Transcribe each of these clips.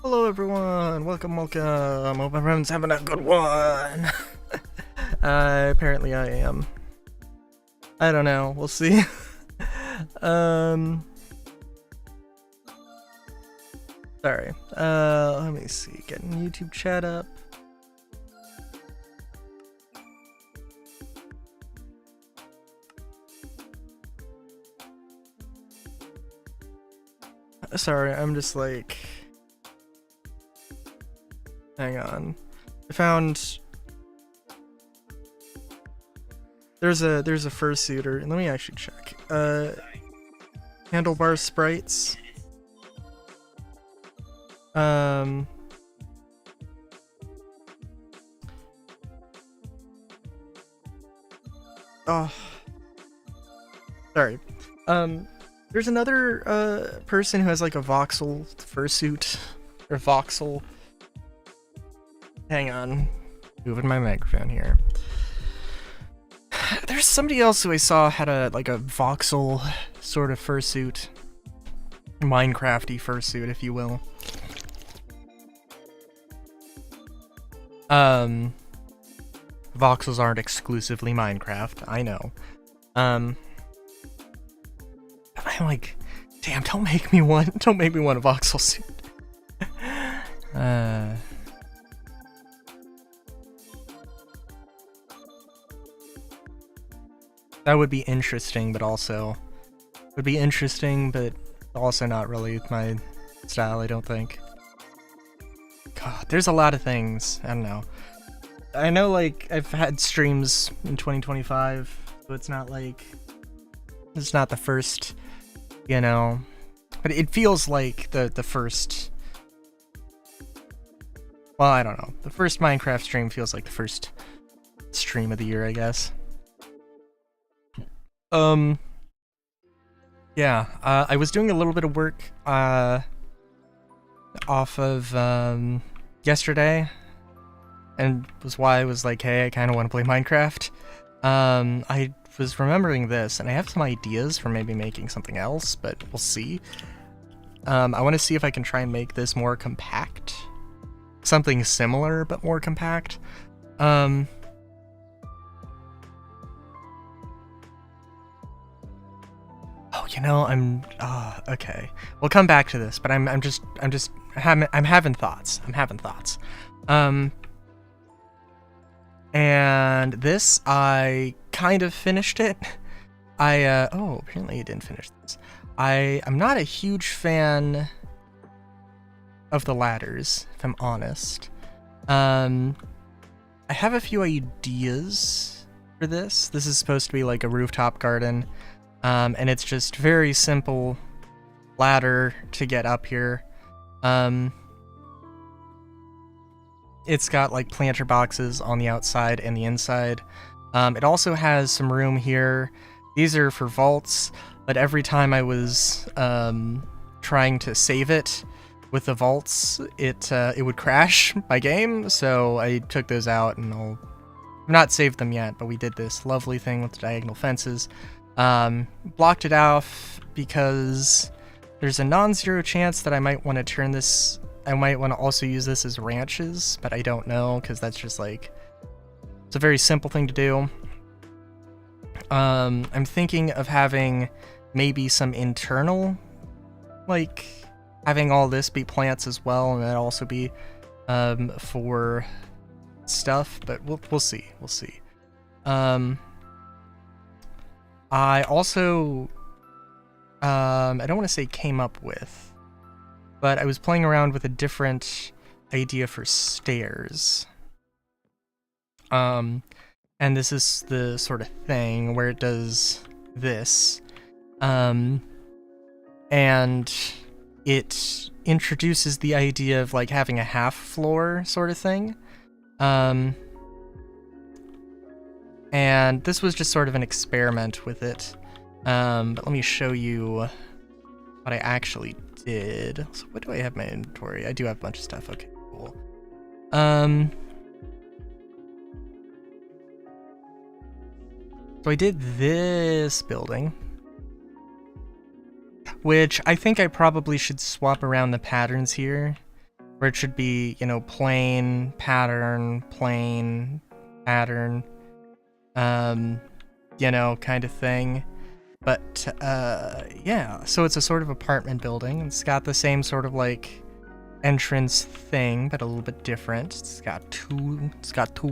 Hello everyone, welcome. Hope everyone's having a good one. Apparently I am. I don't know, we'll see. Sorry. Let me see, getting YouTube chat up. Sorry, I'm just like... Hang on. I found... There's a fursuiter. Let me actually check. Handlebar sprites. Oh. Sorry. There's another person who has like a voxel fursuit. Or voxel. Hang on. Moving my microphone here. There's somebody else who I saw had a voxel sort of fursuit. Minecrafty fursuit, if you will. Voxels aren't exclusively Minecraft, I know. I'm like, damn, don't make me want a voxel suit. That would be interesting, but also not really my style, I don't think. God, there's a lot of things. I don't know. I know, like, I've had streams in 2025, so it's not like... It's not the first, you know... But it feels like the first... Well, I don't know. The first Minecraft stream feels like the first stream of the year, I guess. Yeah, I was doing a little bit of work, off of, yesterday, and was why I was like, hey, I kind of want to play Minecraft. I was remembering this, and I have some ideas for maybe making something else, but we'll see. I want to see if I can try and make this more compact. Something similar, but more compact. Oh, you know, okay. We'll come back to this, but I'm having thoughts. And this, I kind of finished it. Oh, apparently you didn't finish this. I'm not a huge fan of the ladders, if I'm honest. I have a few ideas for this. This is supposed to be like a rooftop garden. And it's just very simple ladder to get up here. It's got like planter boxes on the outside and the inside. It also has some room here. These are for vaults, but every time I was trying to save it with the vaults, it would crash my game, so I took those out, and I've not saved them yet, but we did this lovely thing with the diagonal fences. Blocked it off because there's a non-zero chance that I might want to turn this... I might want to also use this as ranches, but I don't know, because that's just like... It's a very simple thing to do. I'm thinking of having maybe some internal, like, having all this be plants as well, and that also be, for stuff, but we'll see. I also, I don't want to say came up with, but I was playing around with a different idea for stairs. And this is the sort of thing where it does this. And it introduces the idea of like having a half floor sort of thing. And this was just sort of an experiment with it. But let me show you what I actually did. So what do I have in my inventory? I do have a bunch of stuff. Okay, cool. So I did this building, which I think I probably should swap around the patterns here, where it should be, you know, plain, pattern, you know, kind of thing. But, yeah, so it's a sort of apartment building. It's got the same sort of, like, entrance thing, but a little bit different. It's got two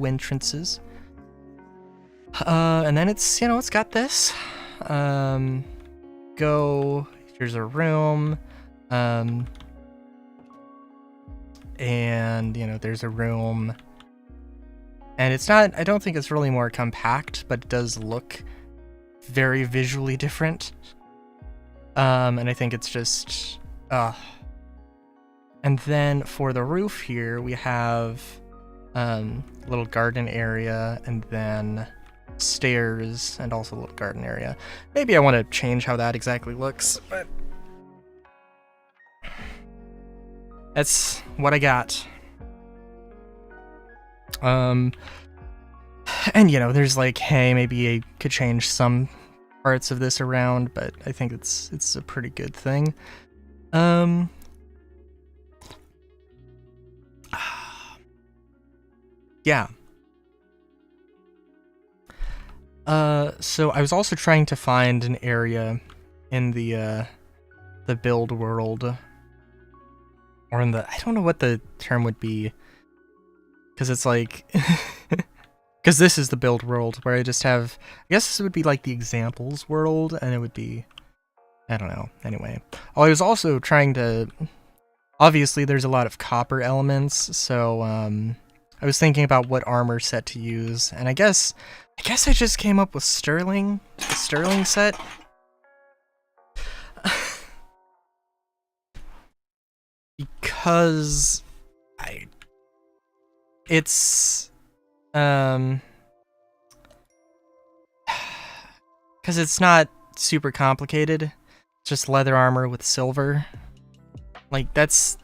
entrances. And then it's, you know, it's got this. Here's a room. And, you know, there's a room. And it's not, I don't think it's really more compact, but it does look very visually different. And I think it's just, and then for the roof here, we have a little garden area, and then stairs, and also a little garden area. Maybe I want to change how that exactly looks, but that's what I got. And you know, there's like, hey, maybe I could change some parts of this around, but I think it's a pretty good thing. Yeah. So I was also trying to find an area in the build world, or in the, I don't know what the term would be, because it's like, because this is the build world where I just have, I guess this would be like the examples world, and it would be, I don't know, anyway. Oh, I was also trying to, obviously there's a lot of copper elements, so I was thinking about what armor set to use, and I guess I just came up with Sterling, the Sterling set. Because it's because it's not super complicated. It's just leather armor with silver. Like, that's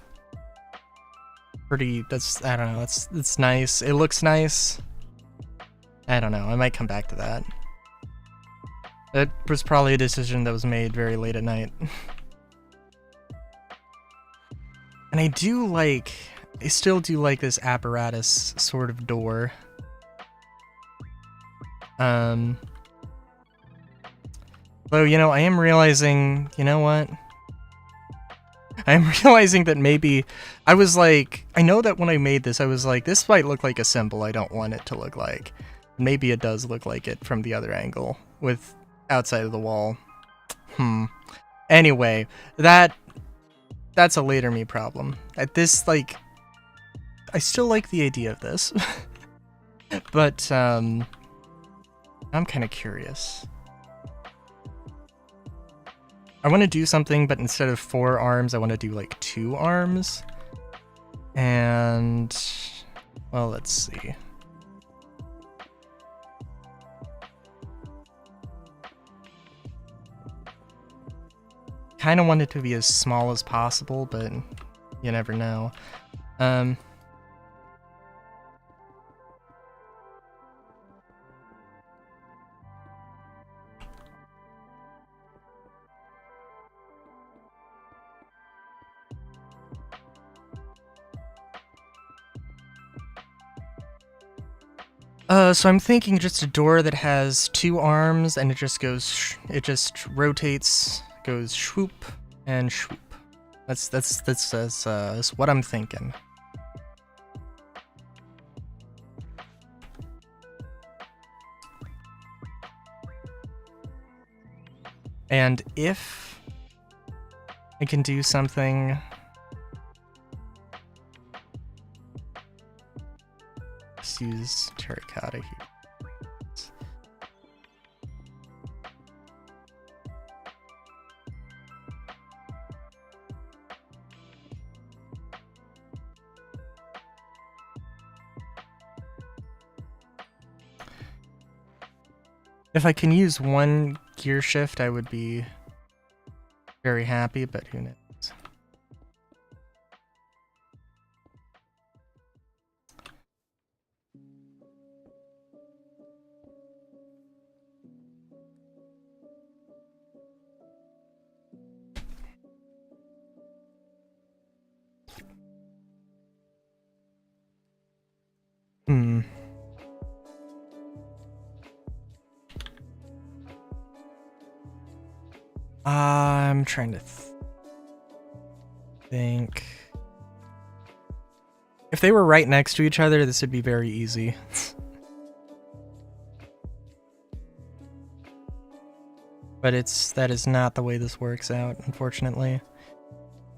pretty, that's, I don't know, it's nice. It looks nice. I don't know, I might come back to that. That was probably a decision that was made very late at night. And I still do like this apparatus sort of door. Though, you know, I am realizing, you know what? I'm realizing that maybe I was like, I know that when I made this, I was like, this might look like a symbol I don't want it to look like. Maybe it does look like it from the other angle, with outside of the wall. Anyway, that's a later me problem. At this, like, I still like the idea of this, but I'm kind of curious. I want to do something, but instead of 4 arms, I want to do like 2 arms. And, well, let's see. Kind of want it to be as small as possible, but you never know. So I'm thinking just a door that has 2 arms, and it just rotates, goes swoop and swoop. That's what I'm thinking. And if I can do something, let's use terracotta here. If I can use 1 gear shift, I would be very happy, but who knows. I'm trying to think. If they were right next to each other, this would be very easy. But that is not the way this works out, unfortunately.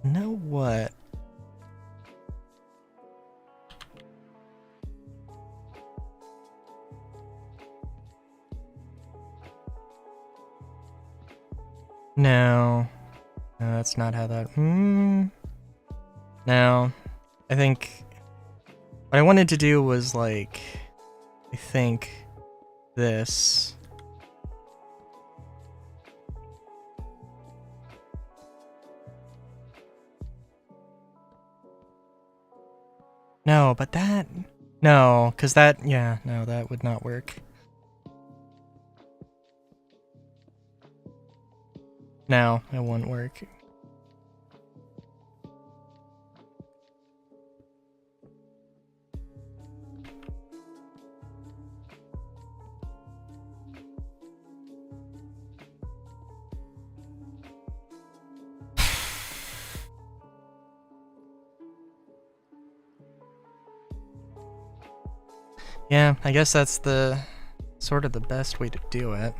You know what? No. No, that's not how that... No. I think... What I wanted to do was, like... I think... This... No, but that... No, because that... Yeah, no, that would not work. No, it won't work. Yeah, I guess that's the... sort of the best way to do it.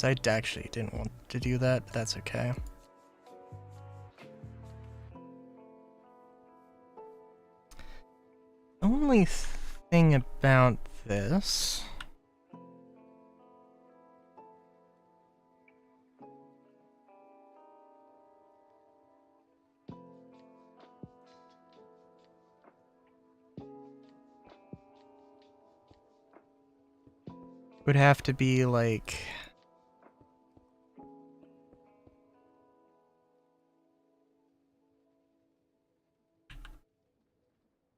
I actually didn't want to do that, but that's okay. Only thing about this... would have to be like...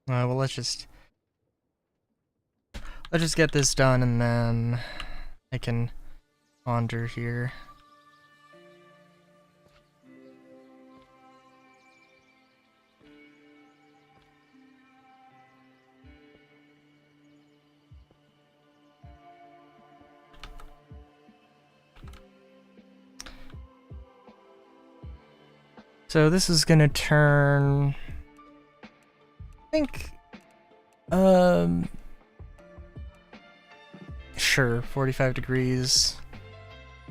well, let's just get this done and then I can ponder here. So this is gonna turn... I think... Sure, 45 degrees.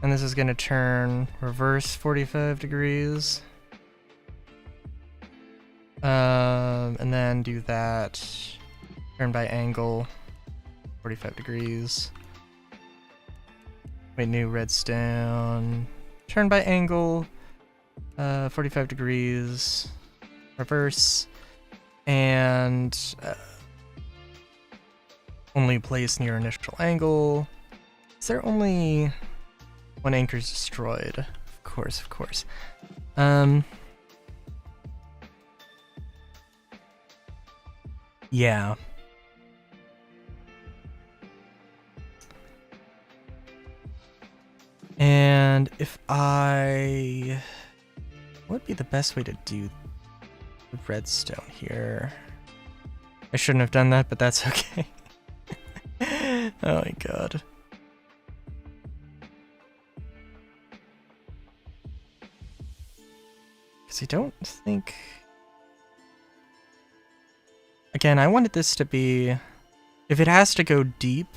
And this is gonna turn reverse 45 degrees. And then do that. Turn by angle 45 degrees. Wait, new redstone. Turn by angle 45 degrees. Reverse. And only place near initial angle. Is there only one anchor is destroyed? Of course, of course. Yeah. And if what would be the best way to do the redstone here? I shouldn't have done that, but that's okay. Oh my god. Because I don't think... Again, I wanted this to be... If it has to go deep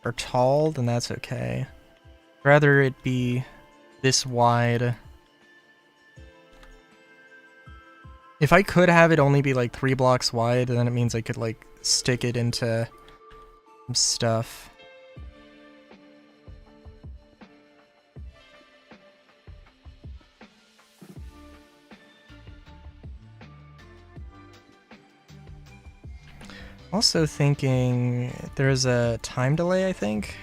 or tall, then that's okay. Rather it be this wide. If I could have it only be like 3 blocks wide, then it means I could like stick it into some stuff. Also thinking there's a time delay, I think.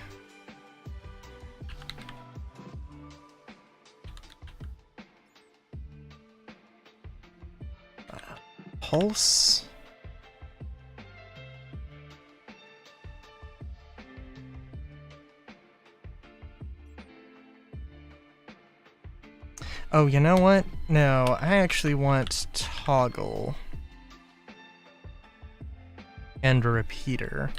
Pulse. Oh, you know what? No, I actually want toggle. And a repeater.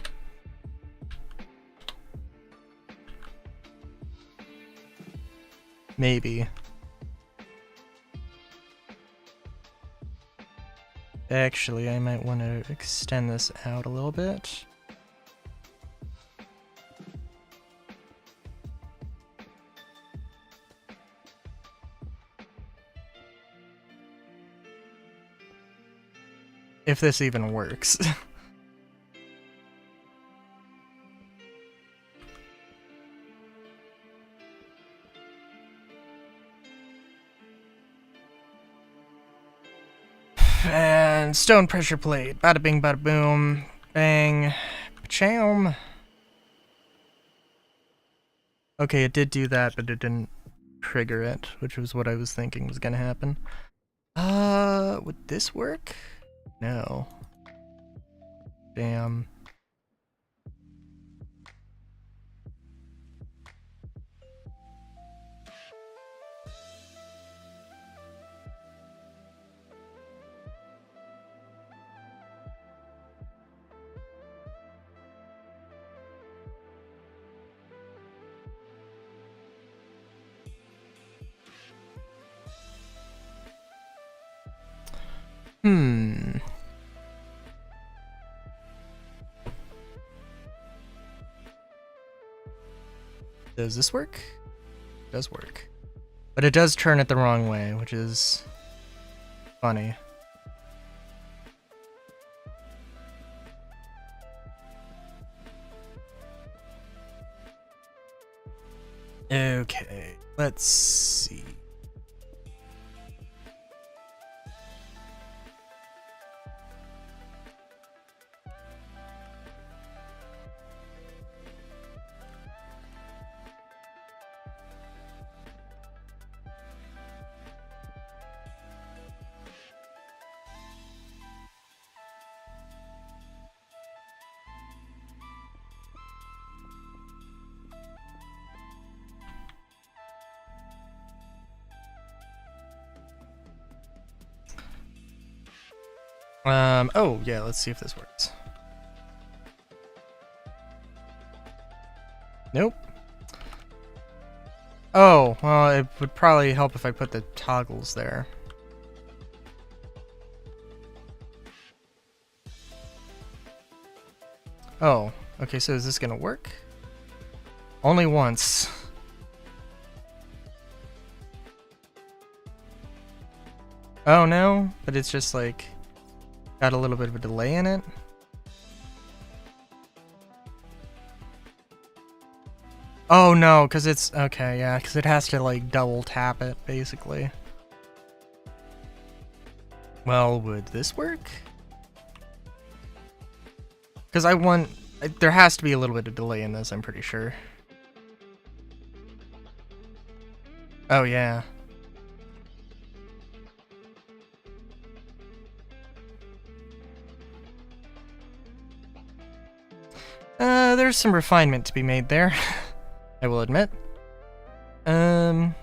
Maybe. Actually, I might want to extend this out a little bit. If this even works. And stone pressure plate. Bada bing, bada boom. Bang. Cham. Okay, it did do that, but it didn't trigger it, which was what I was thinking was gonna happen. Would this work? No. Damn. Does this work? It does work. But it does turn it the wrong way, which is funny. Okay, let's see. Oh, yeah, let's see if this works. Nope. Oh, well, it would probably help if I put the toggles there. Oh, okay, so is this gonna work? Only once. Oh no, but it's just like got a little bit of a delay in it. Oh no, because it's okay, yeah, because it has to like double tap it basically. Well, would this work? Because there has to be a little bit of delay in this, I'm pretty sure. Oh yeah. There's some refinement to be made there, I will admit. There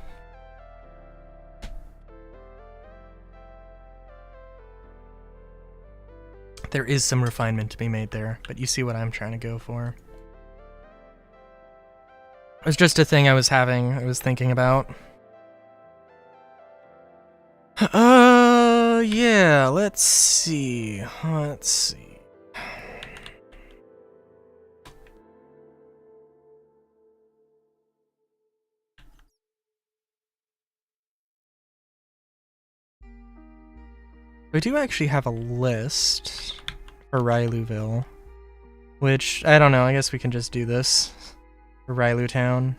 is some refinement to be made there, but you see what I'm trying to go for. It was just a thing I was thinking about. Yeah, let's see. We do actually have a list for Rylouville, which, I don't know, I guess we can just do this for Rylu Town.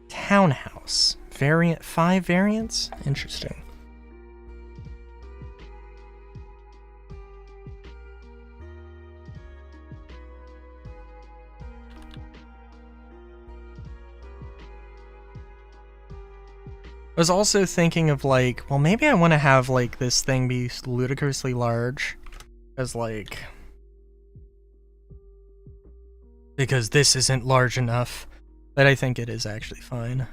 Townhouse. 5 variants? Interesting. I was also thinking of like, well, maybe I want to have like this thing be ludicrously large, as like, because this isn't large enough, but I think it is actually fine.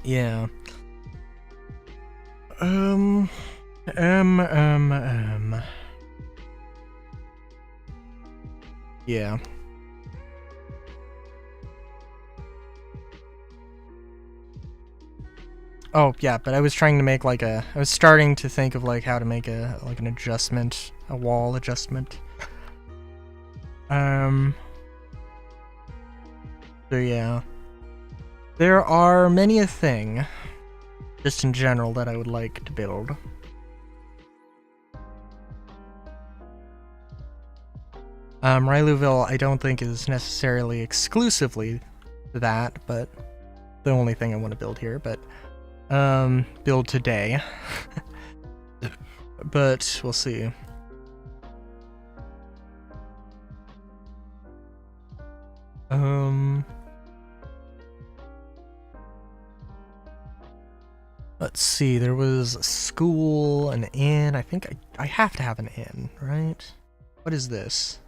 Yeah. Yeah. Oh, yeah, but I was trying to make like I was starting to think of like how to make an adjustment, a wall adjustment. So yeah. There are many a thing, just in general, that I would like to build. Ryluville, I don't think is necessarily exclusively that, but the only thing I want to build here, but build today. But we'll see. Let's see, there was a school, an inn. I think I have to have an inn, right? What is this?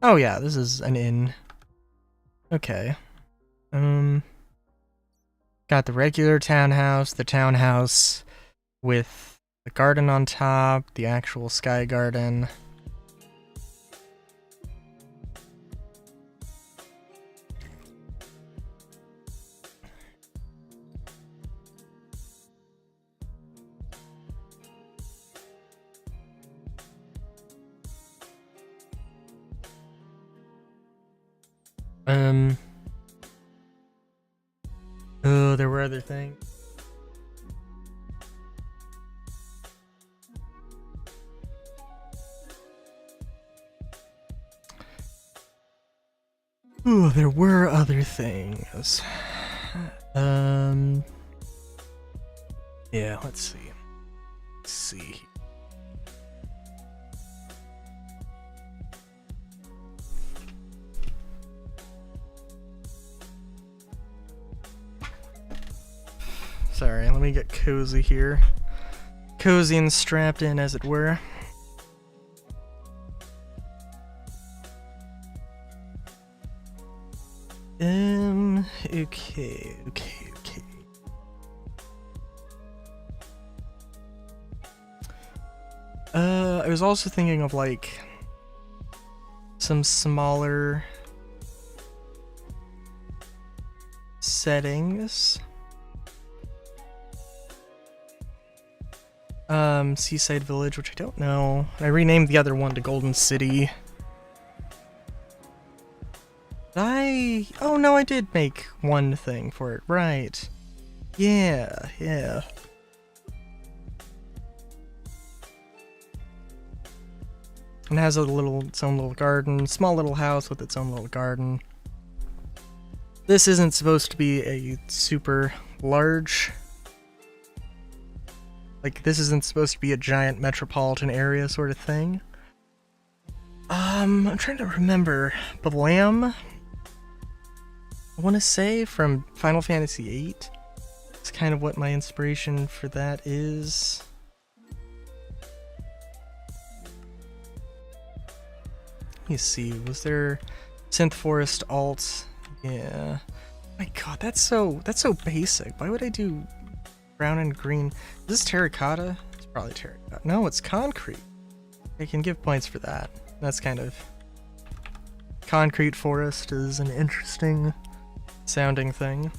Oh yeah, this is an inn. Okay. Got the regular townhouse, the townhouse with the garden on top, the actual sky garden. Oh, there were other things. Ooh, there were other things. Yeah, let's see. Let's see. Sorry, let me get cozy here. Cozy and strapped in, as it were. Okay. I was also thinking of, like, some smaller settings. Seaside Village, which I don't know. I renamed the other one to Golden City. Oh no, I did make one thing for it, right. Yeah. And it has its own little garden, small little house with its own little garden. This isn't supposed to be a super large... Like, this isn't supposed to be a giant metropolitan area sort of thing. I'm trying to remember. Balam? I want to say from Final Fantasy VIII. It's kind of what my inspiration for that is. Let me see, was there Synth Forest alt? Yeah. My god, that's so basic. Why would I do brown and green? Is this terracotta? It's probably terracotta. No, it's concrete. I can give points for that. That's kind of... Concrete forest is an interesting sounding thing.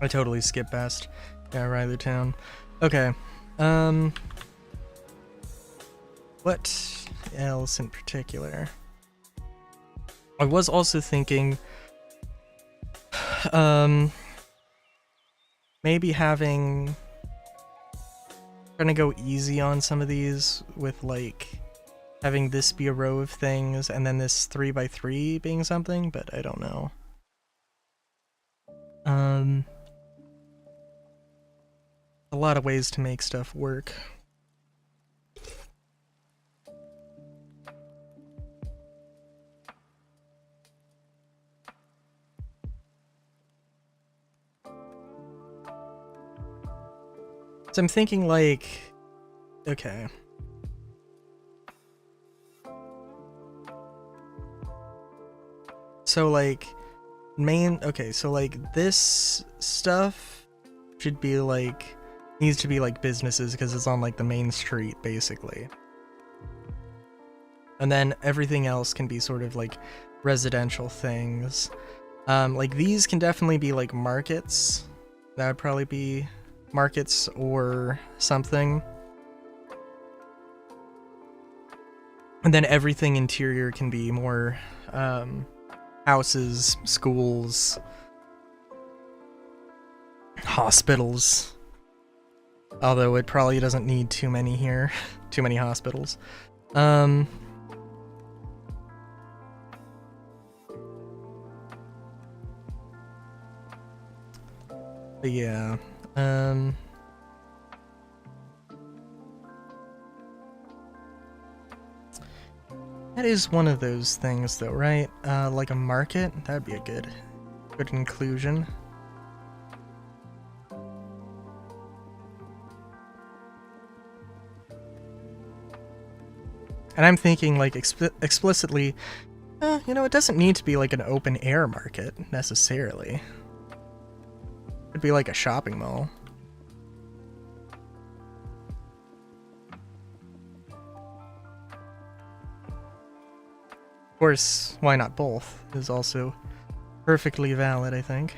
I totally skipped past. Yeah, Rylue Town. Okay. What else in particular? I was also thinking, maybe trying to go easy on some of these with, like, having this be a row of things and then this 3x3 being something, but I don't know. lot of ways to make stuff work. So I'm thinking like, okay. So like okay, so like this stuff should be like, needs to be like businesses because it's on like the main street basically. And then everything else can be sort of like residential things. Like these can definitely be like markets. That would probably be markets or something. And then everything interior can be more houses, schools, hospitals. Although it probably doesn't need too many here. Too many hospitals. But yeah. That is one of those things though, right? Like a market? That'd be a good inclusion. And I'm thinking like explicitly, you know, it doesn't need to be like an open air market necessarily. It'd be like a shopping mall. Of course, why not both is also perfectly valid, I think.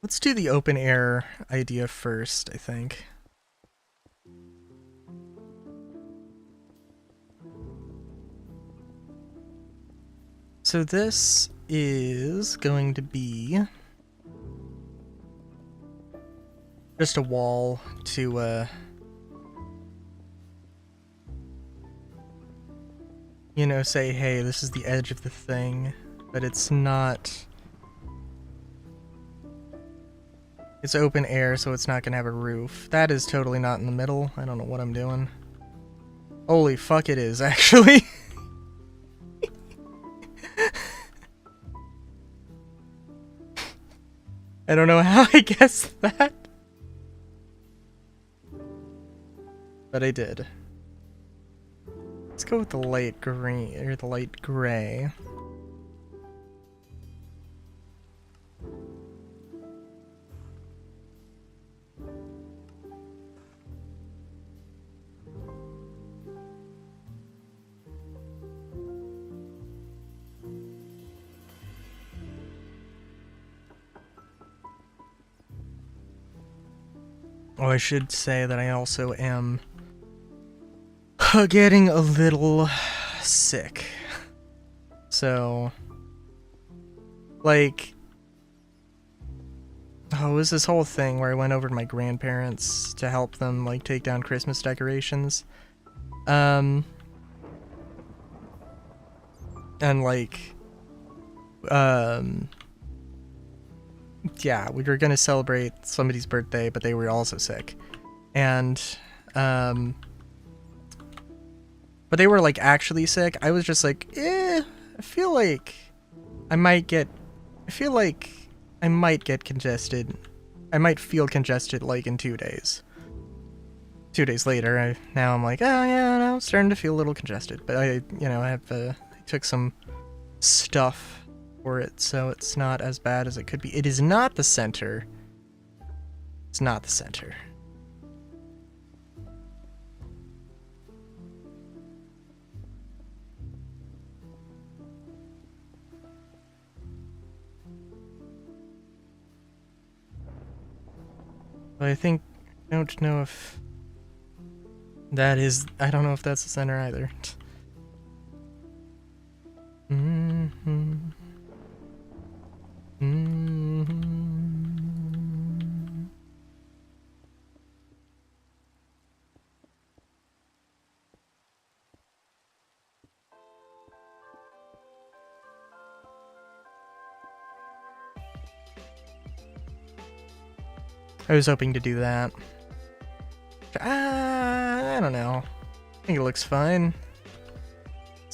Let's do the open air idea first, I think. So this is going to be just a wall to, you know, say, hey, this is the edge of the thing, but it's not... It's open air, so it's not gonna have a roof. That is totally not in the middle. I don't know what I'm doing. Holy fuck, it is, actually. I don't know how I guessed that. But I did. Let's go with the light green, or the light gray. Oh, I should say that I also am getting a little sick. So, like, oh, it was this whole thing where I went over to my grandparents to help them, like, take down Christmas decorations. And, like, yeah, we were gonna celebrate somebody's birthday, but they were also sick. And, but they were, like, actually sick. I was just like, I feel like I might get congested. I might feel congested, like, in 2 days. 2 days later, now I'm like, oh yeah, no, I'm starting to feel a little congested. But I took some stuff for it, so it's not as bad as it could be. It is not the center. It's not the center. But I don't know if that is, I don't know if that's the center either. Mm-hmm. Mm-hmm. I was hoping to do that. I don't know. I think it looks fine.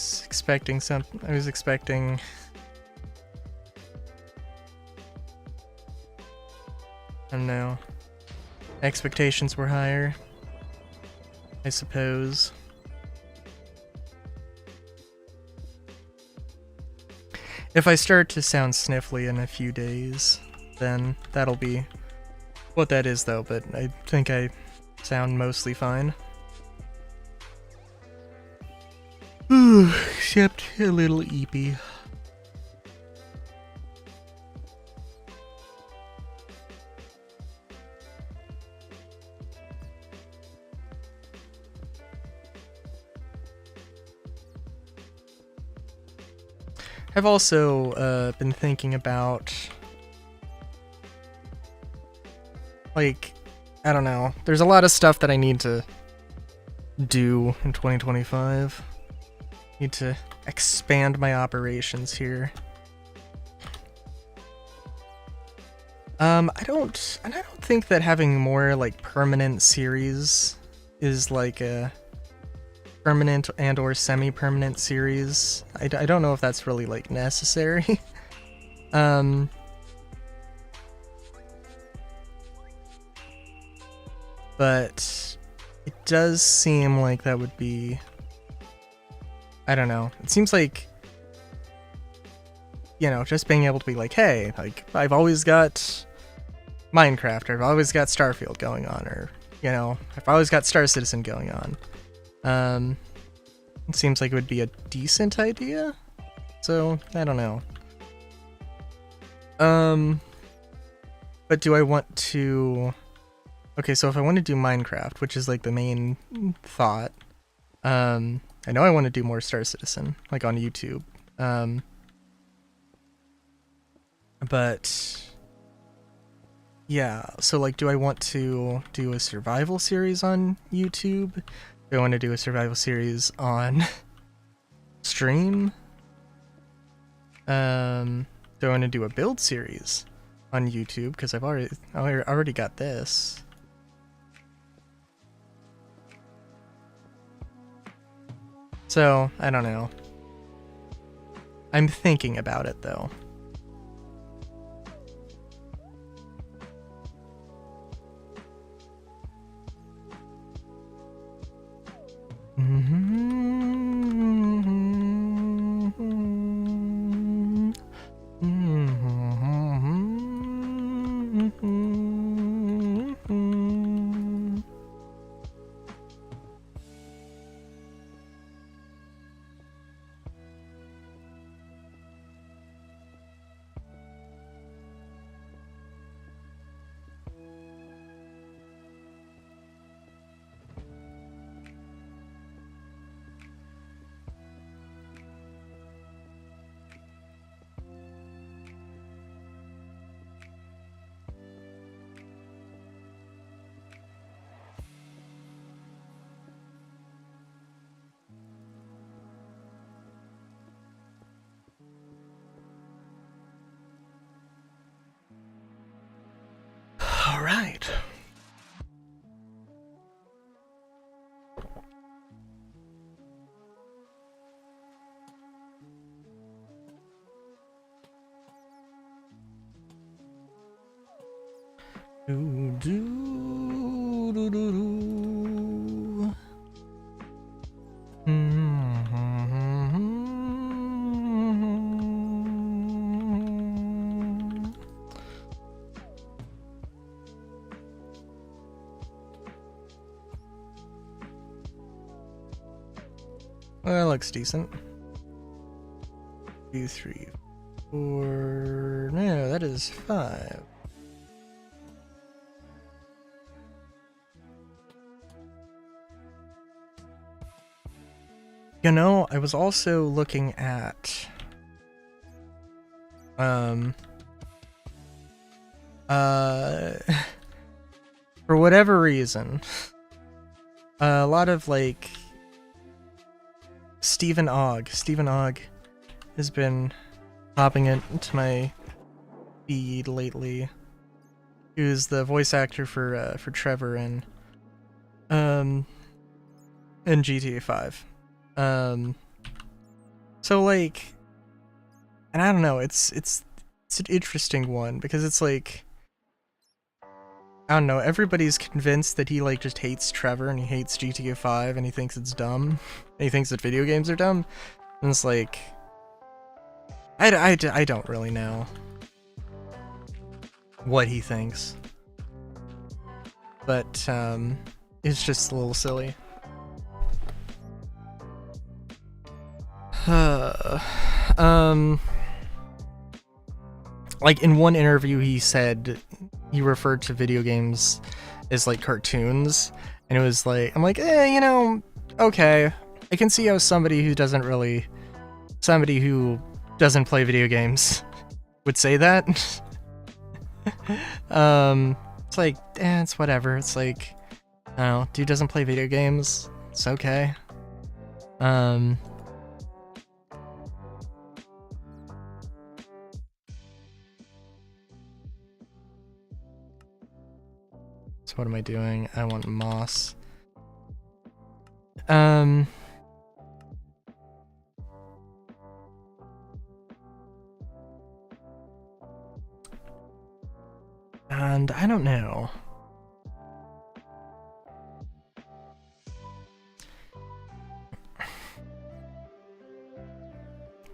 I was expecting. I don't know. Expectations were higher, I suppose. If I start to sound sniffly in a few days, then that'll be what that is, though, but I think I sound mostly fine. Except a little eepy. I've also been thinking about, like, I don't know, there's a lot of stuff that I need to do in 2025. Need to expand my operations here. I don't think that having more like permanent series is like a permanent and or semi-permanent series. I don't know if that's really like necessary. But it does seem like that would be, I don't know. It seems like, you know, just being able to be like, hey, like I've always got Minecraft, or I've always got Starfield going on, or, you know, I've always got Star Citizen going on. It seems like it would be a decent idea. So, I don't know. But do I want to... Okay, so if I want to do Minecraft, which is like the main thought, I know I want to do more Star Citizen, like on YouTube. But yeah, so like, do I want to do a survival series on YouTube? Do I want to do a survival series on stream? Do I want to do a build series on YouTube? Because I already got this. So, I don't know. I'm thinking about it, though. All right. Well, that looks decent. 2, 3, 4. No, that is 5. You know, I was also looking at Um, for whatever reason, a lot of like Stephen Ogg has been popping into my feed lately. He was the voice actor for Trevor in GTA 5. So like, and I don't know, it's an interesting one because it's like, I don't know, everybody's convinced that he like just hates Trevor and he hates GTA 5 and he thinks it's dumb. And he thinks that video games are dumb. And it's like, I don't really know what he thinks. But it's just a little silly. Like in one interview he said he referred to video games as like cartoons, and it was like, I'm like, you know, okay, I can see how somebody who doesn't play video games would say that. It's like, it's whatever. It's like, I don't know, dude doesn't play video games. It's okay. So what am I doing? I want moss. And I don't know.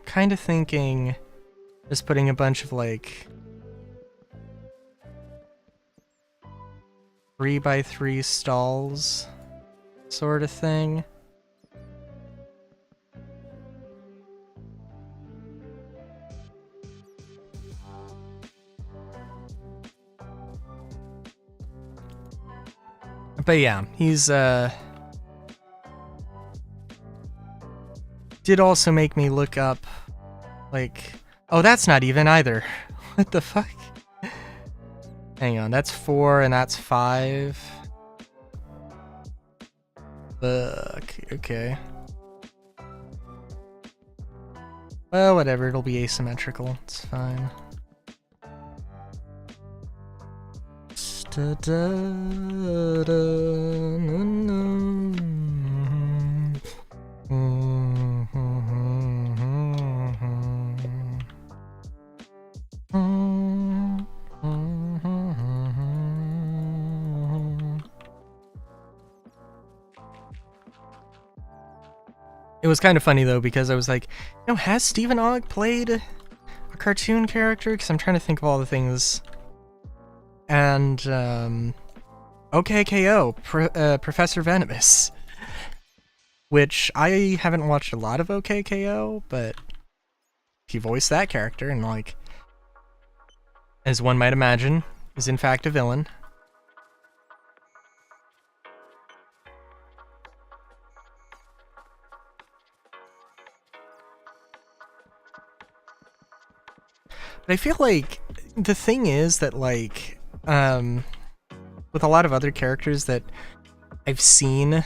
Kind of thinking just putting a bunch of like 3x3 stalls sort of thing. But yeah, he's did also make me look up like, oh, that's not even either. What the fuck? Hang on, that's 4 and that's 5. Okay. Well, whatever, it'll be asymmetrical. It's fine. It was kind of funny though, because I was like, you know, has Stephen Ogg played a cartoon character? Because I'm trying to think of all the things. And OKKO, Professor Venomous, which I haven't watched a lot of OKKO, but he voiced that character, and like, as one might imagine, is in fact a villain. But I feel like the thing is that like, with a lot of other characters that I've seen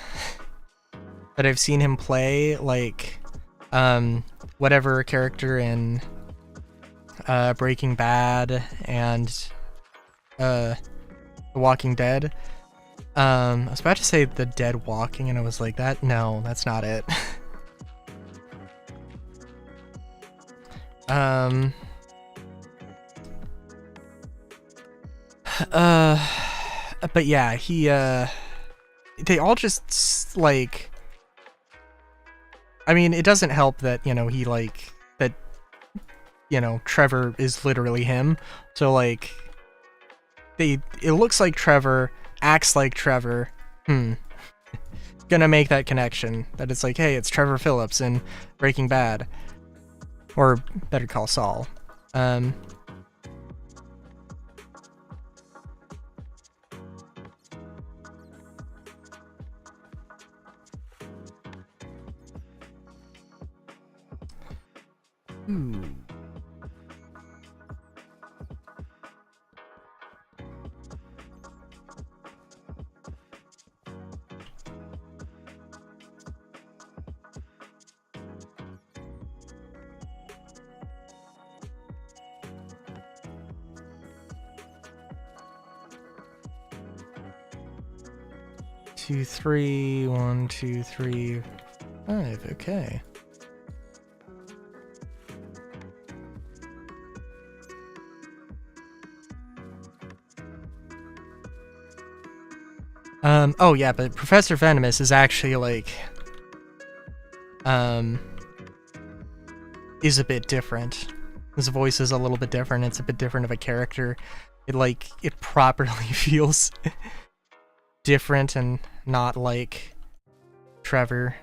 him play, like, whatever character in Breaking Bad and The Walking Dead. I was about to say The Dead Walking, and I was like, no, that's not it. But yeah, they all just, like, I mean, it doesn't help that, you know, Trevor is literally him, so, like, it looks like Trevor, acts like Trevor, gonna make that connection, that it's like, hey, it's Trevor Phillips in Breaking Bad, or Better Call Saul. 2, 3. 1, 2, 3, 5. Okay. Oh yeah, but Professor Venomous is actually like, is a bit different. His voice is a little bit different. It's a bit different of a character. It properly feels different and not like Trevor.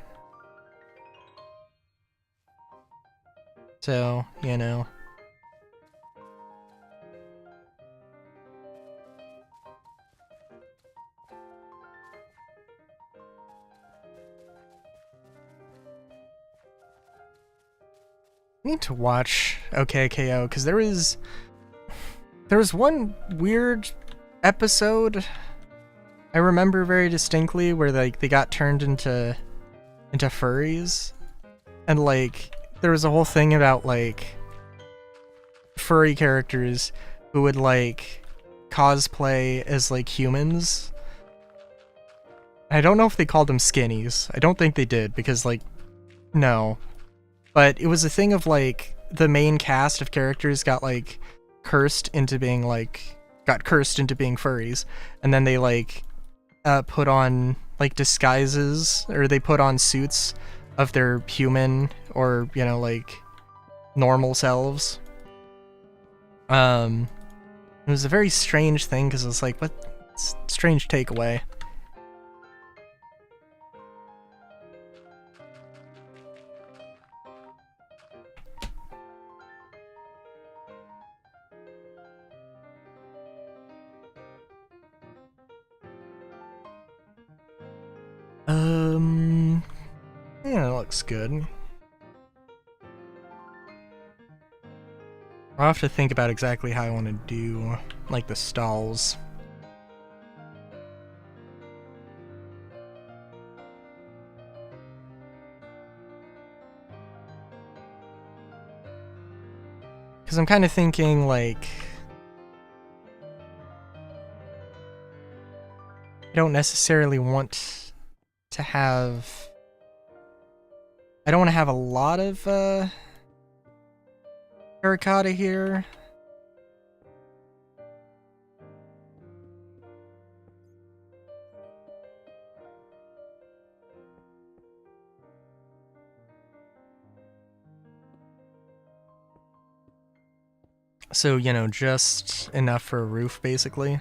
So, you know. I need to watch OKKO because there was one weird episode I remember very distinctly where like they got turned into furries, and like there was a whole thing about like furry characters who would like cosplay as like humans. I don't know if they called them skinnies. I don't think they did because like no. But it was a thing of like the main cast of characters got like cursed into being furries, and then they like put on like disguises, or they put on suits of their human or, you know, like normal selves. It was a very strange thing because it's like, what strange takeaway. Yeah, it looks good. I'll have to think about exactly how I want to do, like, the stalls. Because I'm kind of thinking, like, I don't necessarily want to have... I don't want to have a lot of, terracotta here. So, you know, just enough for a roof, basically.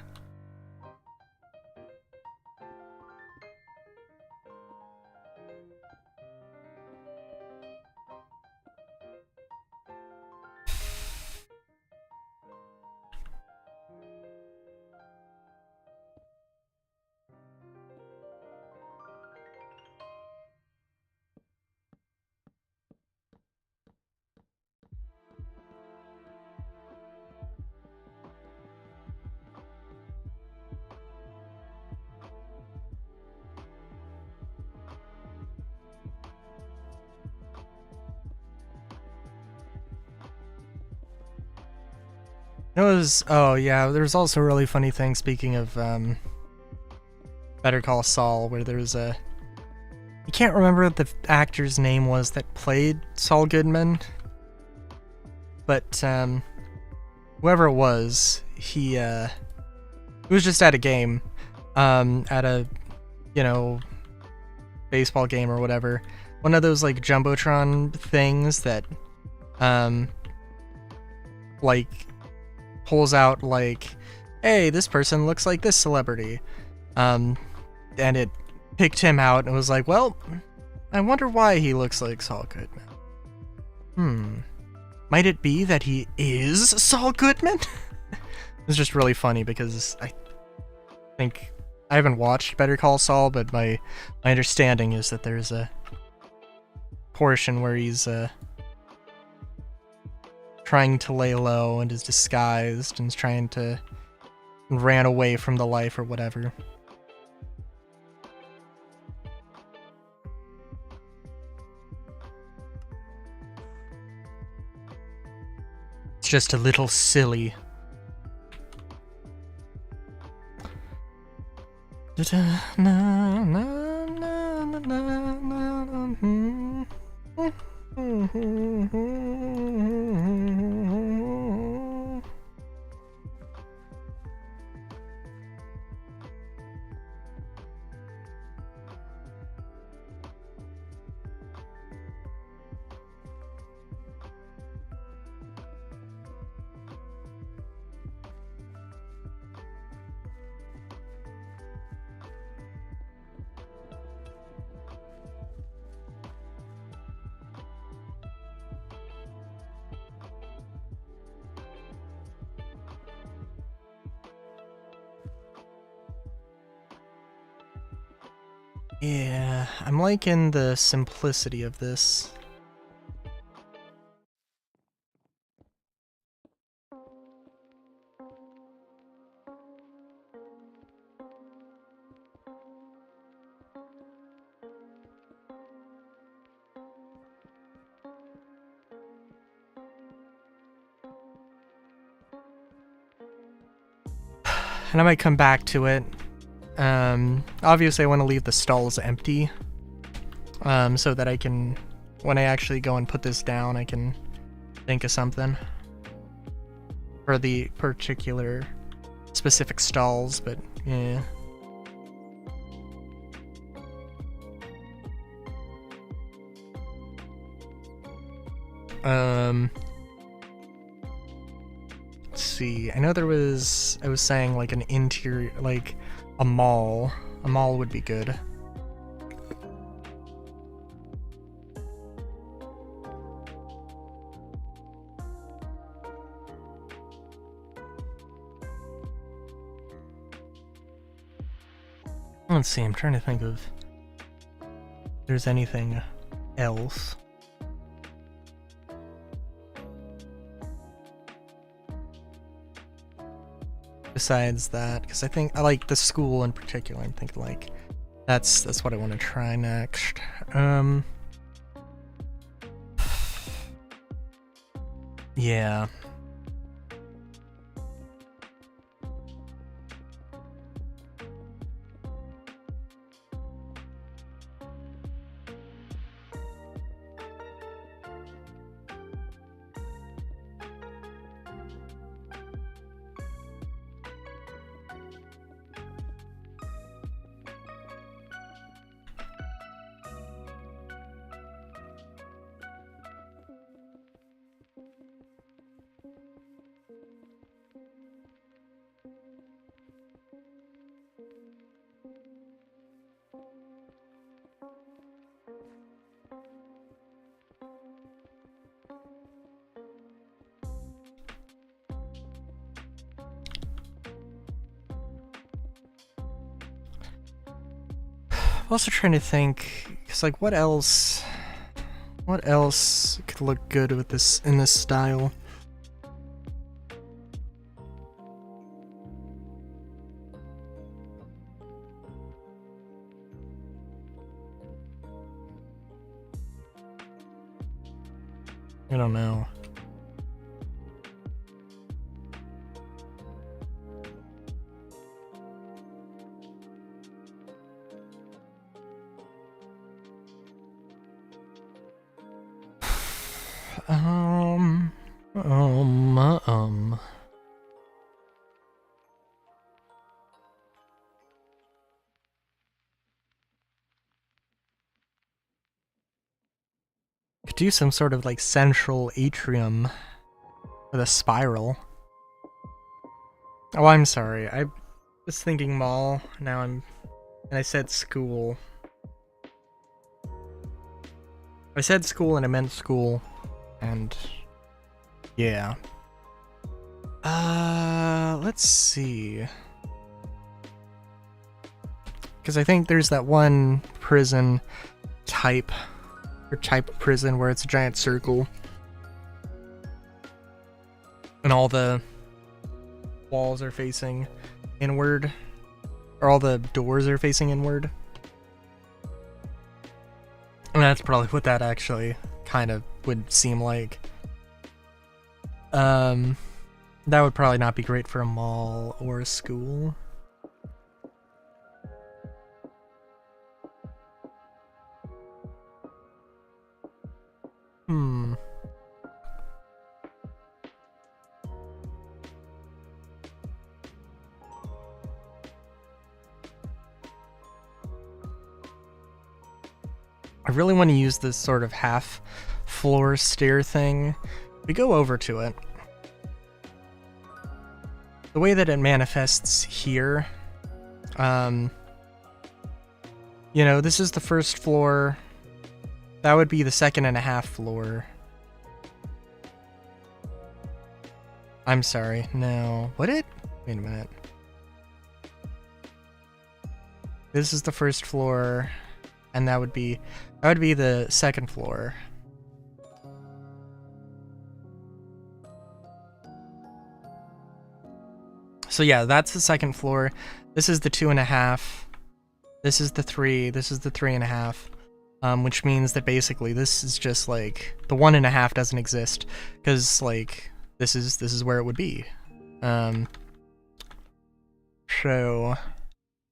It was, oh yeah, there's also a really funny thing, speaking of, Better Call Saul, where there was I can't remember what the actor's name was that played Saul Goodman, but, whoever it was, he was just at a game, at a, you know, baseball game or whatever, one of those, like, Jumbotron things that, like, pulls out like, hey, this person looks like this celebrity, and it picked him out and was like, well, I wonder why he looks like Saul Goodman. Might it be that he is Saul Goodman? It's just really funny because I think I haven't watched Better Call Saul, but my understanding is that there's a portion where he's trying to lay low and is disguised and is trying to ran away from the life or whatever. It's just a little silly. Na, na, na, Yeah, I'm liking the simplicity of this. And I might come back to it. Obviously I want to leave the stalls empty, so that I can, when I actually go and put this down, I can think of something for the particular specific stalls, but yeah. Let's see. I know I was saying like an interior, like a mall. A mall would be good. Let's see, I'm trying to think of if there's anything else. Besides that, because I think I like the school in particular. I'm thinking like that's what I want to try next. Yeah. I'm also trying to think, because like what else could look good with this in this style? I don't know. Could do some sort of like central atrium with a spiral. Oh, I'm sorry. I was thinking mall. And I said school. I said school and I meant school. And yeah. Let's see. Because I think there's that one prison type of prison where it's a giant circle and all the walls are facing inward, or all the doors are facing inward. And that's probably what that actually kind of would seem like. That would probably not be great for a mall or a school. I really want to use this sort of half floor stair thing. We go over to it. The way that it manifests here, you know, this is the first floor. That would be the 2.5 floor. I'm sorry, no. Would it? Wait a minute. This is the first floor, and that would be the second floor. So yeah, that's the second floor. This is the 2.5. This is the 3. This is the 3.5. Which means that basically this is just like the 1.5 doesn't exist because like this is where it would be. So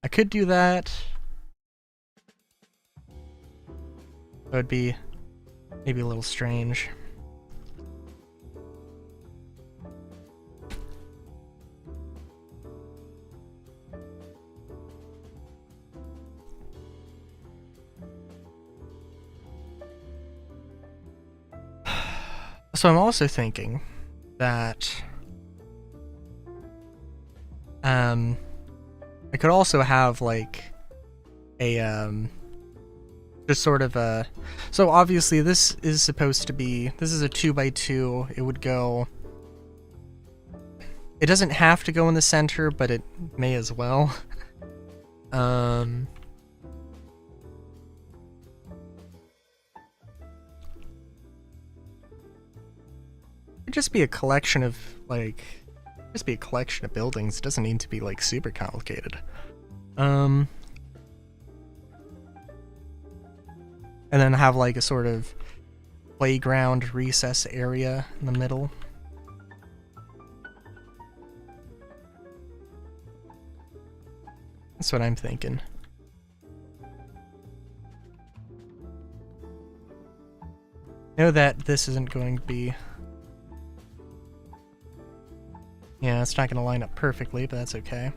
I could do that. That would be maybe a little strange. So I'm also thinking that I could also have like a just sort of a, so obviously this is supposed to be, this is a 2x2. It would go, it doesn't have to go in the center, but it may as well. It'd just be a collection of like, just be a collection of buildings. It doesn't need to be like super complicated. And then have like a sort of playground recess area in the middle. That's what I'm thinking. Know that this isn't going to be, yeah, it's not going to line up perfectly, but that's okay.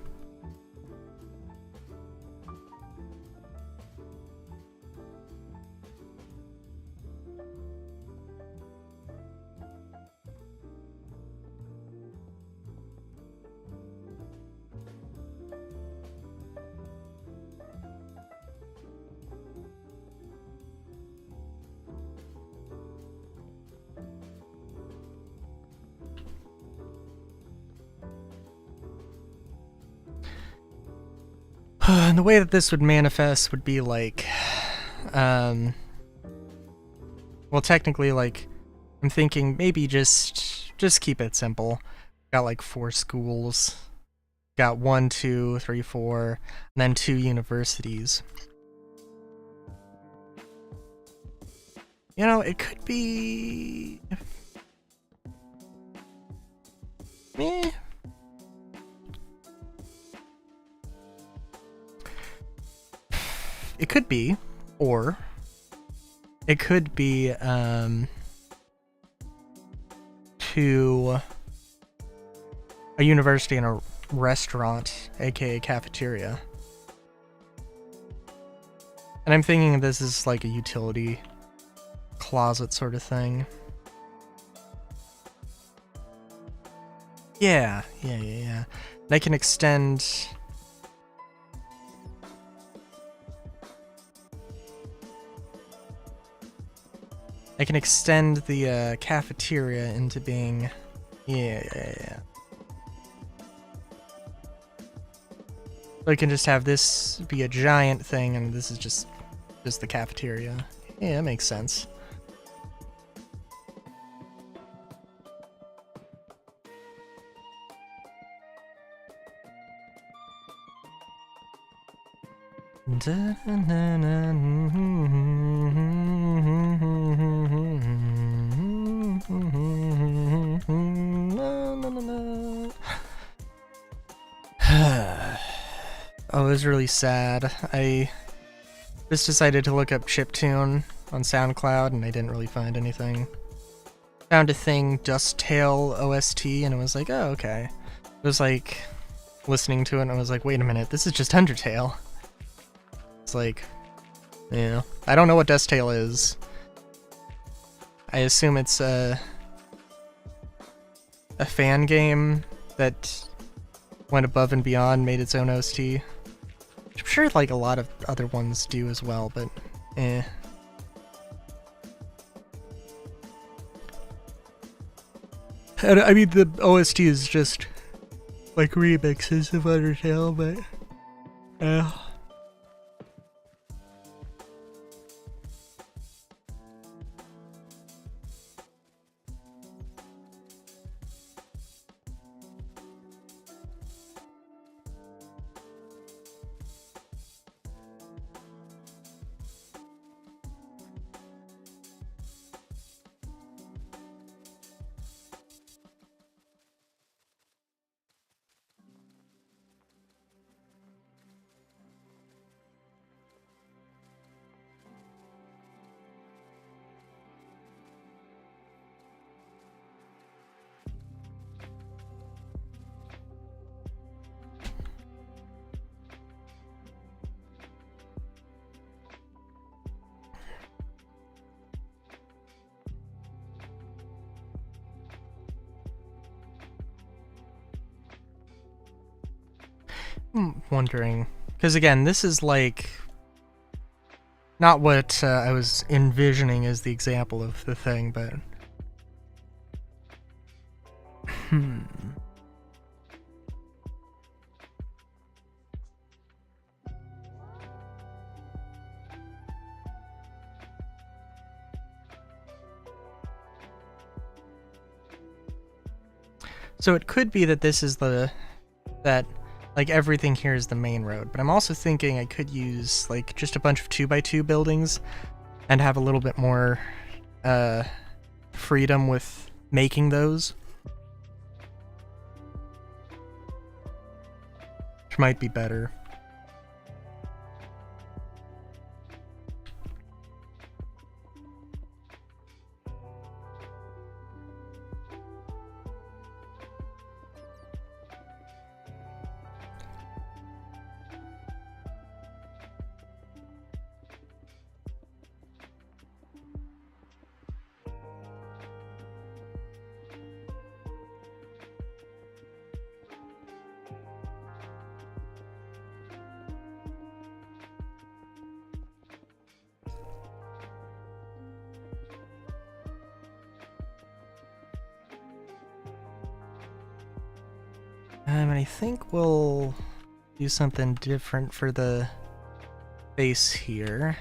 And the way that this would manifest would be like, well, technically, like, I'm thinking maybe just keep it simple. Got like 4 schools, got 1, 2, 3, 4, and then 2 universities. You know, it could be, meh. It could be, or it could be to a university and a restaurant, aka cafeteria. And I'm thinking this is like a utility closet sort of thing. Yeah. And I can extend. I can extend the cafeteria into being, yeah. So I can just have this be a giant thing, and this is just the cafeteria. Yeah, that makes sense. Oh, it was really sad. I just decided to look up chiptune on SoundCloud, and I didn't really find anything. Found a thing, Dusttail OST, and it was like, oh, okay. It was like, listening to it, and I was like, wait a minute, this is just Undertale. It's like, yeah. I don't know what Dusttail is. I assume it's a fan game that went above and beyond, made its own OST. I'm sure like a lot of other ones do as well, but eh. And, I mean, the OST is just like remixes of Undertale, but yeah. I'm wondering, because again, this is like not what I was envisioning as the example of the thing, but so it could be that this is that like everything here is the main road, but I'm also thinking I could use like just a bunch of 2x2 buildings and have a little bit more freedom with making those, which might be better. And I think we'll do something different for the base here.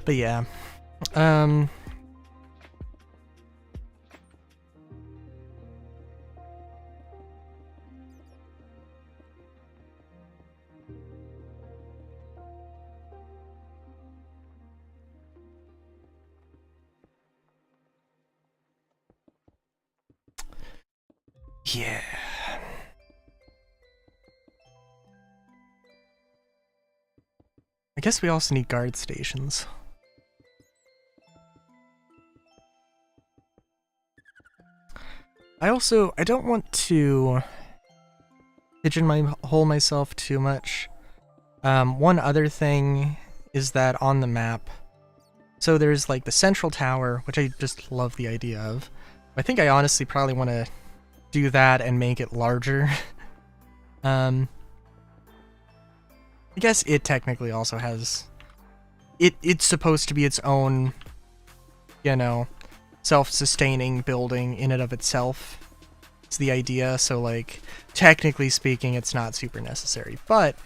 But yeah, yeah. I guess we also need guard stations. I don't want to pigeonhole myself too much. One other thing is that on the map, so there's like the central tower, which I just love the idea of. I think I honestly probably want to do that and make it larger. I guess it technically also has... It's supposed to be its own, you know, self-sustaining building in and of itself. It's the idea, so like, technically speaking, it's not super necessary. But,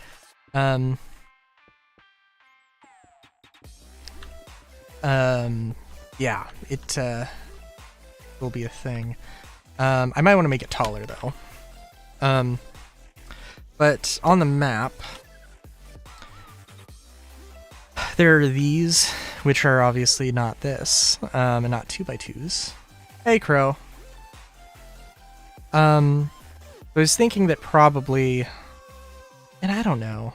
yeah, it will be a thing. I might want to make it taller, though. But on the map, there are these, which are obviously not this, and not 2x2s. Hey, Crow. I was thinking that probably, and I don't know,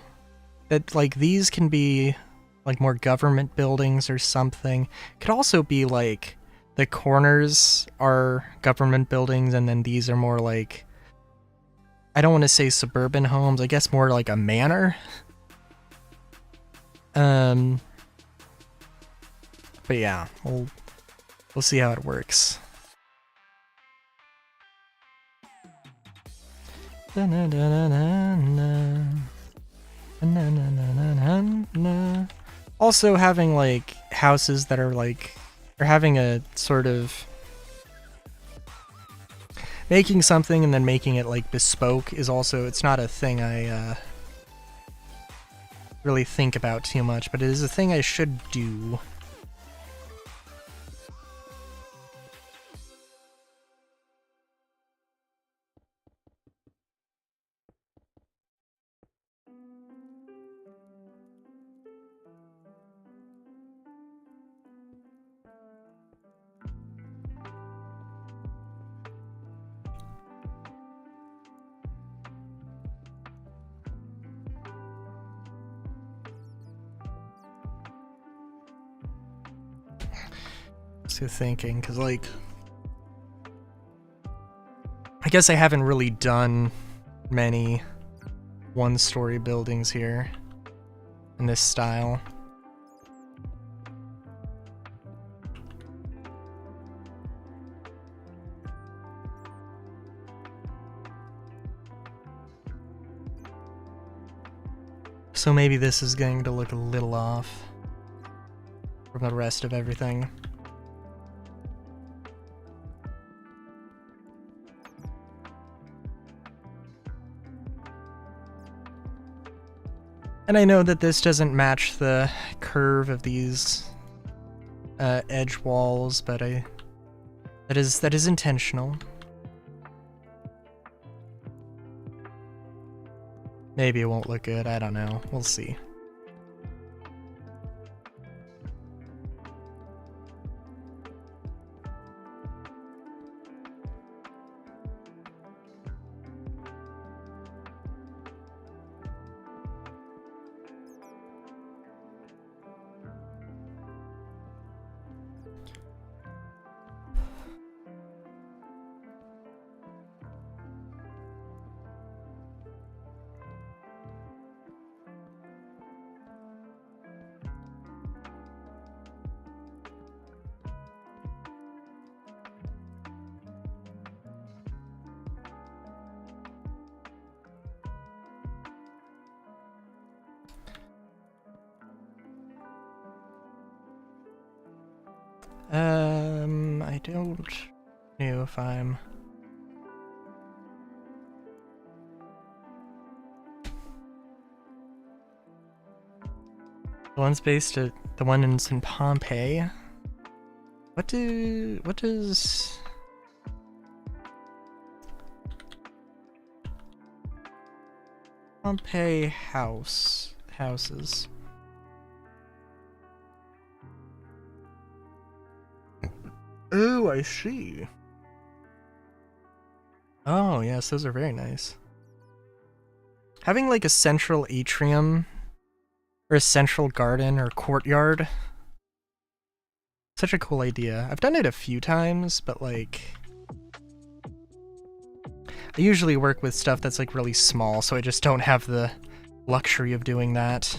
that like these can be like more government buildings or something. Could also be like the corners are government buildings, and then these are more like, I don't want to say suburban homes, I guess more like a manor. But yeah, we'll see how it works. Also having like houses that are like, or having a sort of making something and then making it like bespoke is also, it's not a thing I really think about too much, but it is a thing I should do. So thinking, because like, I guess I haven't really done many one-story buildings here in this style. So maybe this is going to look a little off from the rest of everything. And I know that this doesn't match the curve of these edge walls, but that is intentional. Maybe it won't look good, I don't know. We'll see. I don't know if I'm... The one's based at the one in Pompeii. What does Pompeii houses? Oh, I see. Oh, yes, those are very nice. Having like a central atrium or a central garden or courtyard, such a cool idea. I've done it a few times, but like, I usually work with stuff that's like really small, so I just don't have the luxury of doing that.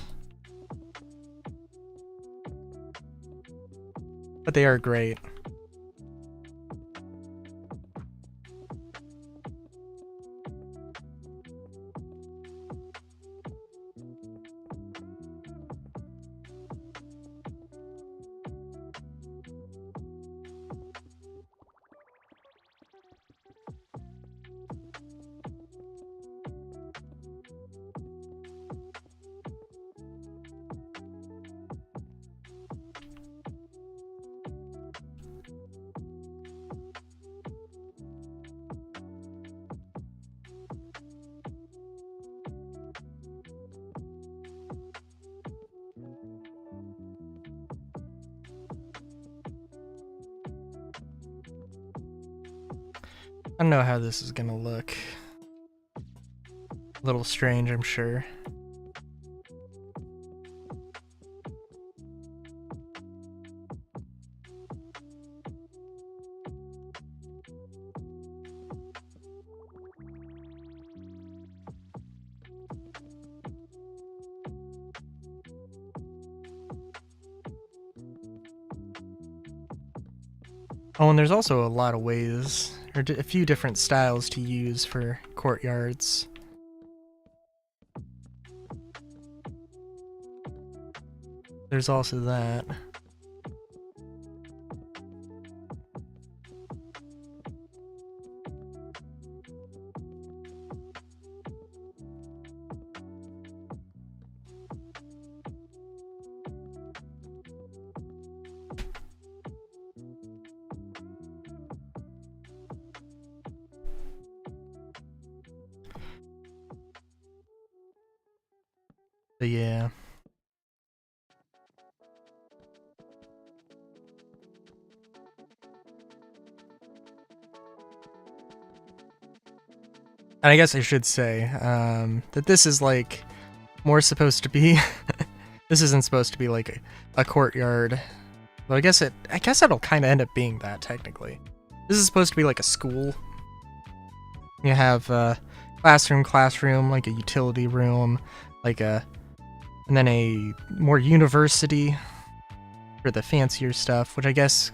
But they are great. I don't know how this is gonna look. A little strange, I'm sure. Oh, and there's also a lot of ways, or a few different styles to use for courtyards. There's also that. But yeah. And I guess I should say that this is like more supposed to be. This isn't supposed to be like a courtyard. Well, I guess it'll kind of end up being that technically. This is supposed to be like a school. You have classroom, like a utility room, and then a more university for the fancier stuff, which I guess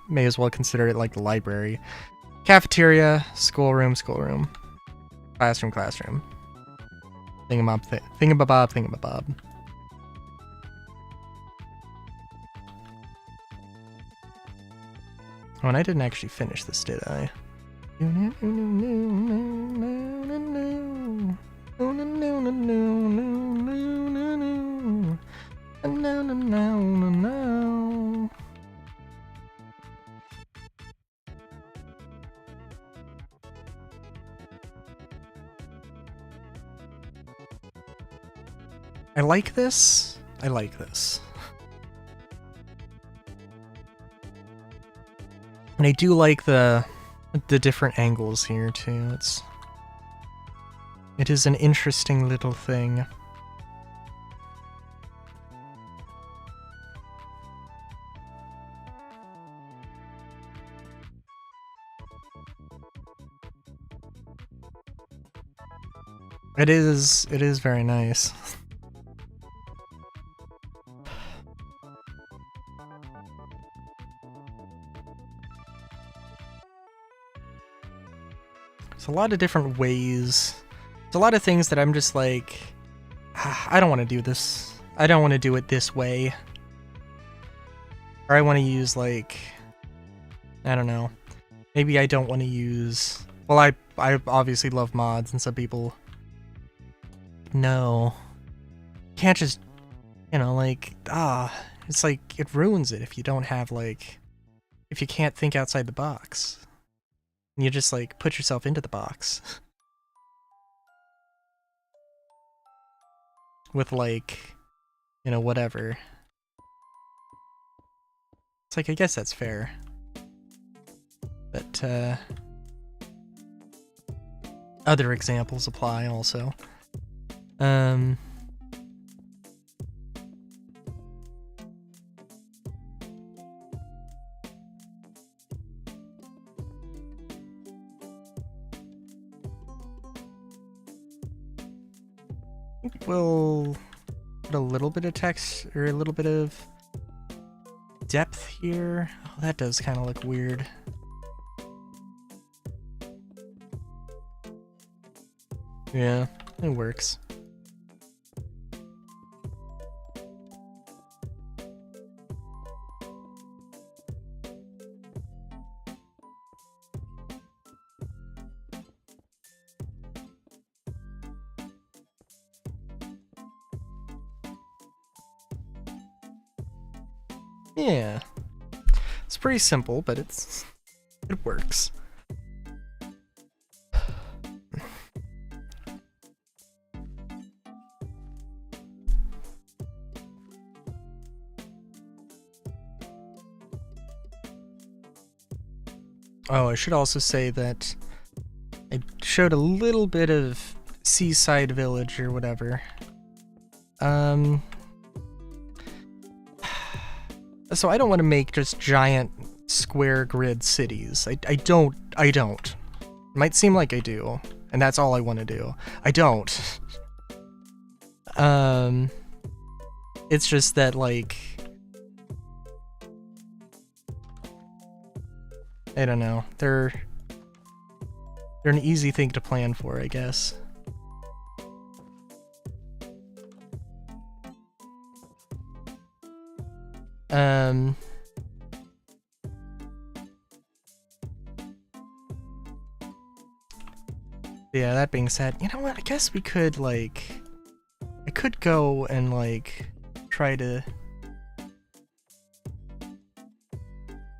may as well consider it like the library. Cafeteria, schoolroom. Classroom. Thingamabob. Oh, and I didn't actually finish this, did I? I like this. And I do like the different angles here too. It is an interesting little thing. It is very nice. There's a lot of different ways. There's a lot of things that I'm just like, I don't want to do this. I don't want to do it this way. Or I want to use like, I don't know. Maybe I don't want to use, well, I obviously love mods, and some people, no. Can't just, like, it's like, it ruins it if you don't have like, if you can't think outside the box. You just like put yourself into the box. With like, whatever. It's like, I guess that's fair. But other examples apply also. We'll put a little bit of text, or a little bit of depth here. Oh, that does kind of look weird. Yeah, it works. Yeah. It's pretty simple, but it works. Oh, I should also say that showed a little bit of seaside village or whatever. So I don't want to make just giant square grid cities. I don't. It might seem like I do, and that's all I want to do. I don't. It's just that, like, I don't know. They're an easy thing to plan for, I guess. Yeah, that being said, you know what? I guess we could, like, I could go and, like, try to...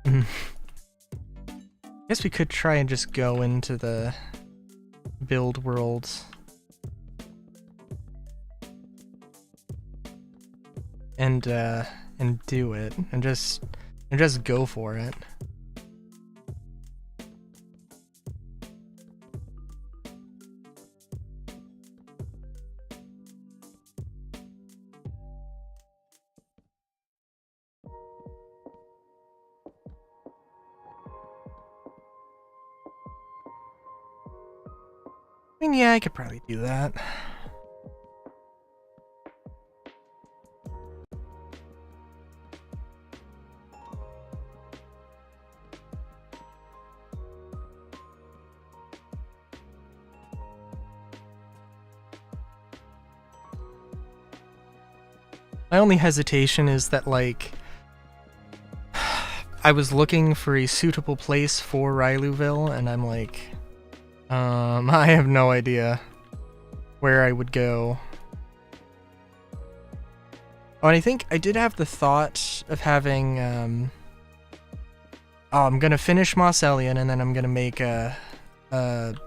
I guess we could try and just go into the build world. And do it. And just go for it. I mean, yeah, I could probably do that. My only hesitation is that, like, I was looking for a suitable place for Ryluville, and I'm like, I have no idea where I would go. Oh, and I think I did have the thought of having, I'm gonna finish Moss Ellion, and then I'm gonna make a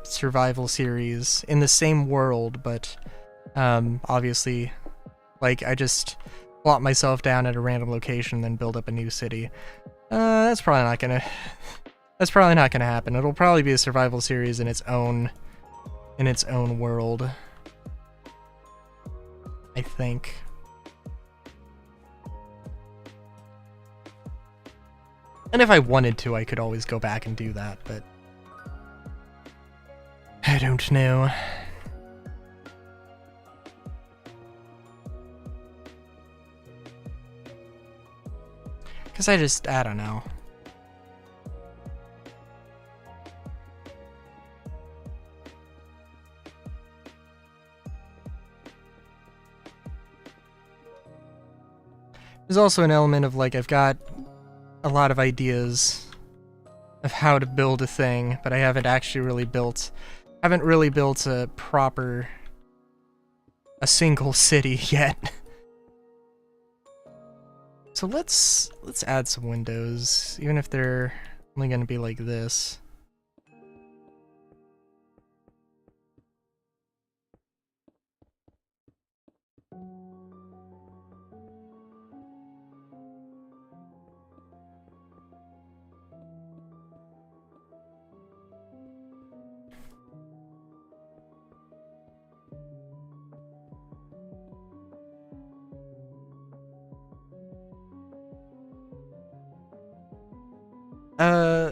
survival series in the same world, but, obviously, like, I just plot myself down at a random location, then build up a new city. That's probably not gonna... That's probably not gonna happen. It'll probably be a survival series in its own world, I think. And if I wanted to, I could always go back and do that, but I don't know. Because I don't know. There's also an element of, like, I've got a lot of ideas of how to build a thing, but I haven't really built a single city yet. So let's add some windows, even if they're only going to be like this.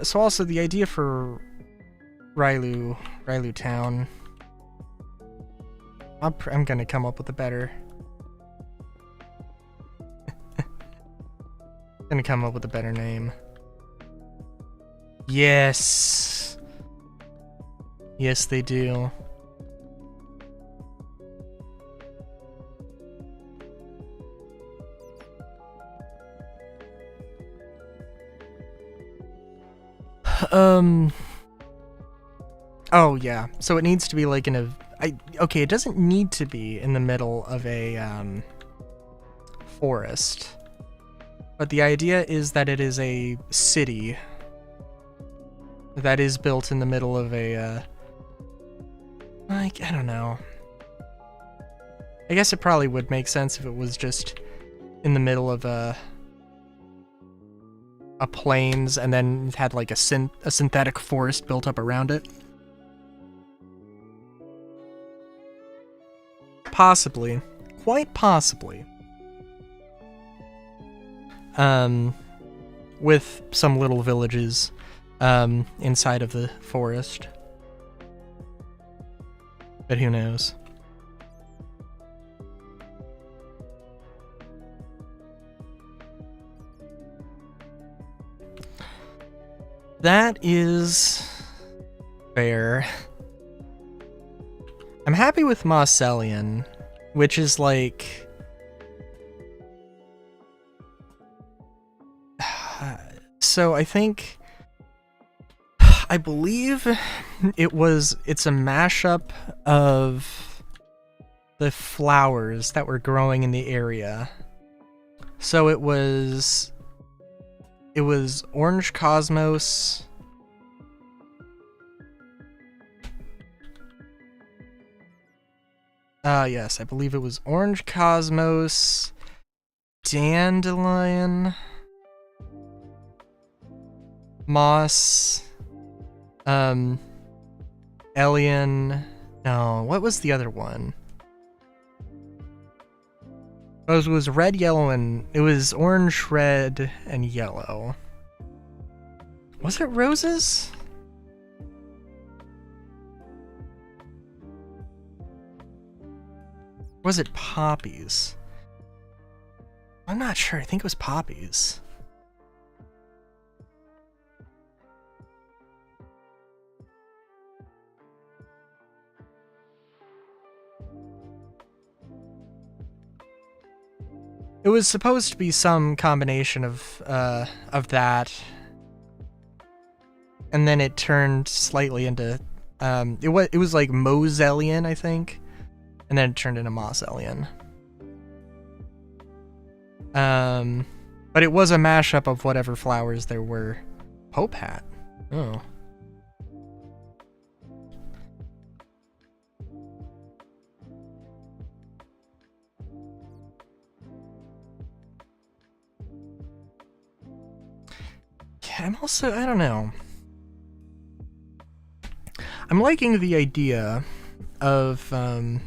So also the idea for Rylu Town, I'm gonna come up with a better... gonna come up with a better name. Yes! Yes, they do. Oh, yeah. So it needs to be like okay, it doesn't need to be in the middle of a, forest. But the idea is that it is a city that is built in the middle of a, like, I don't know. I guess it probably would make sense if it was just in the middle of a plains, and then it had like a synthetic forest built up around it. Possibly. Quite possibly. With some little villages inside of the forest. But who knows? That is fair. I'm happy with Mosselian, which is like... So I think... I believe it's a mashup of the flowers that were growing in the area. So it was Orange Cosmos. Yes, I believe it was Orange Cosmos, Dandelion, Moss, Elian. No, what was the other one? It was red, yellow, and it was orange, red, and yellow. Was it roses? Was it poppies? I'm not sure. I think it was poppies. It was supposed to be some combination of that, and then it turned slightly into it was like Moselian, I think, and then it turned into Mosselian. But it was a mashup of whatever flowers there were. Pope hat. Oh. I'm also, I don't know. I'm liking the idea of, I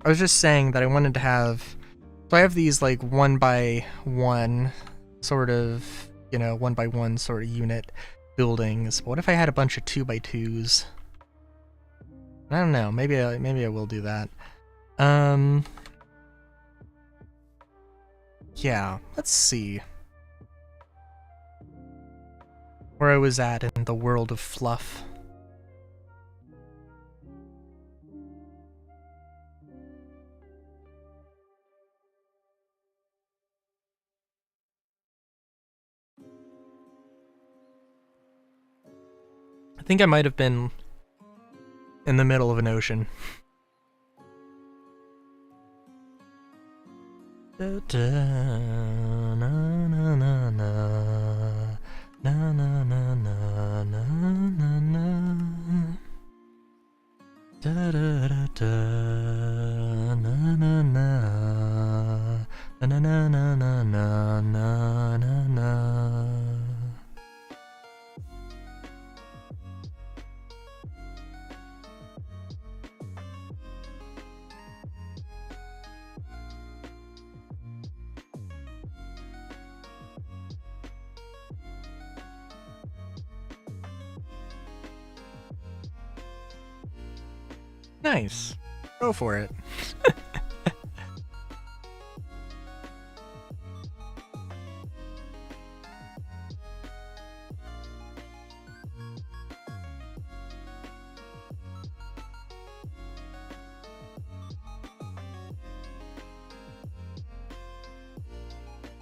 was just saying that I wanted to have, so I have these like 1x1 sort of, you know, 1x1 sort of unit buildings. What if I had a bunch of 2x2s? I don't know, maybe I will do that. Yeah, let's see where I was at in the world of fluff. I think I might have been in the middle of an ocean. Da, da, na, na, na, na. Na na na na na na na. Da da da da. Na na na. Na na na na na na na na. Nice. Go for it.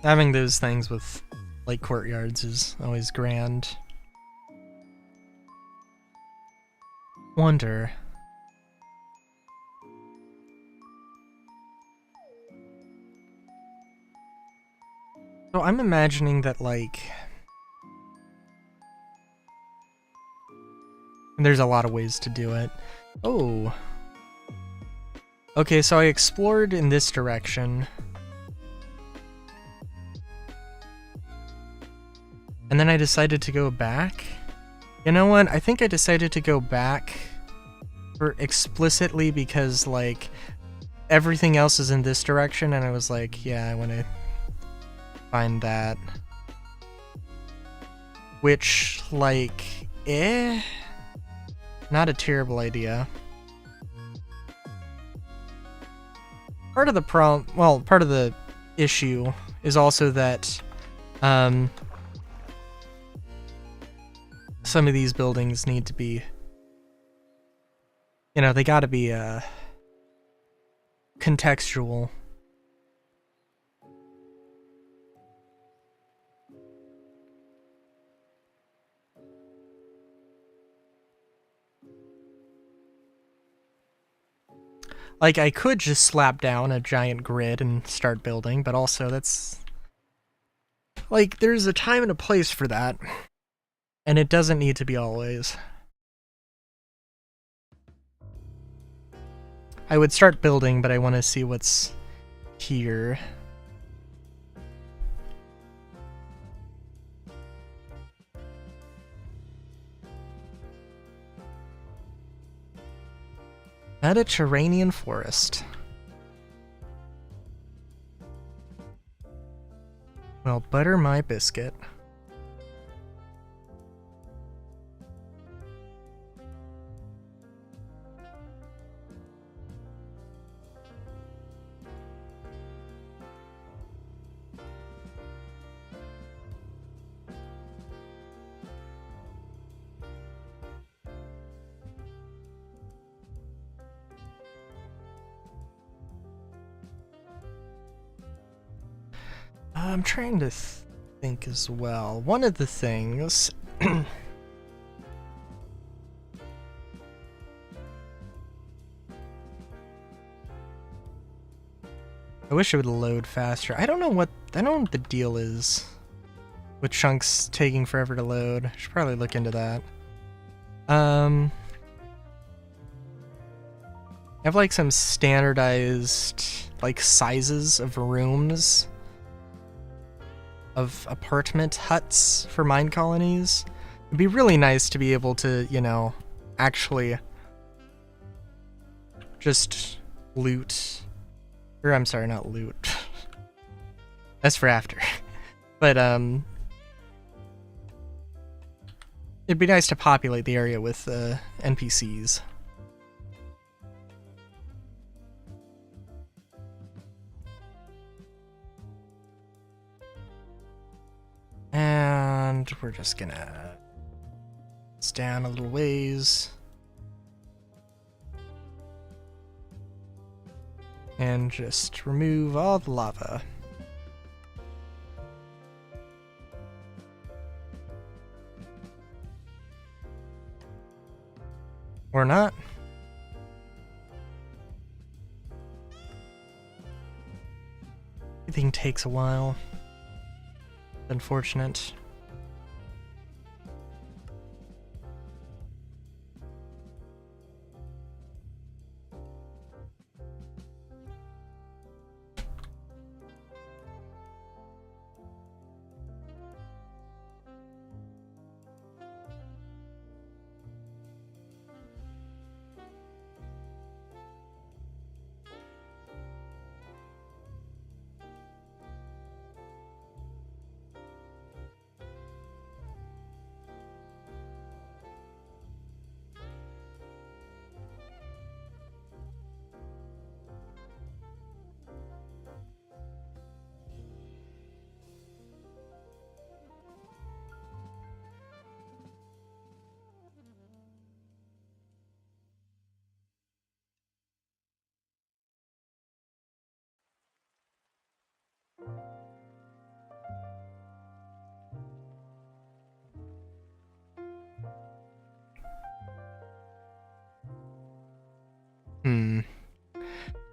Having those things with, like, courtyards is always grand. Wonder. So I'm imagining that, like... There's a lot of ways to do it. Oh. Okay, so I explored in this direction. And then I decided to go back. You know what? I think I decided to go back for explicitly because, like, everything else is in this direction, and I was like, yeah, I want to find that. Which, like, not a terrible idea. Part of the part of the issue is also that some of these buildings need to be, you know, they gotta be contextual. Like, I could just slap down a giant grid and start building, but also that's... like, there's a time and a place for that. And it doesn't need to be always. I would start building, but I want to see what's here. Mediterranean forest. Well, butter my biscuit. I'm trying to think as well. One of the things... I wish it would load faster. I don't know what the deal is with chunks taking forever to load. I should probably look into that. I have like some standardized like sizes of rooms of apartment huts for mine colonies. It'd be really nice to be able to, you know, actually just loot. Or I'm sorry, not loot. That's for after. But it'd be nice to populate the area with NPCs. And we're just gonna stand a little ways. And just remove all the lava. Or not. Everything takes a while. Unfortunate.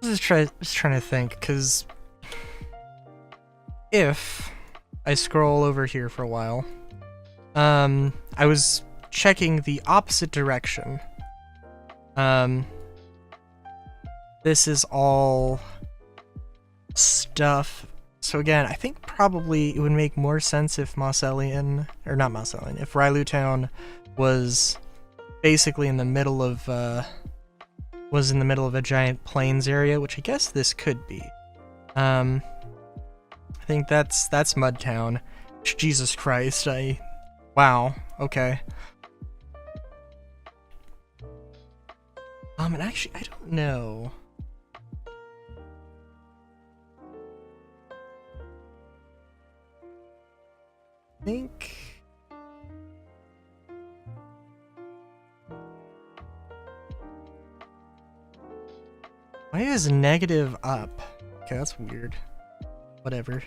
Just trying to think, because if I scroll over here for a while, I was checking the opposite direction. This is all stuff. So again, I think probably it would make more sense if Mosselian, or not Mosselian, if Railu Town was basically in the middle of was in the middle of a giant plains area, which I guess this could be. I think that's Mudtown. Jesus Christ, wow, okay. And actually, I don't know. I think... Why is negative up? Okay, that's weird. Whatever.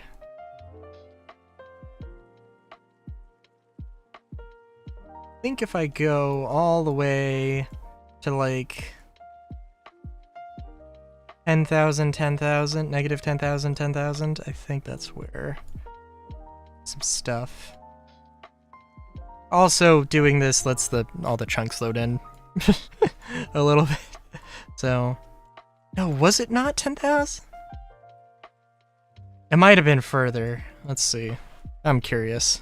I think if I go all the way to like 10,000, 10,000, negative 10,000, 10,000, I think that's where some stuff. Also, doing this lets all the chunks load in a little bit. So, no, was it not 10,000? It might have been further. Let's see. I'm curious.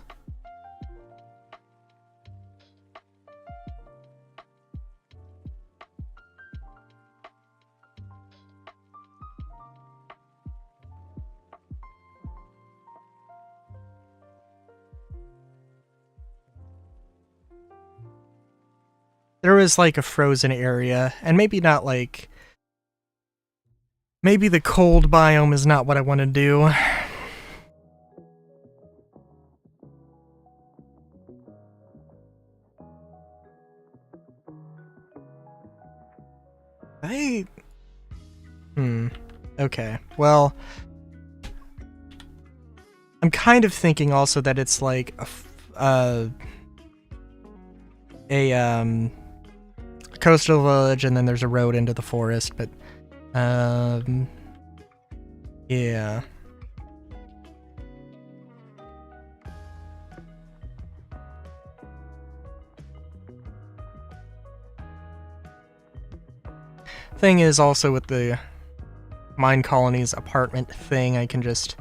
There was like a frozen area, and maybe not like... Maybe the cold biome is not what I want to do. Okay. Well, I'm kind of thinking also that it's like a coastal village, and then there's a road into the forest, but yeah. Thing is also with the Mine Colony's apartment thing, I can just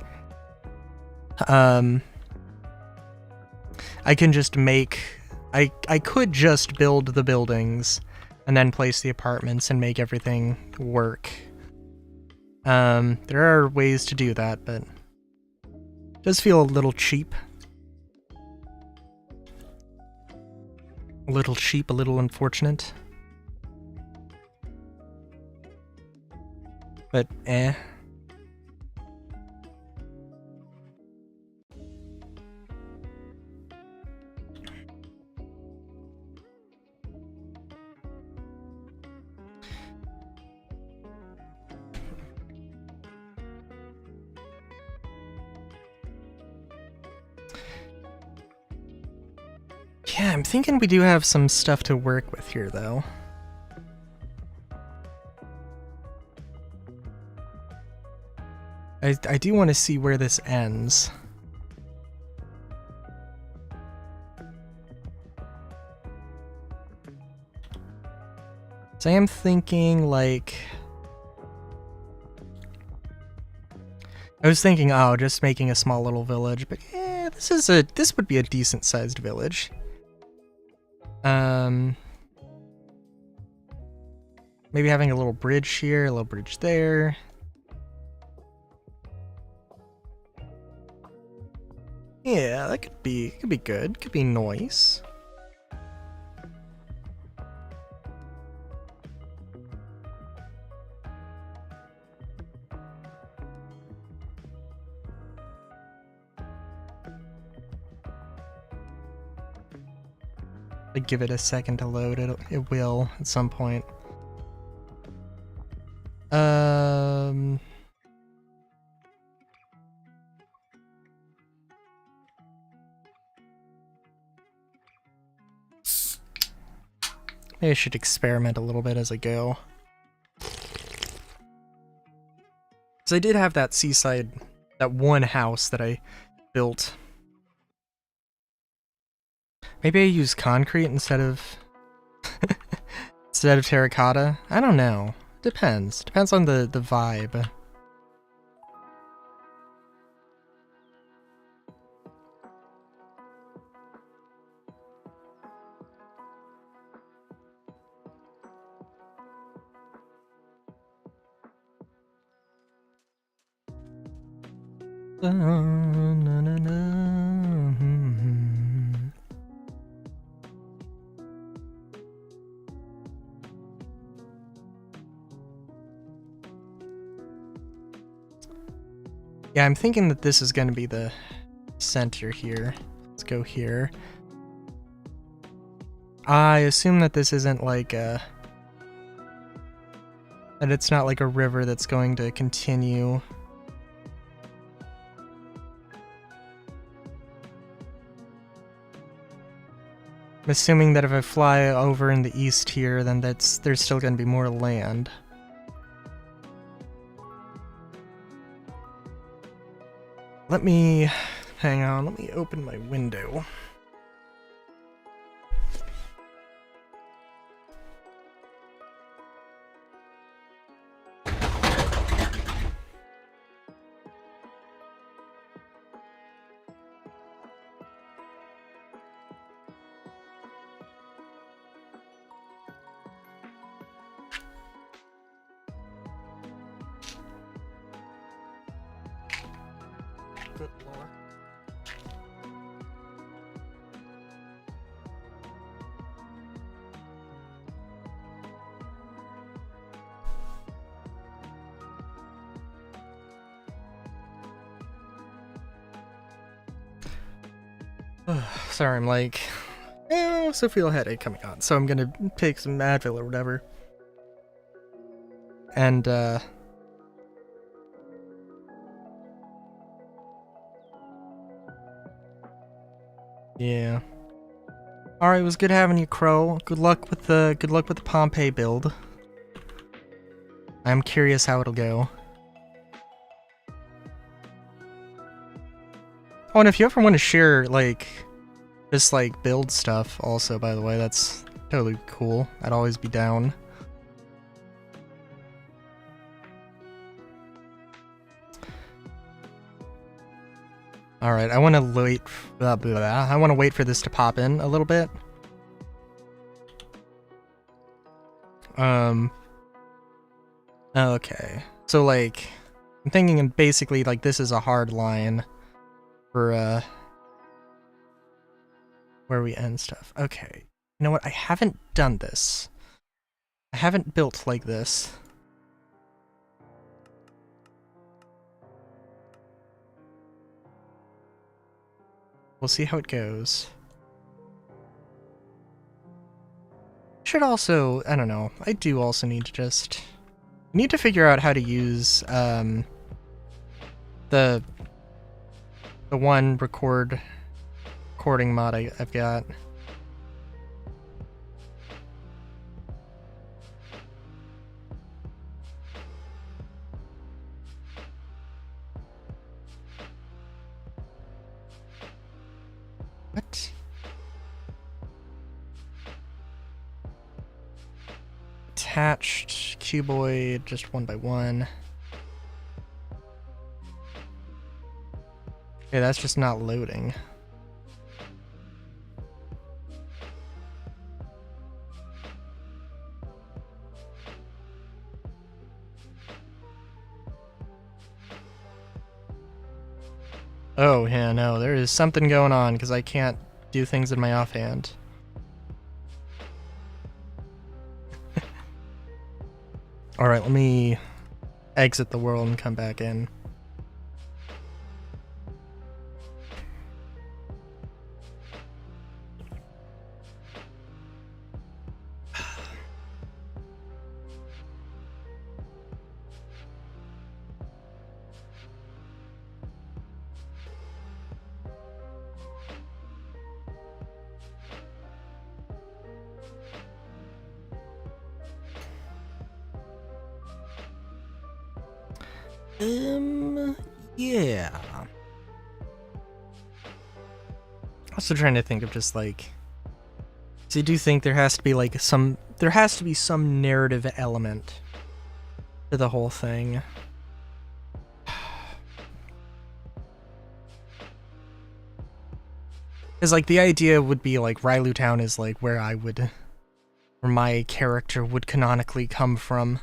make I could just build the buildings and then place the apartments and make everything work. There are ways to do that, but it does feel a little cheap. A little cheap, a little unfortunate. But, eh. Yeah, I'm thinking we do have some stuff to work with here, though. I do want to see where this ends. So I am thinking, like... I was thinking, oh, just making a small little village, but yeah, this would be a decent-sized village. Maybe having a little bridge here, a little bridge there. Yeah, that could be good. Could be nice. Give it a second to load. It will at some point. Maybe I should experiment a little bit as I go. Because I did have that seaside, that one house that I built. Maybe I use concrete instead of terracotta. I don't know. Depends. Depends on the vibe. Yeah, I'm thinking that this is going to be the center here. Let's go here. I assume that this isn't like a... that it's not like a river that's going to continue. I'm assuming that if I fly over in the east here, then there's still going to be more land. Hang on, let me open my window. Good lord. Sorry, I'm like, I also feel a headache coming on, so I'm gonna take some Advil or whatever. And, yeah. Alright, it was good having you, Crow. Good luck with the Pompeii build. I'm curious how it'll go. Oh, and if you ever want to share, like, just, like, build stuff also, by the way, that's totally cool. I'd always be down. Alright, I want to wait... I want to wait for this to pop in a little bit. Okay. So, like, I'm thinking basically, like, this is a hard line for, where we end stuff. Okay. You know what? I haven't done this. I haven't built like this. We'll see how it goes. Should also, I don't know, I do also need to just... need to figure out how to use, the one recording mod I've got. What? Attached cuboid, just 1 by 1. Okay, that's just not loading. Oh, yeah, no, there is something going on because I can't do things in my offhand. Alright, let me exit the world and come back in. Yeah. Also trying to think of just like... So I do think there has to be like some narrative element to the whole thing. Because like the idea would be like Railu Town is like where my character would canonically come from.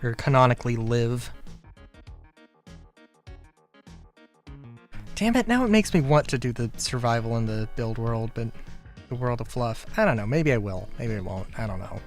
or canonically live. Damn it, now it makes me want to do the survival in the build world, but the world of fluff. I don't know, maybe I will, maybe I won't, I don't know.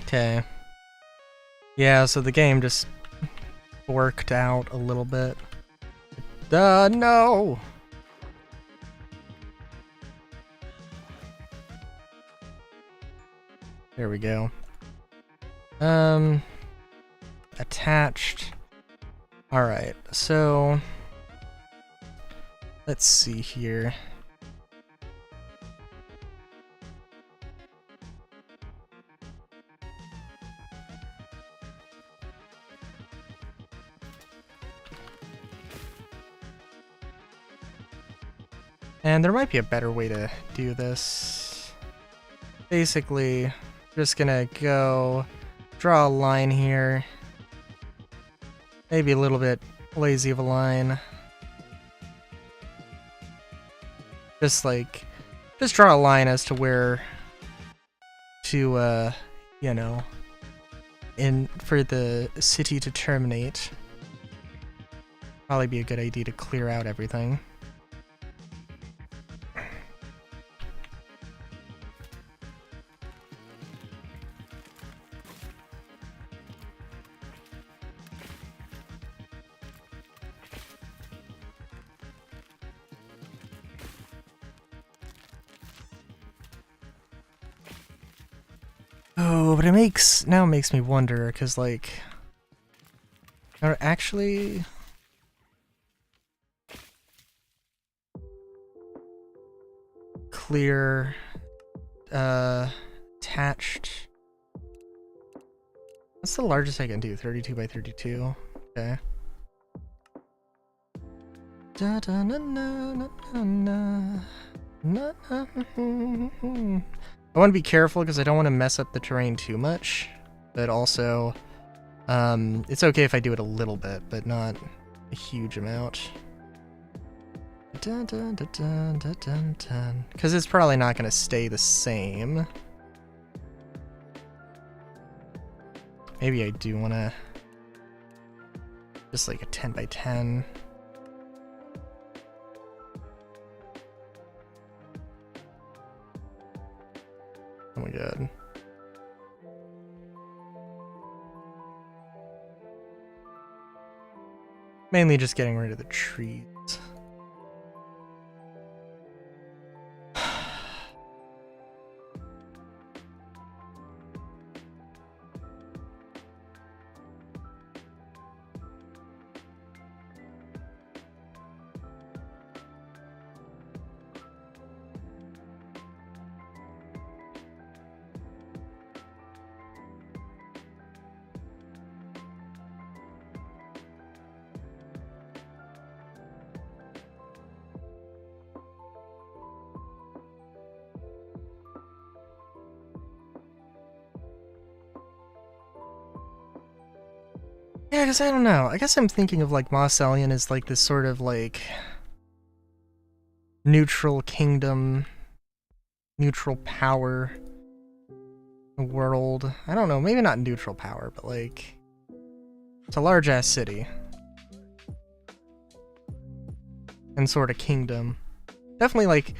Okay. Yeah, so the game just worked out a little bit. No! There we go. Attached. Alright, so... let's see here. And there might be a better way to do this. Basically, just gonna go draw a line here. Maybe a little bit lazy of a line. Just draw a line as to where to, you know, for the city to terminate. Probably be a good idea to clear out everything. Oh, but it makes me wonder, because, like, are actually... clear, attached... What's the largest I can do? 32 by 32? Okay. Da da na na na na na na. I want to be careful because I don't want to mess up the terrain too much, but also, it's okay if I do it a little bit, but not a huge amount. Because it's probably not going to stay the same. Maybe I do want to just like a 10 by 10. Oh my god. Mainly just getting rid of the trees. Yeah, because I don't know. I guess I'm thinking of like Mos Ellion as like this sort of like neutral kingdom, neutral power world. I don't know, maybe not neutral power, but like it's a large ass city. And sort of kingdom. Definitely like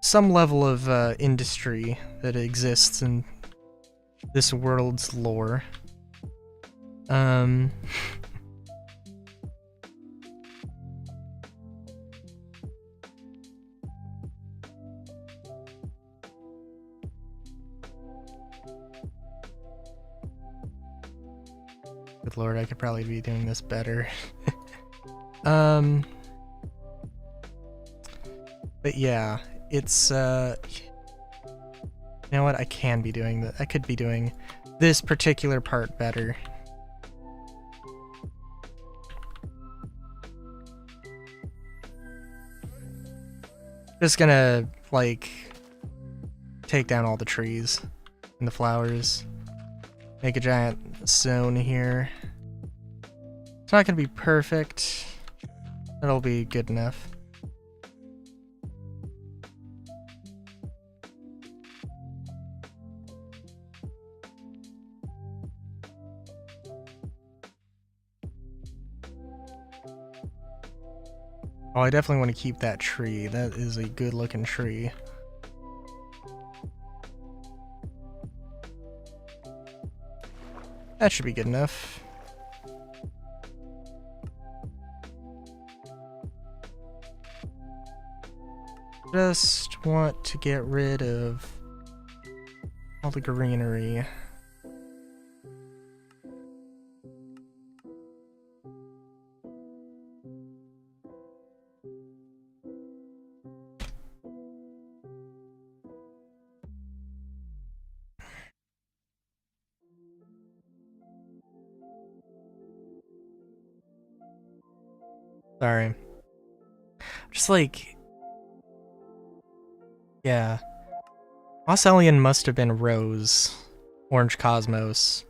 some level of industry that exists in this world's lore. Good lord, I could probably be doing this better. But yeah, it's, you know what, I can be doing that. I could be doing this particular part better. Just gonna, like, take down all the trees and the flowers. Make a giant zone here. It's not gonna be perfect. It'll be good enough. Oh, I definitely want to keep that tree. That is a good looking tree. That should be good enough. Just want to get rid of all the greenery. Sorry. Just like... yeah. Moss Alien must have been Rose, Orange Cosmos,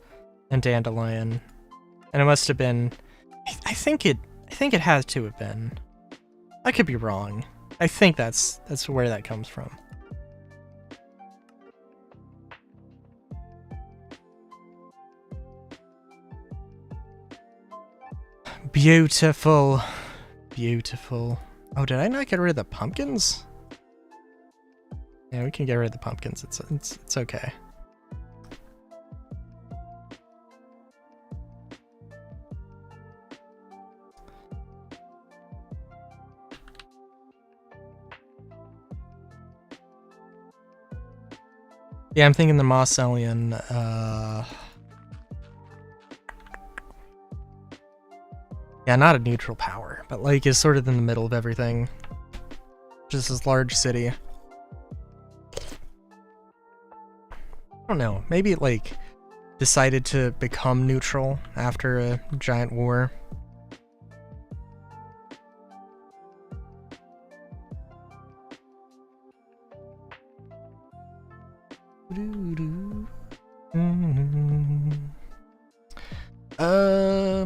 and Dandelion. And it must have been... I think it has to have been. I could be wrong. I think that's where that comes from. Beautiful. Beautiful. Oh, did I not get rid of the pumpkins? Yeah, we can get rid of the pumpkins. It's okay. Yeah, I'm thinking the Moss Alien, yeah, not a neutral power, but like is sort of in the middle of everything. Just this large city. I don't know, maybe it like decided to become neutral after a giant war.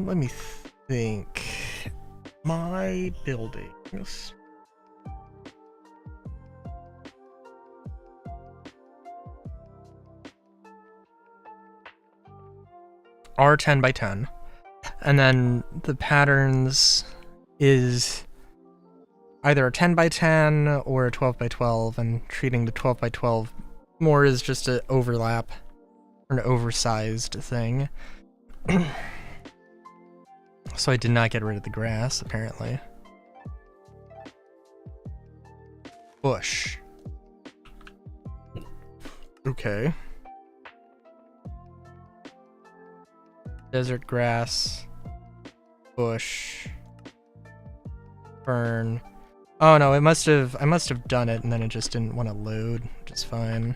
Let me think. My buildings. Are 10 by 10. And then the patterns is either a 10 by 10 or a 12 by 12, and treating the 12 by 12 more as just an overlap or an oversized thing. So I did not get rid of the grass, apparently. Bush. Okay. Desert grass. Bush. Fern. Oh no, I must have done it and then it just didn't want to load, which is fine.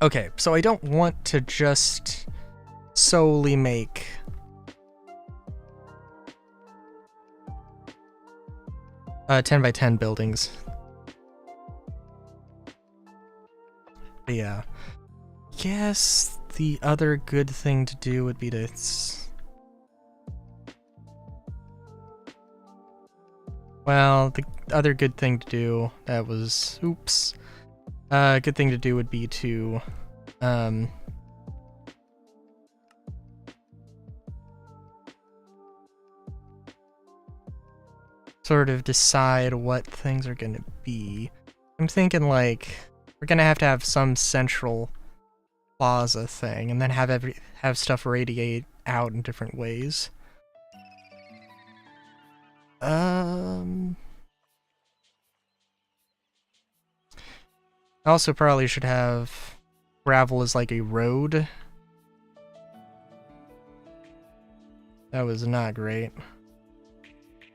Okay, so I don't want to just solely make uh, 10 by 10 buildings. But yeah. Guess the other good thing to do would be to... well, the other good thing to do, that was... oops. Good thing to do would be to... sort of decide what things are gonna be. I'm thinking, like, we're gonna have to have some central plaza thing, and then have stuff radiate out in different ways. I also probably should have gravel is like a road. That was not great.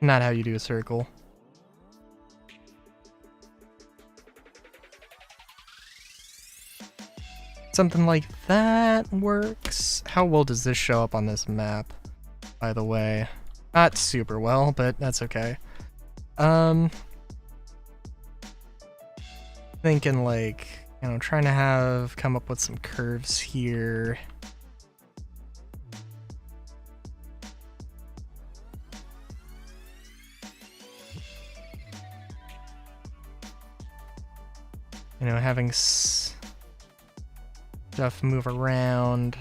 Not how you do a circle. Something like that works. How well does this show up on this map, by the way? Not super well, but that's okay. Thinking like, you know, trying to come up with some curves here. You know, having stuff move around.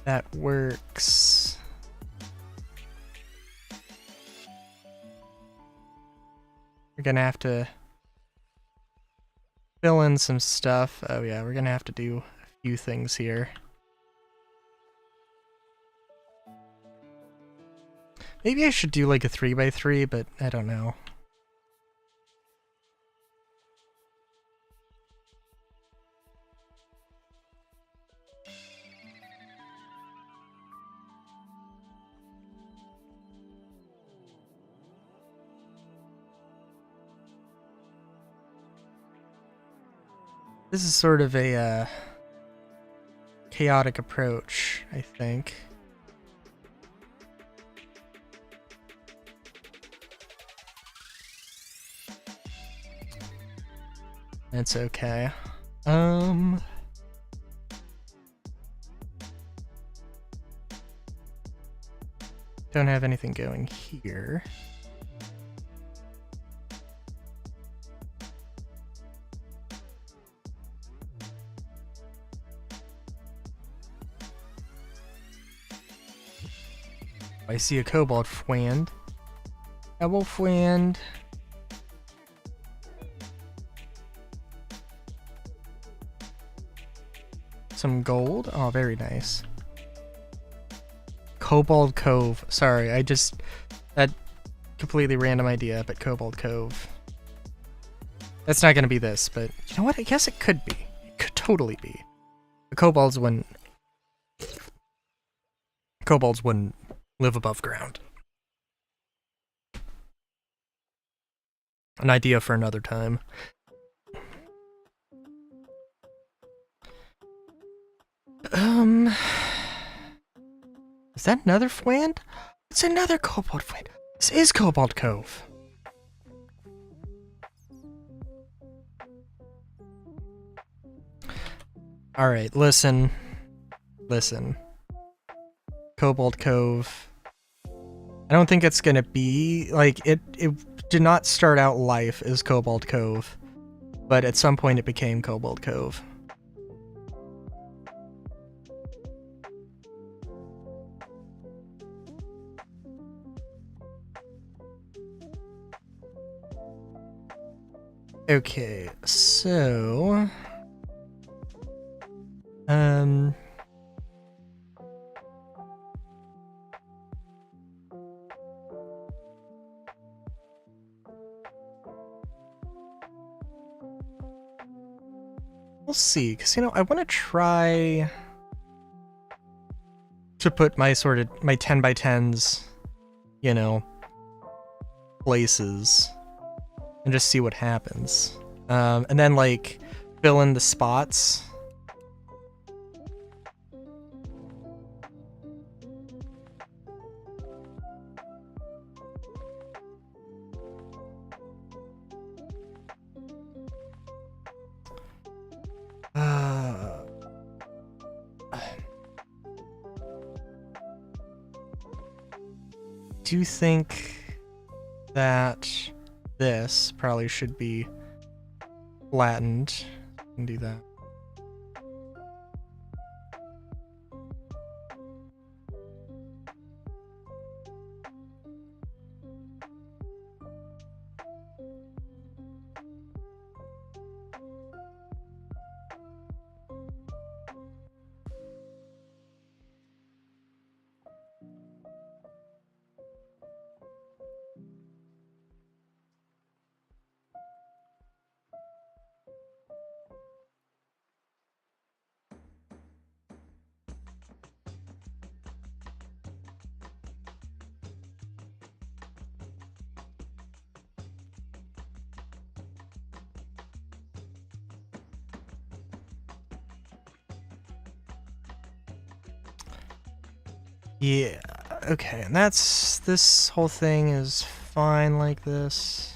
That works. We're gonna have to fill in some stuff. Oh yeah, we're gonna have to do a few things here. Maybe I should do like a 3x3, but I don't know. This is sort of a chaotic approach, I think. That's okay. Don't have anything going here. I see a cobalt fwand. Double fwand. Some gold. Oh, very nice. Cobalt Cove. Sorry, that completely random idea, but Cobalt Cove. That's not gonna be this, but you know what? I guess it could be. It could totally be. The kobolds wouldn't live above ground. An idea for another time. Is that another fwand? It's another cobalt fwand. This is Cobalt Cove. Alright, listen. Cobalt Cove. I don't think it's gonna be, like, it did not start out life as Cobalt Cove, but at some point it became Cobalt Cove. Okay, so... We'll see, because, you know, I want to try to put my 10x10s, you know, places, and just see what happens. And then, like, fill in the spots. Do you think that this probably should be flattened? I can do that. Yeah, okay, and this whole thing is fine like this.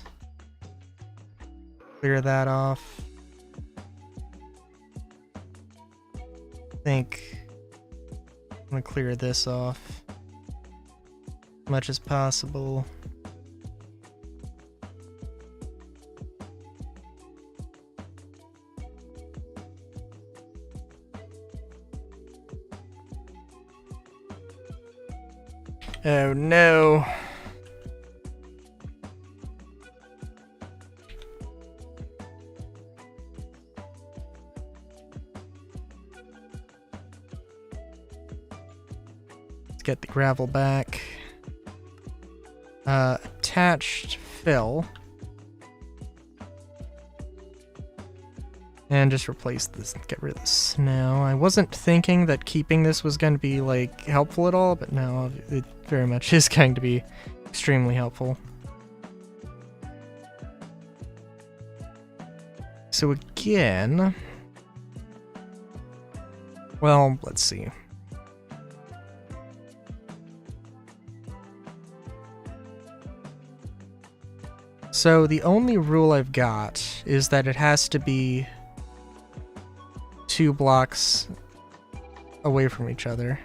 Clear that off. I think I'm gonna clear this off as much as possible. Oh no. Let's get the gravel back. Attached fill. And just replace this, get rid of the snow. I wasn't thinking that keeping this was going to be, like, helpful at all, but no, it very much is going to be extremely helpful. So again... Well, let's see. So the only rule I've got is that it has to be 2 blocks away from each other.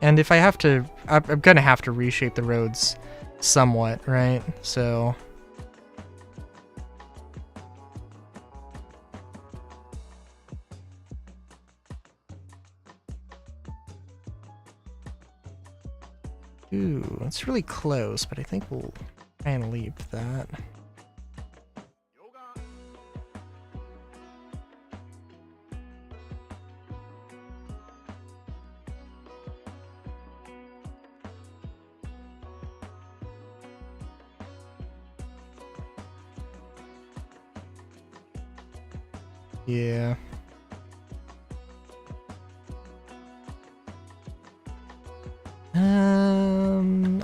And if I have to, I'm gonna have to reshape the roads somewhat, right? So... Ooh, it's really close, but I think we'll try and leave that. Yeah.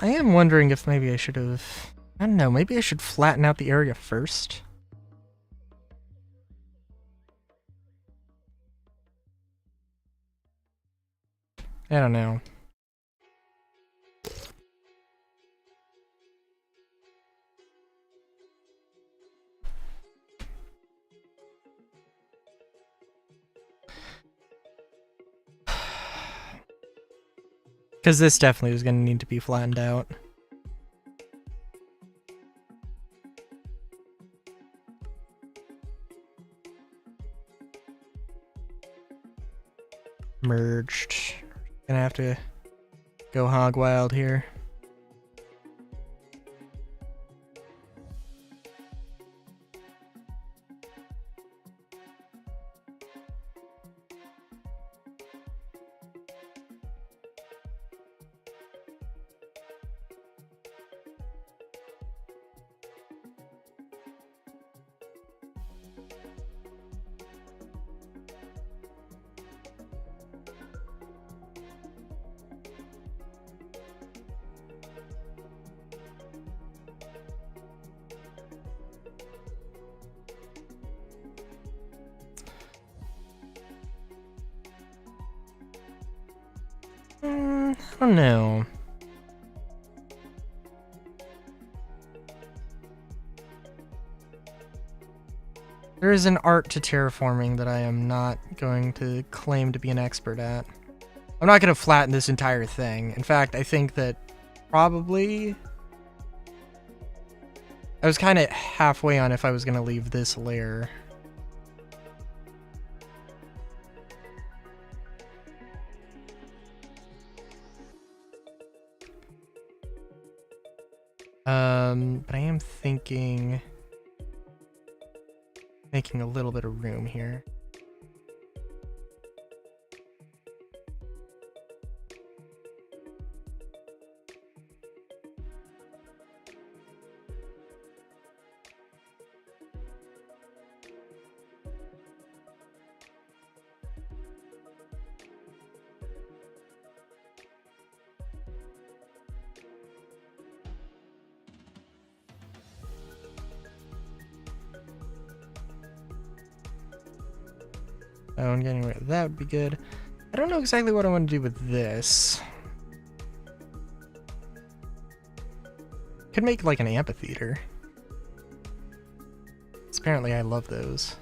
I am wondering if maybe I should have... I don't know, maybe I should flatten out the area first? I don't know. Because this definitely is going to need to be flattened out. Merged. Gonna have to go hog wild here. I don't know. There is an art to terraforming that I am not going to claim to be an expert at. I'm not going to flatten this entire thing. In fact, I think that probably... I was kind of halfway on if I was going to leave this layer. But I am thinking... making a little bit of room here. Oh, and getting rid of that would be good. I don't know exactly what I want to do with this. Could make like an amphitheater. Apparently I love those.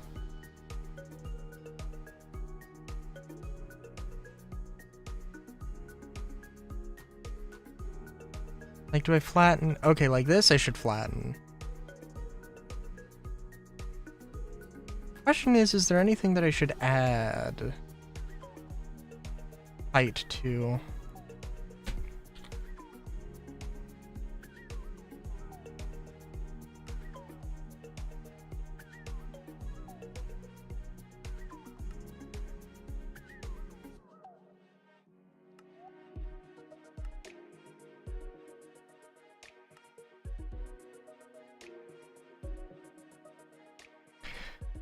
Like, do I flatten? Okay, like this I should flatten. Question is there anything that I should add height to?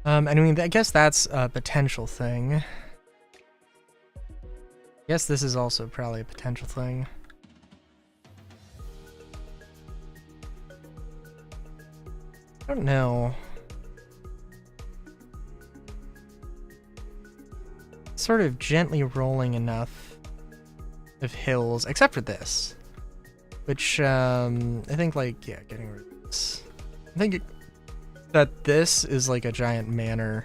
I mean, I guess that's a potential thing. I guess this is also probably a potential thing. I don't know. Sort of gently rolling enough of hills, except for this. Which, I think, like, yeah, getting rid of this. I think that this is like a giant manor.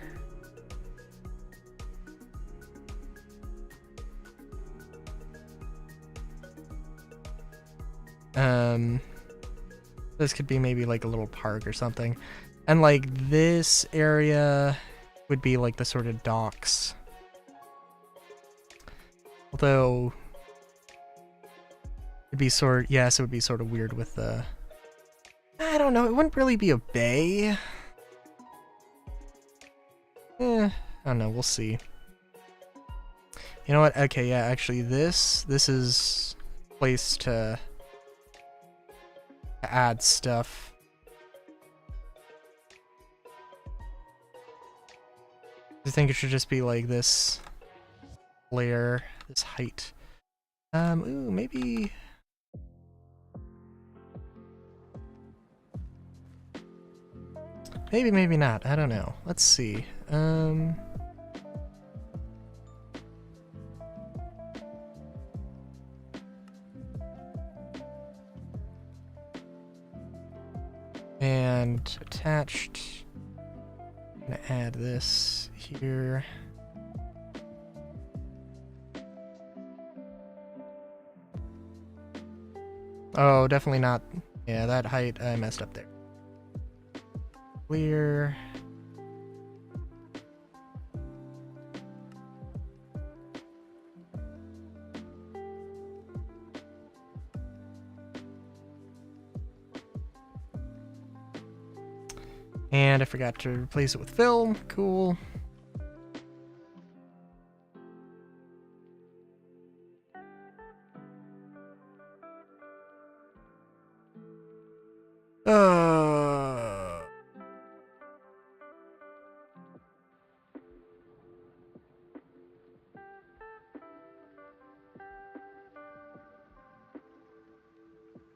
This could be maybe like a little park or something. And like this area would be like the sort of docks. Although it'd be yes, it would be sort of weird with the, I don't know, it wouldn't really be a bay. I don't know, we'll see. You know what? Okay, yeah, actually this is a place to add stuff. I think it should just be like this layer, this height. Ooh, maybe. Maybe, maybe not. I don't know. Let's see. And attached. I'm gonna add this here. Oh, definitely not. Yeah, that height, I messed up there. Clear. And I forgot to replace it with film. Cool.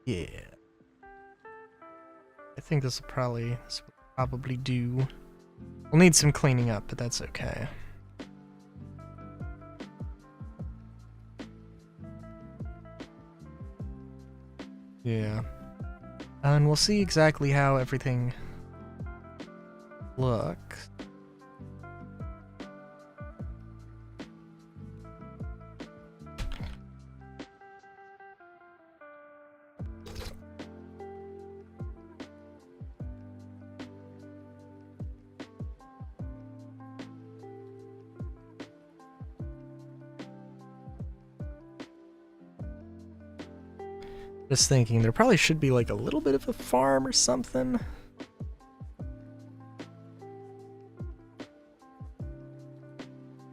Yeah. I think this will probably do. We'll need some cleaning up, but that's okay. Yeah. And we'll see exactly how everything looks. Just thinking, there probably should be like a little bit of a farm or something.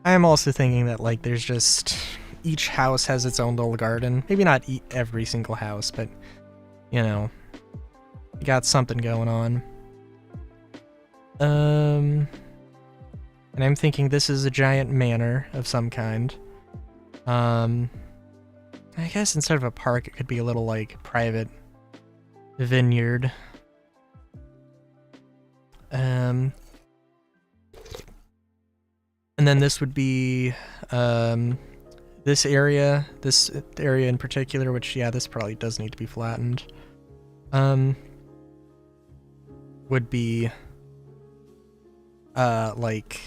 I am also thinking that like there's just, each house has its own little garden. Maybe not every single house, but you know, you got something going on. And I'm thinking this is a giant manor of some kind. I guess instead of a park, it could be a little, like, private vineyard. And And then this would be this area in particular, which, yeah, this probably does need to be flattened, would be like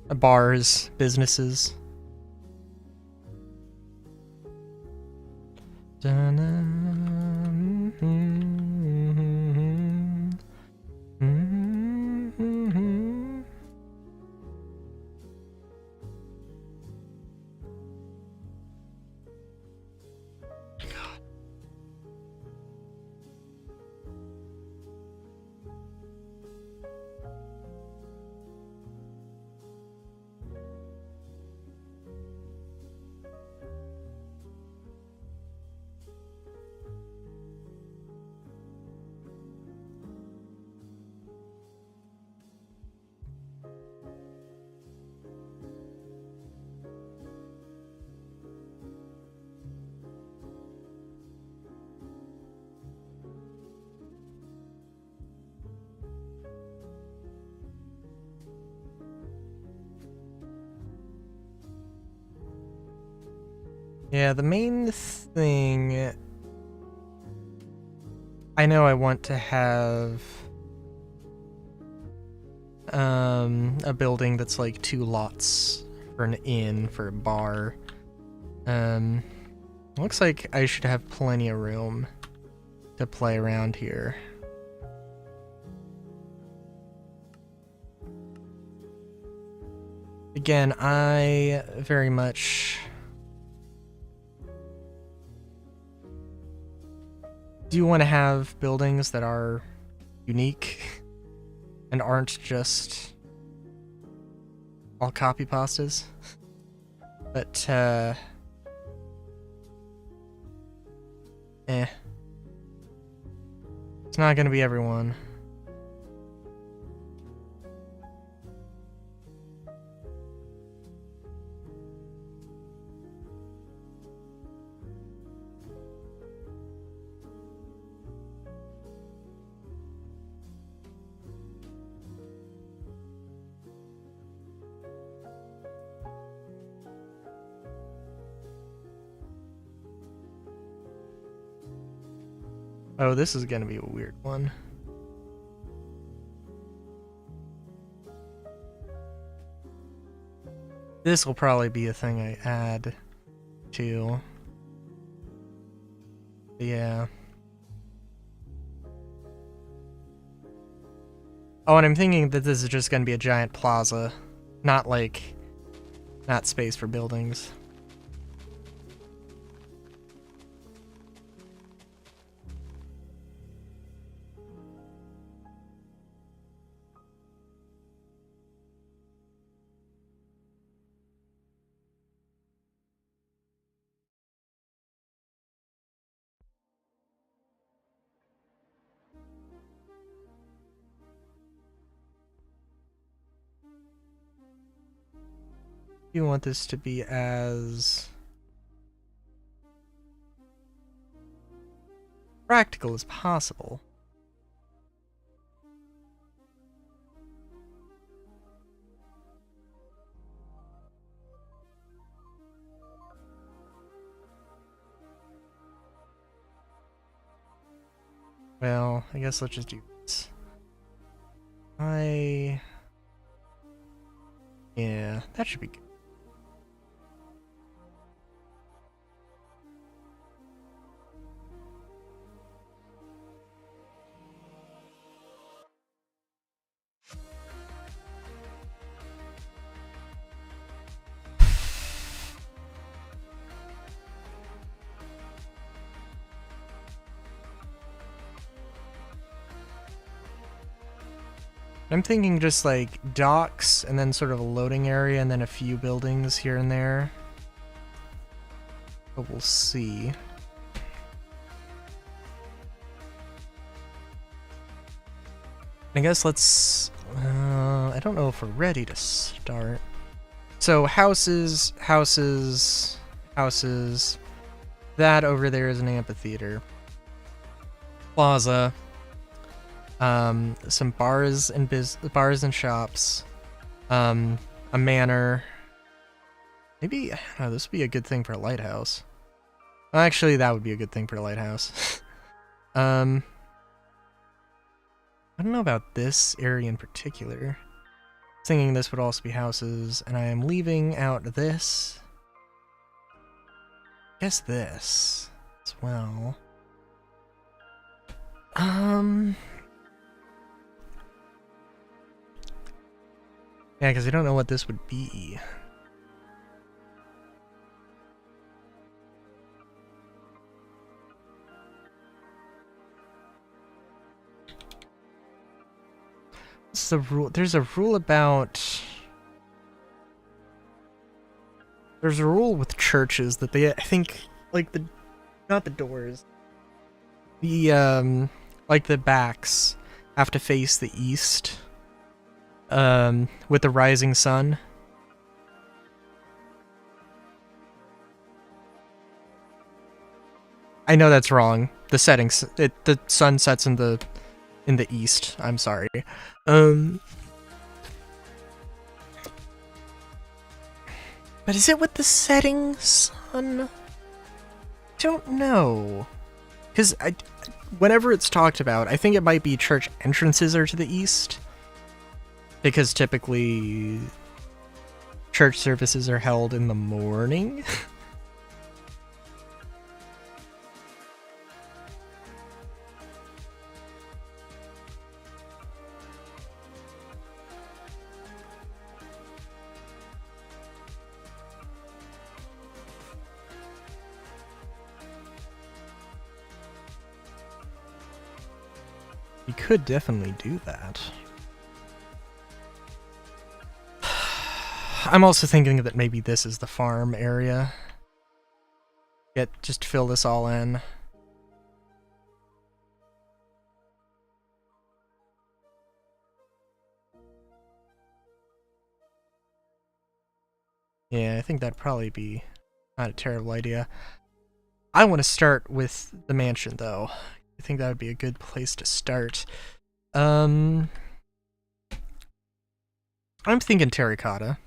bars, businesses. Yeah, the main thing, I know I want to have a building that's like 2 lots for an inn, for a bar. Looks like I should have plenty of room to play around here. Again, I very much do want to have buildings that are unique and aren't just all copy pastas. But, it's not gonna be everyone. Oh, this is gonna be a weird one. This will probably be a thing I add to. Yeah. Oh, and I'm thinking that this is just gonna be a giant plaza, not space for buildings. You want this to be as practical as possible. Well, I guess let's just do this. Yeah, that should be good. I'm thinking just like docks and then sort of a loading area and then a few buildings here and there. But we'll see. I guess let's... I don't know if we're ready to start. So houses, houses, houses. That over there is an amphitheater. plaza, some bars and shops, a manor. Maybe, I don't know, this would be a good thing for a lighthouse. Actually, that would be a good thing for a lighthouse. I don't know about this area in particular. Thinking this would also be houses, and I am leaving out this. I guess this as well. Yeah, because I don't know what this would be. What's the rule? There's a rule about... There's a rule with churches that they, I think, like the... Not the doors. The, like the backs have to face the east. With the rising sun. I know that's wrong. The settings, the sun sets in the east. I'm sorry. But is it with the setting sun? Don't know. Because whenever it's talked about, I think it might be church entrances are to the east. Because typically church services are held in the morning. We could definitely do that. I'm also thinking that maybe this is the farm area. Just fill this all in. Yeah, I think that'd probably be not a terrible idea. I want to start with the mansion, though. I think that would be a good place to start. I'm thinking terracotta.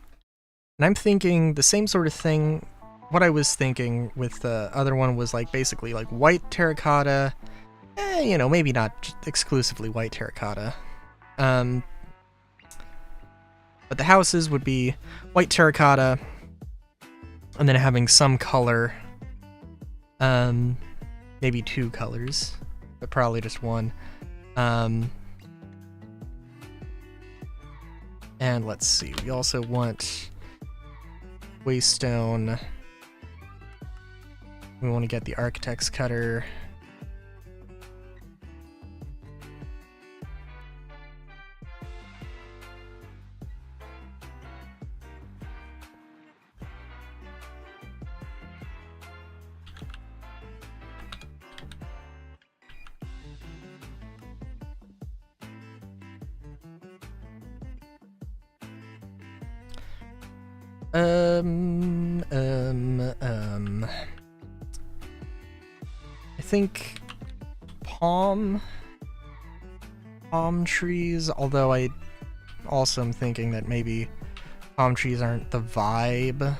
And I'm thinking the same sort of thing. What I was thinking with the other one was like basically like white terracotta. You know, maybe not exclusively white terracotta. But the houses would be white terracotta, and then having some color. Maybe two colors, but probably just one. And let's see, we also want waystone. We want to get the architect's cutter. I think palm trees, although I also am thinking that maybe palm trees aren't the vibe.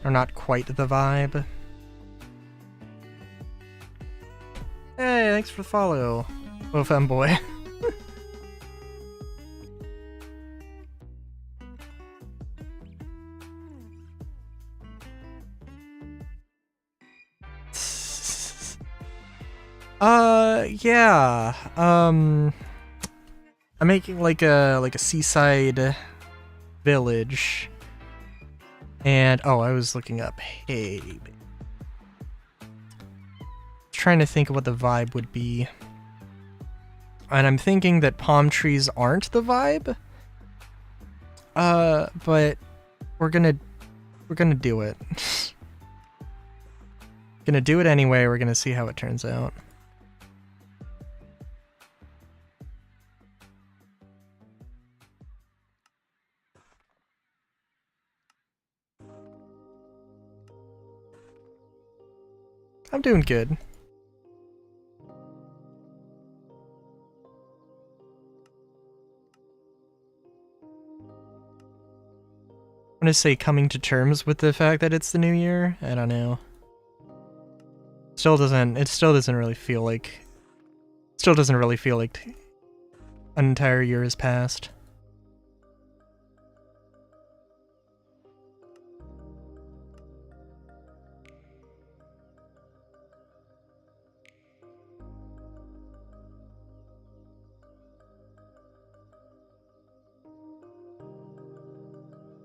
Or not quite the vibe. Hey, thanks for the follow, femboy. Yeah. I'm making like a seaside village. And oh, I was looking up hay. Trying to think of what the vibe would be. And I'm thinking that palm trees aren't the vibe. But we're gonna do it. Gonna do it anyway. We're gonna see how it turns out. I'm doing good. I'm gonna say coming to terms with the fact that it's the new year. I don't know. It still doesn't really feel like an entire year has passed.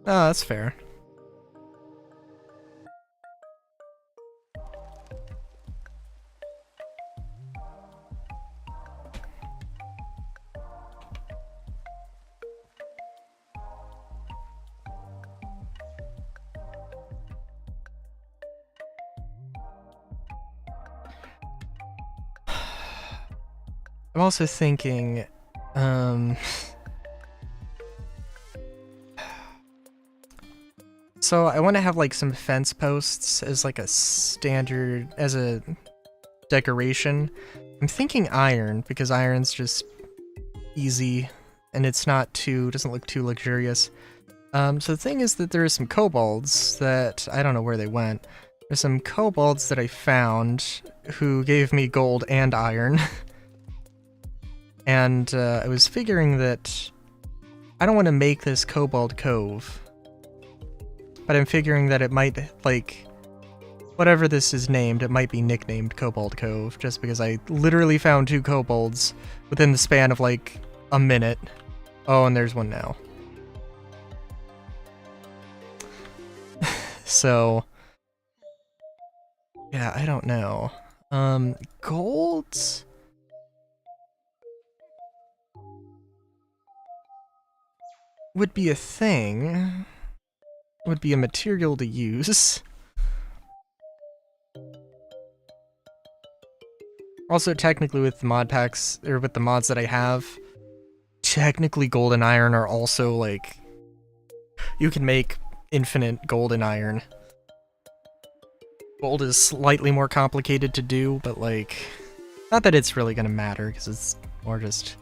Oh, that's fair. I'm also thinking, so I want to have like some fence posts as like a standard, as a decoration. I'm thinking iron, because iron's just easy and it's not too, doesn't look too luxurious. So the thing is that there are some kobolds that, I don't know where they went. There's some kobolds that I found who gave me gold and iron. And I was figuring that I don't want to make this Kobold Cove, but I'm figuring that it might, like, whatever this is named, it might be nicknamed Kobold Cove, just because I literally found 2 kobolds within the span of, like, a minute. Oh, and there's one now. So, yeah, I don't know. Gold? Would be a thing. Would be a material to use. Also, technically with the mod packs, or with the mods that I have, technically gold and iron are also, like, you can make infinite gold and iron. Gold is slightly more complicated to do, but, like, not that it's really gonna matter, because it's more just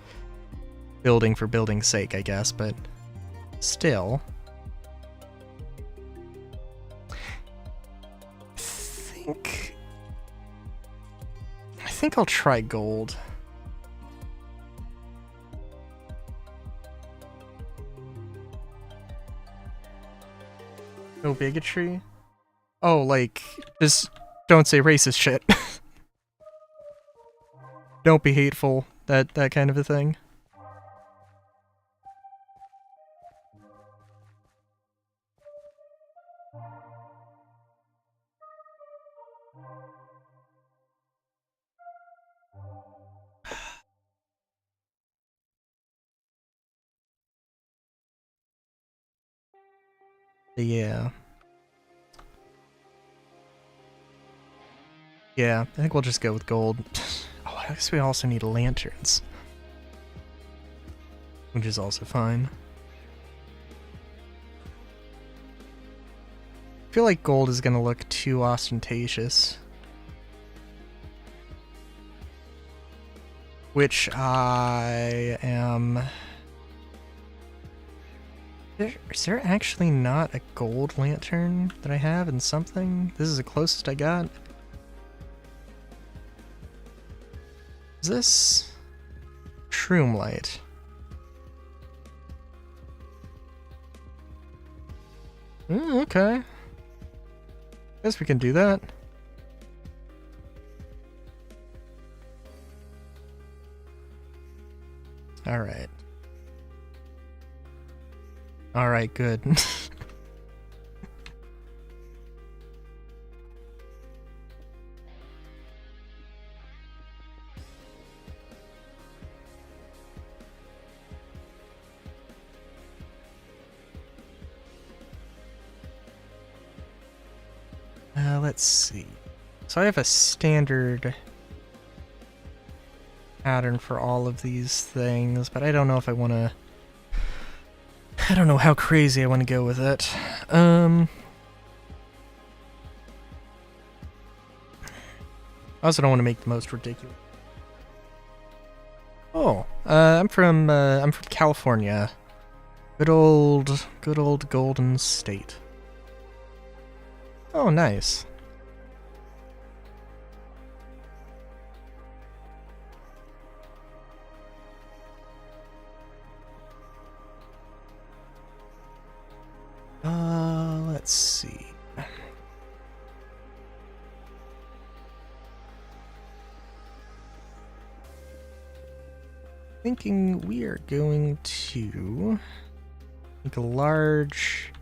building for building's sake, I guess, but still. I think I'll try gold. No bigotry? Oh, like, just don't say racist shit. Don't be hateful, that kind of a thing. Yeah. Yeah, I think we'll just go with gold. Oh, I guess we also need lanterns. Which is also fine. I feel like gold is gonna look too ostentatious. Which I am... Is there actually not a gold lantern that I have in something? This is the closest I got. Is this... Shroom light? Okay. Guess we can do that. Alright. Alright, good. Let's see. So I have a standard pattern for all of these things, but I don't know if I want to... I don't know how crazy I want to go with it. I also don't want to make the most ridiculous. Oh, I'm from California. Good old Golden State. Oh, nice. Let's see. Thinking we are going to make a large.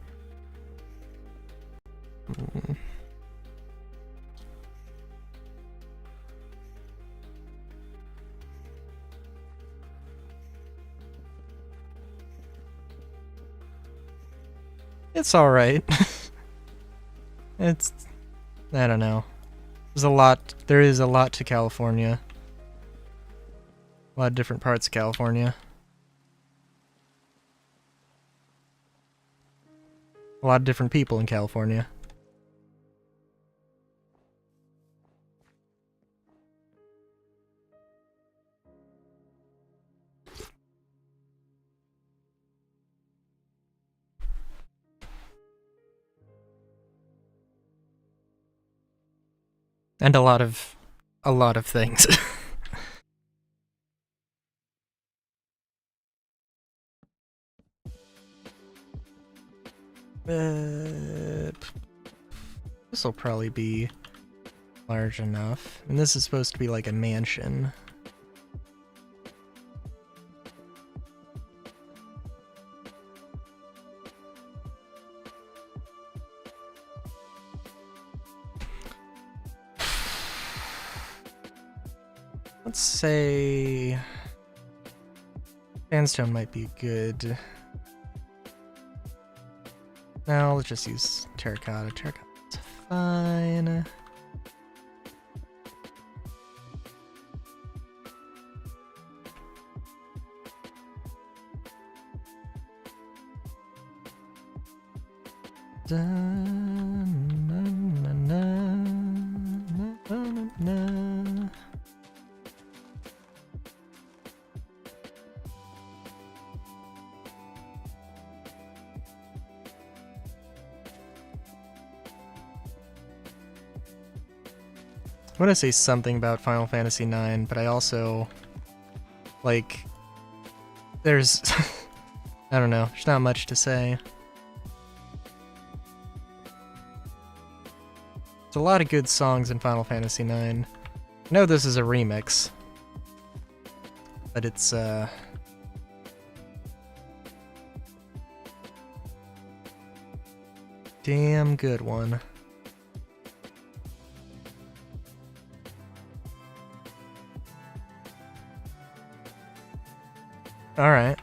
It's all right. It's, I don't know. There is a lot to California. A lot of different parts of California. A lot of different people in California. And a lot of things. This will probably be large enough. And this is supposed to be like a mansion. Let's say sandstone might be good. Now let's just use terracotta. Terracotta's fine. I want to say something about Final Fantasy IX, but I also, like, there's, I don't know, there's not much to say. There's a lot of good songs in Final Fantasy IX. I know this is a remix, but it's, damn good one. All right.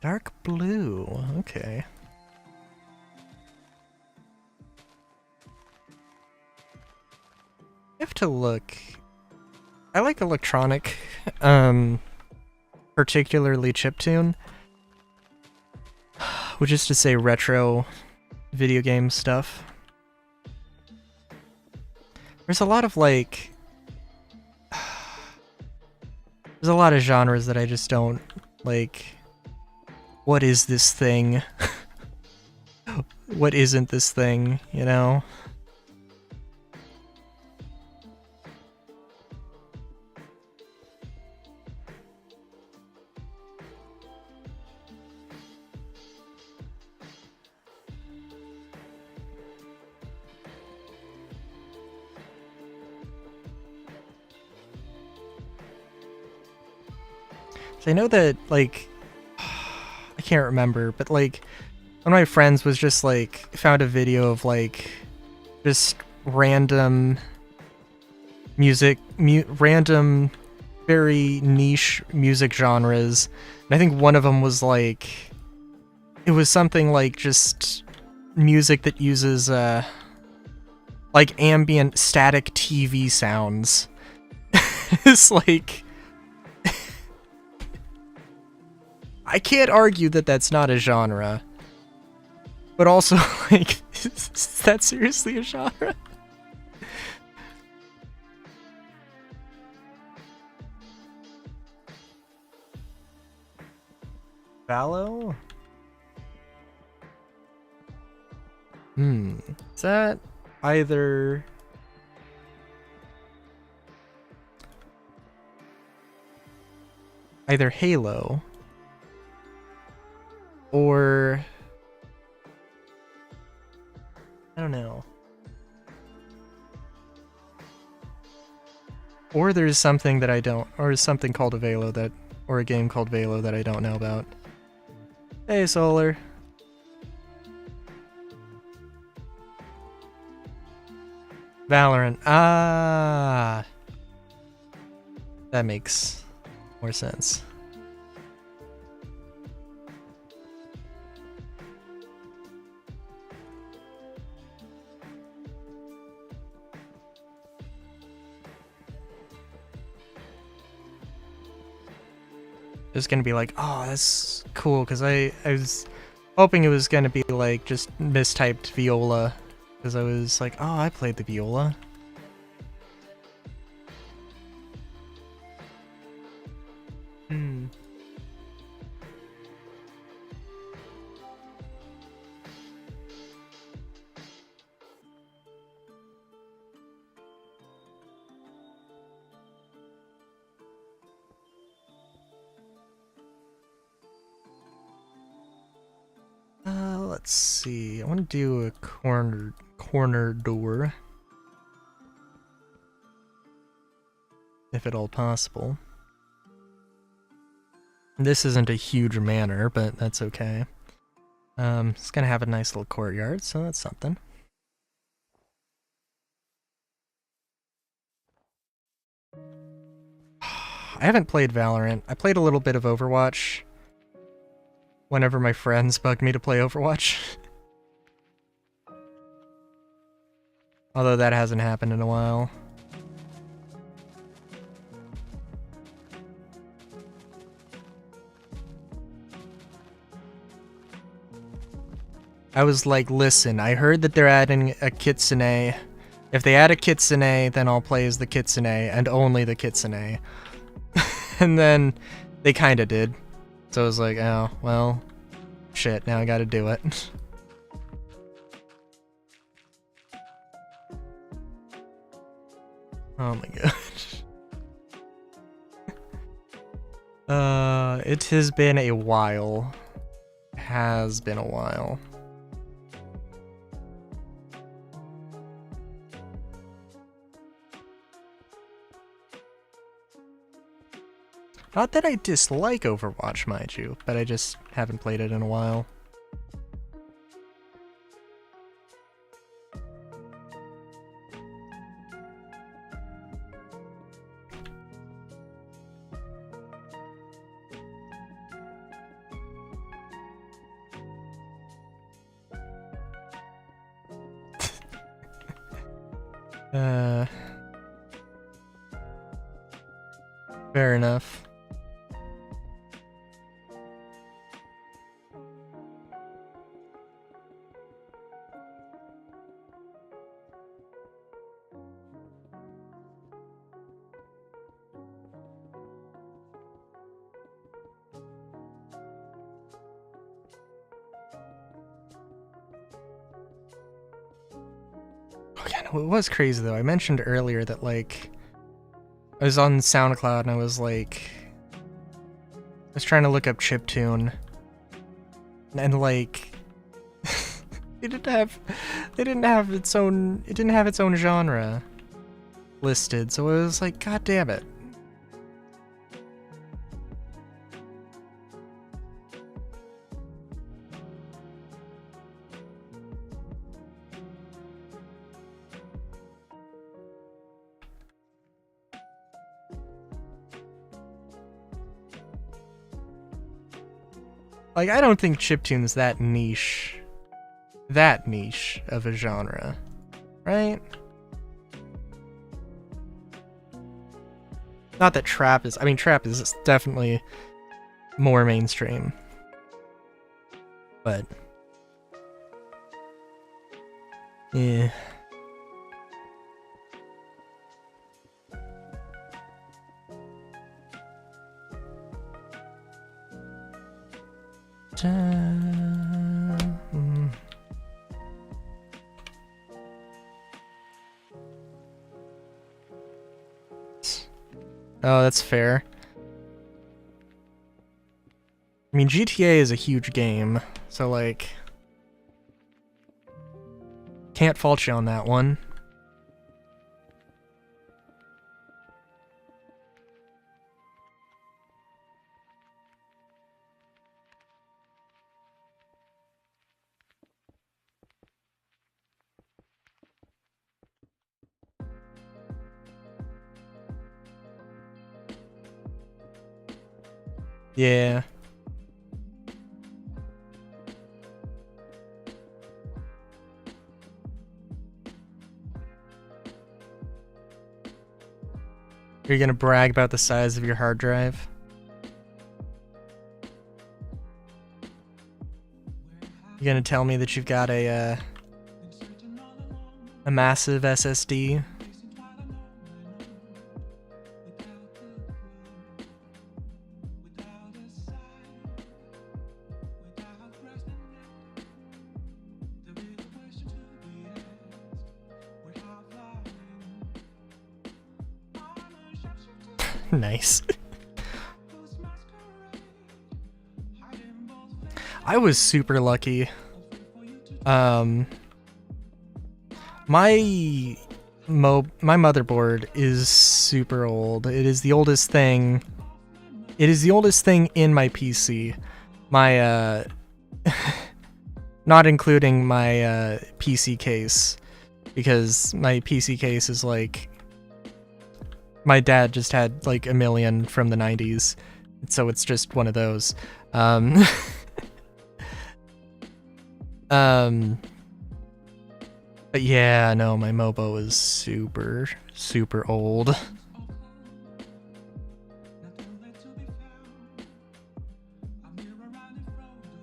Dark blue, okay. I have to look. I like electronic, particularly chiptune, which is to say retro video game stuff. There's a lot of like... There's a lot of genres that I just don't, like... What is this thing? What isn't this thing, you know? So I know that, like, I can't remember, but, like, one of my friends was just, like, found a video of, like, just random random, very niche music genres. And I think one of them was, like, it was something like just music that uses, like, ambient static TV sounds. It's like... I can't argue that that's not a genre. But also, like, is that seriously a genre? Valo? Is that either... either Halo... or... I don't know. Or there's something that I don't... or something called a Valo that... or a game called Valo that I don't know about. Hey, Solar. Valorant. Ah! That makes more sense. It's gonna be like, oh, that's cool, because I was hoping it was gonna be like just mistyped viola, because I was like, oh, I played the viola. Let's see. I want to do a corner door, if at all possible. This isn't a huge manor, but that's okay. It's gonna have a nice little courtyard, so that's something. I haven't played Valorant. I played a little bit of Overwatch whenever my friends bugged me to play Overwatch. Although that hasn't happened in a while. I was like, listen, I heard that they're adding a Kitsune. If they add a Kitsune, then I'll play as the Kitsune, and only the Kitsune. And then they kinda did. So I was like, oh, well, shit, now I gotta do it. Oh my gosh. It has been a while. Has been a while. Not that I dislike Overwatch, mind you, but I just haven't played it in a while. Fair enough. it was crazy though. I mentioned earlier that like I was on SoundCloud and I was trying to look up chiptune, and like it didn't have its own genre listed, so it was like, god damn it. Like, I don't think chiptune's that niche of a genre, right? Not that trap is, I mean, trap is definitely more mainstream, but yeah. Oh, that's fair. I mean, GTA is a huge game, so like, can't fault you on that one. Yeah. Are you gonna brag about the size of your hard drive? You gonna tell me that you've got a massive SSD? Nice. I was super lucky. My motherboard is super old. It is the oldest thing. It is the oldest thing in my PC. My not including my PC case, because my PC case is like, my dad just had like a million from the 90s, so it's just one of those. But yeah, no, my Mobo is super, super old.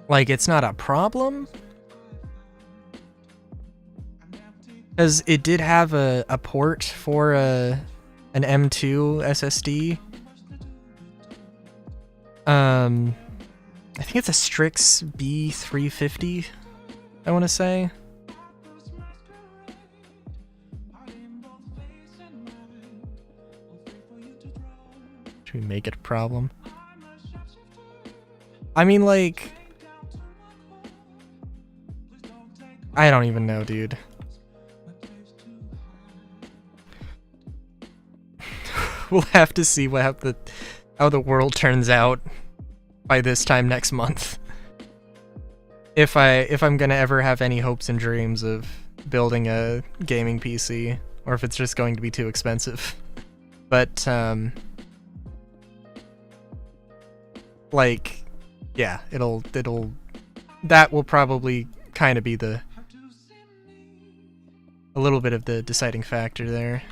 Like, it's not a problem, because it did have a port for an M2 SSD. I think it's a Strix B350, I want to say. Should we make it a problem? I mean, like, I don't even know, dude. We'll have to see how the world turns out by this time next month. If I'm gonna ever have any hopes and dreams of building a gaming PC, or if it's just going to be too expensive. But like, yeah, that will probably kind of be a little bit of the deciding factor there.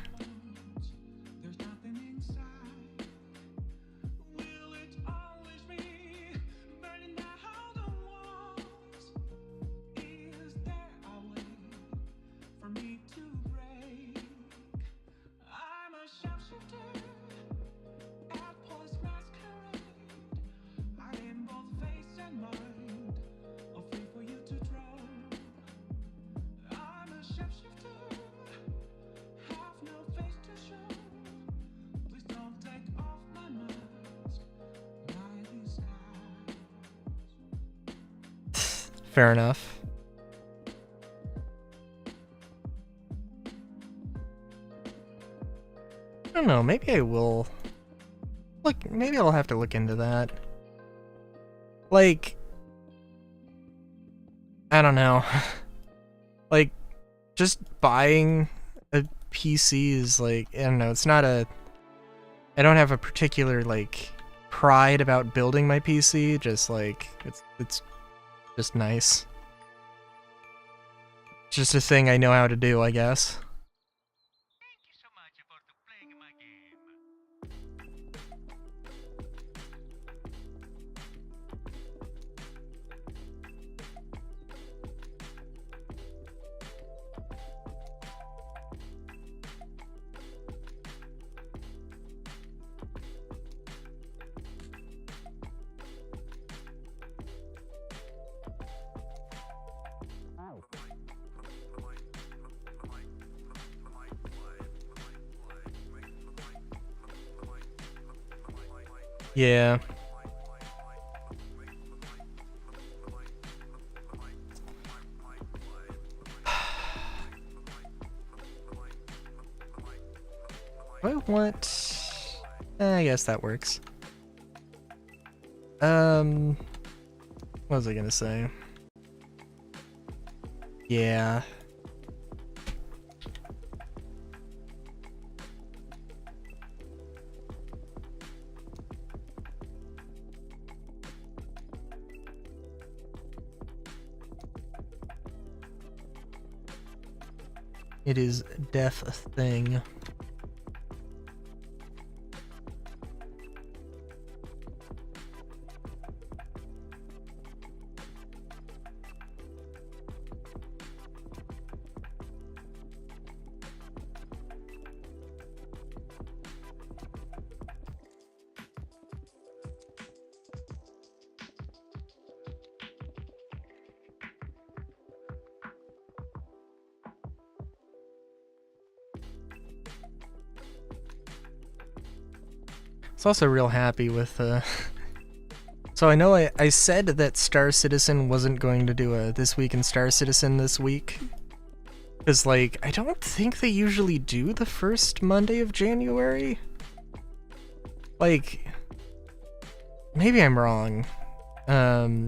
Fair enough. I don't know, maybe I will... Look, maybe I'll have to look into that. Like... I don't know. Like, just buying a PC is like, I don't know, it's not a... I don't have a particular, like, pride about building my PC, just like, it's just nice. It's just a thing I know how to do, I guess. Thank you so much for playing my game. Yeah. I want... I guess that works. What was I gonna say? Yeah. It is death a thing. It's also real happy with, So I know I said that Star Citizen wasn't going to do a This Week in Star Citizen this week. Because, like, I don't think they usually do the first Monday of January. Like, maybe I'm wrong. But,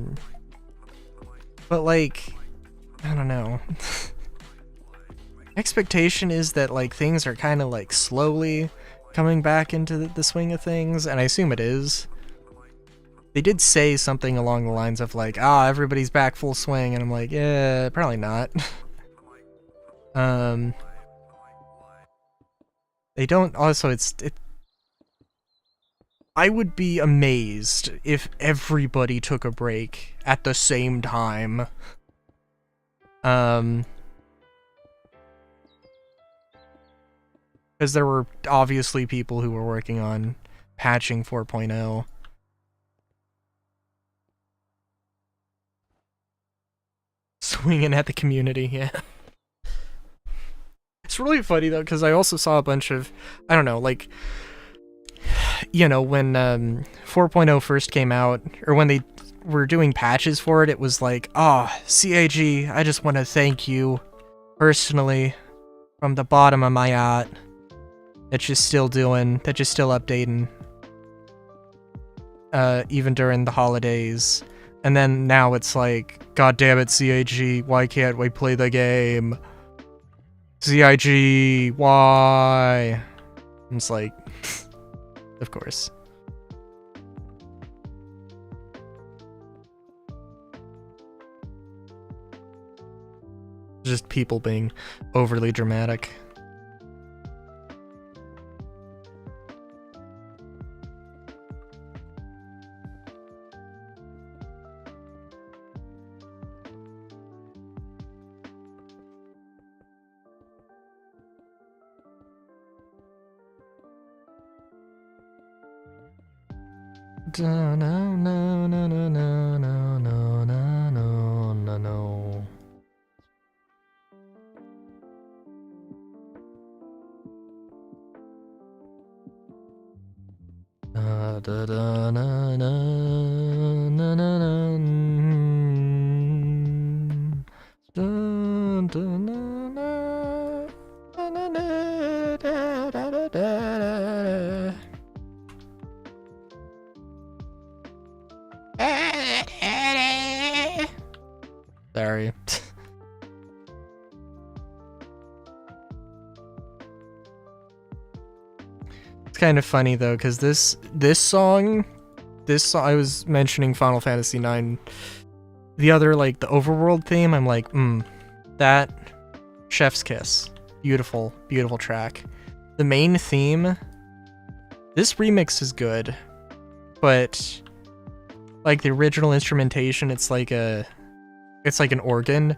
like, I don't know. Expectation is that, like, things are kind of, like, slowly coming back into the swing of things, and I assume it is. They did say something along the lines of like, everybody's back full swing, and I'm like, yeah, probably not. They don't, also I would be amazed if everybody took a break at the same time. Because there were obviously people who were working on patching 4.0. Swinging at the community, yeah. It's really funny though, because I also saw a bunch of, I don't know, like, you know, when 4.0 first came out, or when they were doing patches for it, it was like, CIG, I just want to thank you personally from the bottom of my heart that you're still updating, even during the holidays. And then now it's like, God damn it, CIG, why can't we play the game? CIG, why? And it's like, of course. Just people being overly dramatic. No, no, no, no, no, no, no, no, no, no, no. Da da da na na na na na. Sorry. It's kind of funny though, because this song I was mentioning Final Fantasy IX. The other, like, the overworld theme, I'm like, that chef's kiss. Beautiful, beautiful track. The main theme, this remix is good, but like the original instrumentation, it's like an organ,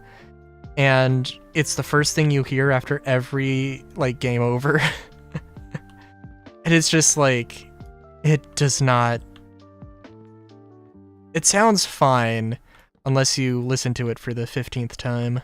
and it's the first thing you hear after every, like, game over. And it's just like, it does not, it sounds fine unless you listen to it for the 15th time.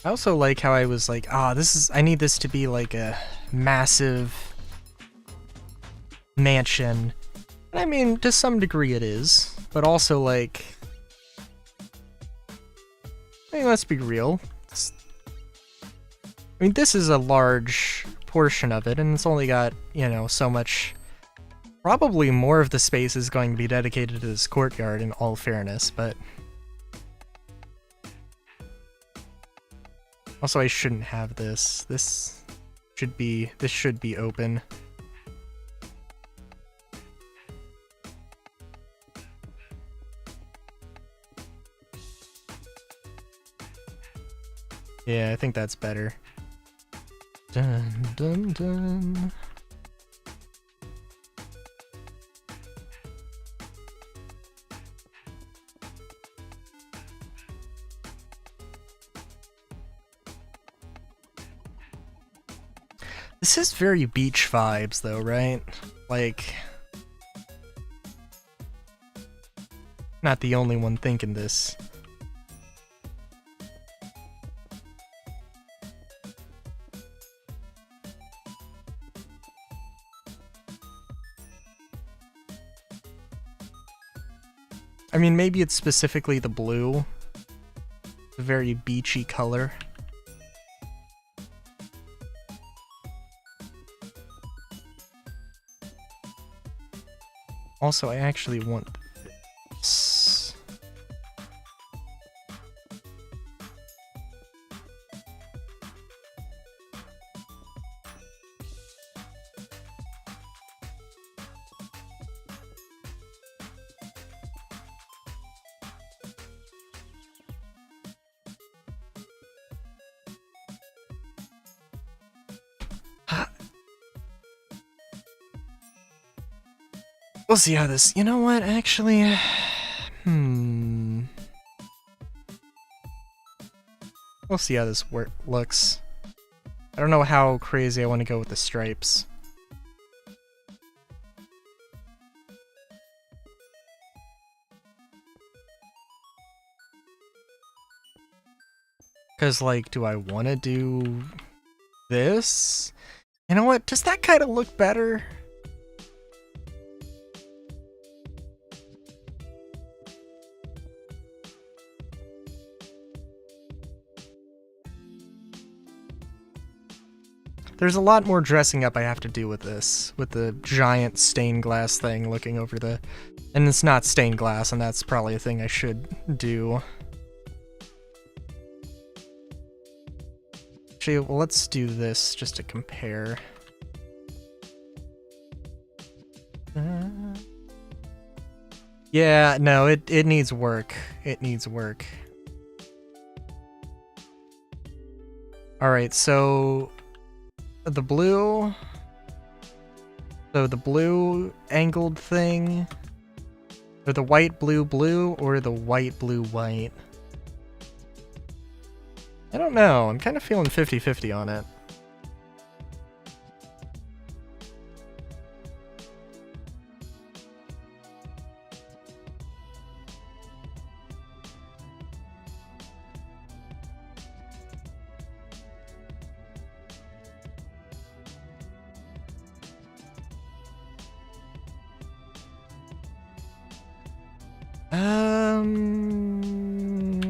I also like how I was like, I need this to be like a massive mansion. And I mean, to some degree it is, but also like, I mean, let's be real. I mean, this is a large portion of it, and it's only got, you know, so much. Probably more of the space is going to be dedicated to this courtyard, in all fairness, but also I shouldn't have this. This should be open. Yeah, I think that's better. Dun dun dun. This is very beach vibes though, right? Like, not the only one thinking this. I mean, maybe it's specifically the blue. It's a very beachy color. Also, I actually want this. We'll see how this. You know what? Actually, we'll see how this looks. I don't know how crazy I want to go with the stripes. Because, like, do I want to do this? You know what? Does that kind of look better? There's a lot more dressing up I have to do with this, with the giant stained glass thing looking over the And it's not stained glass, and that's probably a thing I should do. Actually, well, let's do this just to compare. Yeah, no, it needs work. It needs work. Alright, so the blue... So the blue angled thing... Or the white blue blue, or the white blue white? I don't know, I'm kind of feeling 50-50 on it.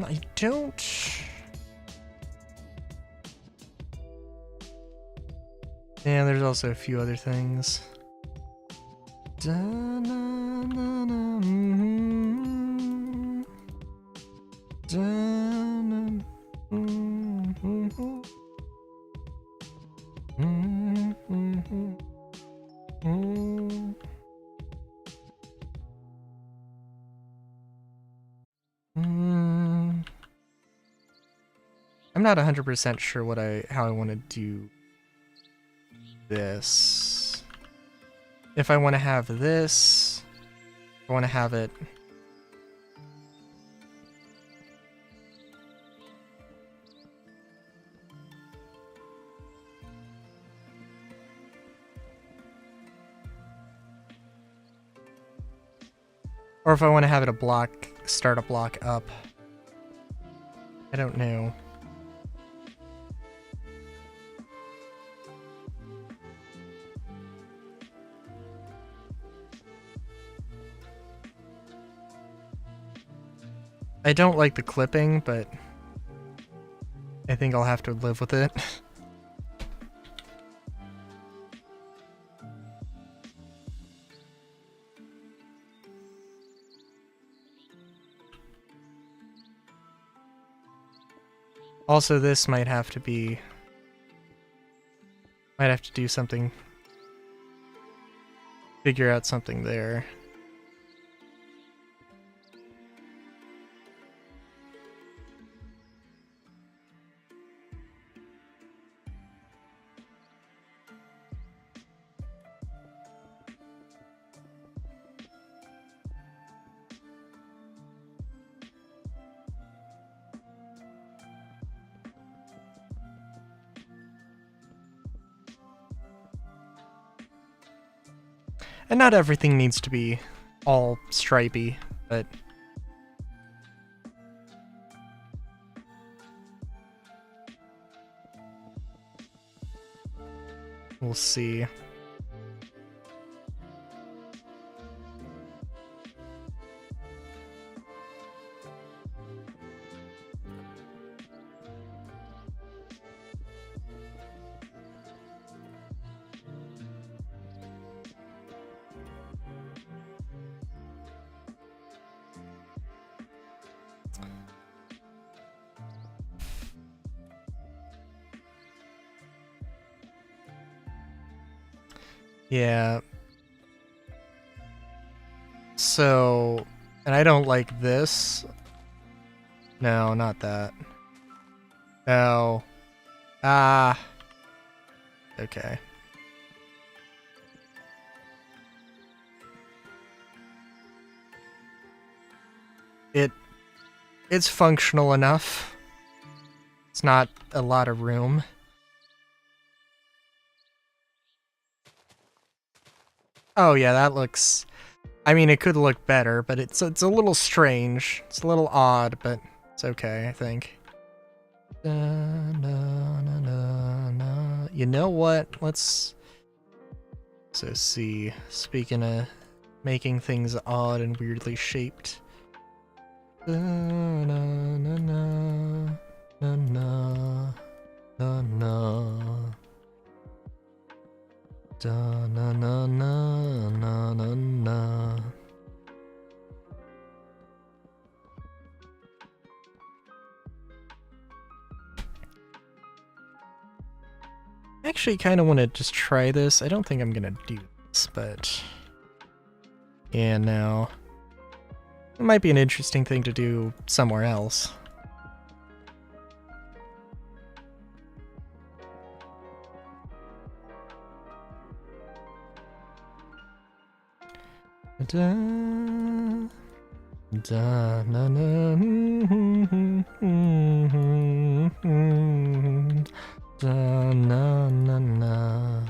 I don't... Yeah, there's also a few other things. I'm not 100% sure how I want to do this. If I want to have this, I want to have it. Or if I want to have it start a block up. I don't know. I don't like the clipping, but I think I'll have to live with it. Also, this might have to do something, figure out something there. And not everything needs to be all stripy, but... we'll see. Yeah. So, and I don't like this. No, not that. No. Ah. Okay. It's functional enough. It's not a lot of room. Oh yeah, that looks... I mean, it could look better, but it's a little strange. It's a little odd, but it's okay, I think. You know what? Let's... So see, speaking of making things odd and weirdly shaped. actually kind of want to just try this. I don't think I'm gonna do this, but yeah, no. It might be an interesting thing to do somewhere else. Da, da, na, na, da, na, na, na.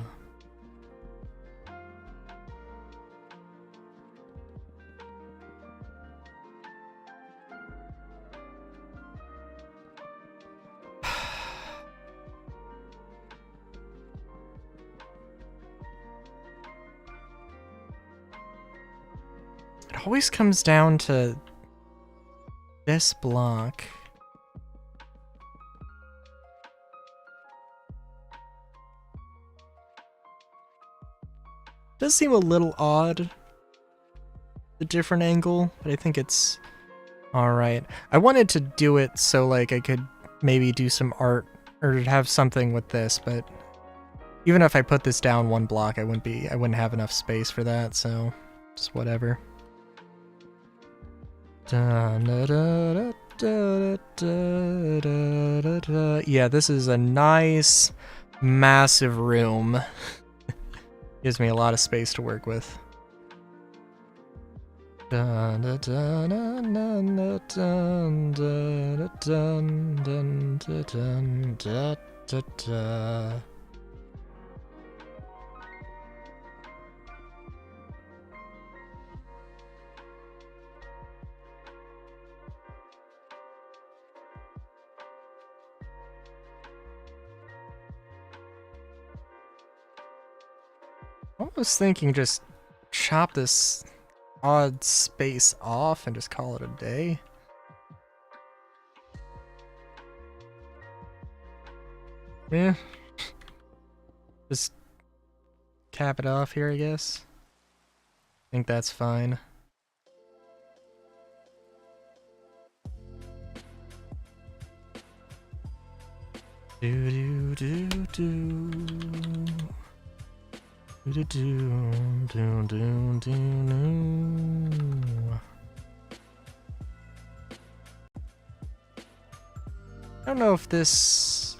It always comes down to this block. Does seem a little odd, the different angle, but I think it's alright. I wanted to do it so like I could maybe do some art or have something with this, but even if I put this down one block, I wouldn't have enough space for that, so just whatever. Da, da, da, da, da, da, da, da. Yeah, this is a nice, massive room. Gives me a lot of space to work with. Da, da, da, da, da, da, da, da, da, da. I was thinking just chop this odd space off and just call it a day. Yeah. Just cap it off here, I guess. I think that's fine. Do do do do. Do do do do do do. I don't know if this.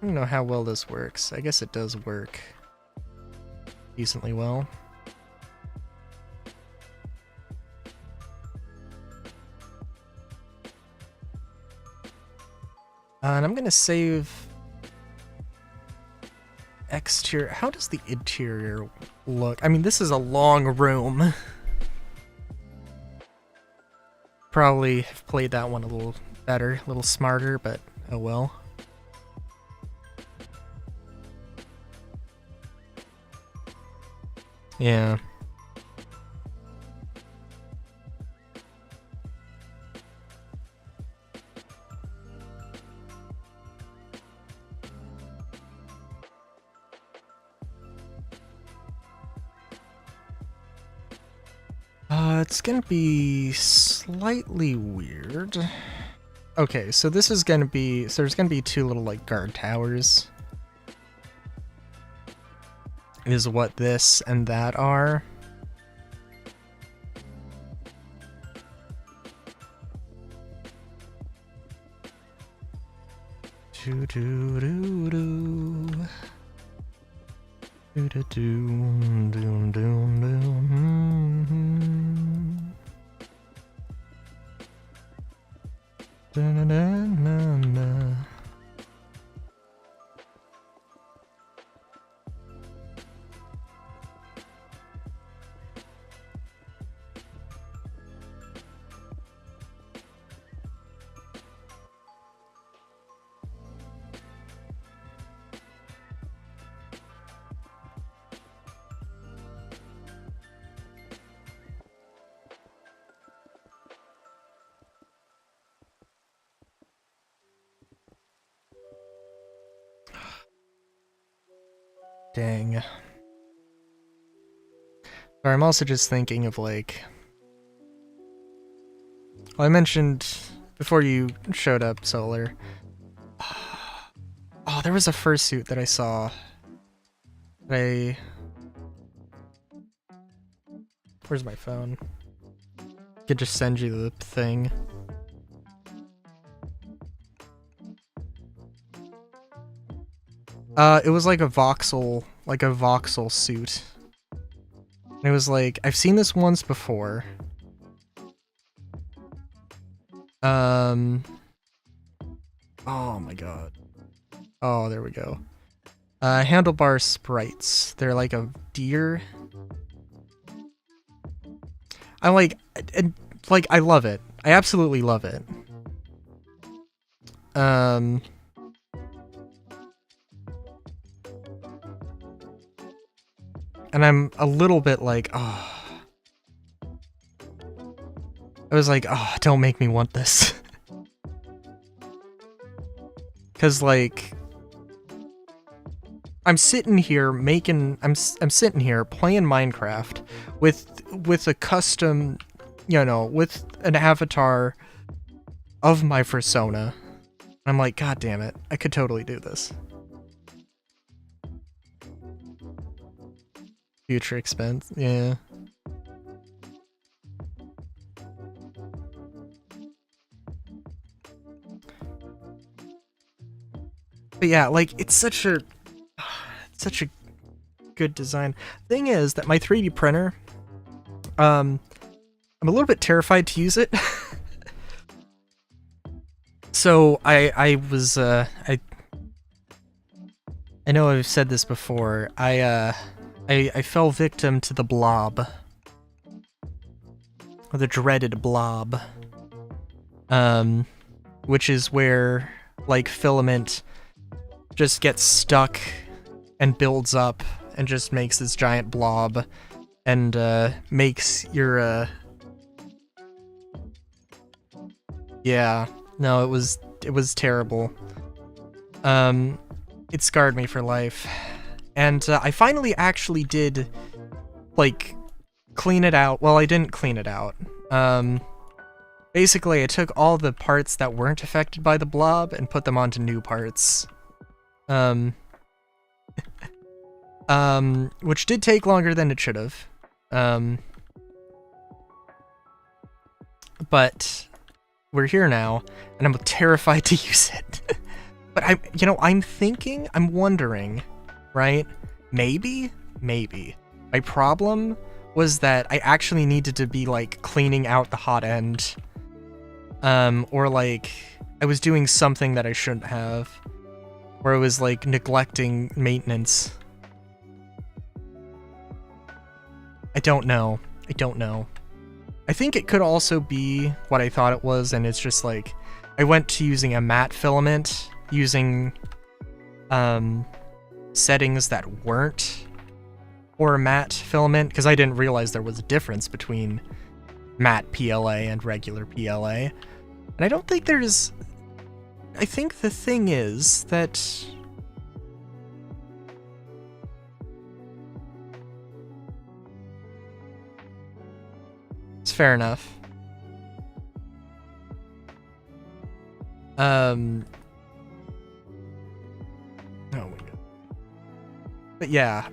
I don't know how well this works. I guess it does work decently well. And I'm gonna save exterior. How does the interior look? I mean, this is a long room. Probably have played that one a little better, a little smarter, but oh well. Yeah. It's gonna be slightly weird. Okay, so this is gonna be, so there's gonna be two little like guard towers. Is what this and that are. Do do do do. Do do do do do do. Da na na na na. Dang. Sorry, I'm also just thinking of like... Well, I mentioned before you showed up, Solar. Oh, there was a fursuit that I saw I... Where's my phone? I could just send you the thing. It was like a voxel suit. And it was like, I've seen this once before. Oh my god. Oh, there we go. Handlebar sprites. They're like a deer. I I love it. I absolutely love it. And I'm a little bit like, oh. I was like, oh, don't make me want this. Cause like, I'm sitting here I'm sitting here playing Minecraft with a custom, you know, with an avatar of my persona. I'm like, god damn it, I could totally do this. Future expense, yeah. But yeah, like, it's such a good design. Thing is that my 3D printer, I'm a little bit terrified to use it. So I know I've said this before. I fell victim to the blob. Or the dreaded blob. Which is where, like, filament just gets stuck and builds up and just makes this giant blob and makes your yeah, no, it was terrible. It scarred me for life. And I finally actually did, like, clean it out. Well, I didn't clean it out. Basically I took all the parts that weren't affected by the blob and put them onto new parts. Which did take longer than it should have. But we're here now, and I'm terrified to use it. But I'm wondering, right? Maybe. My problem was that I actually needed to be, like, cleaning out the hot end. Or, like, I was doing something that I shouldn't have. Where I was, like, neglecting maintenance. I don't know. I think it could also be what I thought it was, and it's just, like, I went to using a matte filament, using, settings that weren't for a matte filament, because I didn't realize there was a difference between matte PLA and regular PLA. And I don't think there's... I think the thing is that... It's fair enough. Oh my god. But yeah,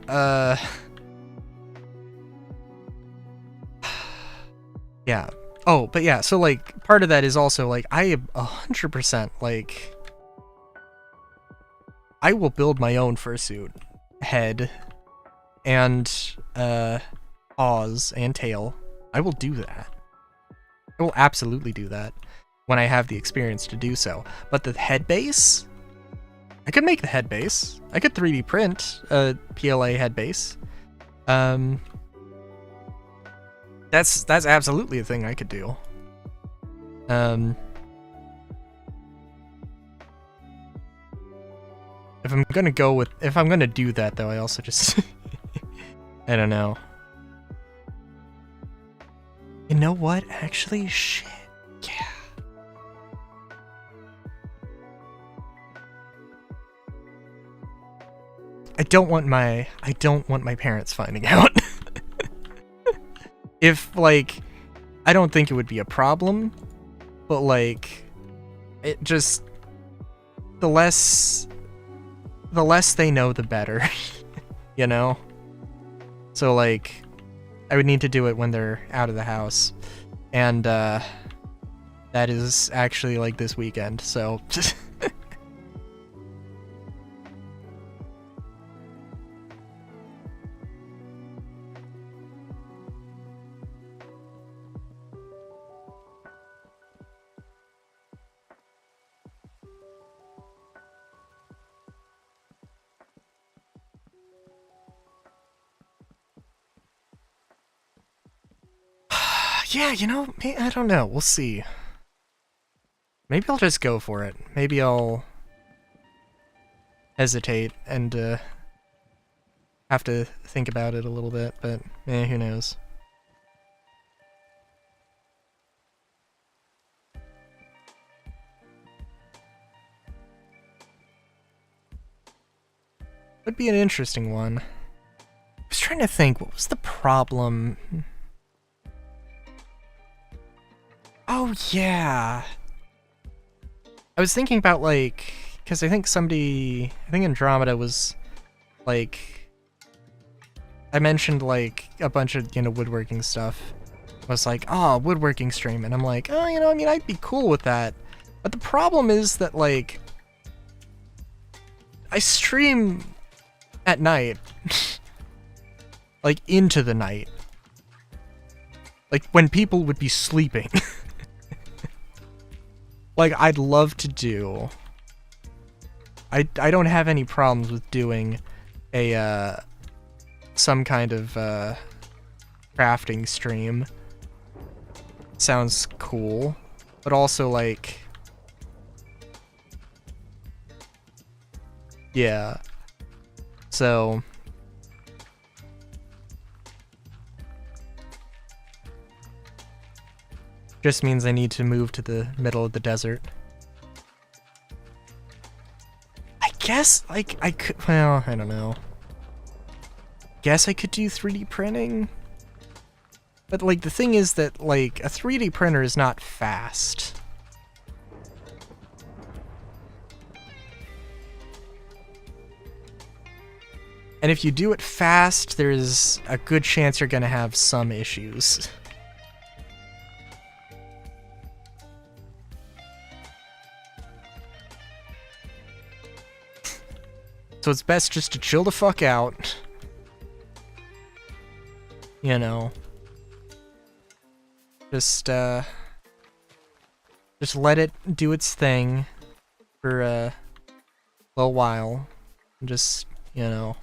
yeah. Oh, but yeah, so, like, part of that is also, like, I am 100%, like, I will build my own fursuit, head, and, paws, and tail. I will do that. I will absolutely do that when I have the experience to do so. But the head base? I could make the head base. I could 3D print a PLA head base. That's absolutely a thing I could do. If I'm gonna do that though, I also just I don't know. You know what? Actually, shit. Yeah. I don't want my parents finding out. If, like, I don't think it would be a problem, but, like, it just, the less they know, the better. you know? So, like, I would need to do it when they're out of the house. And, that is actually, like, this weekend, so... Yeah, you know, I don't know. We'll see. Maybe I'll just go for it. Maybe I'll hesitate and have to think about it a little bit, but who knows. Would be an interesting one. I was trying to think, what was the problem? Oh, yeah. I was thinking about, like, because I think Andromeda was, like, I mentioned, like, a bunch of, woodworking stuff. I was like, oh, woodworking stream. And I'm like, oh, I mean, I'd be cool with that. But the problem is that, like, I stream at night. Like, into the night. Like, when people would be sleeping. Like, I'd love to do... I don't have any problems with doing a, some kind of, crafting stream. Sounds cool. But also, like... Yeah. So... Just means I need to move to the middle of the desert. I guess, like, I could, well, I don't know. Guess I could do 3D printing? But, like, the thing is that, like, a 3D printer is not fast. And if you do it fast, there's a good chance you're gonna have some issues. So it's best just to chill the fuck out. You know. Just let it do its thing for a little while. Just, you know.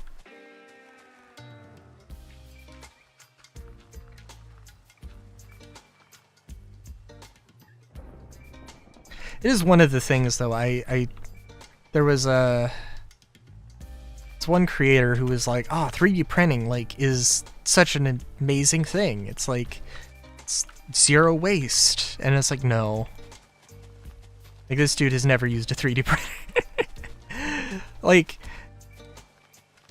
It is one of the things, though, there was one creator who was like, 3D printing, like, is such an amazing thing. It's like, it's zero waste. And it's like, no. Like, this dude has never used a 3D printer. Like,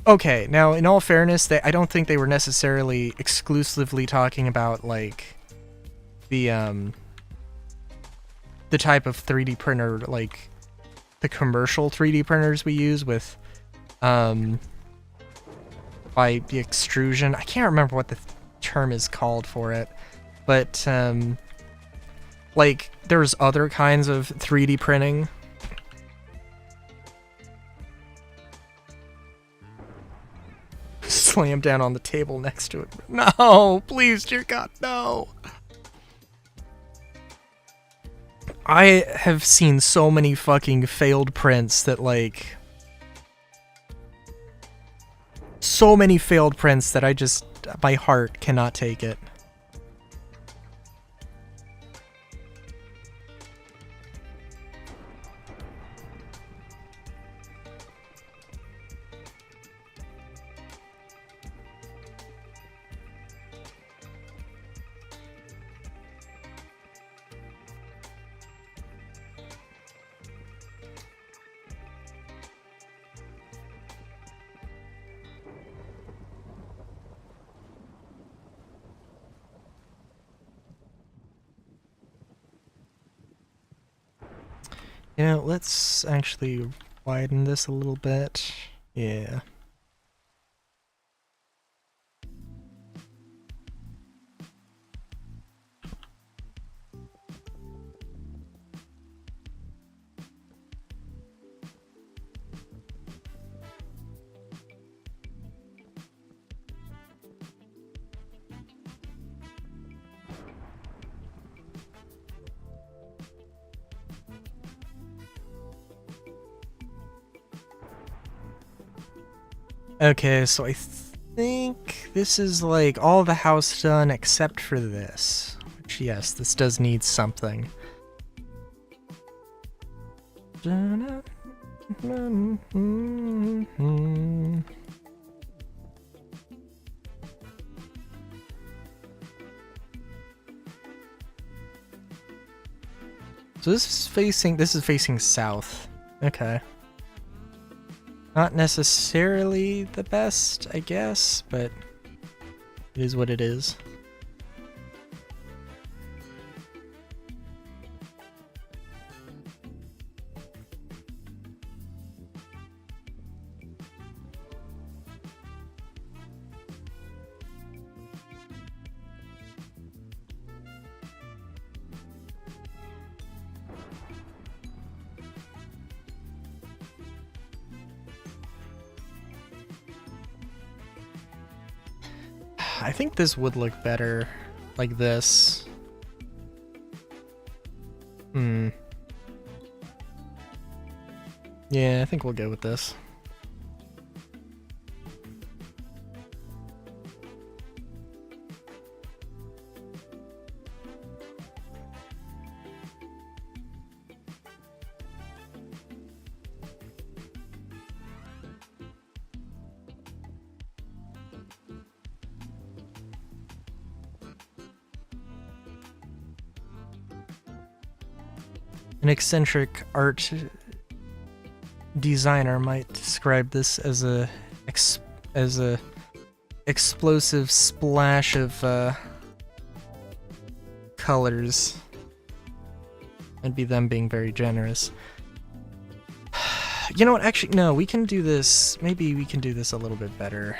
okay, now, in all fairness, I don't think they were necessarily exclusively talking about, like, the type of 3D printer, like, the commercial 3D printers we use with, by the extrusion. I can't remember what the term is called for it, but, like, there's other kinds of 3D printing. Slam down on the table next to it. No, please, dear God, no. I have seen so many fucking failed prints that, like... So many failed prints that I just, my heart cannot take it. You know, let's actually widen this a little bit. Yeah. Okay, so I think this is like all the house done except for this. Which, yes, this does need something. So this is facing south. Okay. Not necessarily the best, I guess, but it is what it is. I think this would look better like this. Yeah, I think we'll go with this. An eccentric art designer might describe this as a explosive splash of colors. That'd be them being very generous. You know what? Actually, no. We can do this. Maybe we can do this a little bit better.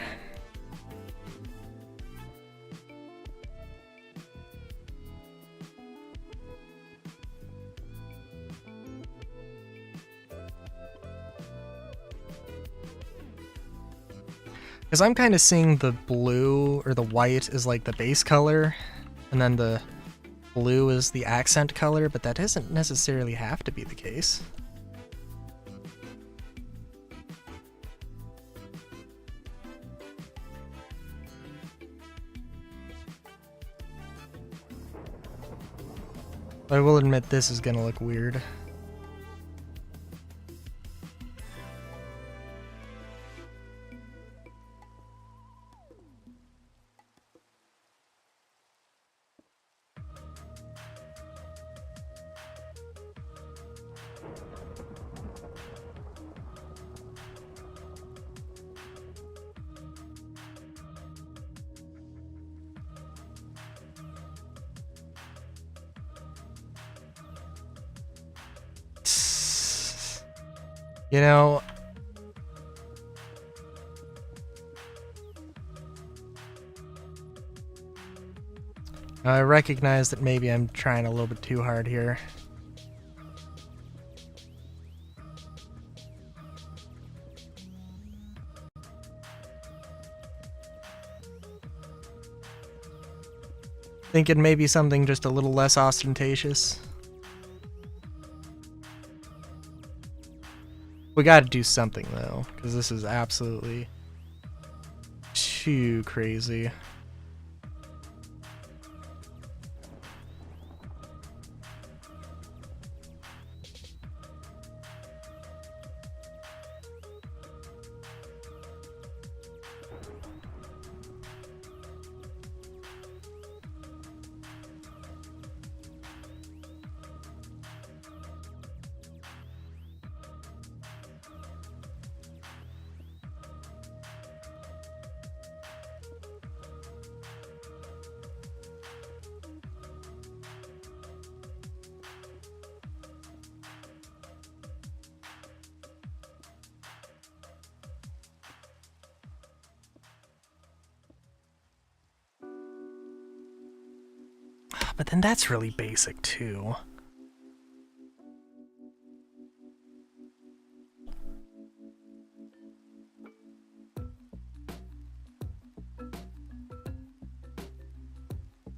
Because I'm kind of seeing the blue or the white is like the base color, and then the blue is the accent color, but that doesn't necessarily have to be the case. I will admit this is gonna look weird. You know, I recognize that maybe I'm trying a little bit too hard here. Thinking maybe something just a little less ostentatious. We gotta do something though, because this is absolutely too crazy. But then that's really basic too.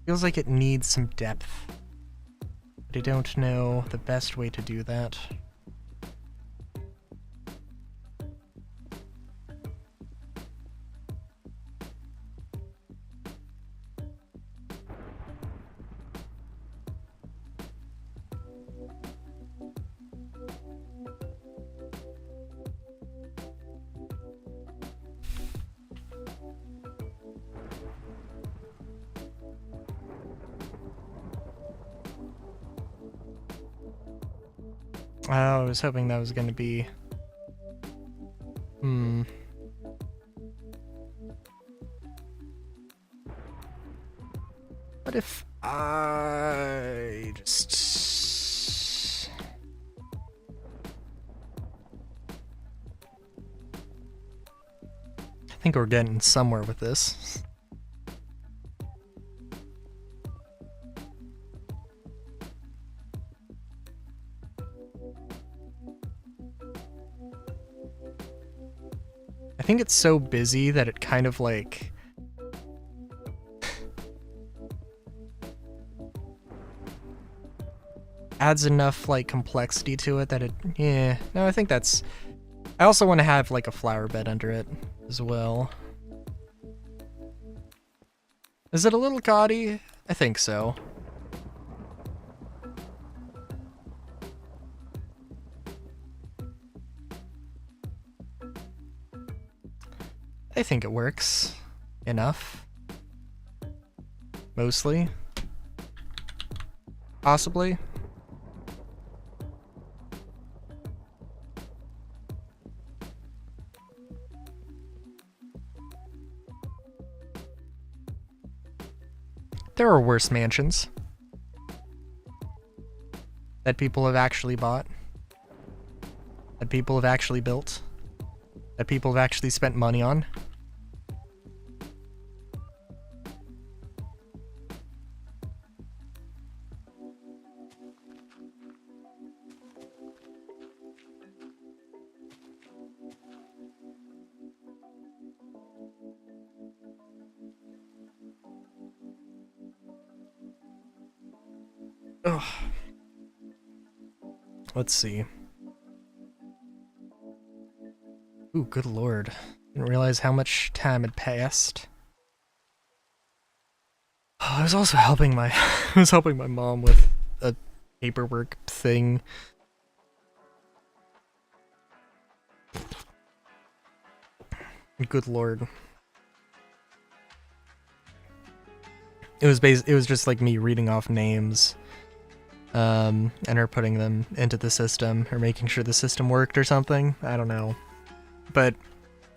Feels like it needs some depth, but I don't know the best way to do that. I was hoping that was going to be... What if I just... I think we're getting somewhere with this. I think it's so busy that it kind of like... adds enough like complexity to it that it... yeah, no, I think that's... I also want to have like a flower bed under it as well. Is it a little gaudy? I think so. I think it works enough. Mostly. Possibly. There are worse mansions that people have actually bought, that people have actually built, that people have actually spent money on. Ugh. Let's see. Ooh, good lord. Didn't realize how much time had passed. Oh, I was also helping my I was helping my mom with a paperwork thing. Good lord. It was just like me reading off names. And her putting them into the system, or making sure the system worked or something. I don't know. But,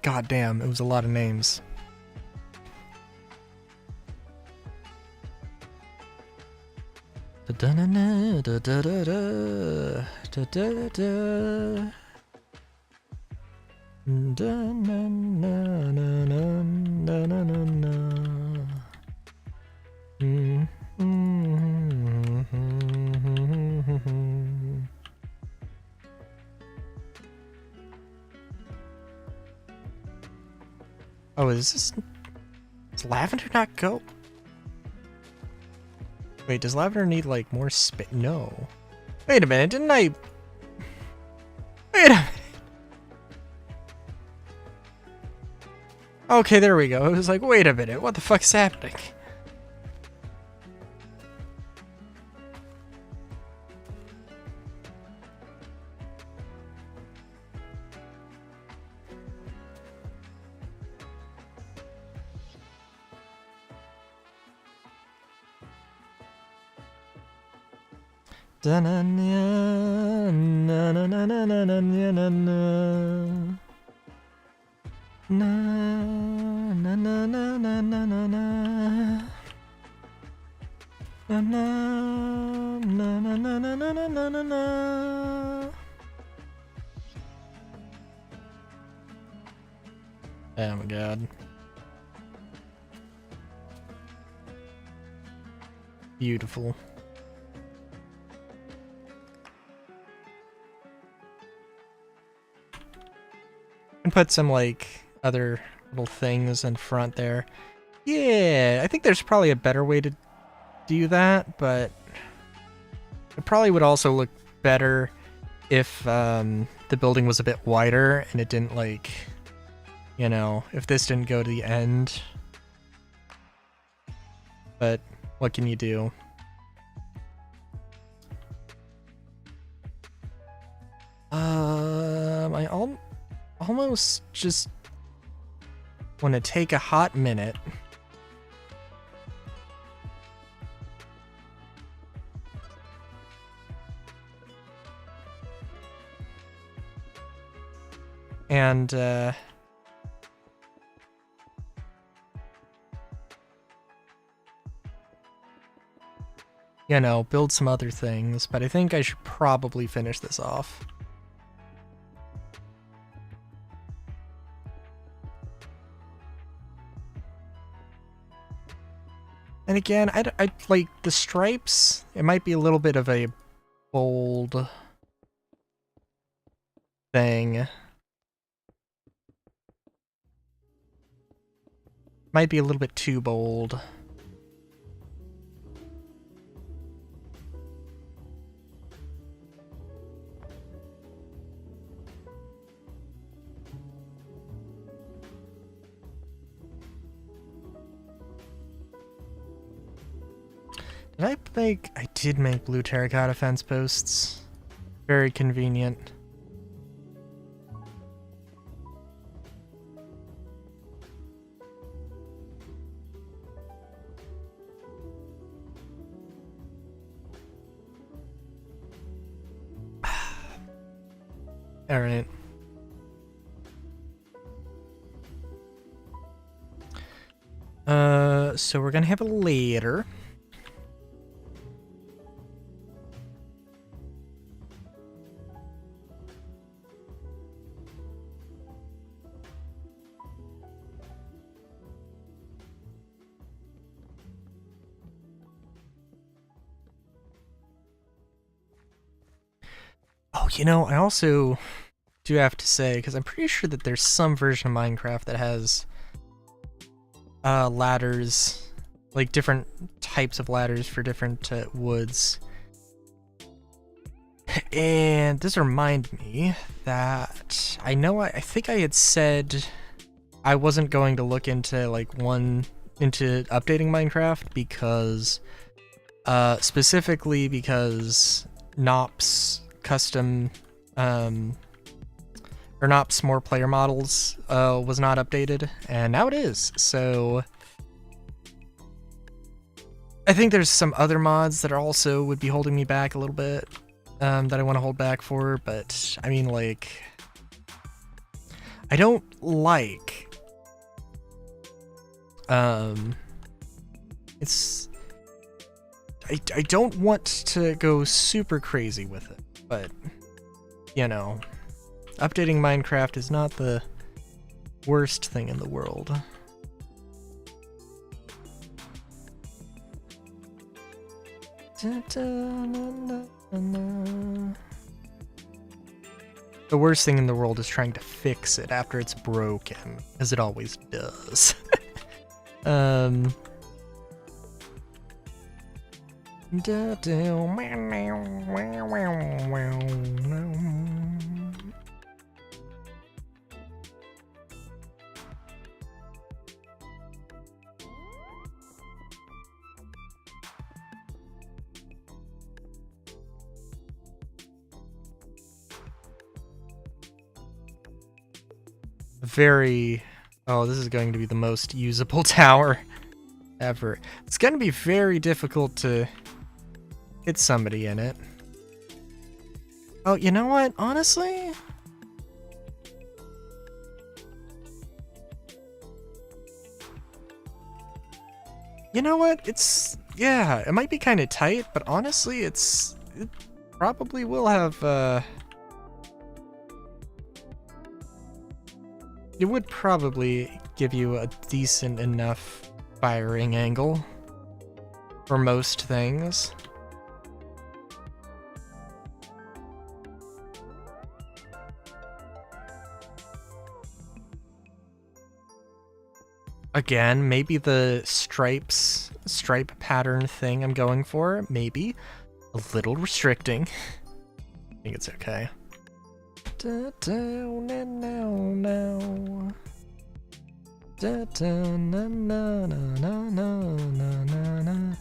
goddamn, it was a lot of names. Oh, does Lavender not go? Wait, does Lavender need like more space? No. Wait a minute, didn't I? Wait a minute. Okay, there we go. It was like, wait a minute, what the fuck's happening? Oh my god. Beautiful. And put some like other little things in front there. Yeah, I think there's probably a better way to do that, but it probably would also look better if the building was a bit wider and it didn't like, you know, if this didn't go to the end. But what can you do? I almost just want to take a hot minute. and you know, build some other things, but I think I should probably finish this off. And again, I like the stripes. It might be a little bit of a bold thing. Might be a little bit too bold. I did make blue terracotta fence posts. Very convenient. Alright. So we're gonna have a later. Oh, you know, I also do have to say, because I'm pretty sure that there's some version of Minecraft that has ladders, like different types of ladders for different woods. And this reminded me that I think I had said I wasn't going to look into into updating Minecraft because specifically because Nop's custom or Nop's more player models was not updated, and now it is. So I think there's some other mods that are also would be holding me back a little bit, that I want to hold back for, but I mean, like, I don't like it's I don't want to go super crazy with it, but you know, updating Minecraft is not the worst thing in the world. The worst thing in the world is trying to fix it after it's broken, as it always does. Oh, this is going to be the most usable tower ever. It's going to be very difficult to hit somebody in it. Oh, you know what? Honestly, you know what? Yeah, it might be kind of tight, but honestly, it probably will have, it would probably give you a decent enough firing angle for most things. Again, maybe the stripe pattern thing I'm going for, maybe a little restricting. I think it's okay. Da da na na na. Da da na na na na na na na.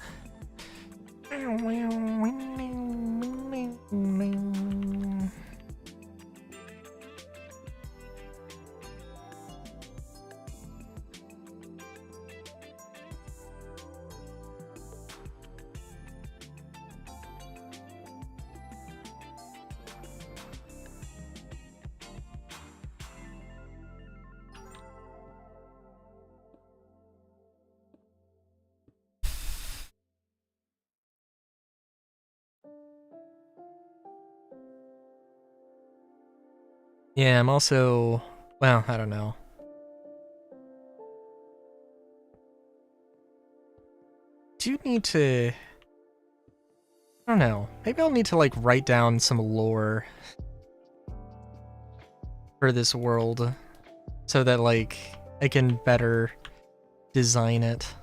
Yeah, I'm also... Well, I don't know. Do you need to... I don't know. Maybe I'll need to, like, write down some lore for this world so that, like, I can better design it.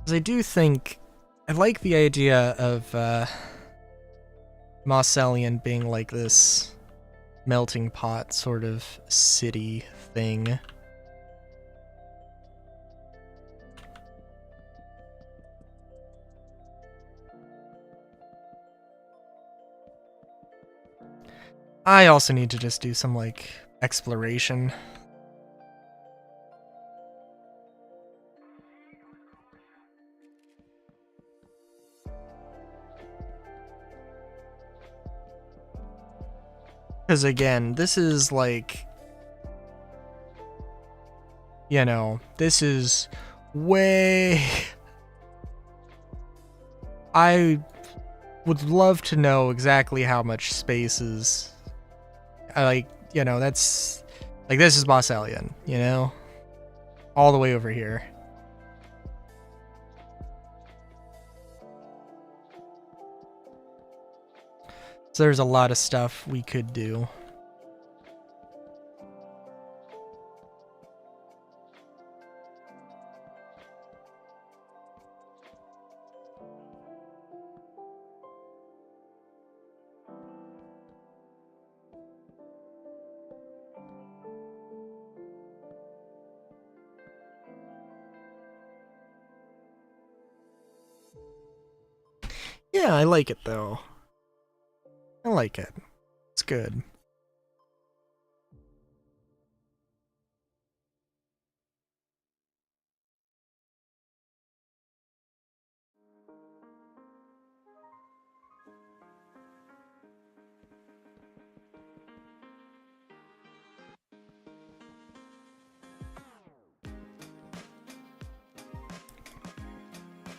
'Cause I do think... I like the idea of, Mosselian being like this melting pot sort of city thing. I also need to just do some, like, exploration. Because again, this is like... You know, this is way... I would love to know exactly how much space is... like, you know, that's... Like, this is Mosselian, you know? All the way over here. So there's a lot of stuff we could do. Yeah, I like it though. I like it. It's good.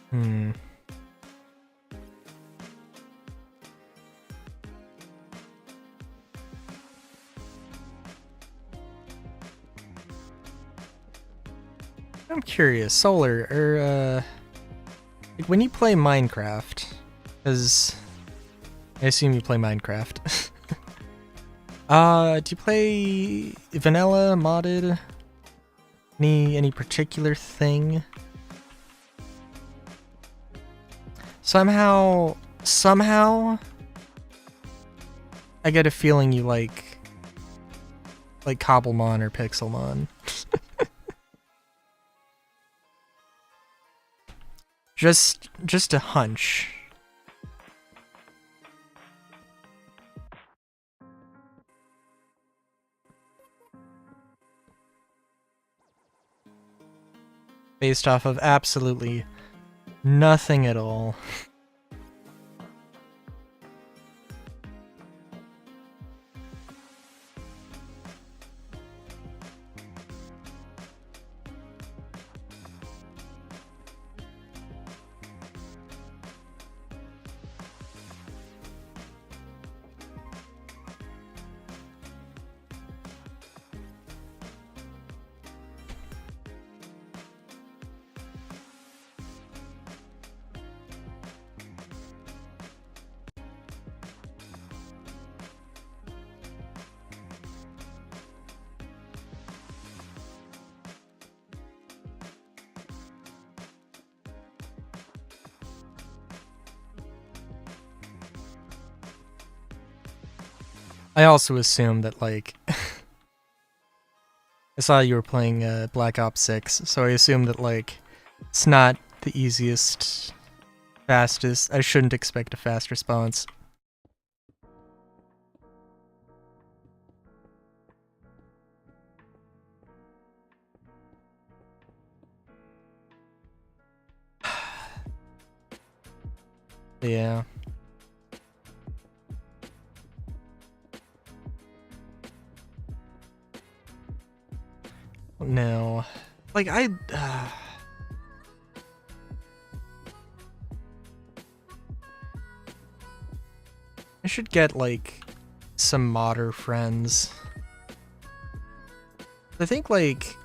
Hmm. I'm curious, Solar, or, like when you play Minecraft, because I assume you play Minecraft. Do you play vanilla, modded? Any particular thing? Somehow, I get a feeling you like Cobblemon or Pixelmon. Just a hunch. Based off of absolutely nothing at all. I also assume that, like, I saw you were playing Black Ops 6, so I assume that, like, it's not the easiest, fastest. I shouldn't expect a fast response. Yeah. know. Like, I should get, like, some modder friends. I think, like,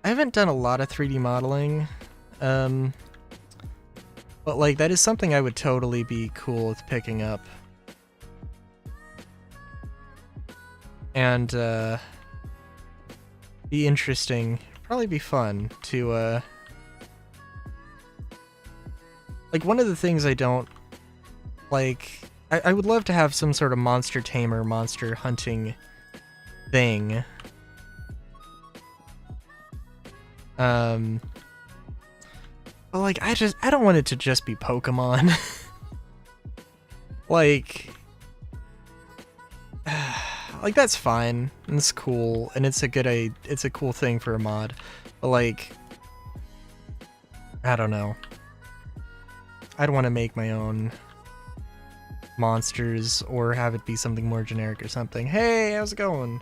I haven't done a lot of 3D modeling, but, like, that is something I would totally be cool with picking up. And, be interesting. Probably be fun to, like, one of the things I don't like, I would love to have some sort of monster tamer, monster hunting thing. But like, I don't want it to just be Pokemon. Like, like that's fine, and it's cool, and it's a cool thing for a mod. But like, I don't know. I'd want to make my own monsters or have it be something more generic or something. Hey, how's it going?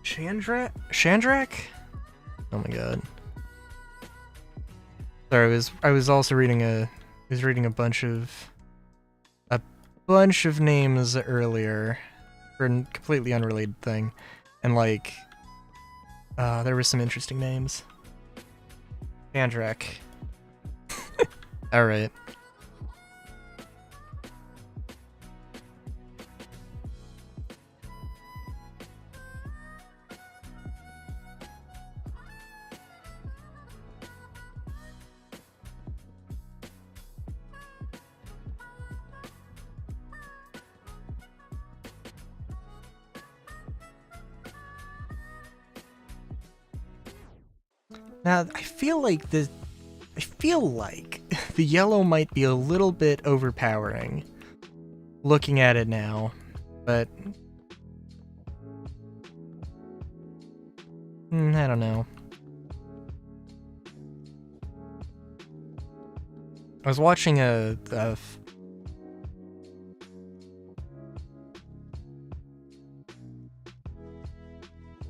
Chandrak? Oh my god. Sorry, I was also reading a bunch of names earlier for a completely unrelated thing, and like there were some interesting names. Chandrak. All right. Now, I feel like the yellow might be a little bit overpowering looking at it now, but I don't know. I was watching a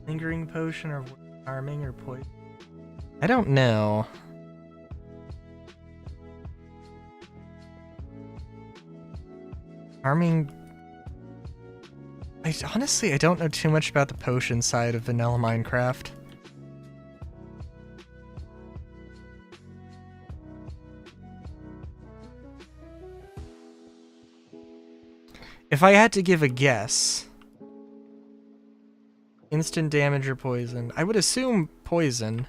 lingering potion or harming or poison. I don't know. Harming. Honestly, I don't know too much about the potion side of vanilla Minecraft. If I had to give a guess, instant damage or poison, I would assume poison.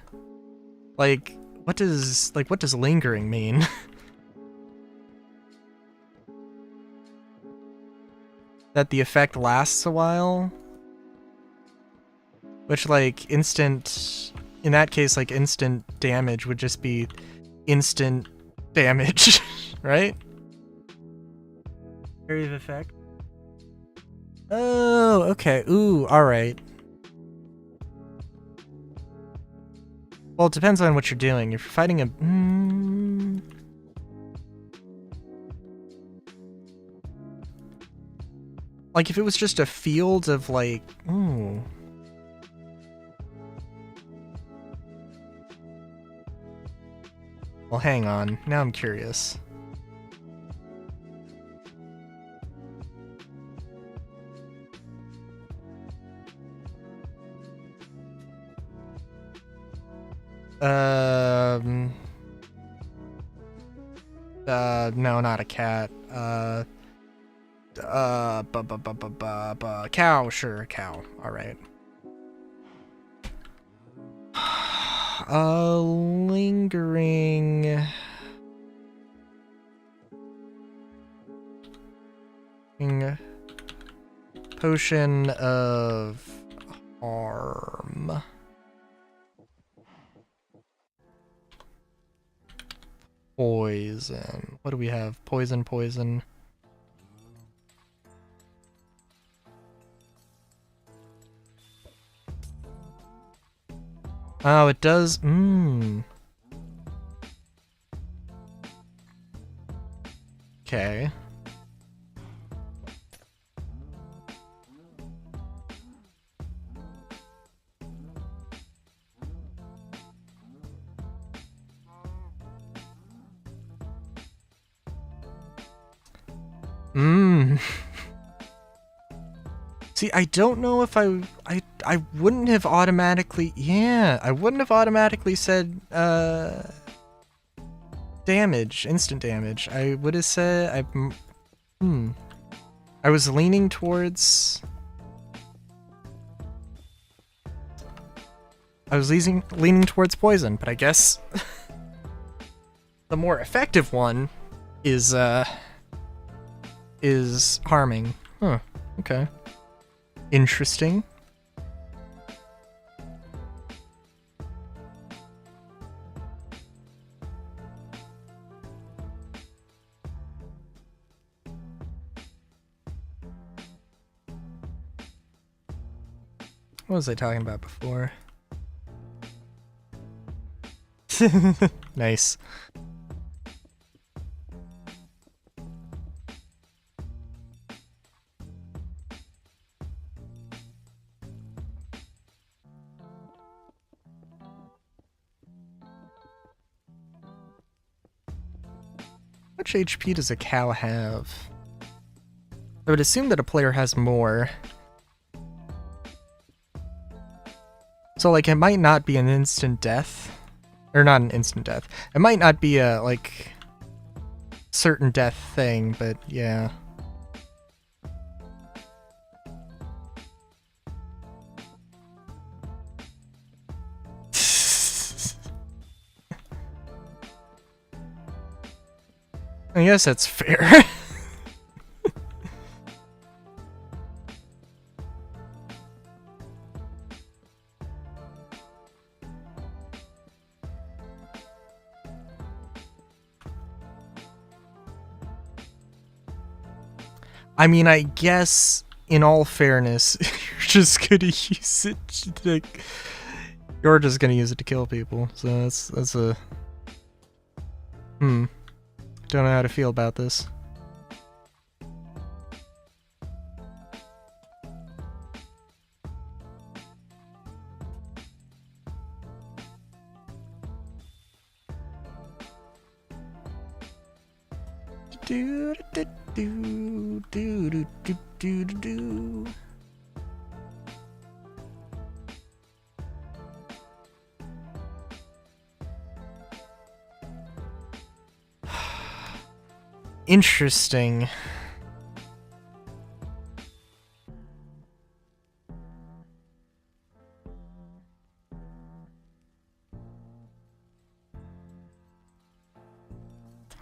Like, what does lingering mean? That the effect lasts a while? Which, like, instant... In that case, like, instant damage would just be instant damage, right? Area of effect? Oh, okay. Ooh, alright. Well, it depends on what you're doing. If you're fighting a... Like, if it was just a field of, like... Ooh. Well, hang on. Now I'm curious. No, not a cat. Cow, sure, cow. Alright. Lingering... Potion of harm. Poison. What do we have? Poison, poison. Oh, it does. Okay. Mmm. See, I don't know if I wouldn't have automatically, yeah, I wouldn't have automatically said, damage, instant damage. I would have said, I was leaning towards, leaning towards poison, but I guess the more effective one is harming. Huh, okay. Interesting. What was I talking about before? Nice. How much HP does a cow have? I would assume that a player has more. So, like, it might not be an instant death. Or not an instant death. It might not be a, like, certain death thing, but yeah. I guess that's fair. I mean, I guess, in all fairness, you're just gonna use it to... You're just gonna use it to kill people, so that's a... Don't know how to feel about this. Do do do do do do do do do. Interesting.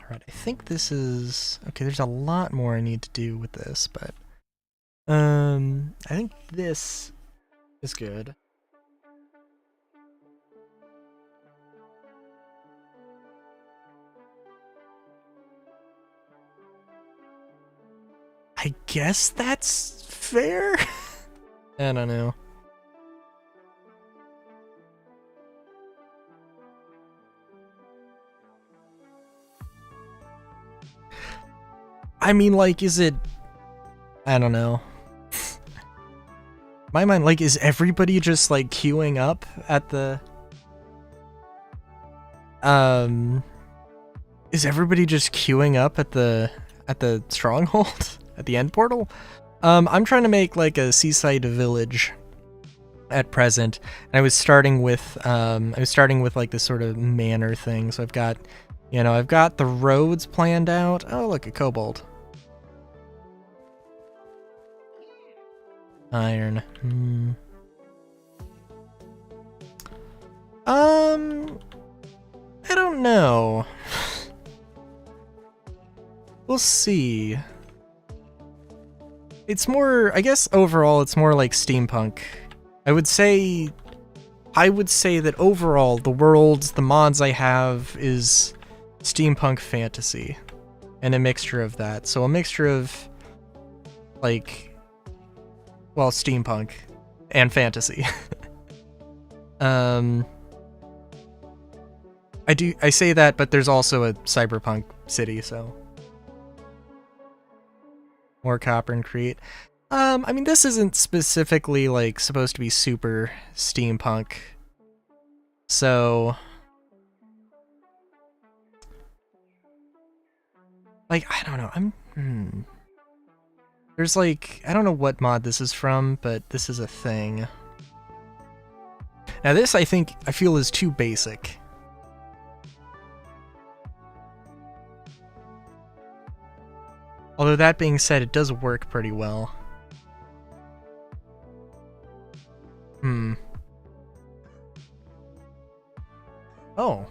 Alright, I think this is... Okay, there's a lot more I need to do with this, but... I think this is good. I guess that's fair? I don't know. I mean, like, is it... I don't know. My mind, like, is everybody just, like, queuing up at the... Is everybody just queuing up at the stronghold? At the end portal? I'm trying to make, like, a seaside village at present. And I was starting with, like, this sort of manor thing. So I've got, you know, I've got the roads planned out. Oh, look, a kobold. Iron. I don't know. We'll see. It's more, I guess overall it's more like steampunk. I would say that overall the worlds, the mods I have is steampunk fantasy and a mixture of that. So a mixture of like, well, steampunk and fantasy. I say that, but there's also a cyberpunk city, so more copper and Crete. I mean, this isn't specifically, like, supposed to be super steampunk. So... like, I don't know, There's like, I don't know what mod this is from, but this is a thing. Now this I feel is too basic. Although that being said, it does work pretty well. Oh.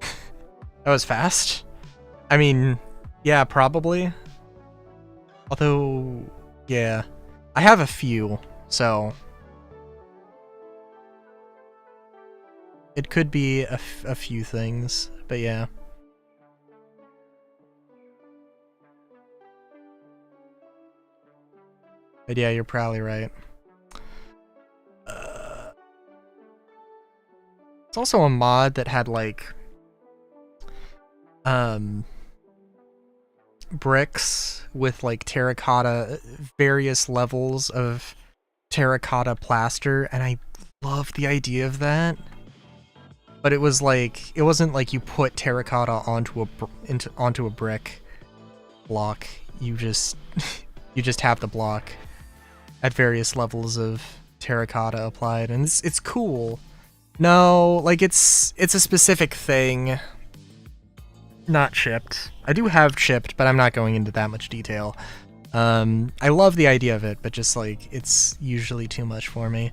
That was fast. I mean, yeah, probably. Although, yeah. I have a few, so... It could be a few things, but yeah. But yeah, you're probably right. It's also a mod that had like bricks with like terracotta, various levels of terracotta plaster, and I love the idea of that. But it was like, it wasn't like you put terracotta onto a brick block. You just you just have the block at various levels of terracotta applied, and it's cool. No, like it's a specific thing. Not chipped. I do have chipped, but I'm not going into that much detail. I love the idea of it, but just like it's usually too much for me.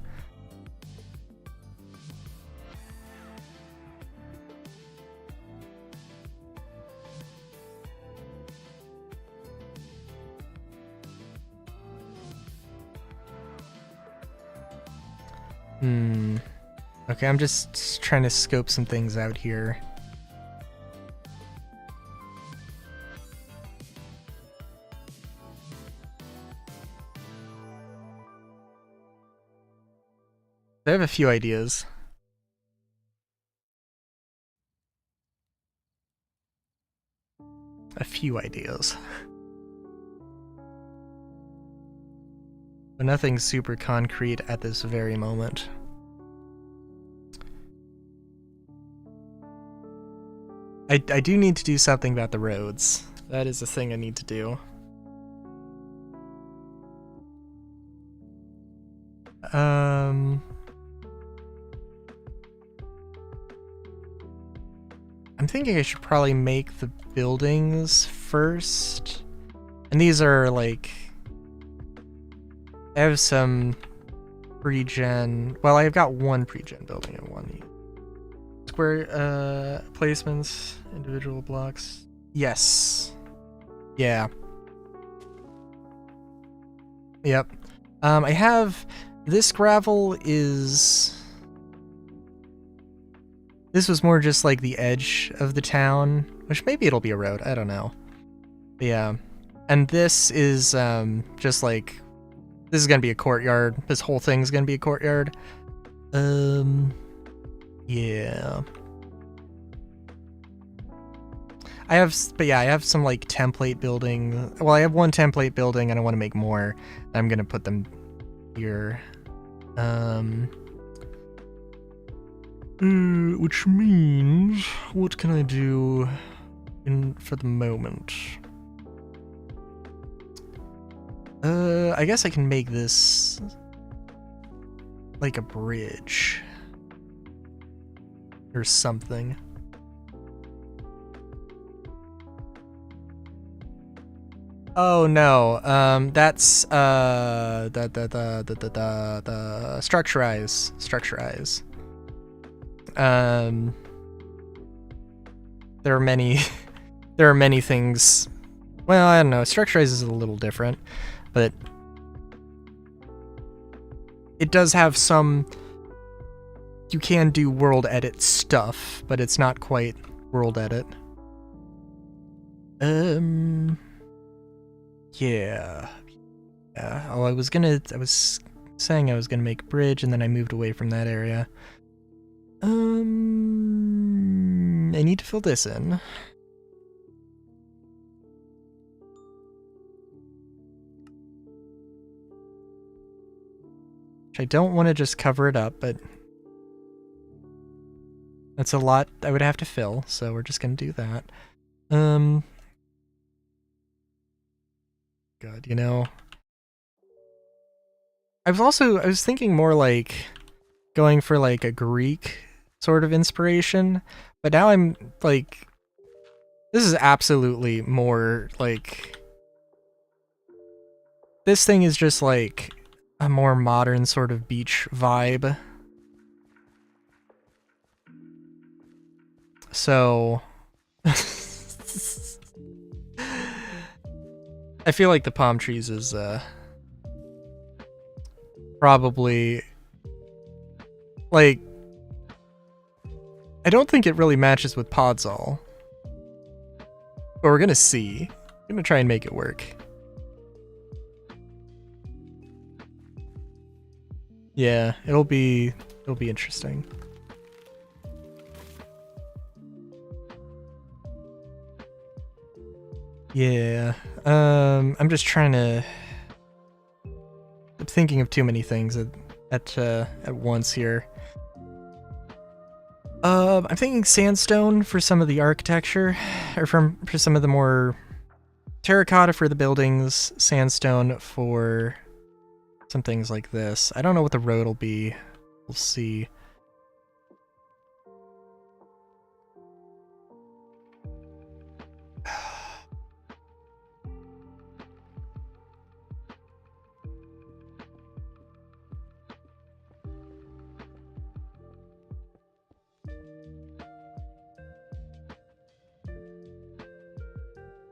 Okay, I'm just trying to scope some things out here. I have a few ideas. But nothing super concrete at this very moment. I do need to do something about the roads. That is a thing I need to do. I'm thinking I should probably make the buildings first. And these are like... I have some pre-gen... Well, I've got one pre-gen building and one... Square placements, individual blocks. Yes. Yeah. Yep. I have... This gravel is... This was more just like the edge of the town, which maybe it'll be a road, I don't know. But yeah. And this is just like... This is gonna be a courtyard. This whole thing's gonna be a courtyard. Yeah. I have some like template building. Well, I have one template building and I want to make more. I'm gonna put them here. Which means, what can I do for the moment? I guess I can make this like a bridge or something. Oh no, that's the structurize. There are many there are many things. Well, I don't know, structurize is a little different, but it does have some... You can do world edit stuff, but it's not quite world edit. Yeah. Oh, I was saying I was gonna make a bridge, and then I moved away from that area. I need to fill this in. I don't want to just cover it up, but that's a lot I would have to fill, so we're just gonna do that. good, you know? I was thinking more like going for like a Greek sort of inspiration, but now I'm like, this is absolutely more like, this thing is just like a more modern sort of beach vibe. So I feel like the palm trees is probably like, I don't think it really matches with Podzol. But we're gonna see. I'm gonna try and make it work. Yeah, it'll be interesting. Yeah. I'm just trying to, I'm thinking of too many things at once here. I'm thinking sandstone for some of the architecture, or for some of the more terracotta for the buildings, sandstone for some things like this. I don't know what the road will be. We'll see.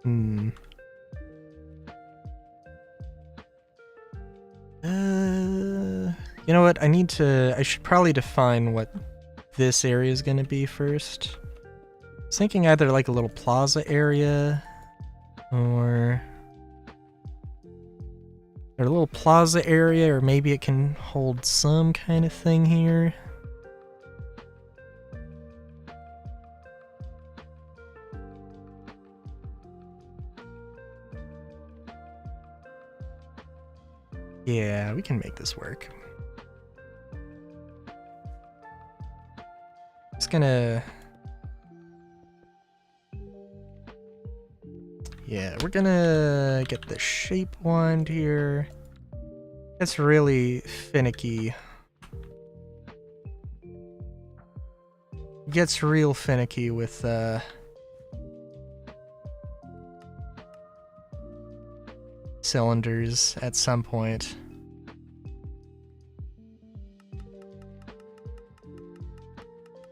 Hmm. You know what? I should probably define what this area is going to be first. I was thinking either like a little plaza area or a little plaza area, or maybe it can hold some kind of thing here. Yeah, we can make this work. Just gonna... Yeah, we're gonna get the shape wand here. It's really finicky. Gets real finicky with cylinders at some point.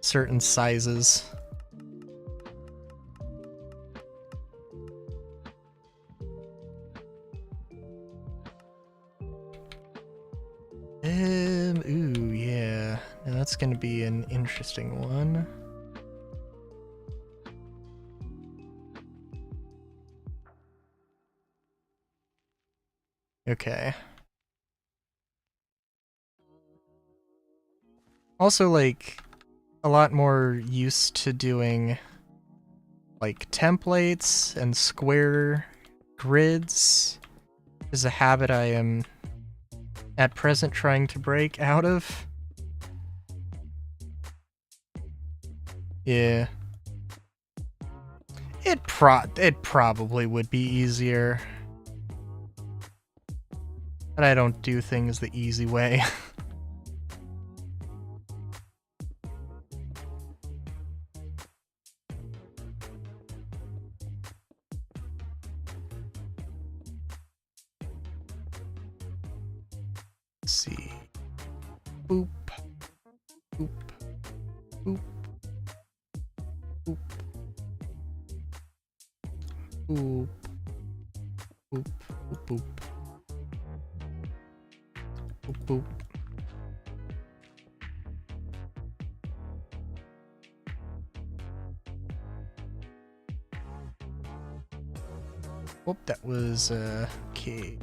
Certain sizes. Ooh, yeah. Now that's gonna be an interesting one. Okay. Also, like, a lot more used to doing, like, templates and square grids is a habit I am at present trying to break out of. Yeah. It probably would be easier. But I don't do things the easy way. Let's see. Boop. Boop. Boop. Boop. Boop. Boop. Boop. Boop. Boop. Boop. Whoop, that was, okay.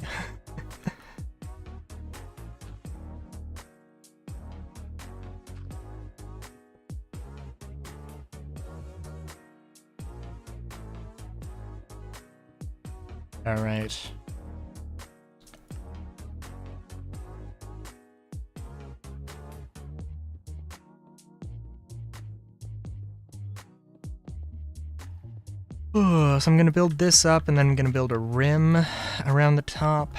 Alright. So I'm gonna build this up, and then I'm gonna build a rim around the top.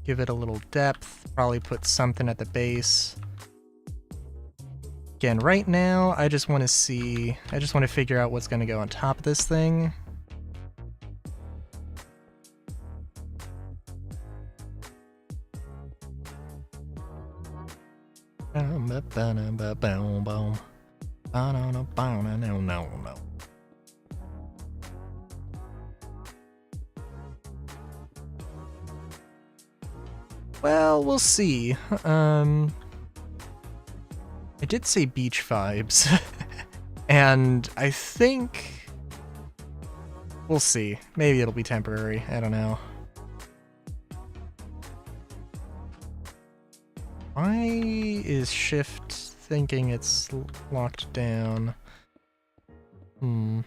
Give it a little depth, probably put something at the base. Again, right now, I just want to figure out what's going to go on top of this thing. Well, we'll see. I did say beach vibes, and I think we'll see. Maybe it'll be temporary. I don't know. Why is Shift thinking it's locked down? You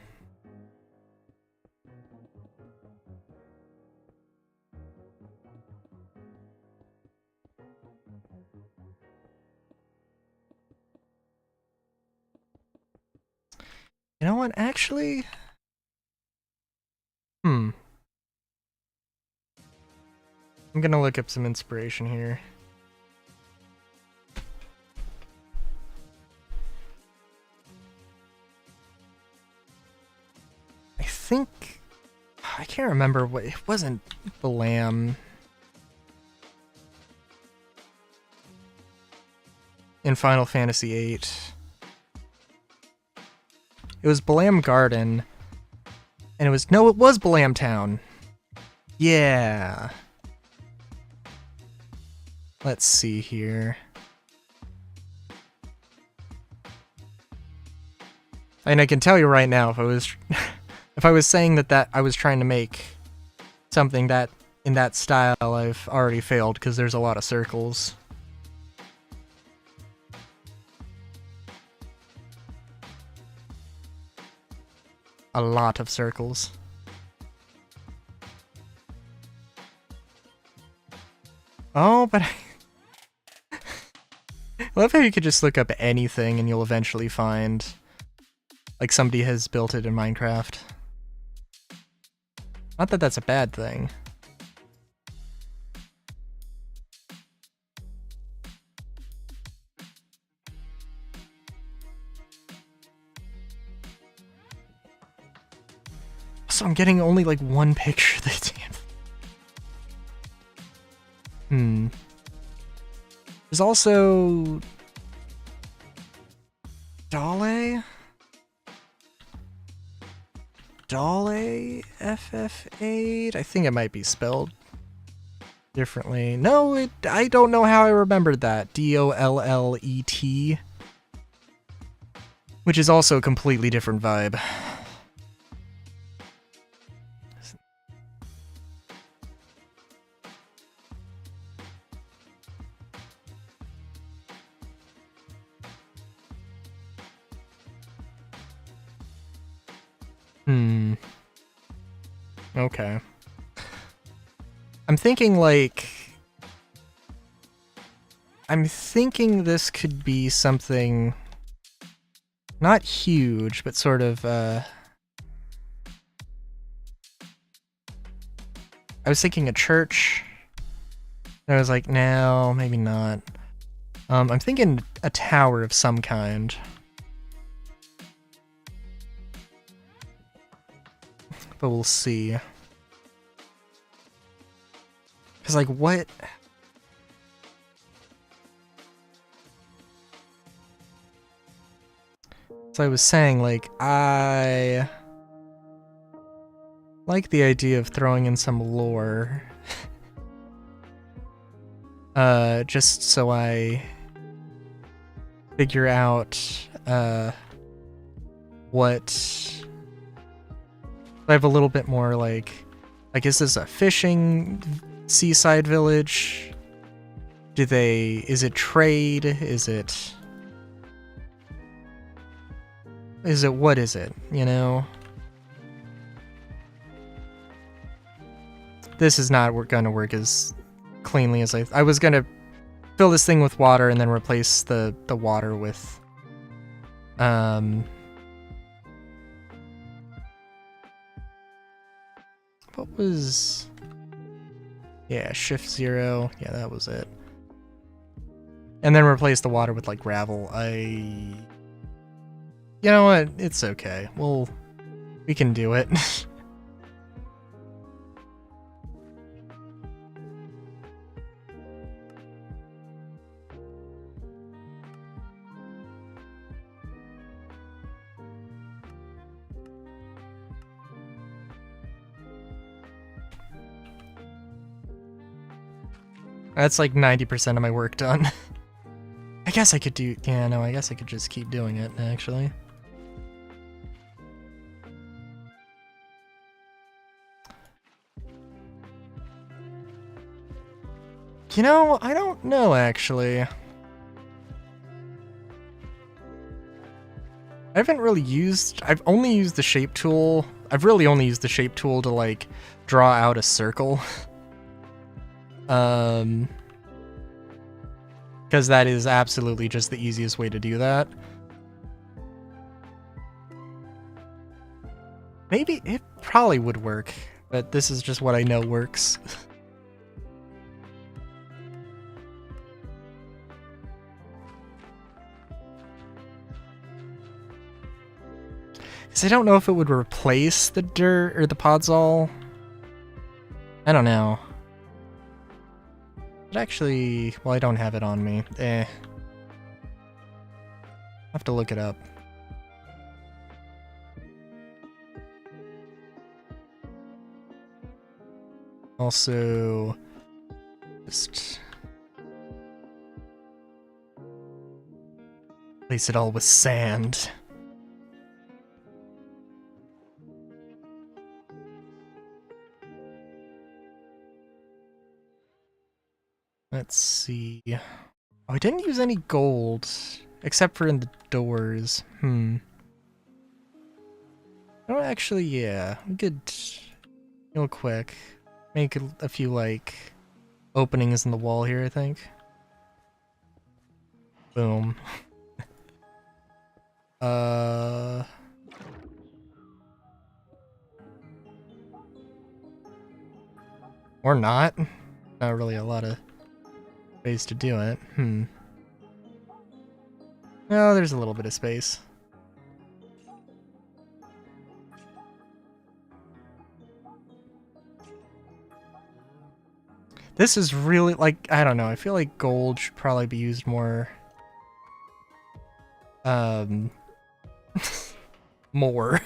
know what, actually? I'm gonna look up some inspiration here. I can't remember what, it wasn't Balam. In Final Fantasy VIII. It was Balam Garden, and it was Balam Town. Yeah. Let's see here. And I can tell you right now, if I was saying that I was trying to make something that in that style, I've already failed because there's a lot of circles. A lot of circles. Oh, but I love how you could just look up anything and you'll eventually find, like, somebody has built it in Minecraft. Not that that's a bad thing. So I'm getting only like one picture this damn. There's also Dale FF8. I think it might be spelled differently. No, I don't know how I remembered that. DOLLET. Which is also a completely different vibe. Okay. I'm thinking this could be something not huge, but sort of, I was thinking a church. I was like, no, maybe not. I'm thinking a tower of some kind. But we'll see. Because, like, what? So I was saying, like, I like the idea of throwing in some lore. Just so I figure out, what... I have a little bit more, like, is this a fishing seaside village? Is it trade? Is it, what is it, you know? This is not gonna work as cleanly as I was gonna fill this thing with water and then replace the water with what was, yeah, shift 0, yeah, that was it. And then replace the water with like gravel. You know what, it's okay, we can do it. That's like 90% of my work done. I guess I could do, yeah, no, I guess I could just keep doing it, actually. You know, I don't know, actually. I haven't really used, I've only used the shape tool. I've really only used the shape tool to, like, draw out a circle. Because that is absolutely just the easiest way to do that. Maybe it probably would work, but this is just what I know works. Because I don't know if it would replace the dirt or the Podzol. I don't know. But actually, well, I don't have it on me. I'll have to look it up. Also, just replace it all with sand. Let's see. Oh, I didn't use any gold, except for in the doors. Oh, actually, yeah. We could, real quick, make a few, like, openings in the wall here, I think. Boom. Or not. Not really a lot of ways to do it. No, there's a little bit of space. This is really, like, I don't know, I feel like gold should probably be used more. More.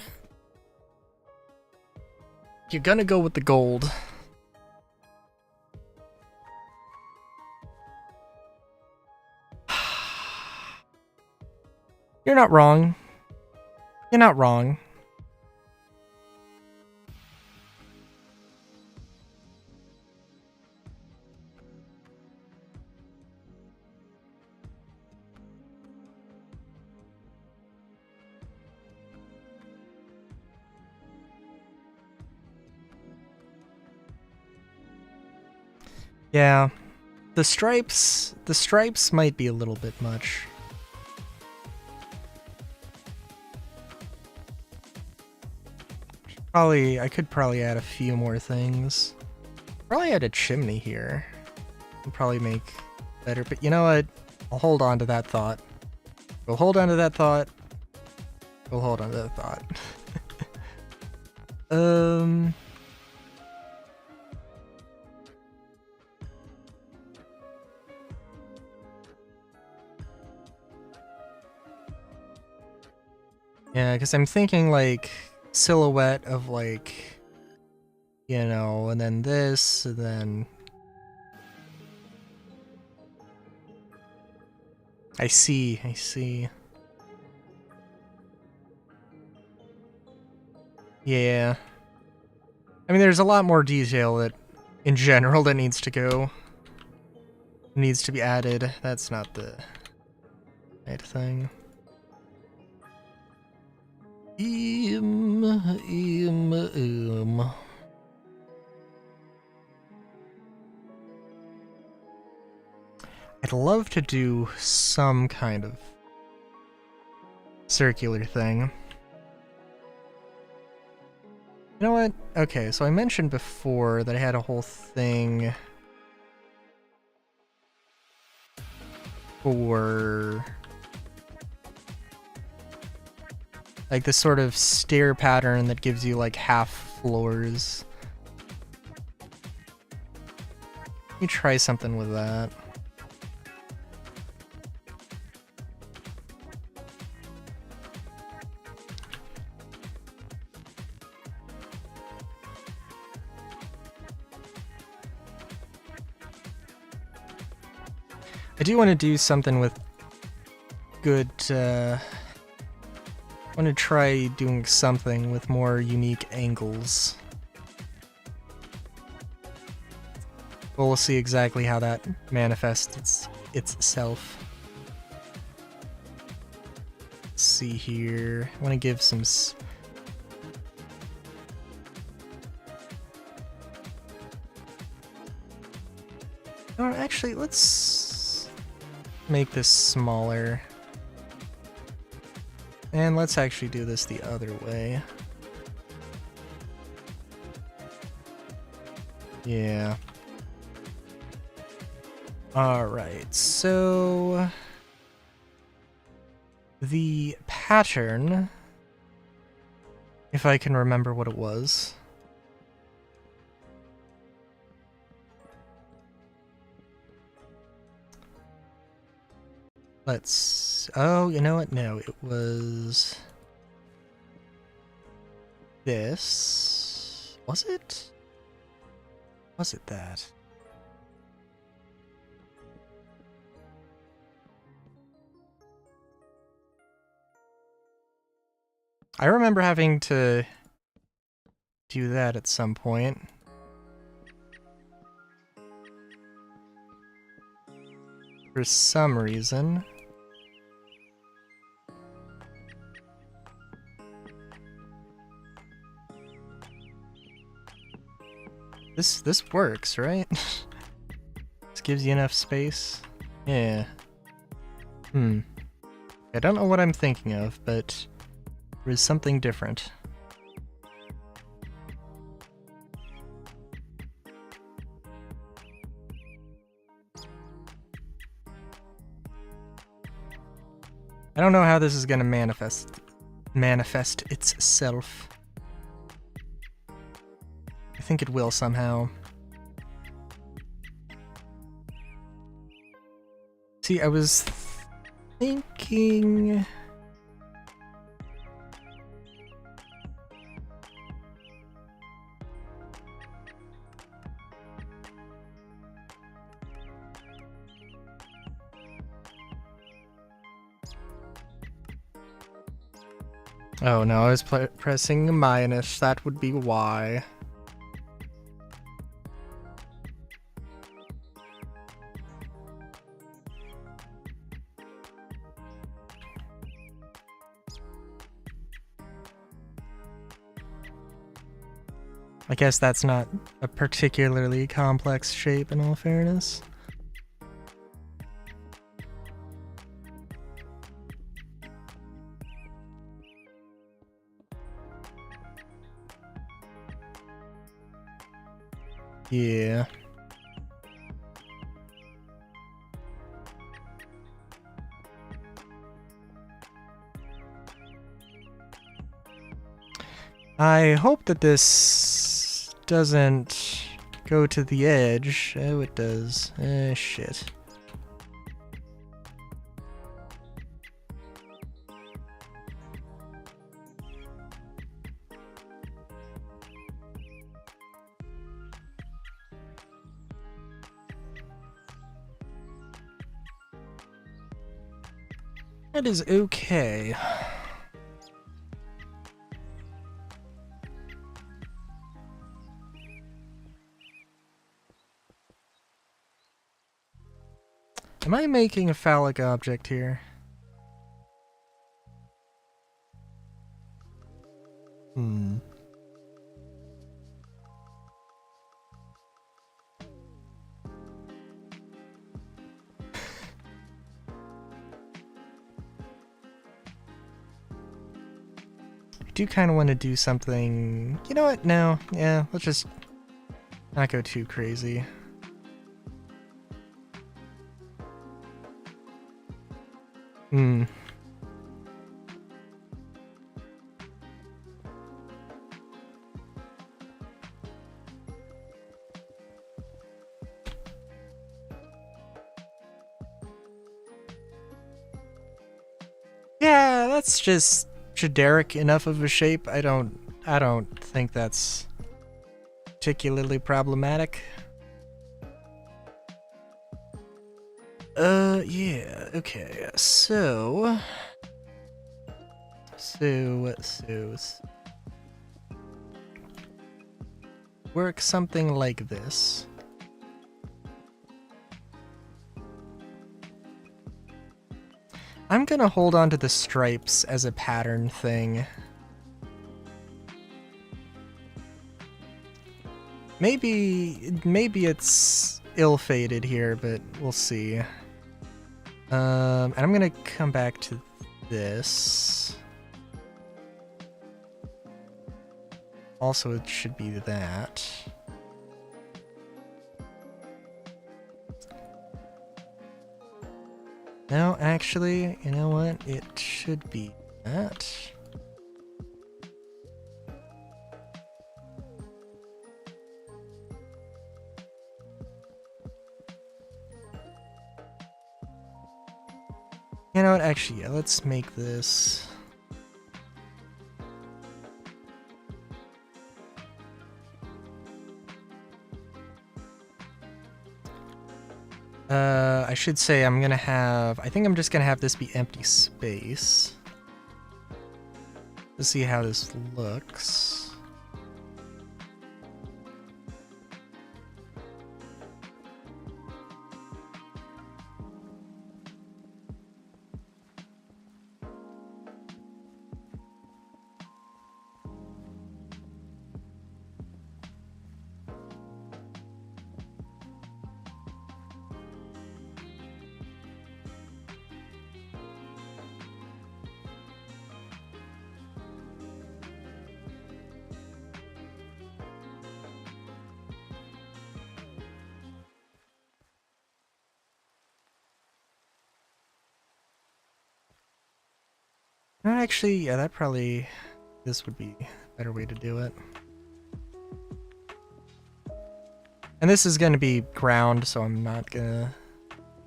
You're gonna go with the gold. You're not wrong. You're not wrong. Yeah. The stripes might be a little bit much. I could probably add a few more things. Probably add a chimney here. Would probably make better, but you know what? I'll hold on to that thought. We'll hold on to that thought. We'll hold on to that thought. Yeah, because I'm thinking like silhouette of like, you know, and then this, and then I see. Yeah. I mean, there's a lot more detail that, in general, that needs to be added. That's not the right thing. I'd love to do some kind of circular thing. You know what? Okay, so I mentioned before that I had a whole thing for like this sort of stair pattern that gives you like half floors. Let me try something with that. I do want to do something with good, I want to try doing something with more unique angles. But we'll see exactly how that manifests itself. Let's see here. I want to give some... Oh, actually, let's make this smaller. And let's actually do this the other way. Yeah. Alright, so... the pattern, if I can remember what it was. Let's... oh, you know what? No, it was... this... was it? Was it that? I remember having to do that at some point. For some reason. This works, right? This gives you enough space. Yeah. I don't know what I'm thinking of, but there is something different. I don't know how this is gonna manifest itself. I think it will somehow. See, I was thinking... oh no, I was pressing minus, that would be why. I guess that's not a particularly complex shape in all fairness. Yeah. I hope that this doesn't go to the edge. Oh, it does. Shit. That is okay. Am I making a phallic object here? do kind of want to do something... You know what? No. Yeah, let's just not go too crazy. Hmm. Yeah, that's just generic enough of a shape. I don't think that's particularly problematic. Yeah, okay, so work something like this. I'm gonna hold on to the stripes as a pattern thing. Maybe it's ill-fated here, but we'll see. And I'm gonna come back to this. Also, it should be that. No, actually, you know what? It should be that. You know what? Actually, yeah, let's make this. I should say I think I'm just gonna have this be empty space. Let's see how this looks. No, actually, yeah, this would be a better way to do it. And this is gonna be ground, so I'm not gonna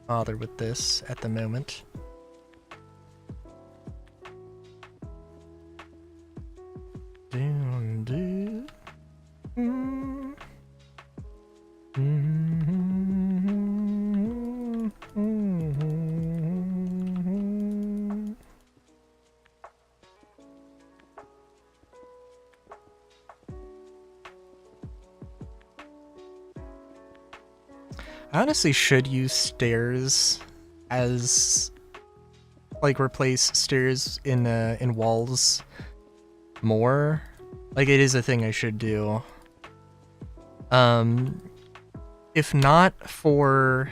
bother with this at the moment. I honestly should use stairs as, like, replace stairs in walls more. Like, it is a thing I should do. If not for,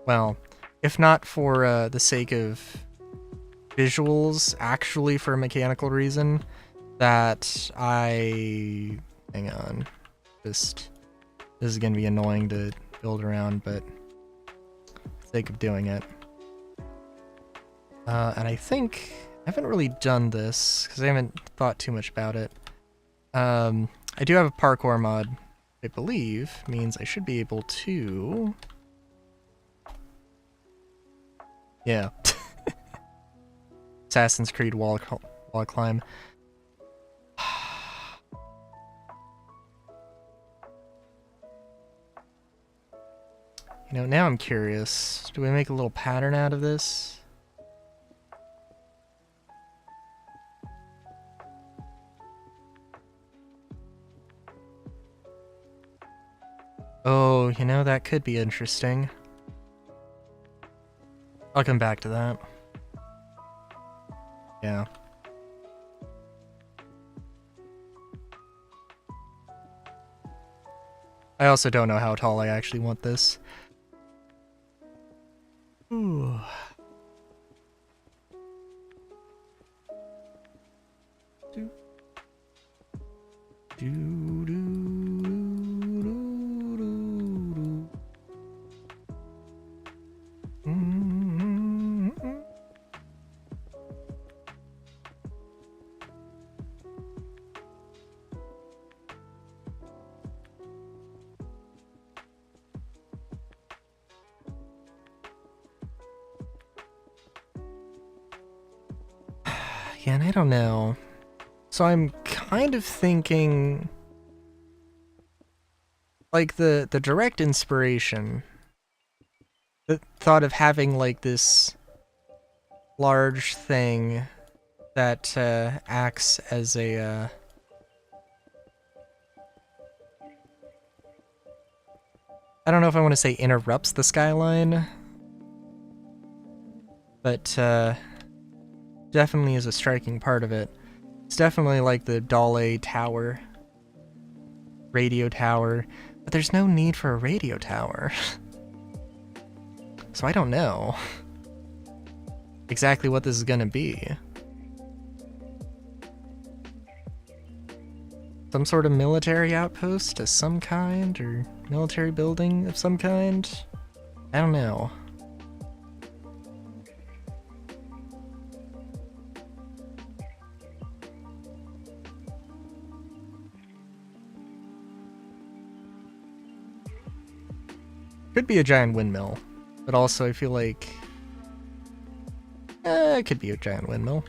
well, if not for the sake of visuals, actually for a mechanical reason, that hang on, this is gonna be annoying to build around, but for the sake of doing it. And I think I haven't really done this because I haven't thought too much about it. I do have a parkour mod, I believe, means I should be able to. Yeah. Assassin's Creed wall climb. You know, now I'm curious. Do we make a little pattern out of this? Oh, you know, that could be interesting. I'll come back to that. Yeah. I also don't know how tall I actually want this. Ooh. Do, do, do, do, do. Mm-hmm. Yeah, and I don't know. So I'm kind of thinking, like, the direct inspiration, the thought of having like this large thing that acts as a I don't know if I want to say interrupts the skyline, but definitely is a striking part of it. It's definitely like the Dale Tower, radio tower, but there's no need for a radio tower. So I don't know exactly what this is gonna be. Some sort of military outpost of some kind, or military building of some kind? I don't know. Could be a giant windmill, but also I feel like it could be a giant windmill.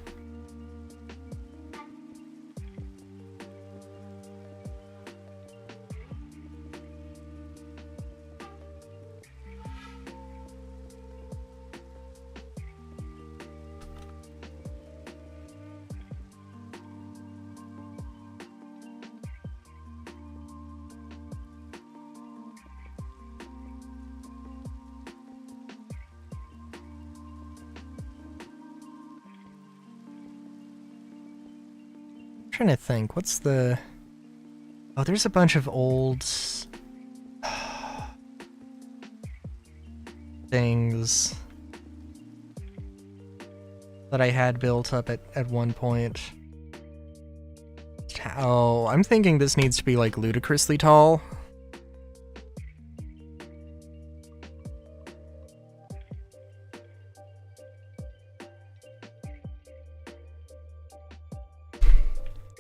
Trying to think, what's the... Oh, there's a bunch of old things that I had built up at one point. Oh, I'm thinking this needs to be like ludicrously tall.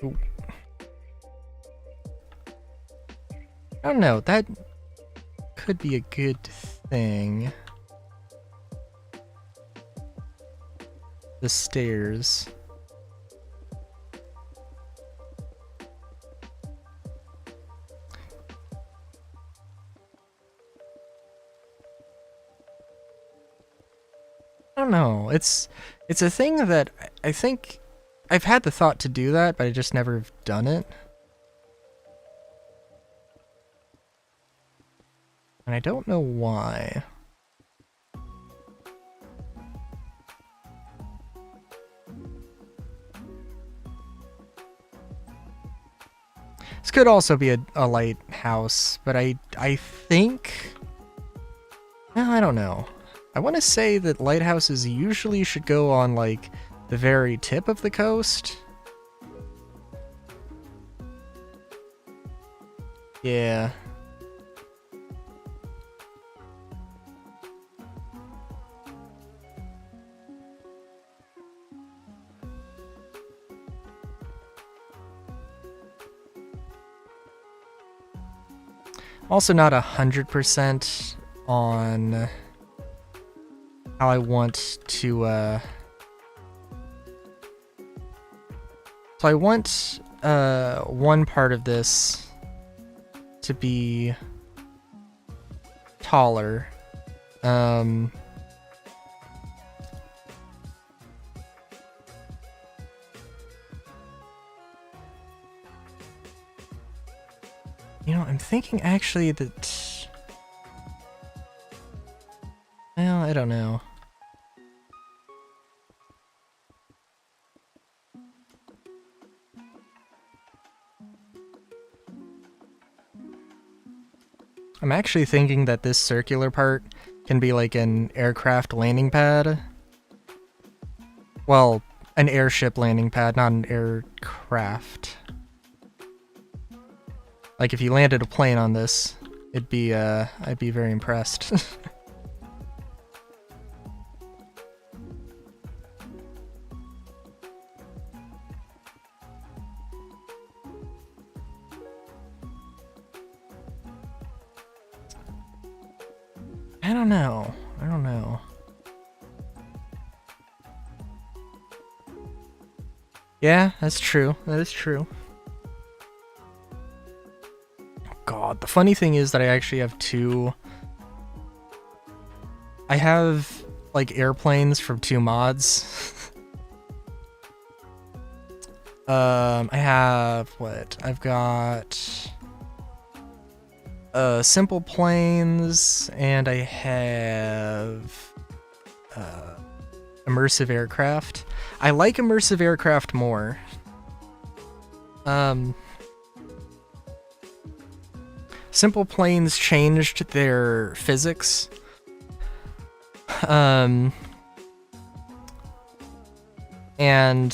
Ooh. I don't know, that could be a good thing. The stairs. I don't know, it's a thing that I think I've had the thought to do that, but I just never have done it. And I don't know why. This could also be a lighthouse, but I think... No, I don't know. I want to say that lighthouses usually should go on, like, the very tip of the coast. Yeah. Also not 100% on how I want to, So I want, one part of this to be taller. You know, I'm thinking actually that... Well, I don't know. I'm actually thinking that this circular part can be like an aircraft landing pad. Well, an airship landing pad, not an aircraft. Like if you landed a plane on this, it'd be I'd be very impressed. I don't know. I don't know. Yeah, that's true. That is true. God, the funny thing is that I actually have two. I have like airplanes from two mods. I have what? I've got simple planes, and I have immersive aircraft. I like immersive aircraft more. Simple planes changed their physics. And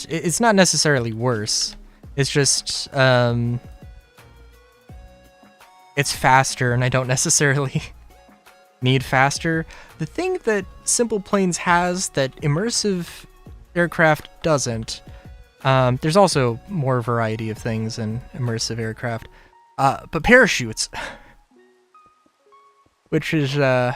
it's not necessarily worse. It's just it's faster, and I don't necessarily need faster. The thing that Simple Planes has that immersive aircraft doesn't, there's also more variety of things in immersive aircraft, but parachutes, which is, yeah.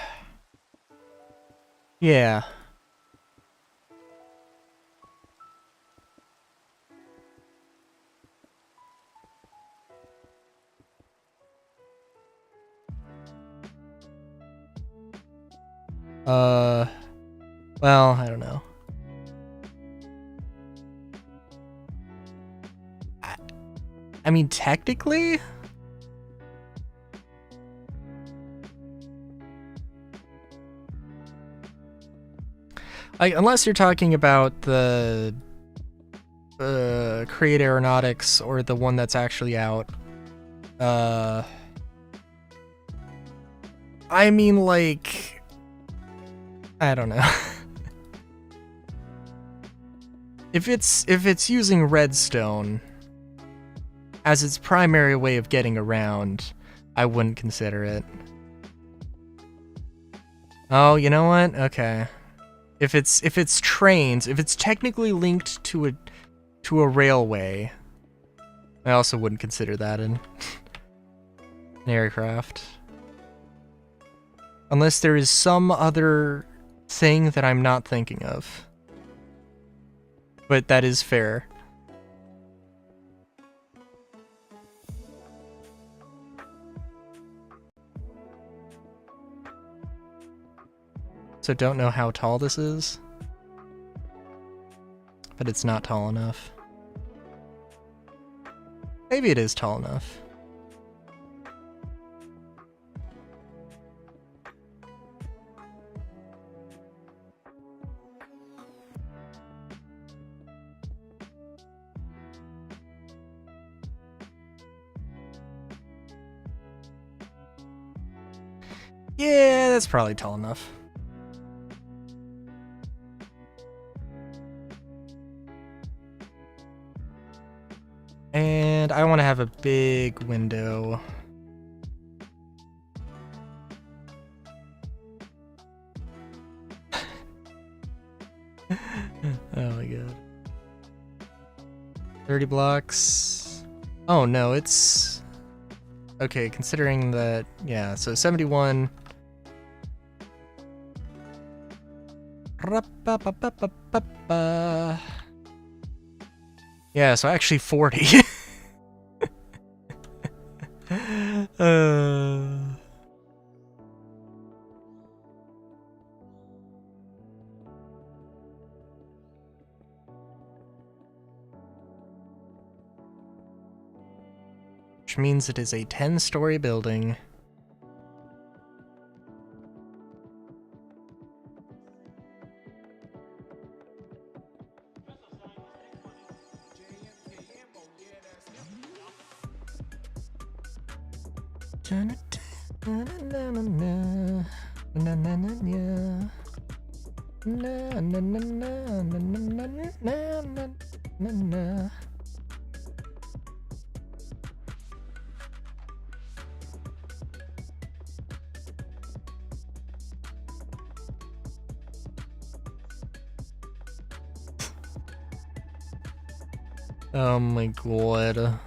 Well, I don't know. I mean, technically, like, unless you're talking about the Create Aeronautics or the one that's actually out, I mean, like, I don't know. If it's using redstone as its primary way of getting around, I wouldn't consider it. Oh, you know what? Okay. If it's trains, if it's technically linked to a railway, I also wouldn't consider that an aircraft. Unless there is some other thing that I'm not thinking of. But that is fair. So don't know how tall this is, but it's not tall enough. Maybe it is tall enough. Yeah, that's probably tall enough. And I want to have a big window. Oh my god. 30 blocks. Oh no, it's... Okay, considering that... Yeah, so 71... Yeah, so actually 40. Which means it is a 10-story building. Oh my god.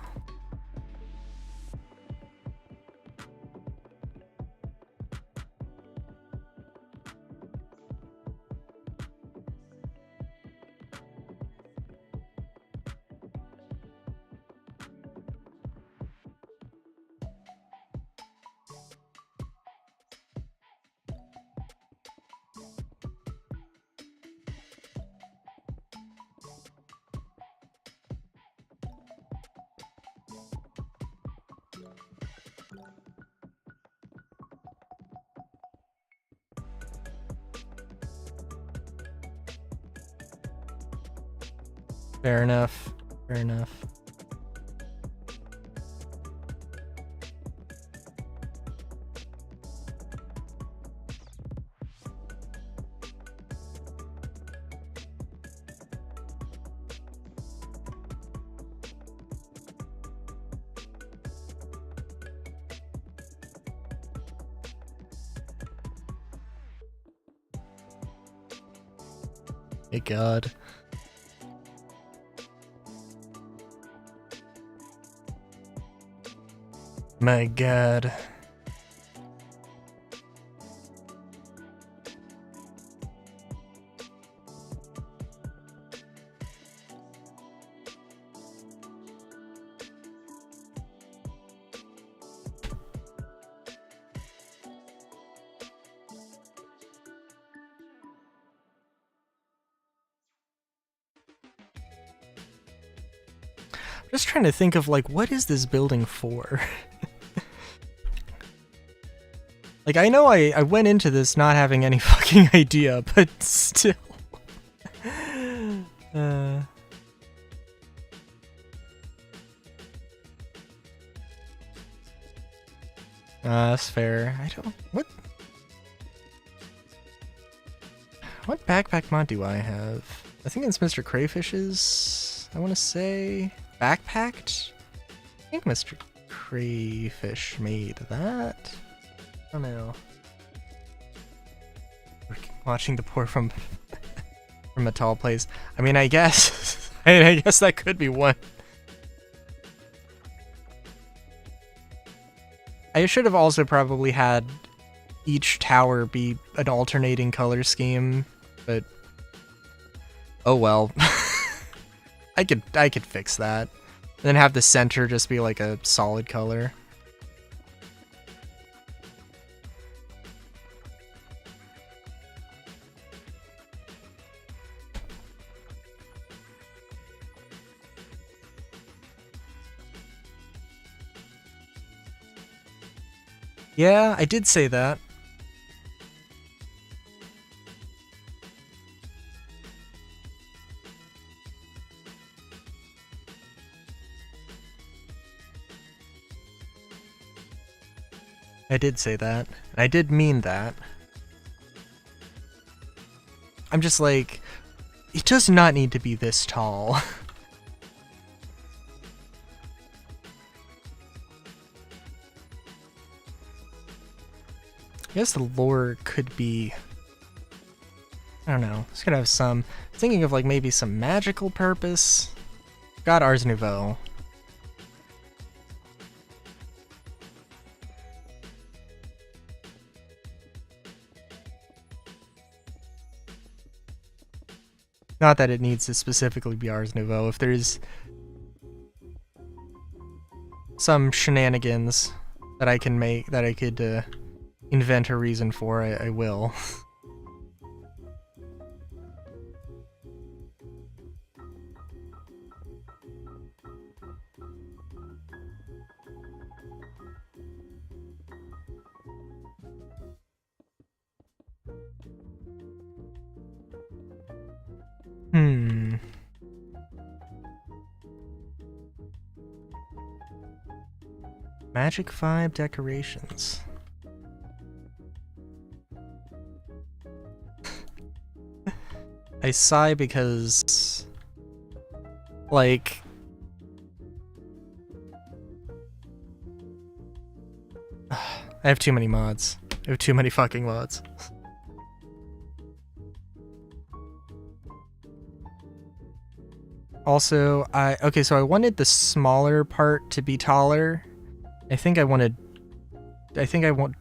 Fair enough. Fair enough. My god. My god. Just trying to think of, like, what is this building for? Like, I know I went into this not having any fucking idea, but still. That's fair. I don't... What backpack mod do I have? I think it's Mr. Crayfish's, I want to say... Backpacked? I think Mr. Crayfish made that? I don't know. We're watching the pour from from a tall place. I mean, I guess... I guess that could be one. I should have also probably had each tower be an alternating color scheme, but oh well. I could fix that. And then have the center just be like a solid color. Yeah, I did say that. I did say that. And I did mean that. I'm just like, it does not need to be this tall. I guess the lore could be... I don't know. It's gonna have some... Thinking of like maybe some magical purpose. Got Ars Nouveau. Not that it needs to specifically be Ars Nouveau. If there's some shenanigans that I can make, that I could invent a reason for, I will. Magic Vibe decorations. I sigh because, like, I have too many mods. I have too many fucking mods. Also, okay, so I wanted the smaller part to be taller. I think I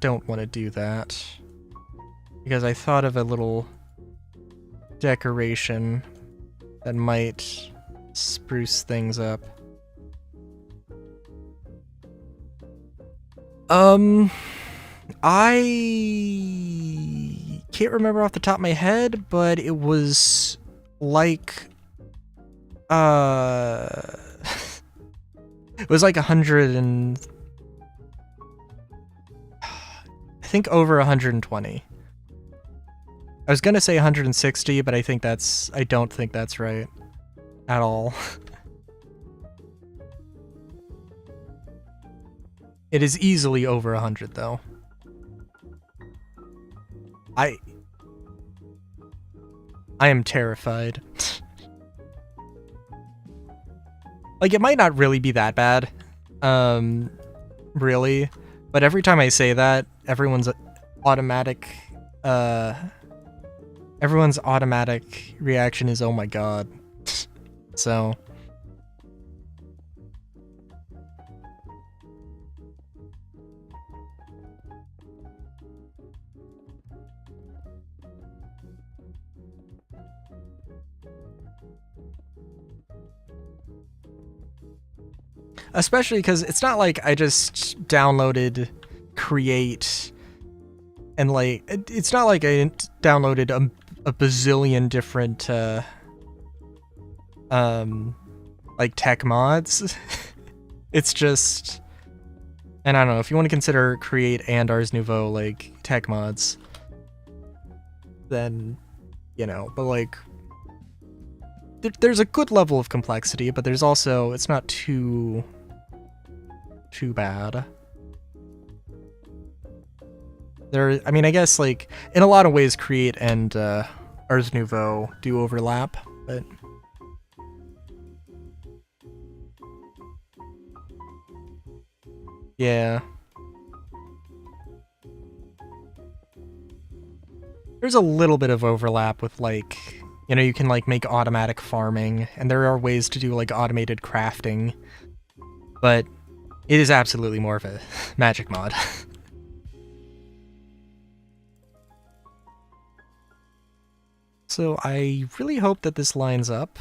don't want to do that. Because I thought of a little decoration that might spruce things up. I can't remember off the top of my head, but it was like it was like 100 and I think over 120. I was gonna say 160, but I don't think that's right at all. It is easily over 100 though. I am terrified. Like, it might not really be that bad. Really. But every time I say that, everyone's automatic reaction is, oh my god. So... Especially because it's not like I just downloaded Create and like it's not like I downloaded a bazillion different like tech mods. It's just, and I don't know, if you want to consider Create and Ars Nouveau like tech mods, then you know, but like there's a good level of complexity, but there's also, it's not too bad. I mean, I guess, like, in a lot of ways, Create and Ars Nouveau do overlap, but... Yeah. There's a little bit of overlap with, like, you know, you can, like, make automatic farming, and there are ways to do, like, automated crafting, but it is absolutely more of a magic mod. So I really hope that this lines up.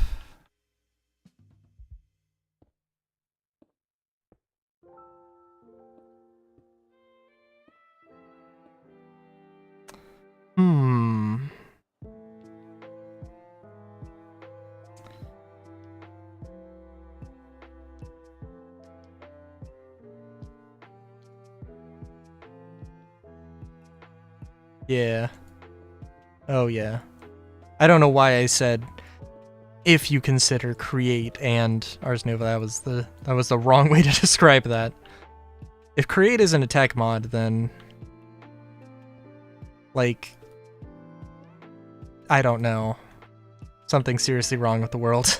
Yeah. Oh yeah. I don't know why I said if you consider Create and Ars Nova. That was the wrong way to describe that. If Create isn't a tech mod, then like I don't know. Something's seriously wrong with the world.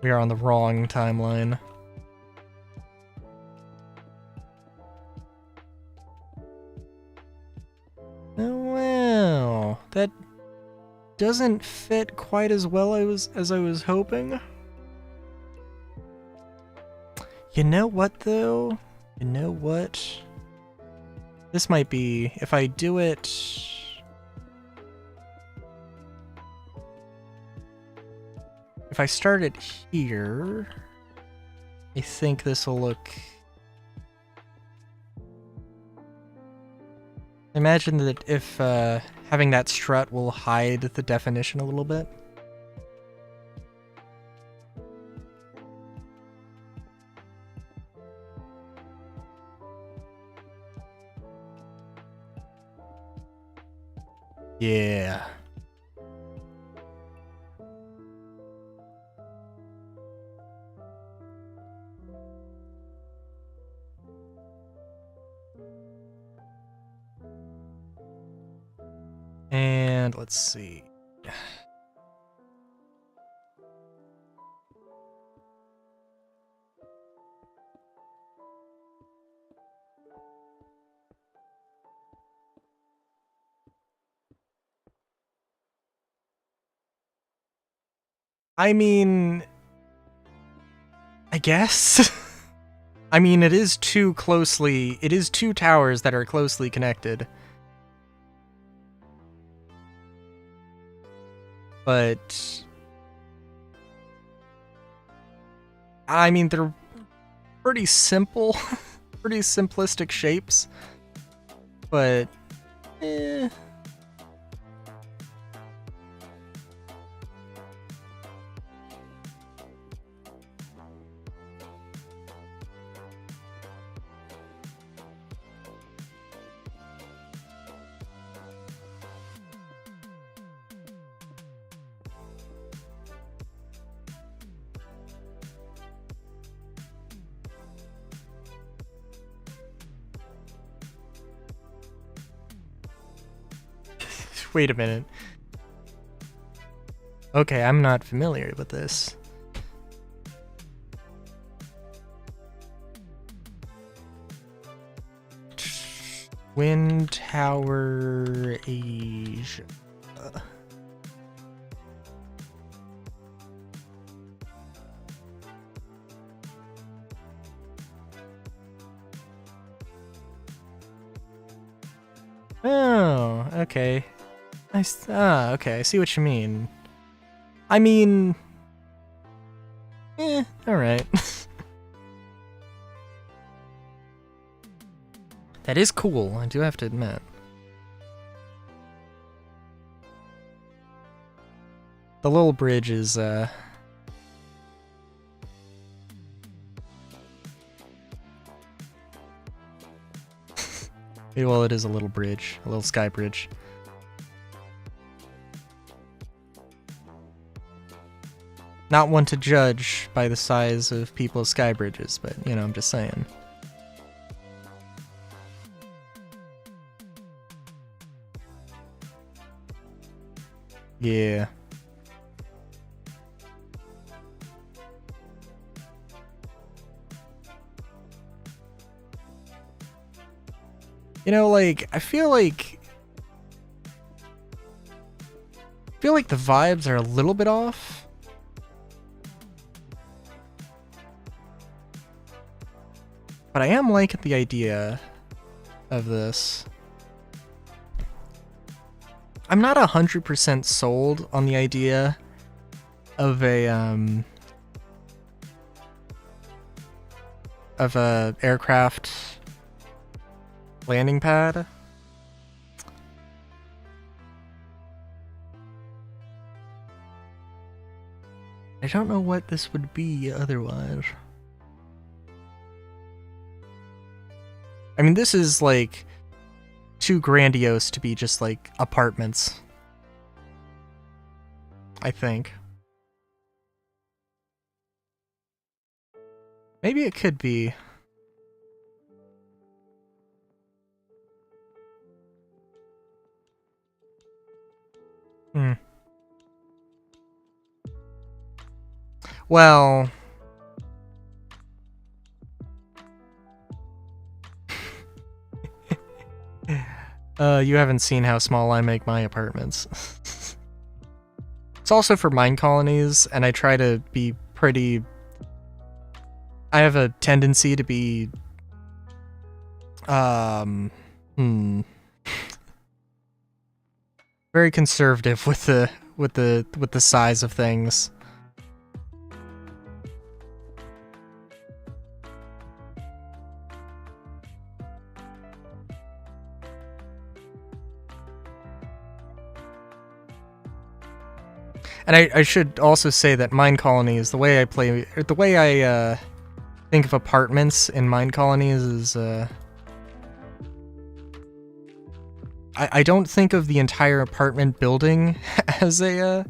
We are on the wrong timeline. Oh wow, that doesn't fit quite as well as I was hoping. You know what though? You know what? This might be, if I do it... If I start it here, I think this will look... Imagine that if having that strut will hide the definition a little bit. Yeah. And let's see. I mean, I guess. I mean, it is two towers that are closely connected. But I mean, they're pretty simple, pretty simplistic shapes. But wait a minute. Okay, I'm not familiar with this. Twin Tower Asia. Oh, okay. Okay, I see what you mean. I mean, alright. That is cool, I do have to admit. The little bridge is, well, it is a little bridge, a little sky bridge. Not one to judge by the size of people's sky bridges, but, you know, I'm just saying. Yeah. You know, like, I feel like the vibes are a little bit off. But I am liking the idea of this. I'm not 100% sold on the idea of a aircraft landing pad. I don't know what this would be otherwise. I mean, this is like too grandiose to be just like apartments, I think. Maybe it could be. Well, you haven't seen how small I make my apartments. It's also for mine colonies, and I try to be pretty... I have a tendency to be... very conservative with the size of things. And I should also say that mine colonies, the way I think of apartments in mine colonies is I don't think of the entire apartment building as a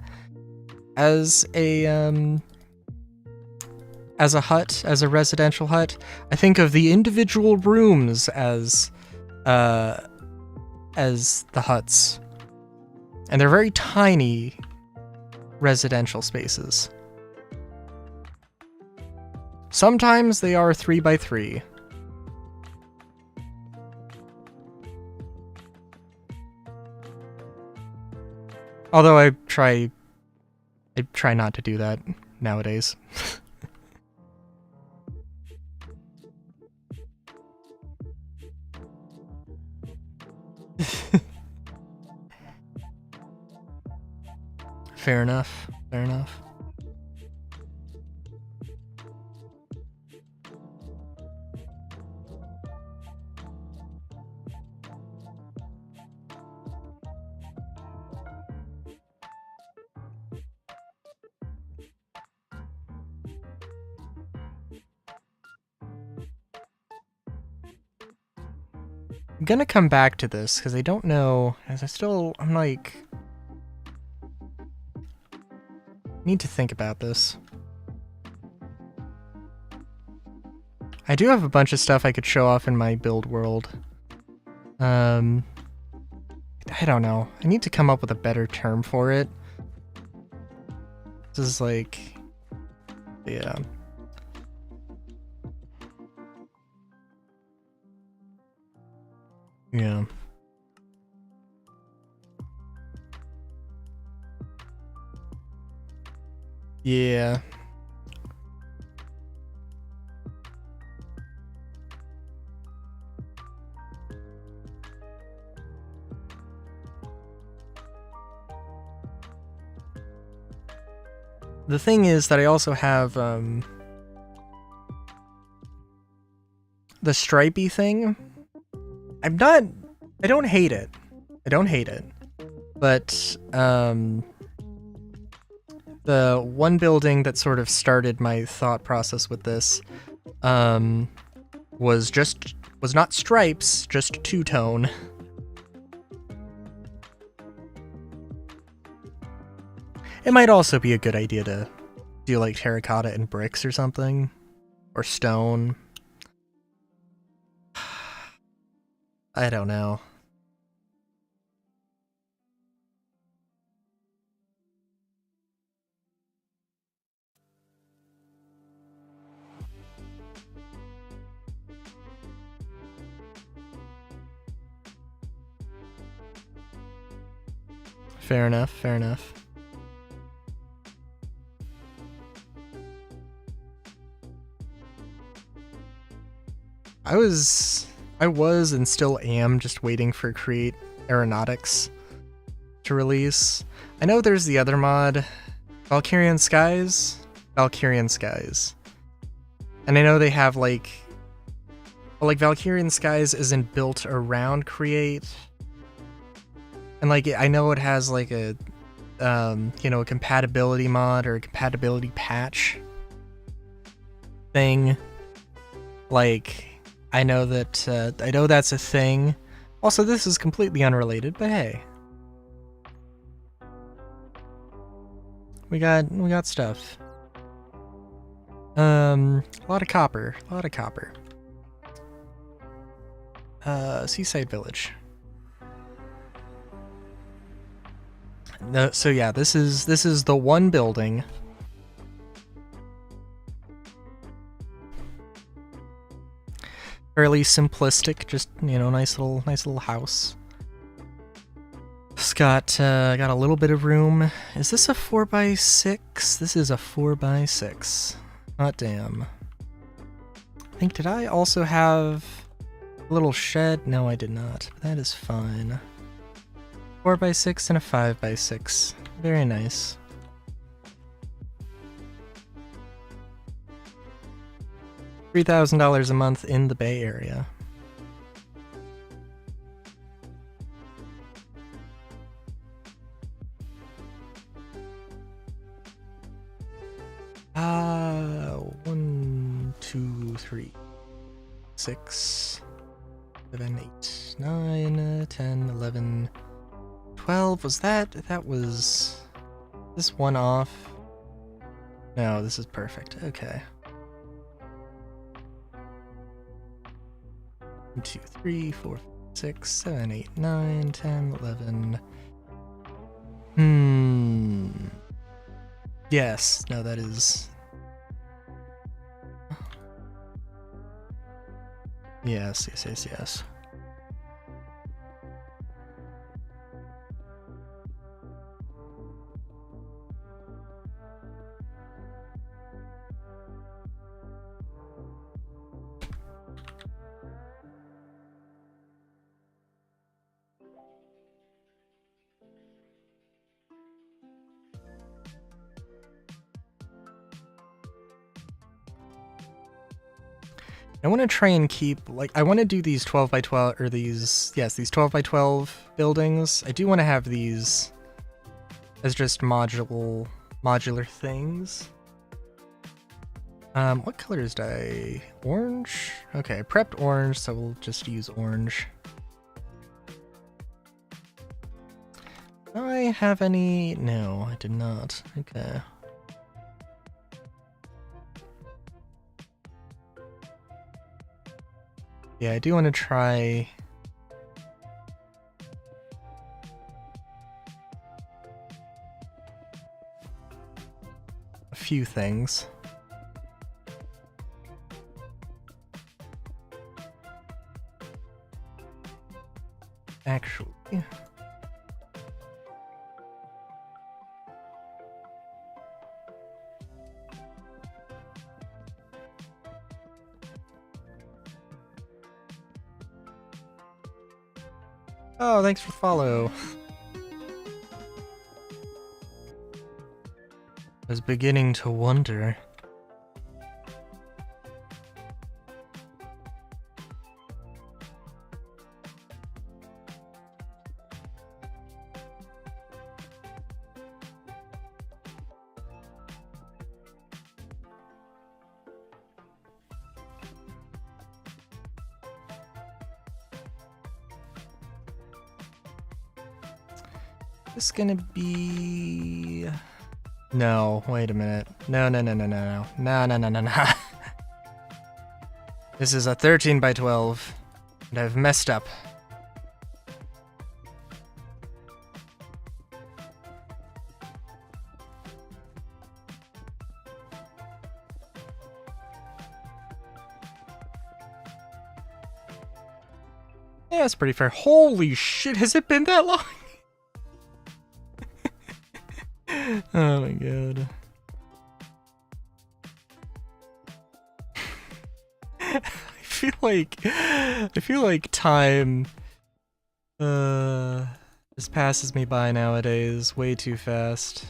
hut, as a residential hut. I think of the individual rooms as the huts. And they're very tiny residential spaces. Sometimes they are 3x3. Although I try I try not to do that nowadays. Fair enough. Fair enough. I'm gonna come back to this because I don't know, as I'm like, need to think about this. I do have a bunch of stuff I could show off in my build world. I don't know. I need to come up with a better term for it. This is like, yeah. Yeah. Yeah. The thing is that I also have the stripey thing. I don't hate it. I don't hate it. But the one building that sort of started my thought process with this was not stripes, just two-tone. It might also be a good idea to do like terracotta and bricks or something, or stone. I don't know. Fair enough, fair enough. I was and still am just waiting for Create Aeronautics to release. I know there's the other mod, Valkyrian Skies. And I know they have like Valkyrian Skies isn't built around Create. And like I know it has like a a compatibility mod or a compatibility patch thing. Like I know that's a thing. Also, this is completely unrelated, but hey. We got stuff. A lot of copper. Seaside Village. No, so yeah, this is the one building. Fairly simplistic, just nice little house. It's got a little bit of room. Is this a 4x6? This is a 4x6. Hot damn. I think, did I also have a little shed? No, I did not. That is fine. 4x6 and a 5x6. Very nice. $3,000 a month in the Bay Area. One, two, three, 6, 7, 8, 9, 10, 11, 12. Was that was this one off? No, this is perfect. Okay. 1, 2, 3, 4, 6, 7, 8, 9, 10, 11. Yes. No, that is. Yes. I want to try and keep, like, I want to do these 12 by 12, or these 12 by 12 buildings. I do want to have these as just modular things. What colors did I... Orange? Okay, I prepped orange, so we'll just use orange. Do I have any... No, I did not. Okay. Yeah, I do want to try... a few things. Actually... Oh, thanks for the follow. I was beginning to wonder. This gonna be... No, wait a minute. No. This is a 13 by 12, and I've messed up. Yeah, it's pretty fair. Holy shit, has it been that long? Oh my god. I feel like time just passes me by nowadays way too fast.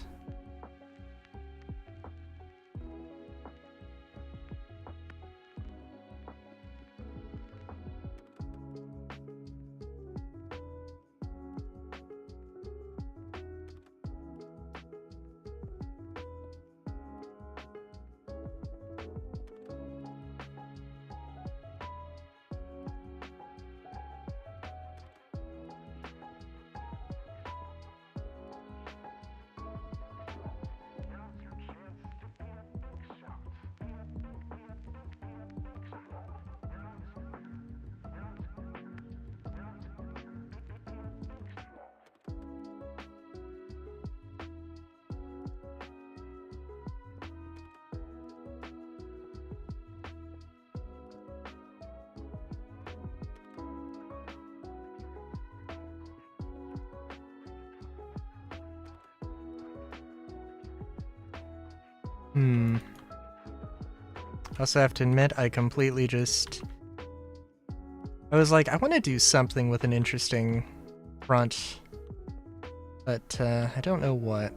I also have to admit, I completely just... I was like, I want to do something with an interesting front, but I don't know what.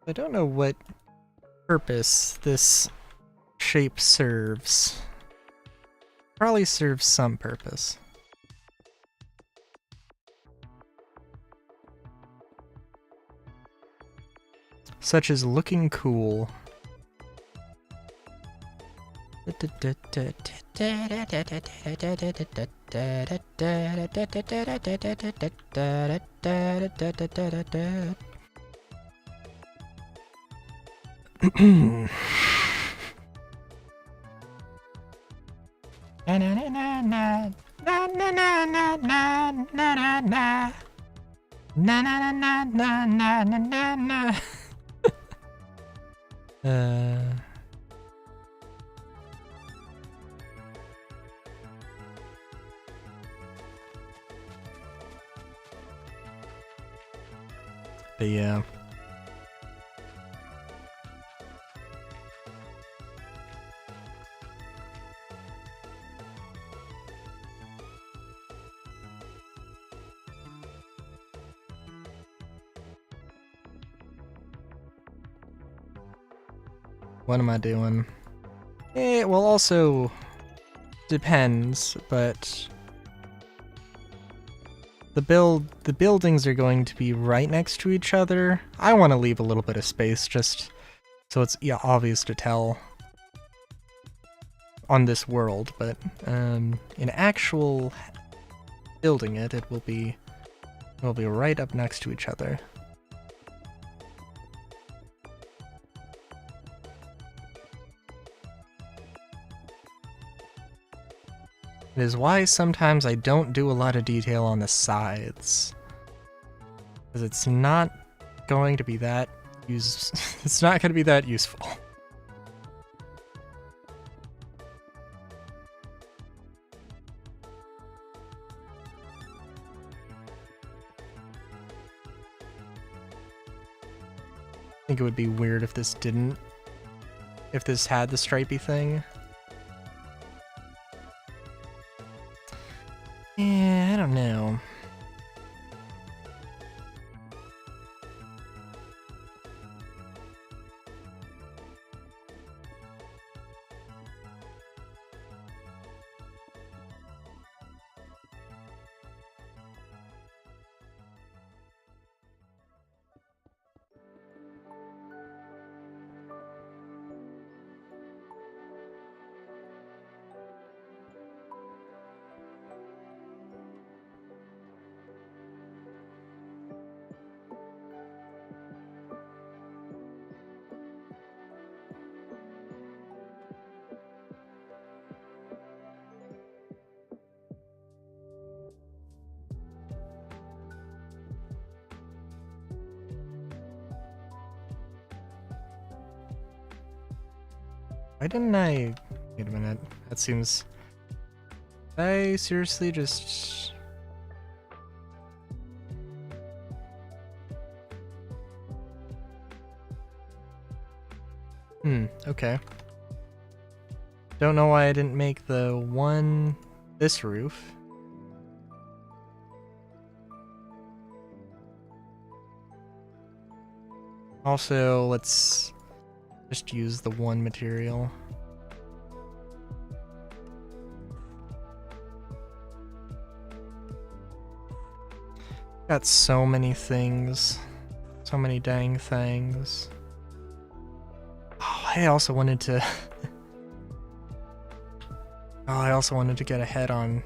I don't know what purpose this shape serves. Probably serves some purpose. Such as looking cool. Uh, but yeah. What am I doing? Well, also depends, but the buildings are going to be right next to each other. I want to leave a little bit of space just so it's obvious to tell on this world, but in actual building it will be right up next to each other. It is why sometimes I don't do a lot of detail on the sides, because it's not going to be that it's not going to be that useful. I think it would be weird if this had the stripey thing. Yeah, I don't know. Why didn't I... Wait a minute. That seems... I seriously just... Okay. Don't know why I didn't make this roof. Also, let's just use the one material. Got so many things. So many dang things. Oh, I also wanted to... Oh, I also wanted to get ahead on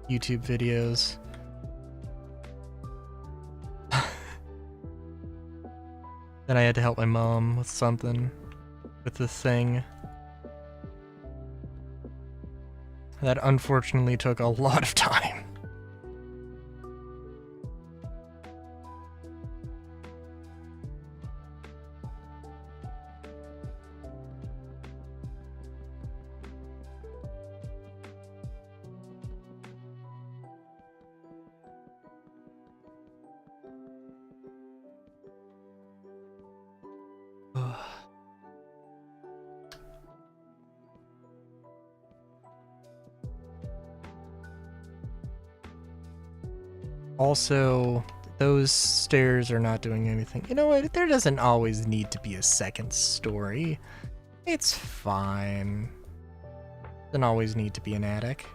YouTube videos. Then I had to help my mom with something. With the thing. That unfortunately took a lot of time. Also, those stairs are not doing anything. You know what? There doesn't always need to be a second story. It's fine. Doesn't always need to be an attic.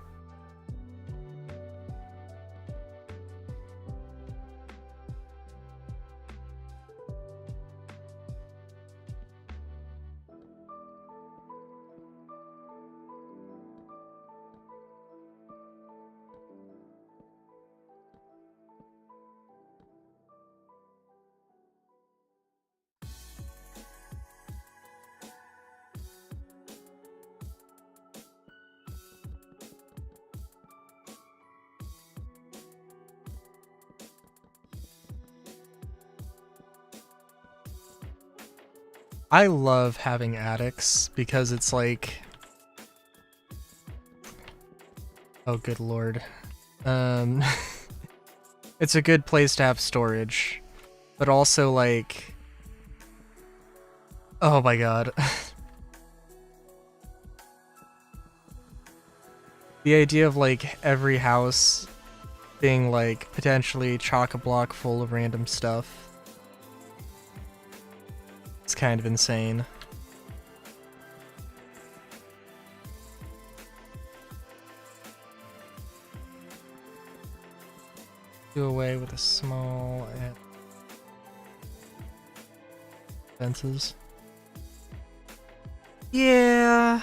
I love having attics because it's like, oh good lord. It's a good place to have storage, but also like, oh my god. The idea of like every house being like potentially chock-a-block full of random stuff. It's kind of insane. Do away with the small fences. Yeah.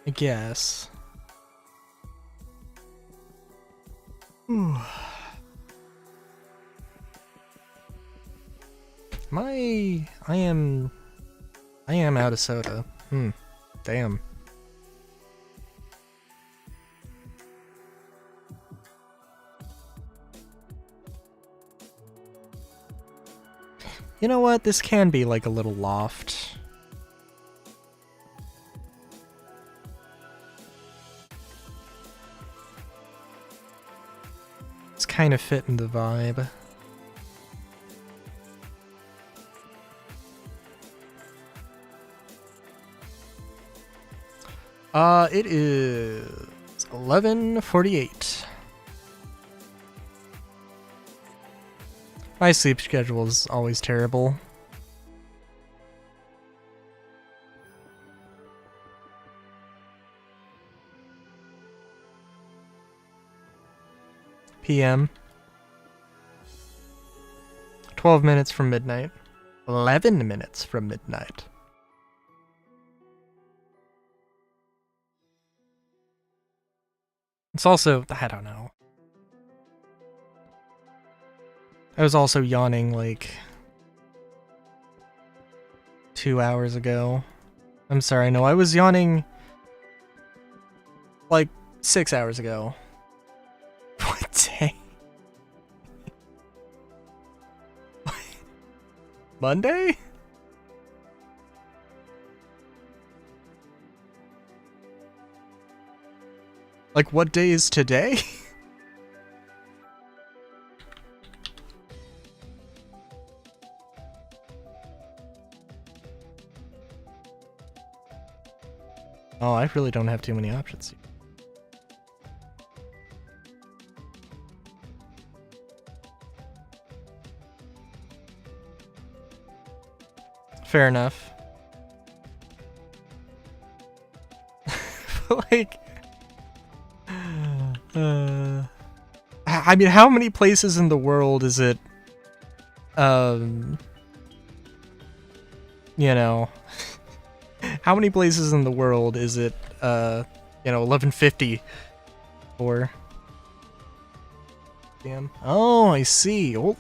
I guess. Ooh. I am out of soda. Damn. You know what? This can be like a little loft. It's kind of fitting the vibe. It is 11:48. My sleep schedule is always terrible. PM. 12 minutes from midnight. 11 minutes from midnight. It's also, I don't know. I was also yawning like 2 hours ago. I'm sorry, no, I was yawning like 6 hours ago. What day? Monday? Like, what day is today? Oh, I really don't have too many options. Fair enough. Like, I mean, how many places in the world is it, you know, how many places in the world is it, 11:50 for? Damn. Oh, I see. Oh.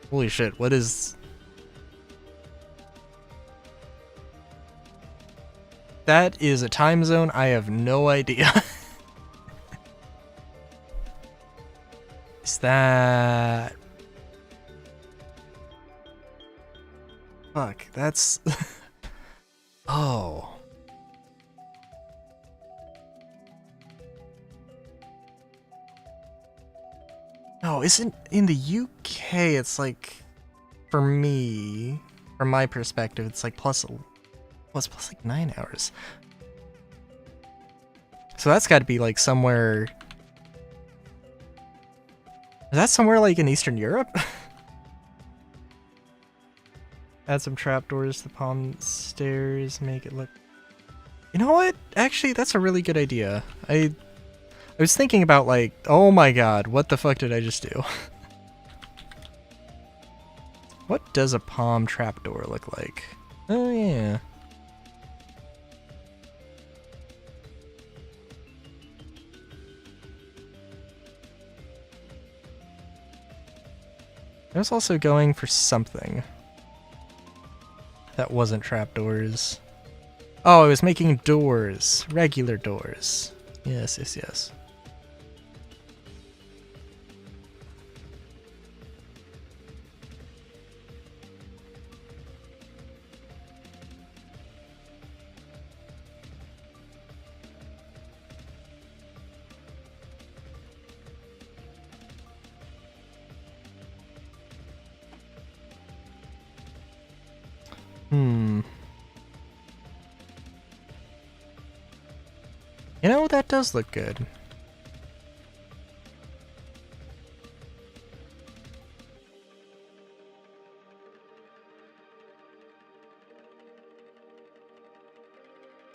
Holy shit, what is... That is a time zone I have no idea. Is that... Fuck, that's... Oh. No, isn't... In the UK, it's like... For me, from my perspective, it's like plus like 9 hours. So that's got to be like somewhere... Is that somewhere like in Eastern Europe? Add some trapdoors to the palm stairs, make it look... You know what? Actually, that's a really good idea. I was thinking about like, oh my god, what the fuck did I just do? What does a palm trapdoor look like? Oh yeah. I was also going for something That wasn't trapdoors. Oh, I was making doors. Regular doors. Yes, yes, yes. You know, that does look good.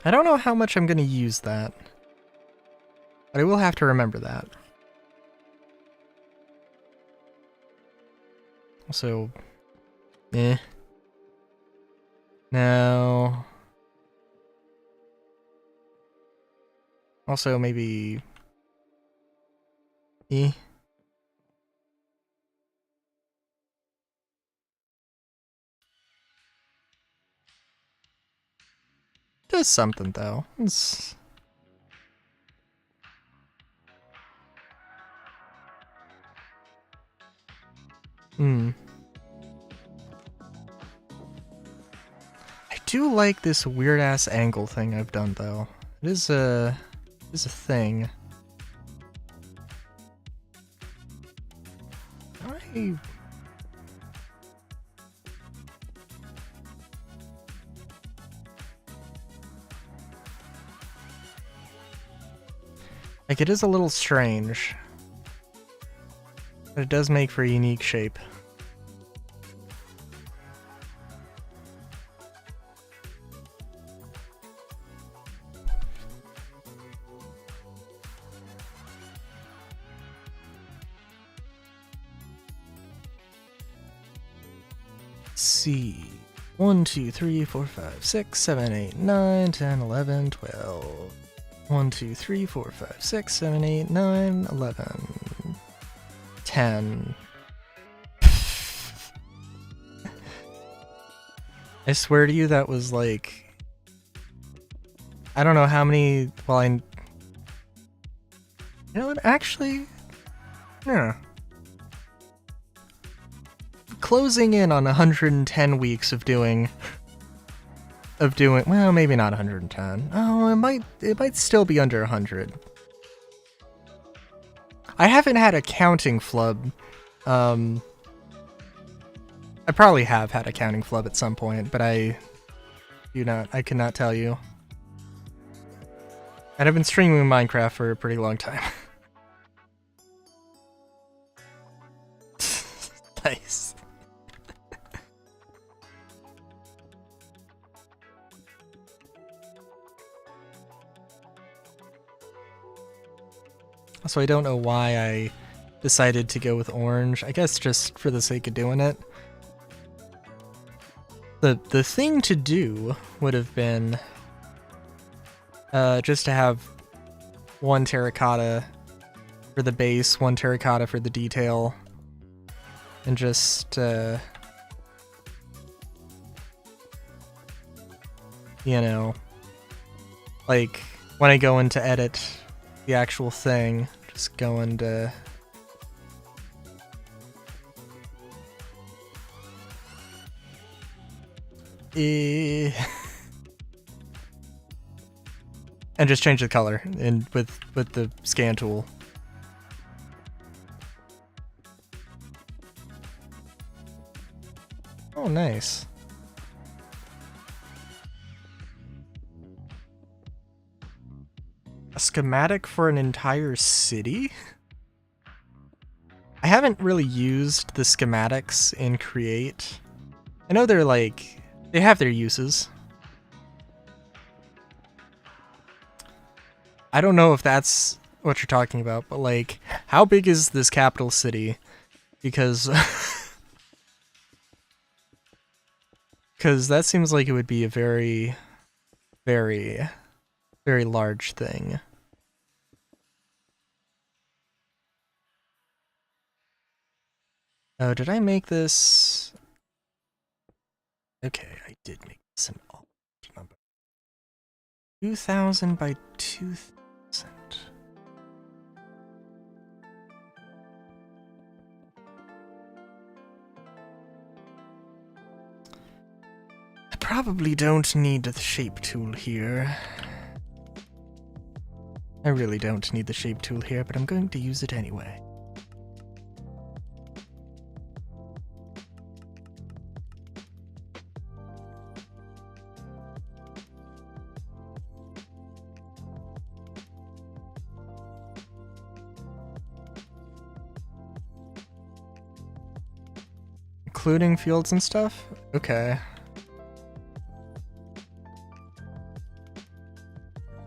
I don't know how much I'm going to use that, but I will have to remember that. Also, no. Also, maybe, Does something though. It's... I do like this weird ass angle thing I've done though. It is a thing. Like, it is a little strange, but it does make for a unique shape. Let's see. 1, 2, 3, 4, 5, 6, 7, 8, 9, 10, 11, 12. 1, 2, 3, 4, 5, 6, 7, 8, 9, 11, 10. I swear to you, that was like... I don't know how many... Well, You know what? Actually... Yeah. Closing in on 110 weeks of doing... Well, maybe not 110. Oh, it might still be under 100. I haven't had a counting flub. I probably have had a counting flub at some point, but I cannot tell you. And I've been streaming Minecraft for a pretty long time. Nice. So I don't know why I decided to go with orange. I guess just for the sake of doing it. The thing to do would have been just to have one terracotta for the base, one terracotta for the detail, and just you know, like when I go in to edit the actual thing, just go into and just change the color and with the scan tool. Oh, nice. A schematic for an entire city? I haven't really used the schematics in Create. I know they're like, they have their uses. I don't know if that's what you're talking about, but like, how big is this capital city? Because that seems like it would be a very, very, very large thing. Oh, did I make this? Okay, I did make this an odd number. 2,000 by 2,000. I probably don't need the shape tool here. I really don't need the shape tool here, but I'm going to use it anyway. Including fields and stuff? Okay.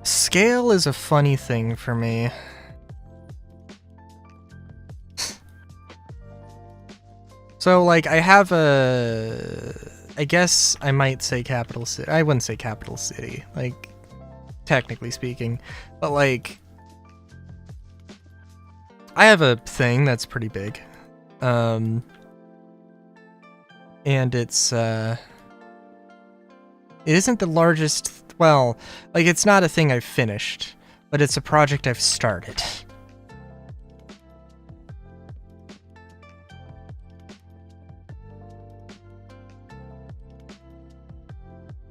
Scale is a funny thing for me. So, like, I have I guess I might say capital city. I wouldn't say capital city, like, technically speaking. But, like, I have a thing that's pretty big. And it's, it isn't the largest, well, like, it's not a thing I've finished, but it's a project I've started.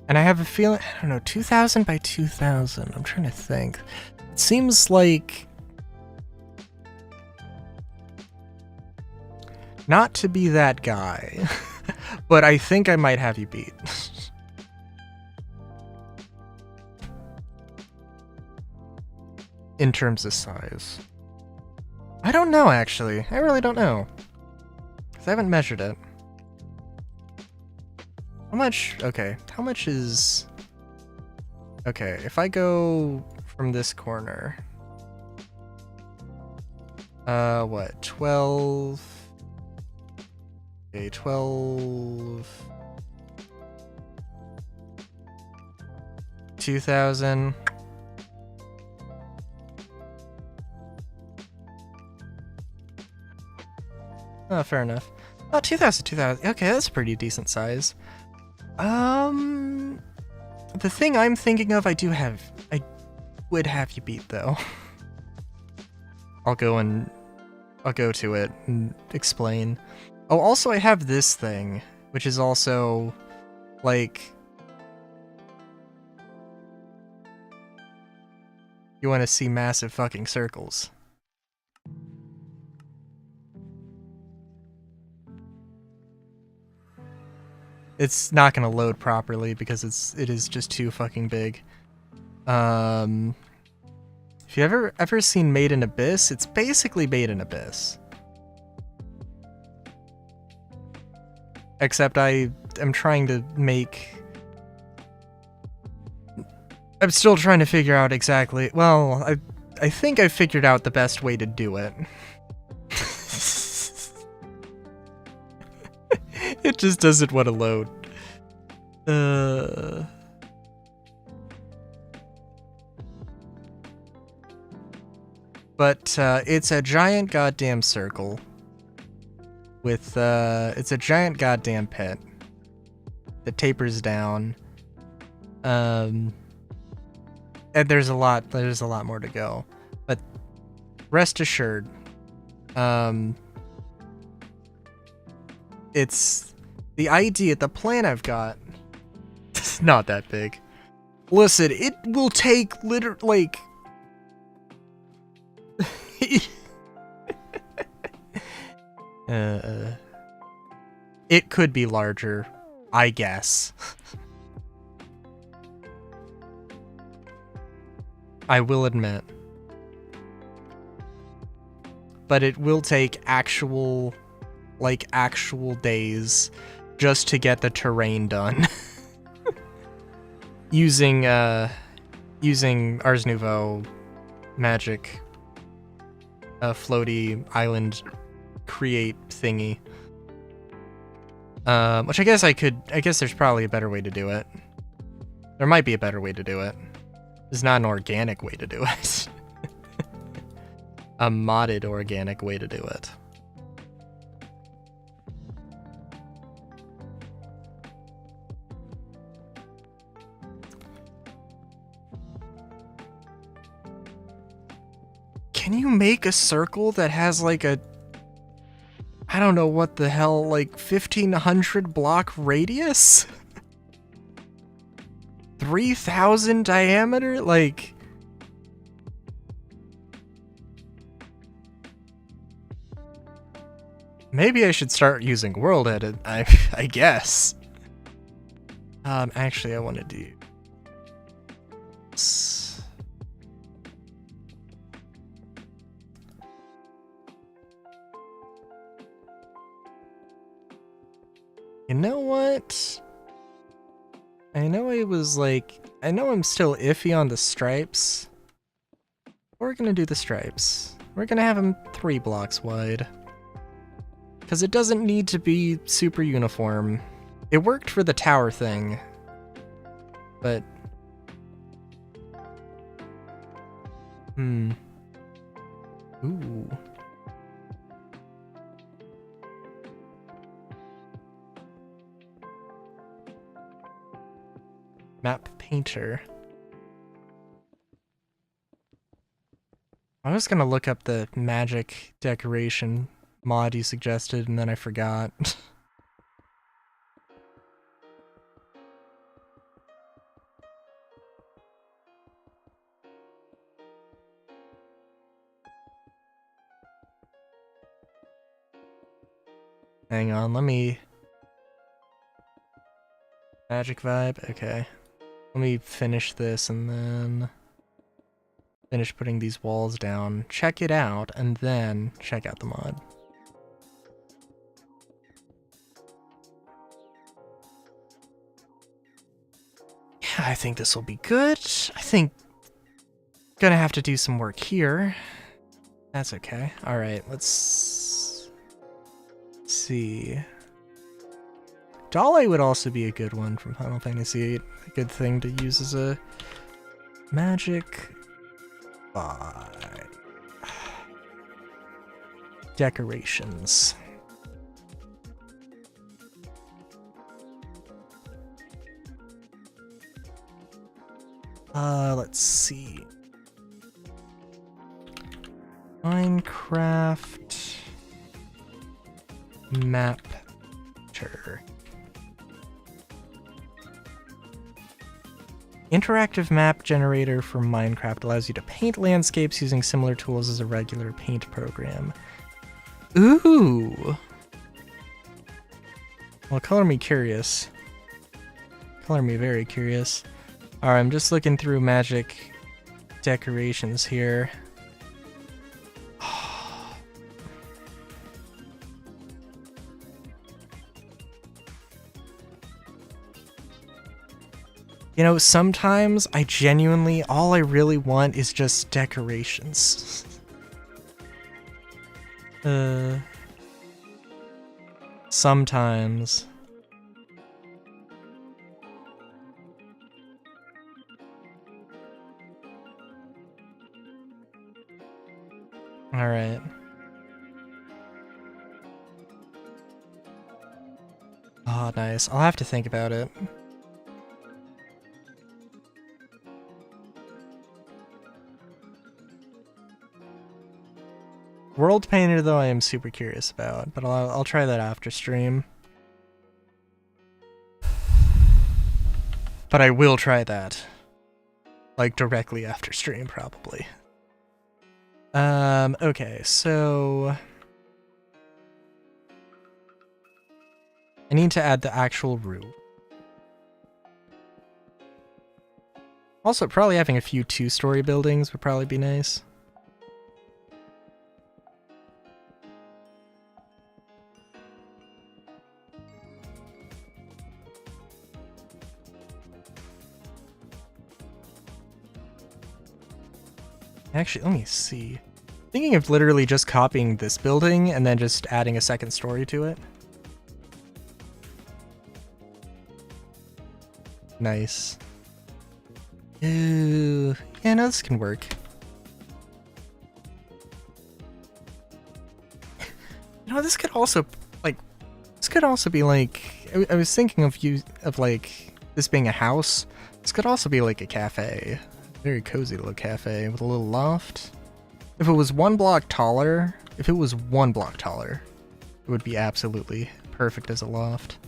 And I have a feeling, I don't know, 2,000 by 2,000, I'm trying to think. It seems like... not to be that guy, but I think I might have you beat. In terms of size. I don't know, actually. I really don't know. Because I haven't measured it. How much? Okay, how much is... okay, if I go from this corner... what? 12... okay, 12... 2,000... oh, fair enough. Oh, 2,000, 2,000. Okay, that's a pretty decent size. The thing I'm thinking of, I would have you beat, though. I'll go to it and explain. Oh, also I have this thing, which is also, like... you want to see massive fucking circles. It's not gonna load properly because it is just too fucking big. If you ever seen Made in Abyss, it's basically Made in Abyss. Except I am trying to make... I'm still trying to figure out exactly... well, I think I figured out the best way to do it. It just doesn't want to load. But it's a giant goddamn circle. With it's a giant goddamn pit that tapers down. And there's a lot more to go. But rest assured, it's the idea, the plan I've got. It's not that big. Listen, it will take like it could be larger, I guess. I will admit. But it will take actual days just to get the terrain done. using Ars Nouveau magic floaty island create thingy. Which I guess there's probably a better way to do it. There might be a better way to do it. It's not an organic way to do it. A modded organic way to do it. Can you make a circle that has like a, I don't know what the hell, like 1500 block radius? 3000 diameter? Like, maybe I should start using World Edit, I guess. Actually, I want to do this. You know what? I know I'm still iffy on the stripes. We're gonna do the stripes. We're gonna have them 3 blocks wide. Because it doesn't need to be super uniform. It worked for the tower thing. But... Ooh. Map Painter. I was gonna look up the magic decoration mod you suggested, and then I forgot. Hang on, let me... Magic vibe? Okay. Let me finish this and then... finish putting these walls down, check it out, and then check out the mod. Yeah, I think this will be good. I think... gonna have to do some work here. That's okay. Alright, let's... see... Dale would also be a good one from Final Fantasy VIII. A good thing to use as a magic vibe. Decorations. Let's see. Minecraft map picture. Interactive map generator for Minecraft allows you to paint landscapes using similar tools as a regular paint program. Ooh! Well, color me curious. Color me very curious. Alright, I'm just looking through magic decorations here. You know, sometimes I genuinely, all I really want is just decorations. Sometimes. Alright. Oh, nice. I'll have to think about it. World Painter, though, I am super curious about, but I'll try that after stream. But I will try that. Like, directly after stream, probably. Okay, so... I need to add the actual roof. Also, probably having a few 2-story buildings would probably be nice. Actually, let me see. Thinking of literally just copying this building and then just adding a second story to it. Nice. Ooh, yeah, no, this can work. You know, this could also, like, this could also be like, I was thinking of like, this being a house. This could also be like a cafe. Very cozy little cafe with a little loft. If it was one block taller, it would be absolutely perfect as a loft.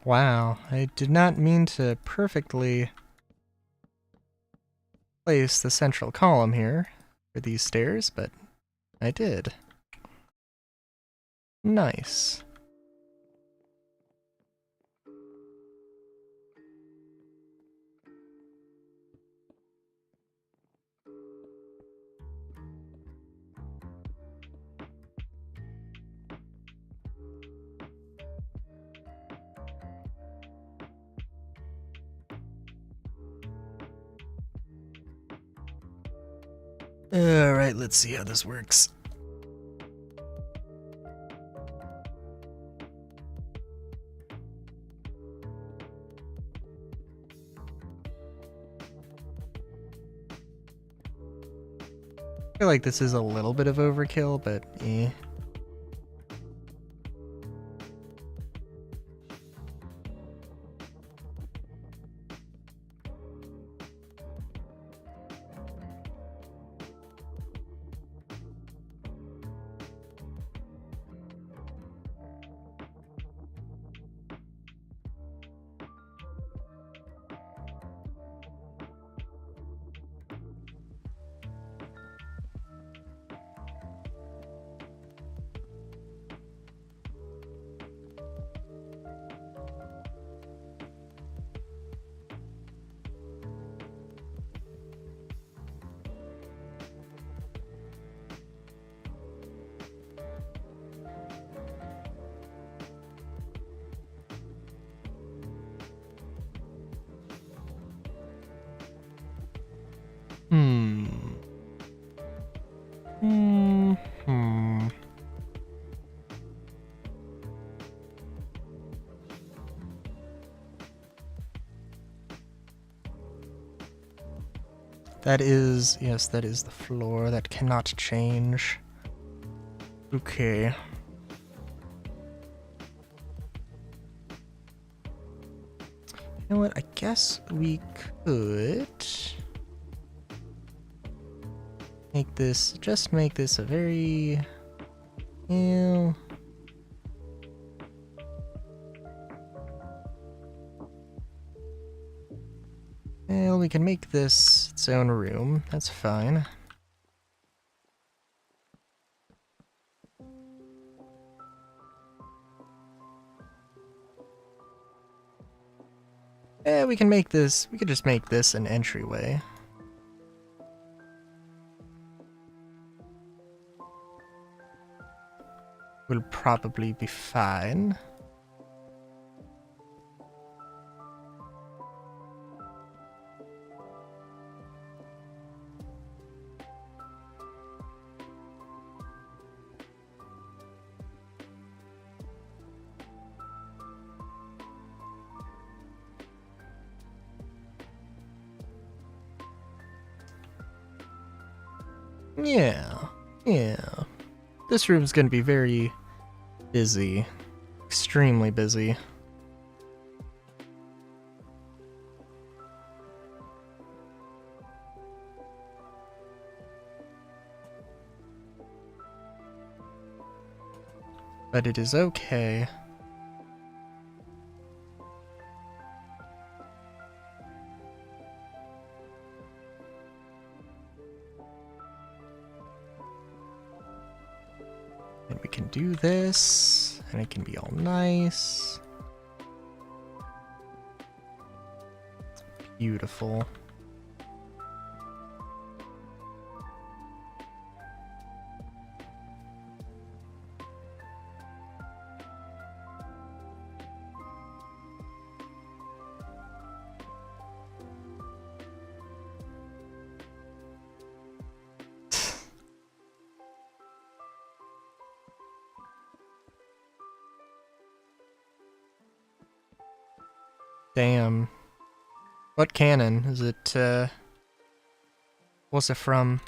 Wow, I did not mean to perfectly place the central column here for these stairs, but I did. Nice. Alright, let's see how this works. I feel like this is a little bit of overkill, but eh. That is, yes, that is the floor. That cannot change. Okay. You know what? I guess we could make this, just make this a very, well, we can make this its own room. That's fine. We can make this, we could just make this an entryway. Will probably be fine. Yeah. This room's gonna be very busy. Extremely busy. But it is okay. And we can do this, and it can be all nice. Beautiful. Damn. What cannon? Is it, what's it from?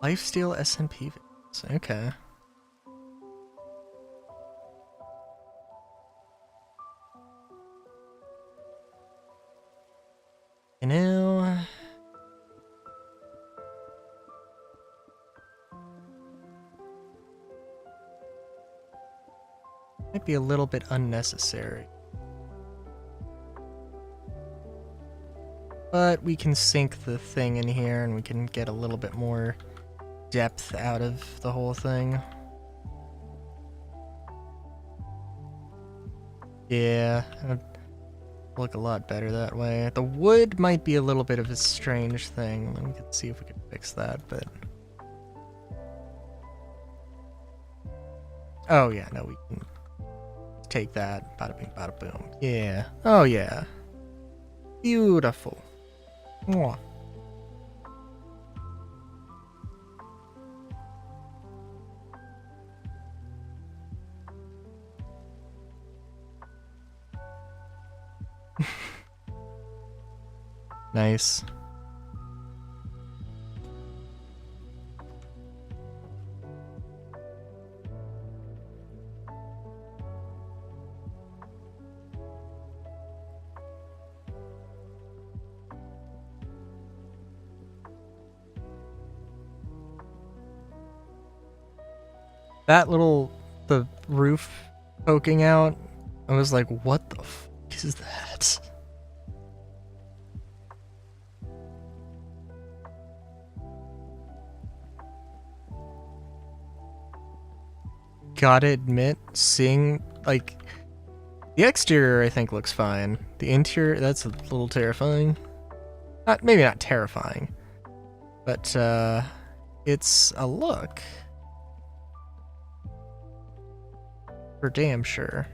Lifesteal SMP videos. Okay. You know, might be a little bit unnecessary. But we can sink the thing in here and we can get a little bit more depth out of the whole thing. Yeah, it would look a lot better that way. The wood might be a little bit of a strange thing. Let me see if we can fix that, but... Oh yeah, no, we can take that. Bada bing, bada boom. Yeah. Oh yeah. Beautiful. Mwah. Nice. That the roof poking out, I was like, what the f is that? Gotta admit, seeing, like, the exterior I think looks fine. The interior, that's a little terrifying. Maybe not terrifying, but it's a look. For damn sure.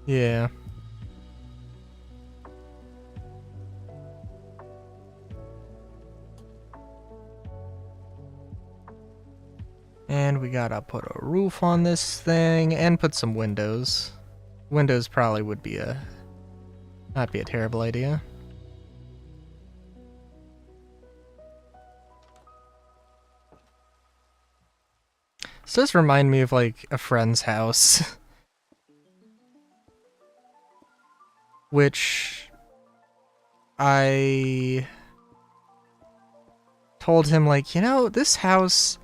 Yeah. And we gotta put a roof on this thing and put some windows. Windows probably would be not be a terrible idea. This does remind me of like a friend's house. Which I told him, like, you know, this house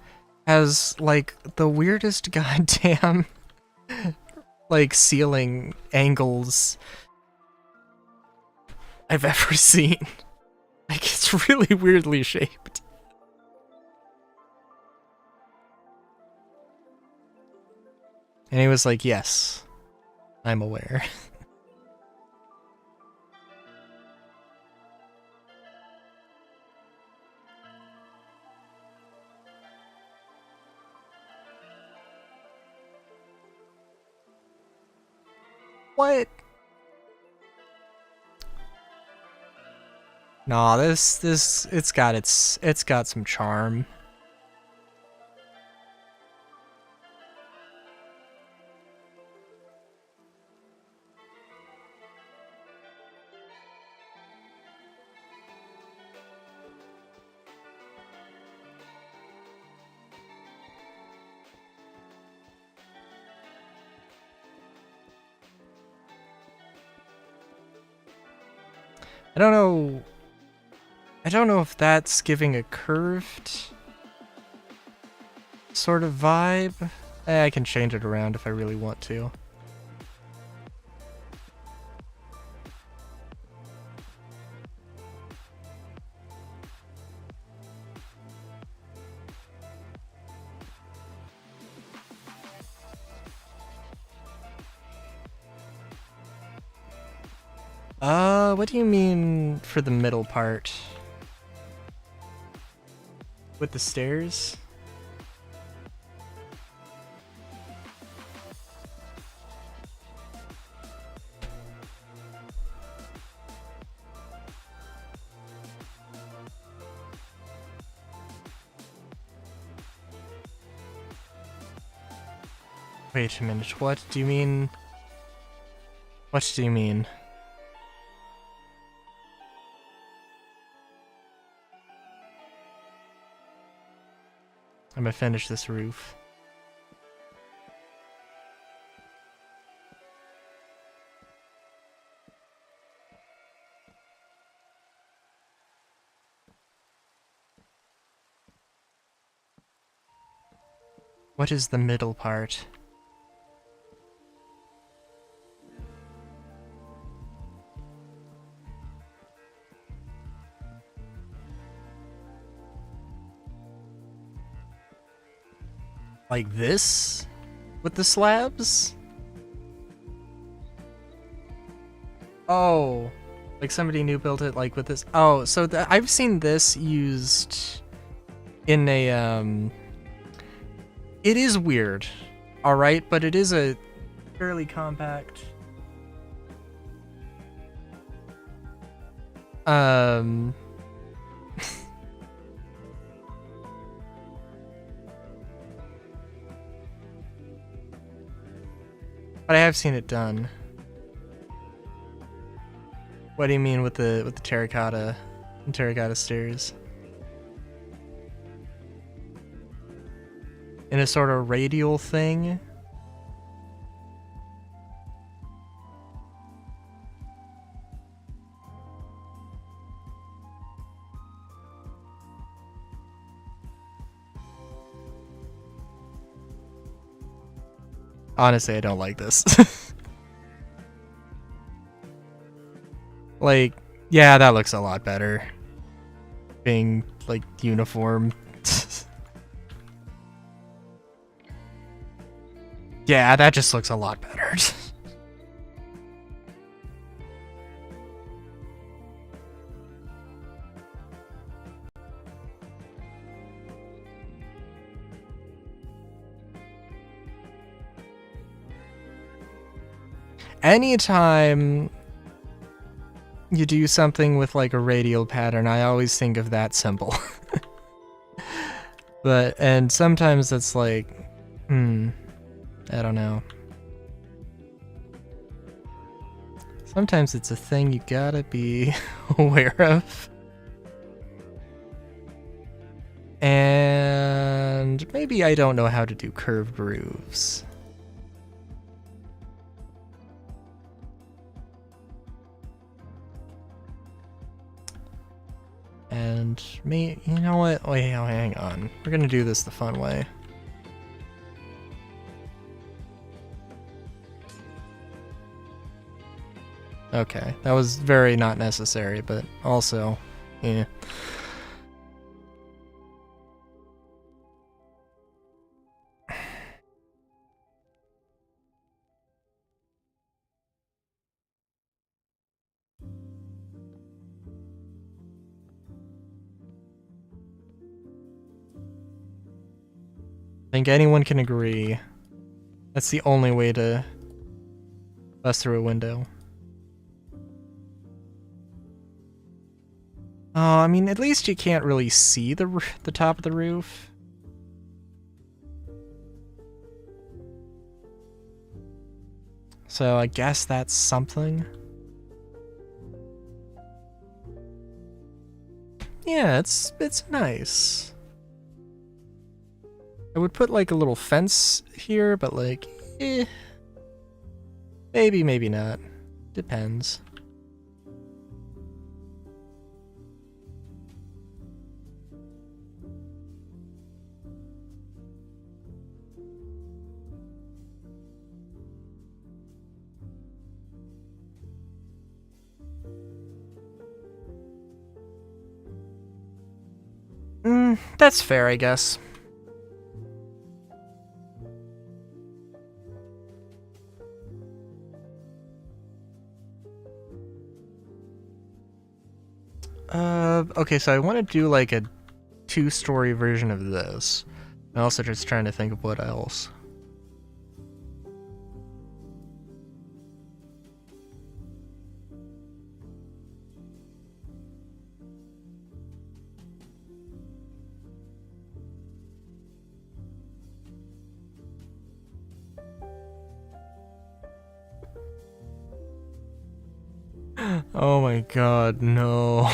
has like the weirdest goddamn like ceiling angles I've ever seen. Like, it's really weirdly shaped. And he was like, yes, I'm aware. What? Nah, it's got some charm. don't know. I don't know if that's giving a curved sort of vibe. I can change it around if I really want to. What do you mean for the middle part? With the stairs? Wait a minute, what do you mean? What do you mean? I'm gonna finish this roof. What is the middle part? Like this? With the slabs? Oh, like somebody new built it like with this. Oh, so I've seen this used in a it is weird, all right, but it is a fairly compact but I have seen it done. What do you mean with the terracotta stairs? In a sort of radial thing? Honestly, I don't like this. Like, yeah, that looks a lot better. Being, like, uniform. Yeah, that just looks a lot better. Anytime you do something with like a radial pattern, I always think of that symbol. And sometimes it's like, I don't know. Sometimes it's a thing you gotta be aware of. And maybe I don't know how to do curved roofs. And you know what? Wait, hang on. We're gonna do this the fun way. Okay, that was very not necessary, but also, yeah. I think anyone can agree that's the only way to bust through a window. Oh, I mean, at least you can't really see the top of the roof. So I guess that's something. Yeah, it's nice. I would put like a little fence here, but like, maybe, maybe not. Depends. That's fair, I guess. Okay, so I want to do like a two-story version of this. I'm also just trying to think of what else. Oh my god, no.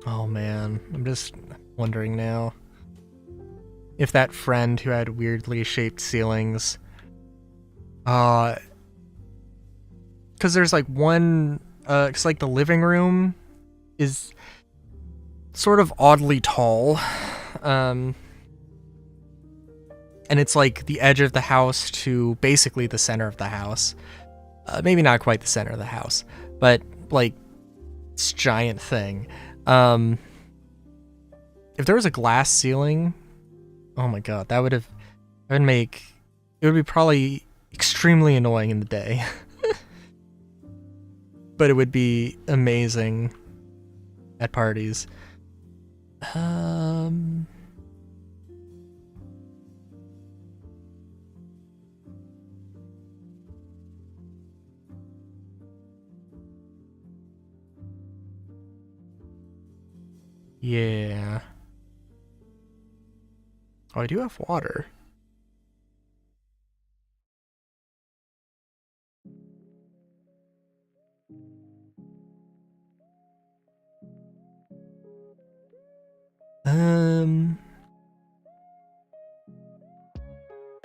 Oh man, I'm just wondering now if that friend who had weirdly shaped ceilings, because there's like one, it's like the living room is sort of oddly tall, and it's like the edge of the house to basically the center of the house. Maybe not quite the center of the house, but like this giant thing. If there was a glass ceiling, oh my god, that would make, it would be probably extremely annoying in the day. But it would be amazing at parties. Yeah. Oh, I do have water.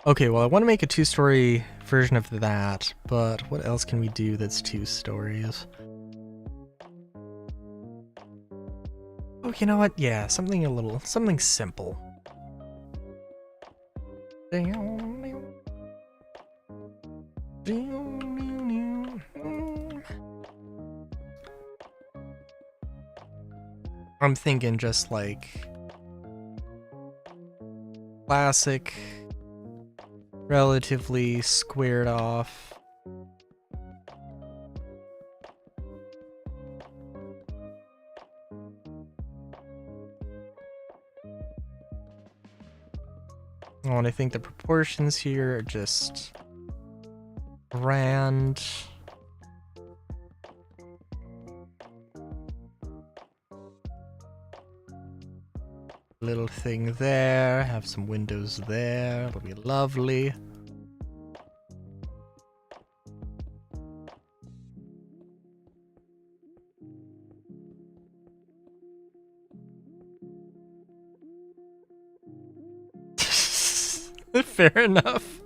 Okay, well, I want to make a two-story version of that, but what else can we do that's two stories? Oh, you know what? Yeah, something simple. I'm thinking just like classic, relatively squared off. Oh, and I think the proportions here are just grand. Little thing there, have some windows there, it'll be lovely. Fair enough.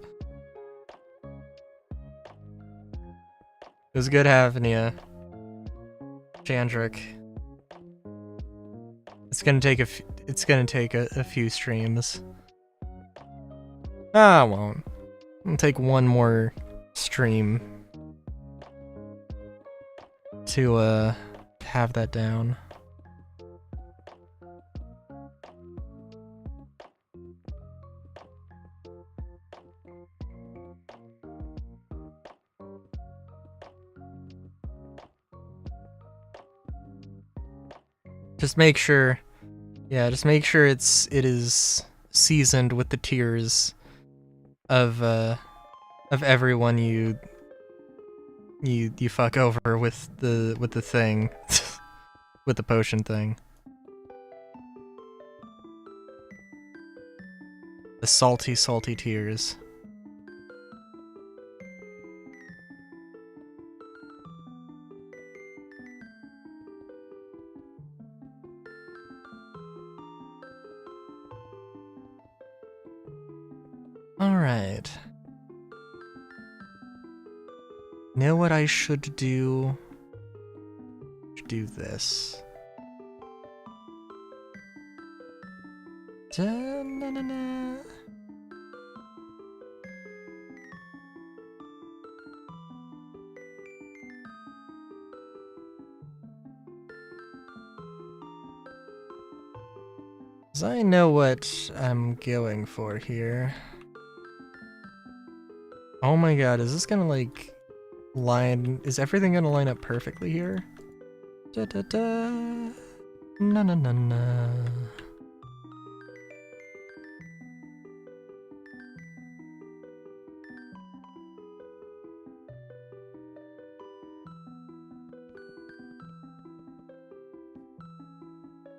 It was good having you, Chandrick. It's gonna take a few streams. Ah, I won't. It'll take one more stream to have that down. Just make sure, yeah, just make sure it is seasoned with the tears of everyone you fuck over with the thing, with the potion thing. The salty, salty tears. Alright. Know what I should do? Should do this. Da-na-na-na. I know what I'm going for here. Oh my god, is this gonna like line? Is everything gonna line up perfectly here? Da da da. Na na na na.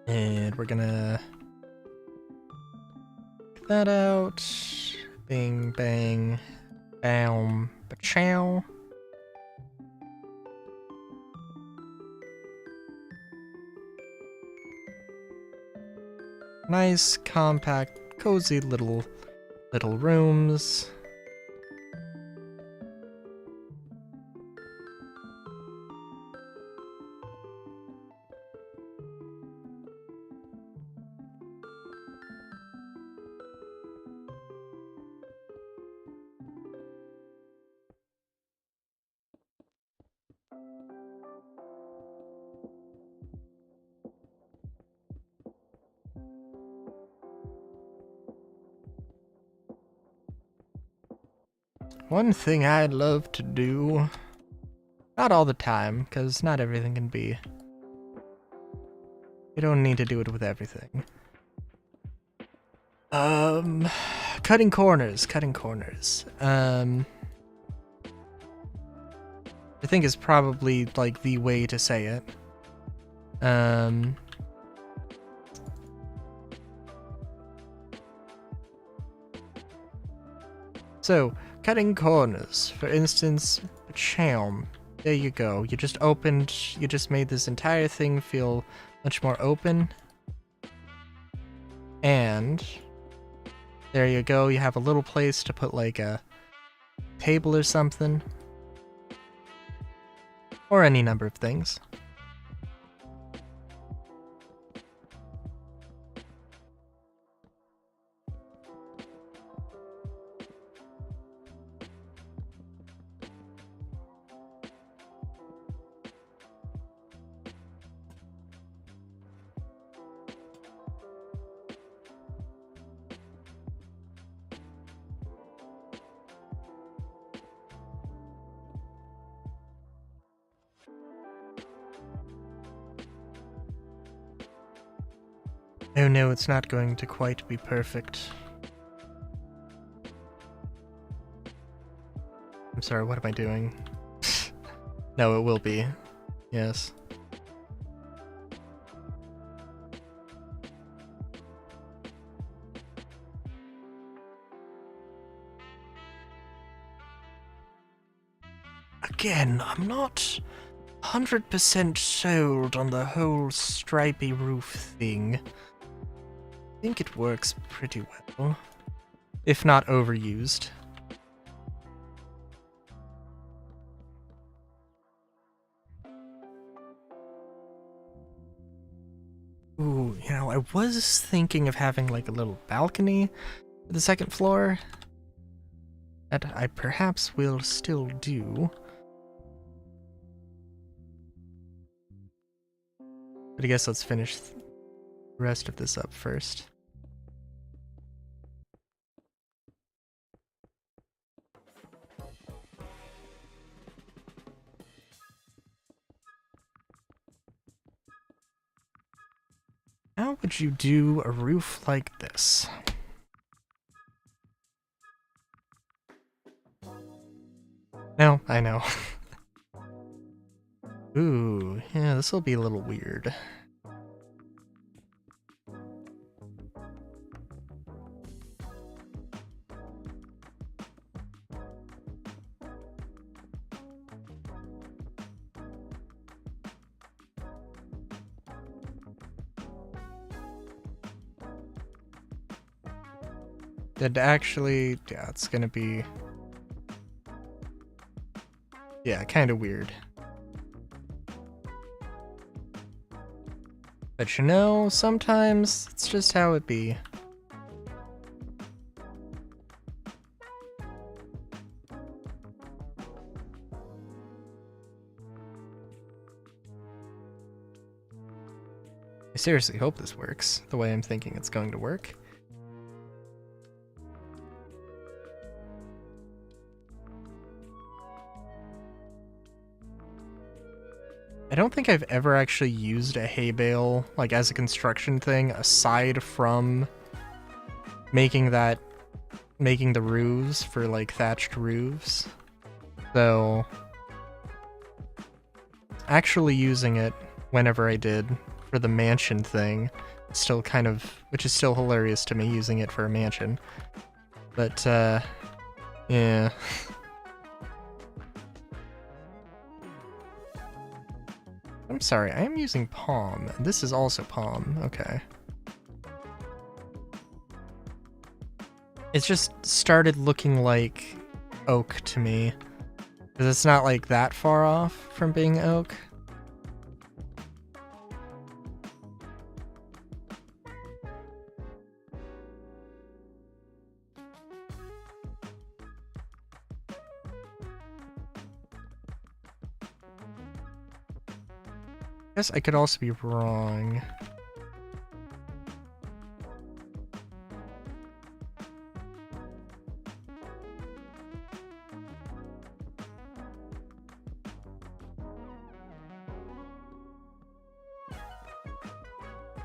And we're gonna get that out. Bing bang. Bam. Ba-chow. Nice, compact, cozy little rooms. One thing I'd love to do, not all the time, because not everything can be. You don't need to do it with everything. Cutting corners. I think is probably like the way to say it. So, cutting corners. For instance, Cham. There you go. You just made this entire thing feel much more open. And there you go. You have a little place to put like a table or something. Or any number of things. Oh no, it's not going to quite be perfect. I'm sorry, what am I doing? No, it will be. Yes. Again, I'm not 100% sold on the whole stripy roof thing. I think it works pretty well, if not overused. Ooh, you know, I was thinking of having like a little balcony for the second floor. That I perhaps will still do. But I guess let's finish the rest of this up first. How would you do a roof like this? No, I know. Ooh, yeah, this will be a little weird. It actually, yeah, it's gonna be, yeah, kind of weird. But you know, sometimes it's just how it be. I seriously hope this works the way I'm thinking it's going to work. I don't think I've ever actually used a hay bale like as a construction thing aside from making the roofs for like thatched roofs. So actually using it whenever I did for the mansion thing, still kind of, which is still hilarious to me using it for a mansion. But yeah. I'm sorry, I am using palm. This is also palm. Okay. It's just started looking like oak to me. Because it's not like that far off from being oak. I guess I could also be wrong.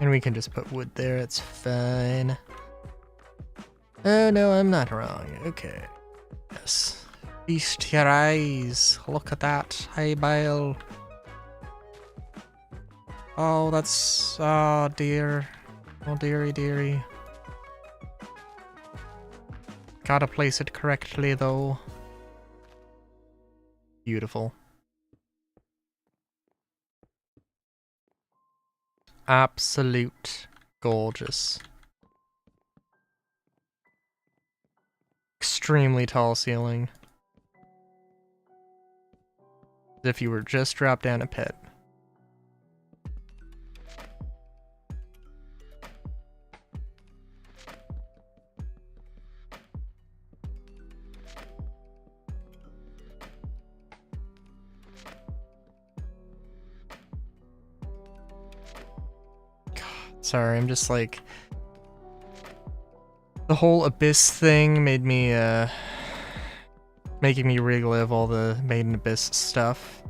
And we can just put wood there, it's fine. Oh no, I'm not wrong. Okay. Yes. Feast your eyes. Look at that. Hay bale. Oh, that's... oh dear. Oh dearie dearie. Gotta place it correctly though. Beautiful. Absolute gorgeous. Extremely tall ceiling. As if you were just dropped down a pit. Sorry, I'm just like... the whole Abyss thing made me, making me relive all the Made in Abyss stuff.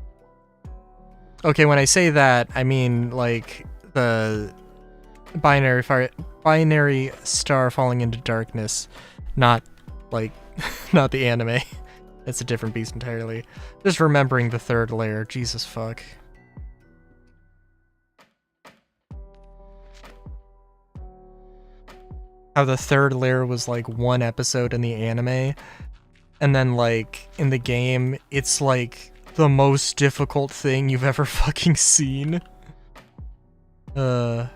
Okay, when I say that, I mean, like, the binary star falling into darkness, not, like, not the anime. It's a different beast entirely. Just remembering the third layer, Jesus fuck. How the third layer was like one episode in the anime, and then like in the game, it's like the most difficult thing you've ever fucking seen. It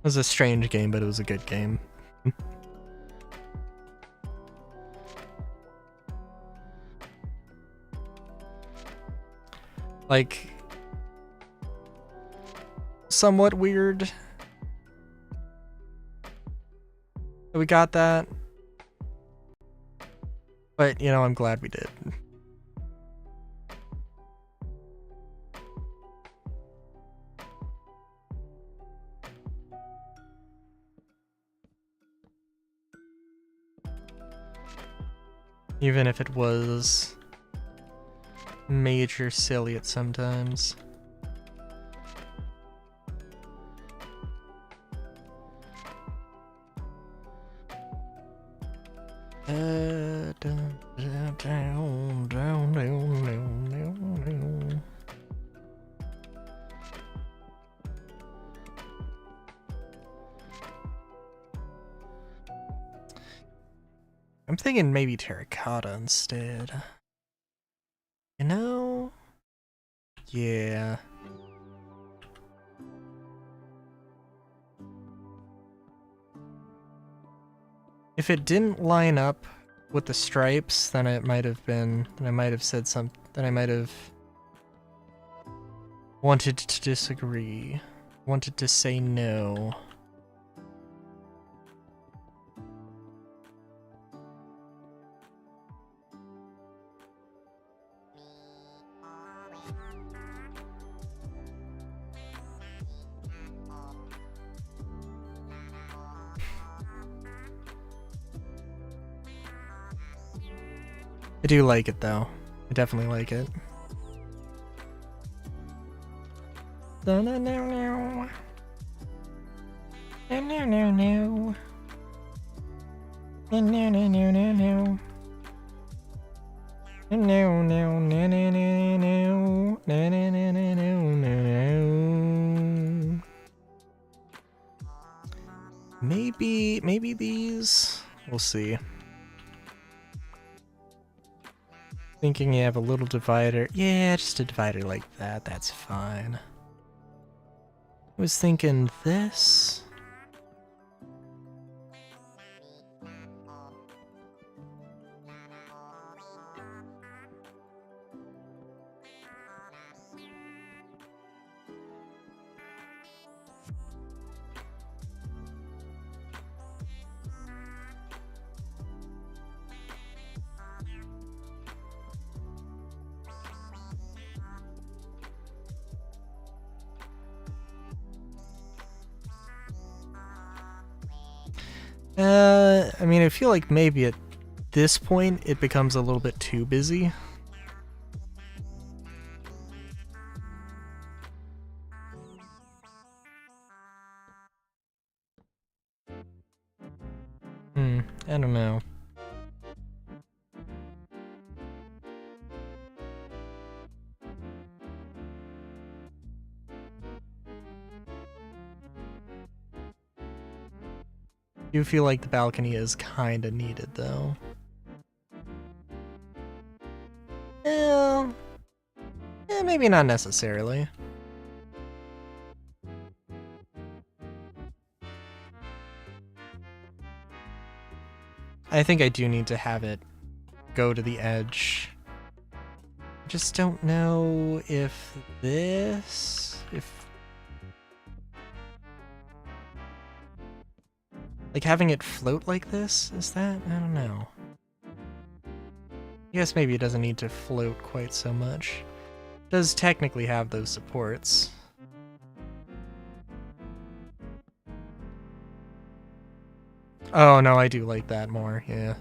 was a strange game, but it was a good game. Like, somewhat weird. We got that. But, you know, I'm glad we did. Even if it was major silly at sometimes. I'm thinking maybe terracotta instead. You know? Yeah. If it didn't line up with the stripes, then it might have been, then I might have said something, then I might have wanted to disagree. Wanted to say no. I do like it though. I definitely like it. No no no no. No no no no. No no no no no no. No no no no no no no no no no no. Maybe these. We'll see. Thinking you have a little divider. Yeah, just a divider like that. That's fine. I was thinking this. I mean, I feel like maybe at this point it becomes a little bit too busy. I don't know. I do feel like the balcony is kinda needed though. Maybe not necessarily. I think I do need to have it go to the edge. I just don't know if this... Like, having it float like this? Is that? I don't know. I guess maybe it doesn't need to float quite so much. It does technically have those supports. Oh, no, I do like that more. Yeah.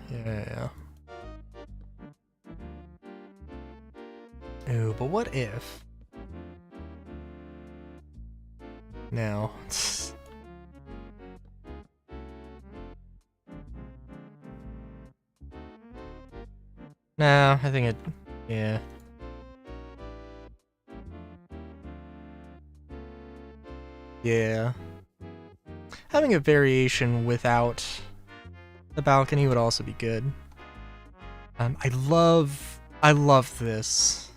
Ooh, but what if... No. No, I think it... Yeah. Yeah. Having a variation without the balcony would also be good. I love this.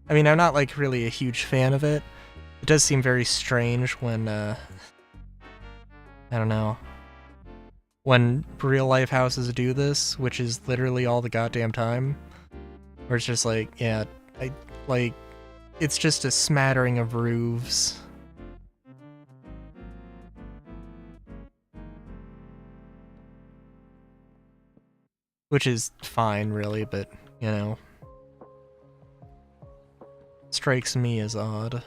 I mean, I'm not like really a huge fan of it. It does seem very strange when, I don't know, when real life houses do this, which is literally all the goddamn time. Where it's just like, yeah, it's just a smattering of roofs. Which is fine, really, but, you know. Strikes me as odd.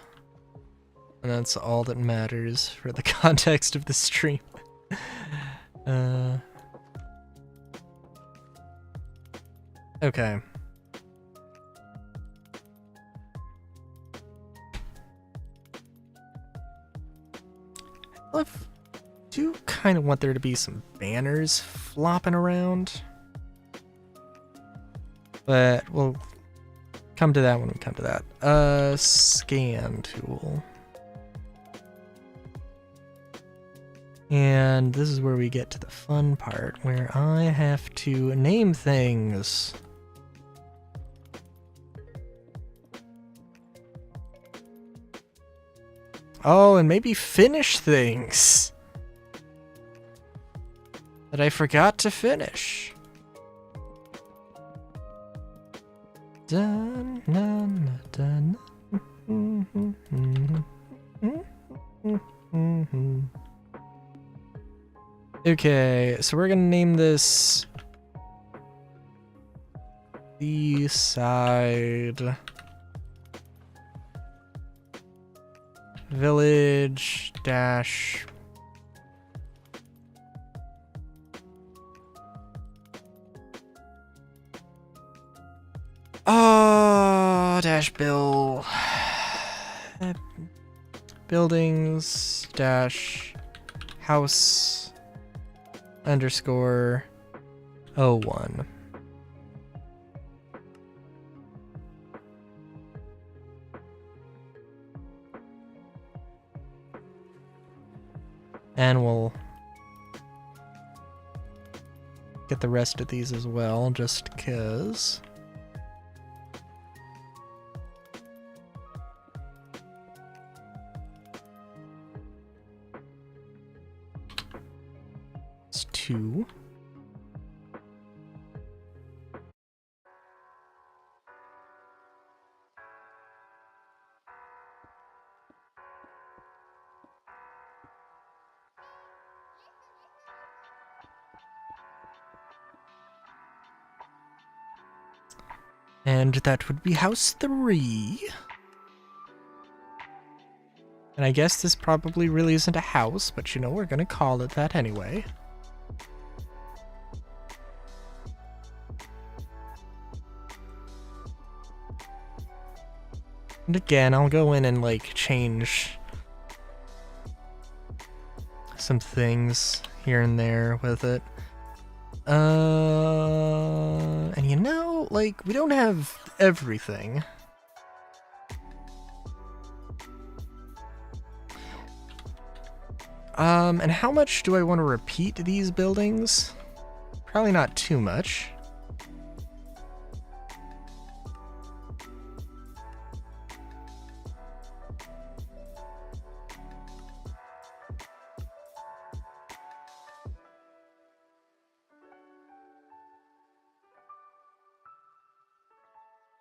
And that's all that matters for the context of the stream. Okay. I do kind of want there to be some banners flopping around. But we'll come to that when we come to that. Scan tool. And this is where we get to the fun part, where I have to name things. Oh, and maybe finish things that I forgot to finish. Dun, dun, dun, Okay, so we're gonna name this the side village dash dash bill buildings dash house underscore 01. And we'll get the rest of these as well, just 'cause. It's 2. And that would be house 3. And I guess this probably really isn't a house, but you know, we're gonna call it that anyway. And again, I'll go in and like change some things here and there with it. And you know, like, we don't have everything. And how much do I want to repeat these buildings? Probably not too much.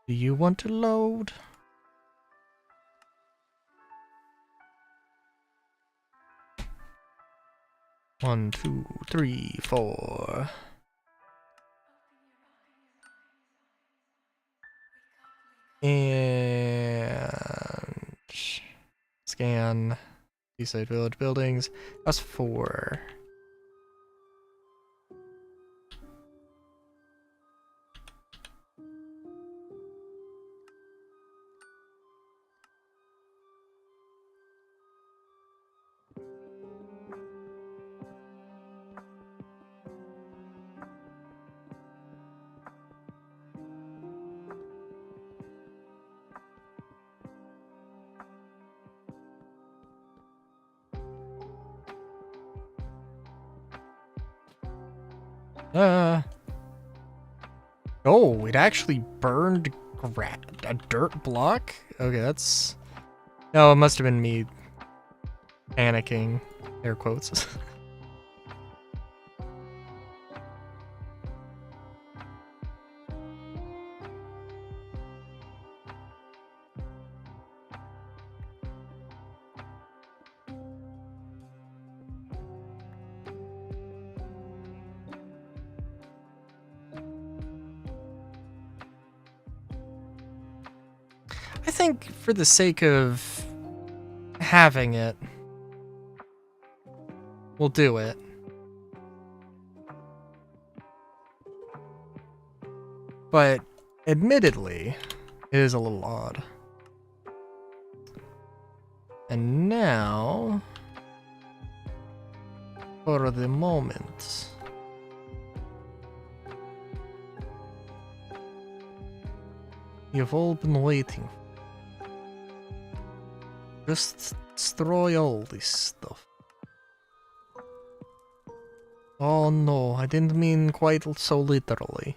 Do you want to load? One, 2, 3, 4. And scan Seaside Village buildings. That's 4. Oh, it actually burned a dirt block? Okay, that's... No, it must have been me panicking. Air quotes. I think for the sake of having it, we'll do it. But admittedly, it is a little odd. And now, for the moment, you've all been waiting for. Just destroy all this stuff. Oh no, I didn't mean quite so literally.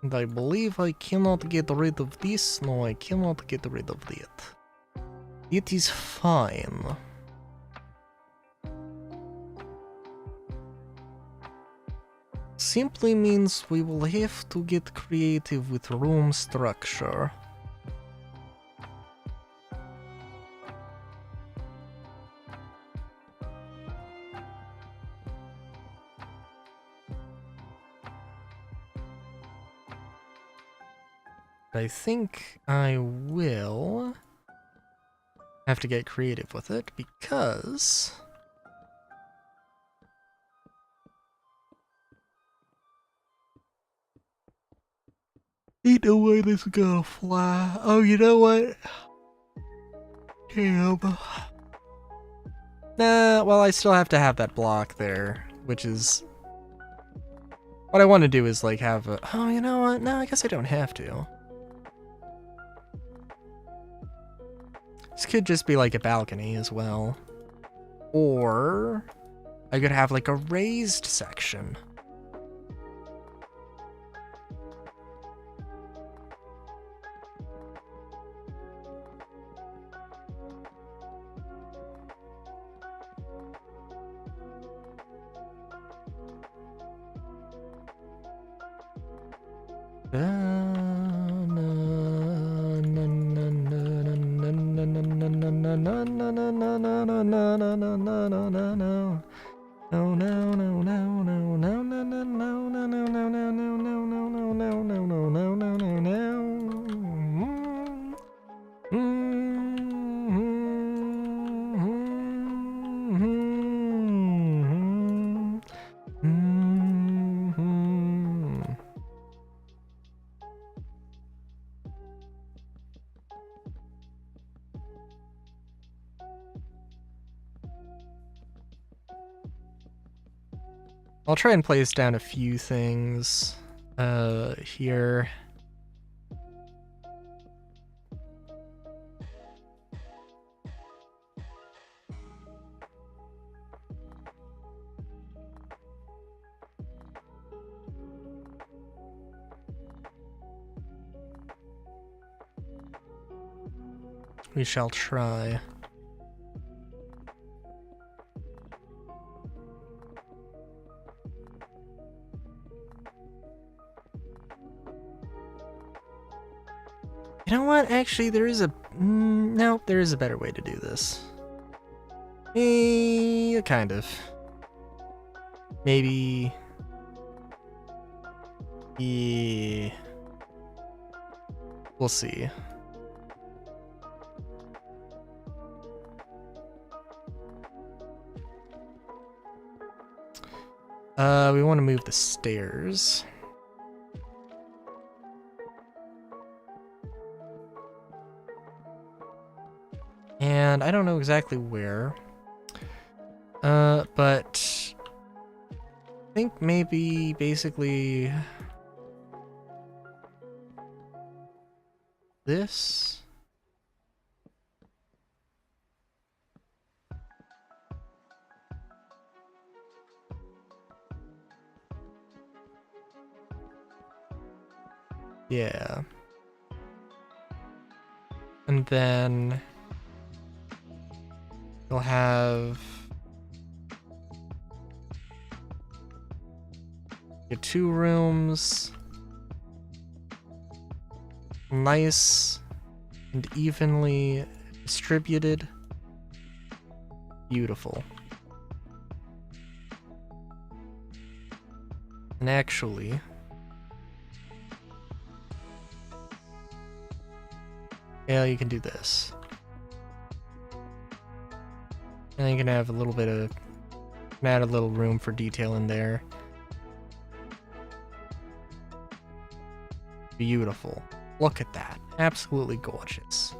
And I believe I cannot get rid of this. No, I cannot get rid of that. It is fine. Simply means we will have to get creative with room structure. I think I will have to get creative with it because ain't no way this is gonna fly. Oh, you know what? Damn. Nah, well, I still have to have that block there, which is... What I want to do is, like, have a... Oh, you know what? No, I guess I don't have to. This could just be, like, a balcony as well. Or... I could have, like, a raised section. I'll try and place down a few things here. We shall try. You know what? Actually, there is a... no, there is a better way to do this. Kind of. Maybe... Yeah... We'll see. We want to move the stairs. And I don't know exactly where. But I think maybe basically this. Yeah. And then you'll have your 2 rooms. Nice and evenly distributed. Beautiful. And actually, yeah, you can do this. And you can have a little bit of, add a little room for detail in there. Beautiful. Look at that. Absolutely gorgeous.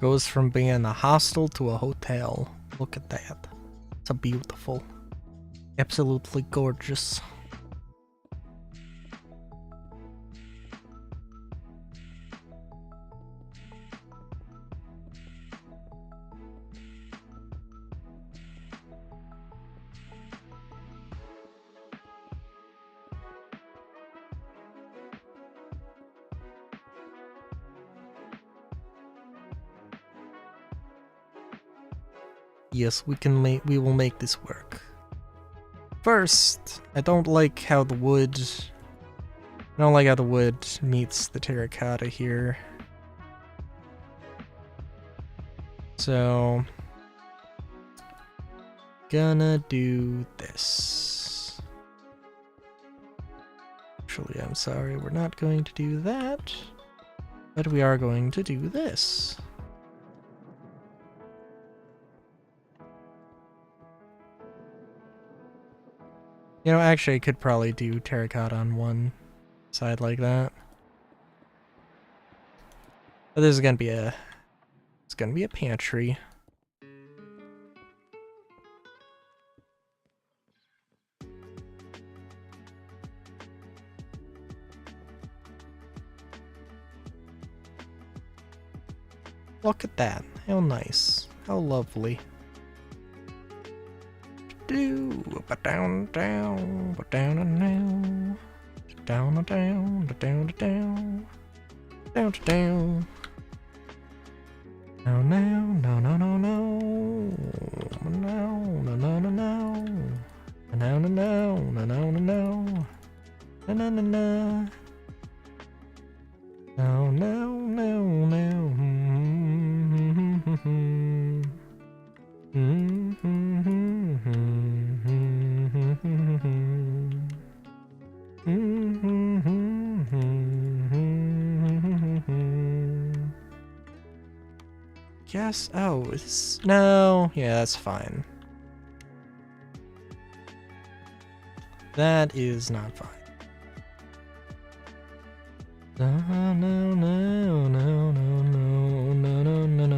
Goes from being a hostel to a hotel. Look at that. It's a beautiful. Absolutely gorgeous. Yes, we will make this work. First, I don't like how the wood meets the terracotta here. So, gonna do this. Actually, I'm sorry, we're not going to do that, but we are going to do this. You know, actually, I could probably do terracotta on one side like that. But this is gonna be it's gonna be a pantry. Look at that. How nice. How lovely. But down, down, but down and down. Down and down, down to down. Down to down. No, no, no, no, no, no. No, no, no, no, no. No, no, no, no, no, no, no. No, no, no, no. No, no, no, no. Yes. Oh, it's no. Yeah, that's fine. That is not fine. No, no, no, no, no, no, no, no, no.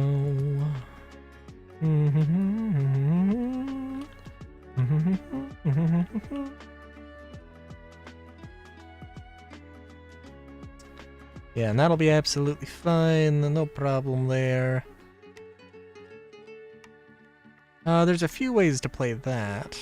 Yeah, and that'll be absolutely fine. No problem there. There's a few ways to play that.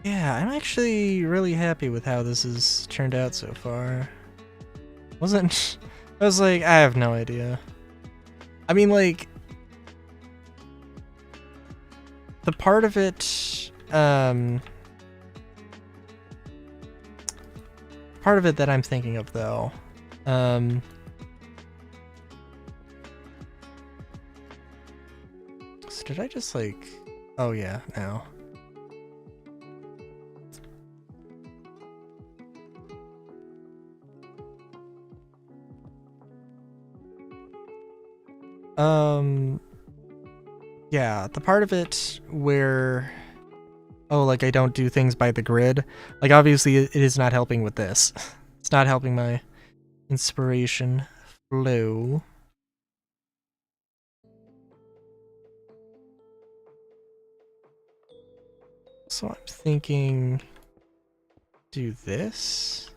Yeah, I'm actually really happy with how this has turned out so far. I was like, I have no idea. I mean, like, the part of it, part of it that I'm thinking of though, so did I just like, oh yeah, no. Yeah, the part of it where, oh, like I don't do things by the grid, like obviously it is not helping with this. It's not helping my inspiration flow. So I'm thinking, do this?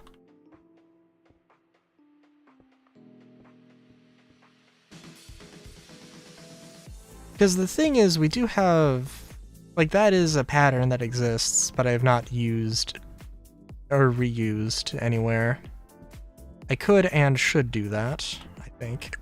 Because the thing is, we do have, like, that is a pattern that exists, but I have not used or reused anywhere. I could and should do that, I think.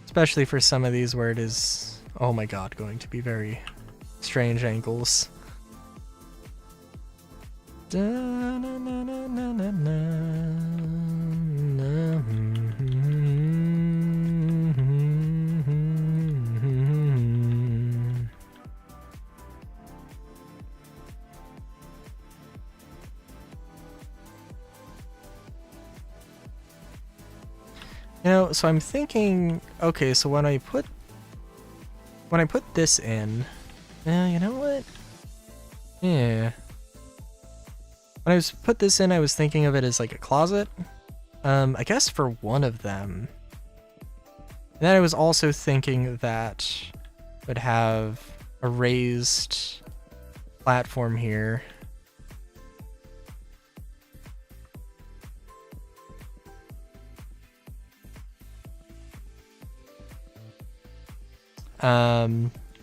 Especially for some of these where it is, oh my god, going to be very strange angles. Well, so I'm thinking, okay, so when I put this in, you know what? Yeah. When I put this in, I was thinking of it as like a closet. I guess for one of them. And then I was also thinking that it would have a raised platform here.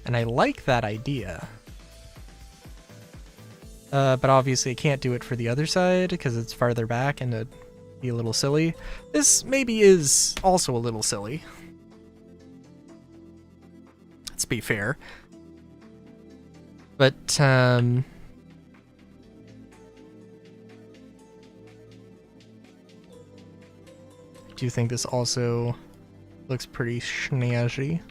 And I like that idea. But obviously I can't do it for the other side because it's farther back and it'd be a little silly. This maybe is also a little silly. Let's be fair. But, I do think this also looks pretty snazzy.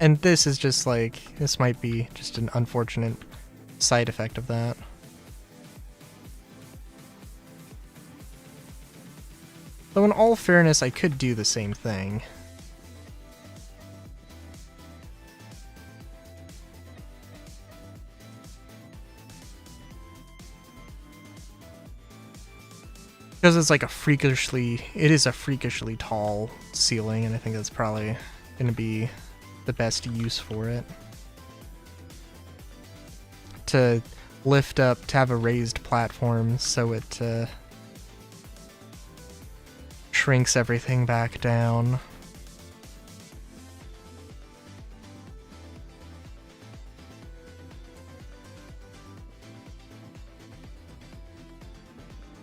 And this is just like, this might be just an unfortunate side effect of that. Though in all fairness, I could do the same thing. Because it's like it is a freakishly tall ceiling, and I think that's probably going to be the best use for it. To lift up, to have a raised platform so it shrinks everything back down.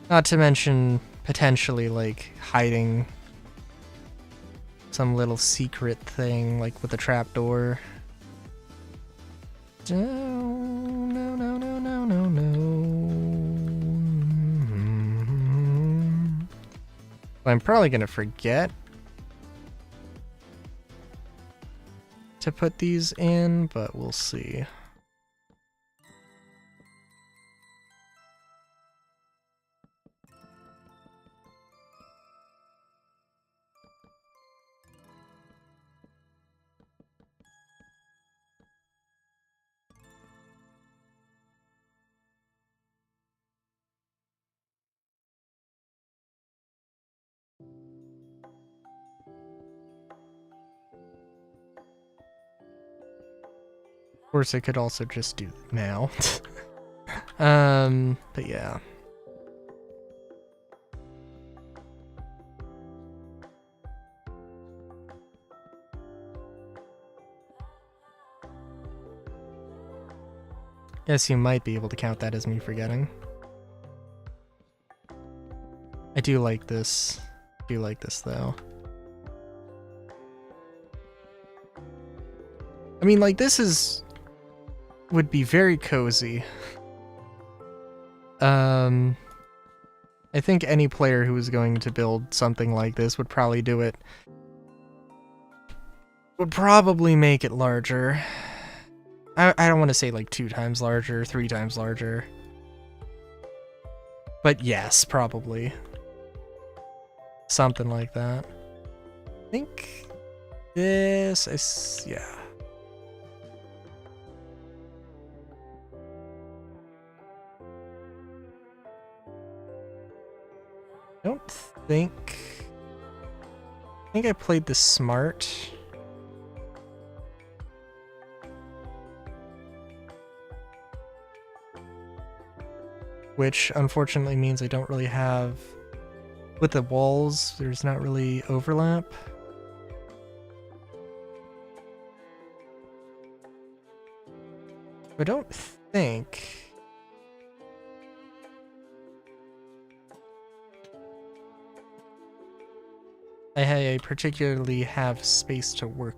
Not to mention potentially like hiding some little secret thing like with a trapdoor. No, no, no, no, no, no, no. I'm probably gonna forget to put these in, but we'll see. Of course, I could also just do now. But yeah. Guess you might be able to count that as me forgetting. I do like this. Though. I mean, like, would be very cozy. I think any player who was going to build something like this would probably do it. Would probably make it larger. I don't want to say like 2 times larger, 3 times larger. But yes, probably. Something like that. I think this is, yeah. I think I played this smart. Which unfortunately means I don't really have, with the walls, there's not really overlap. I don't think I particularly have space to work.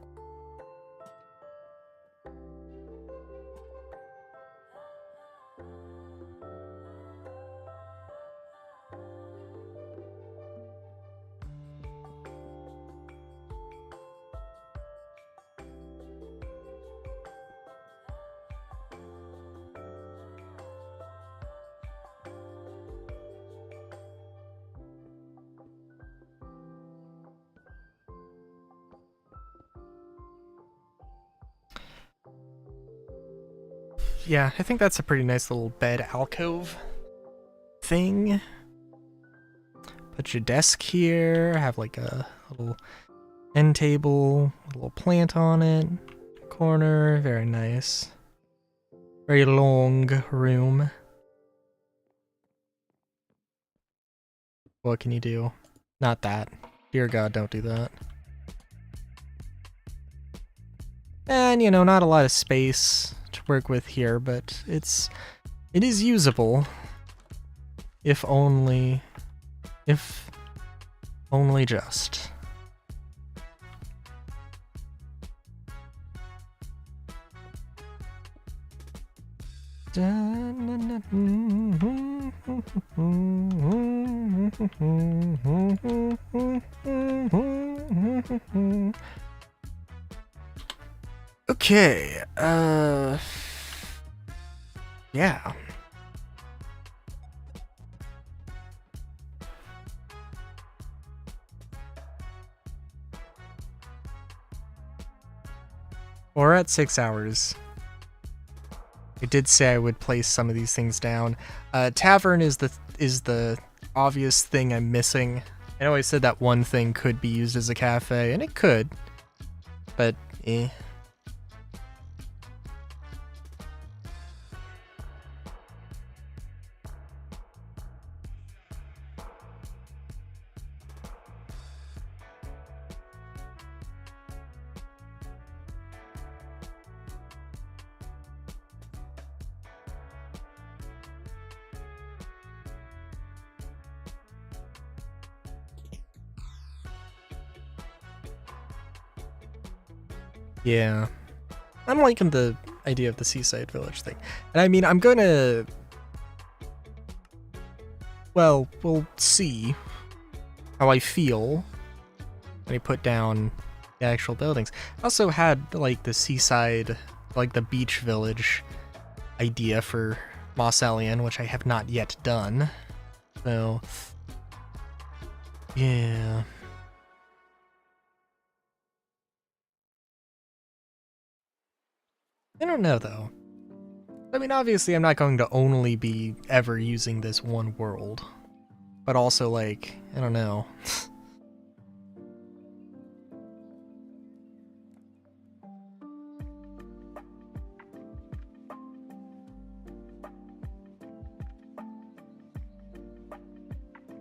yeah, I think that's a pretty nice little bed alcove thing. Put your desk here, have like a little end table, a little plant on it, corner, very nice. Very long room. What can you do? Not that. Dear God, don't do that. And, you know, not a lot of space to work with here, but it is usable. If only just. Okay, yeah. We're at 6 hours. I did say I would place some of these things down. Tavern is the obvious thing I'm missing. I know I said that one thing could be used as a cafe, and it could, but eh. Yeah. I'm liking the idea of the seaside village thing. And I mean, I'm gonna... Well, we'll see how I feel when I put down the actual buildings. I also had, like, the seaside, like, the beach village idea for Moss Alien, which I have not yet done. So... yeah... I don't know, though. I mean, obviously, I'm not going to only be ever using this one world. But also, like, I don't know.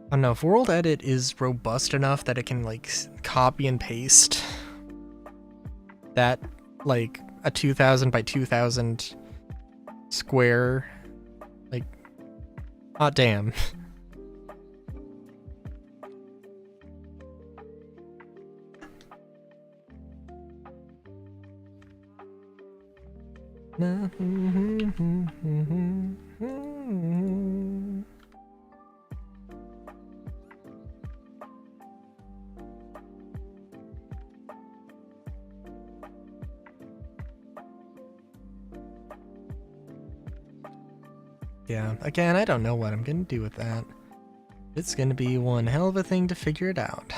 I don't know, if World Edit is robust enough that it can, like, copy and paste that, like, a 2000 by 2000 square, like, hot damn. Yeah, again, I don't know what I'm gonna do with that. It's gonna be one hell of a thing to figure it out.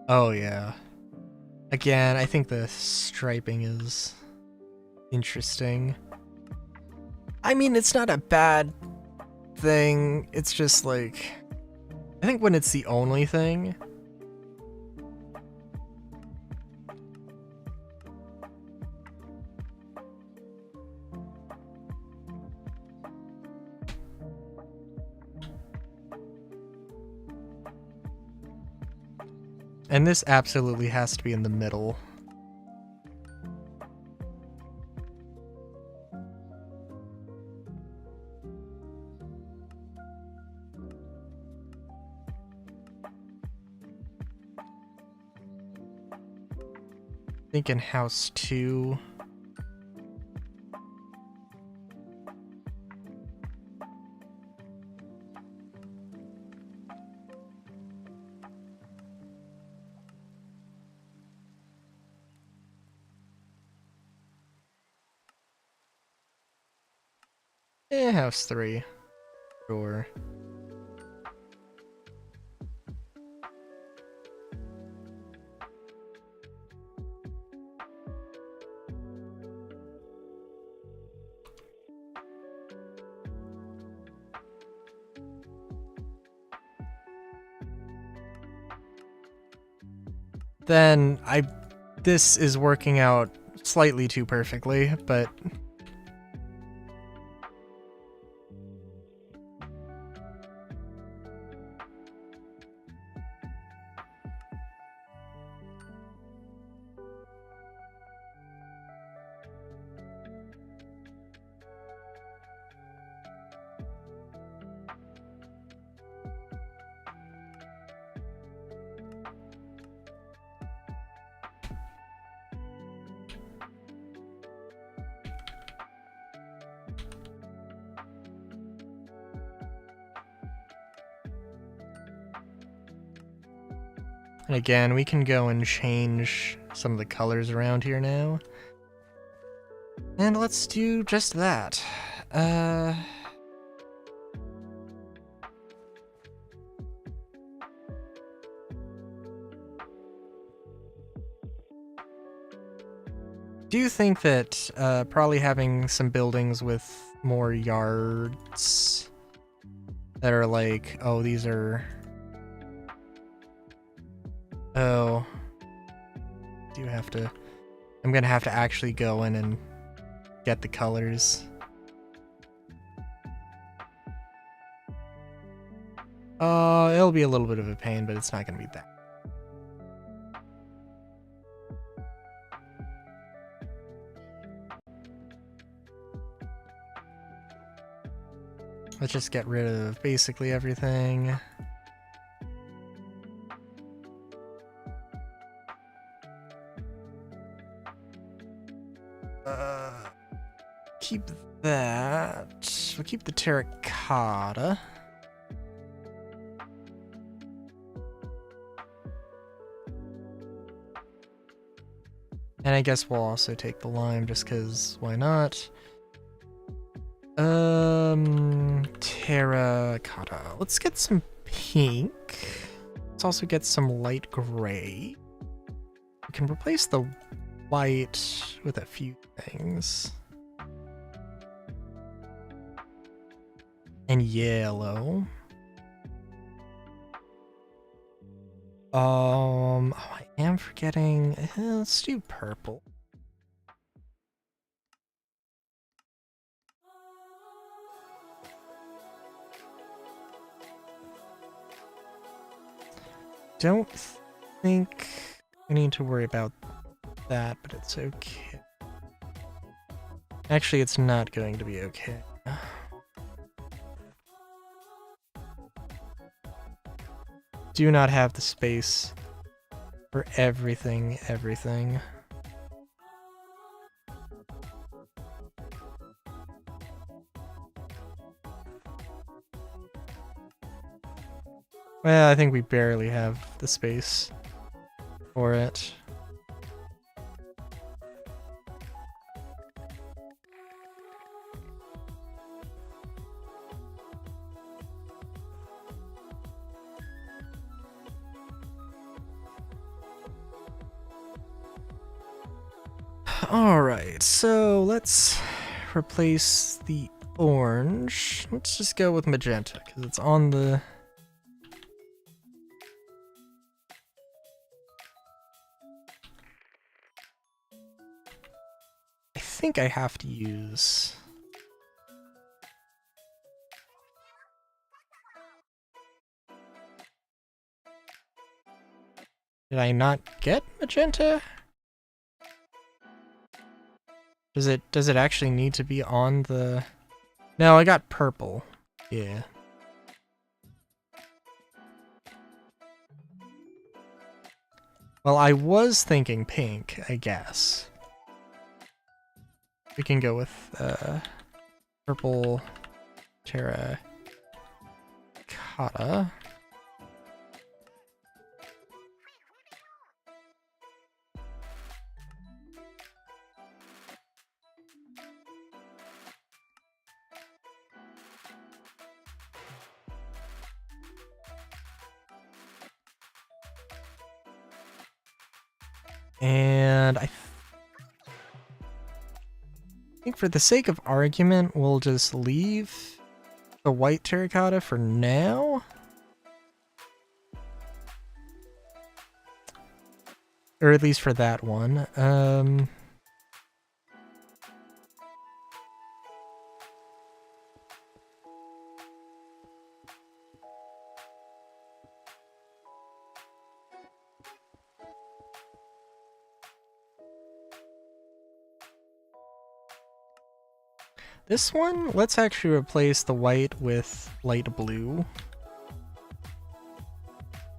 Oh yeah. Again, I think the striping is interesting. I mean, it's not a bad thing, it's just like... I think when it's the only thing... And this absolutely has to be in the middle. Thinking house 2. House 3. Sure. then this is working out slightly too perfectly, but and again, we can go and change some of the colors around here now. And let's do just that. Do you think that probably having some buildings with more yards that are like, oh, these are... Oh. Do you have to... I'm gonna have to actually go in and get the colors. It'll be a little bit of a pain, but it's not gonna be that. Let's just get rid of basically everything. Keep that. We'll keep the terracotta. And I guess we'll also take the lime just because why not? Terracotta. Let's get some pink. Let's also get some light gray. We can replace the white with a few things. And yellow. Oh, I am forgetting. Let's do purple. Don't think we need to worry about that, but it's okay. Actually, it's not going to be okay. Do not have the space for everything. Well, I think we barely have the space for it. Alright, so let's replace the orange. Let's just go with magenta, because it's on the... I think I have to use... Did I not get magenta? Does it actually need to be on the... No, I got purple. Yeah. Well, I was thinking pink, I guess. We can go with purple terracotta. And I think for the sake of argument, we'll just leave the white terracotta for now. or at least for that one. This one, let's actually replace the white with light blue.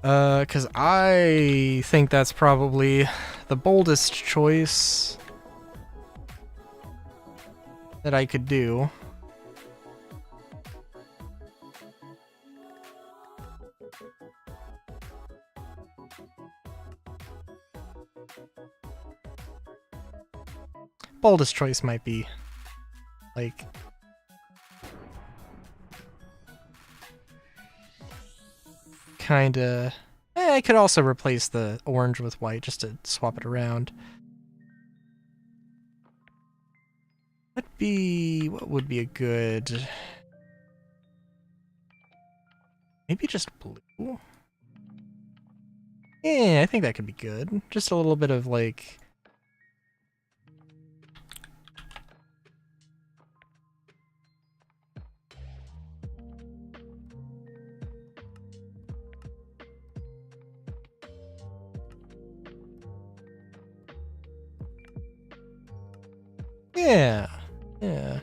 Because I think that's probably the boldest choice that I could do. Boldest choice might be, like, kinda... I could also replace the orange with white just to swap it around. What would be a good... Maybe just blue? Yeah, I think that could be good. Just a little bit of, like... Yeah, yeah.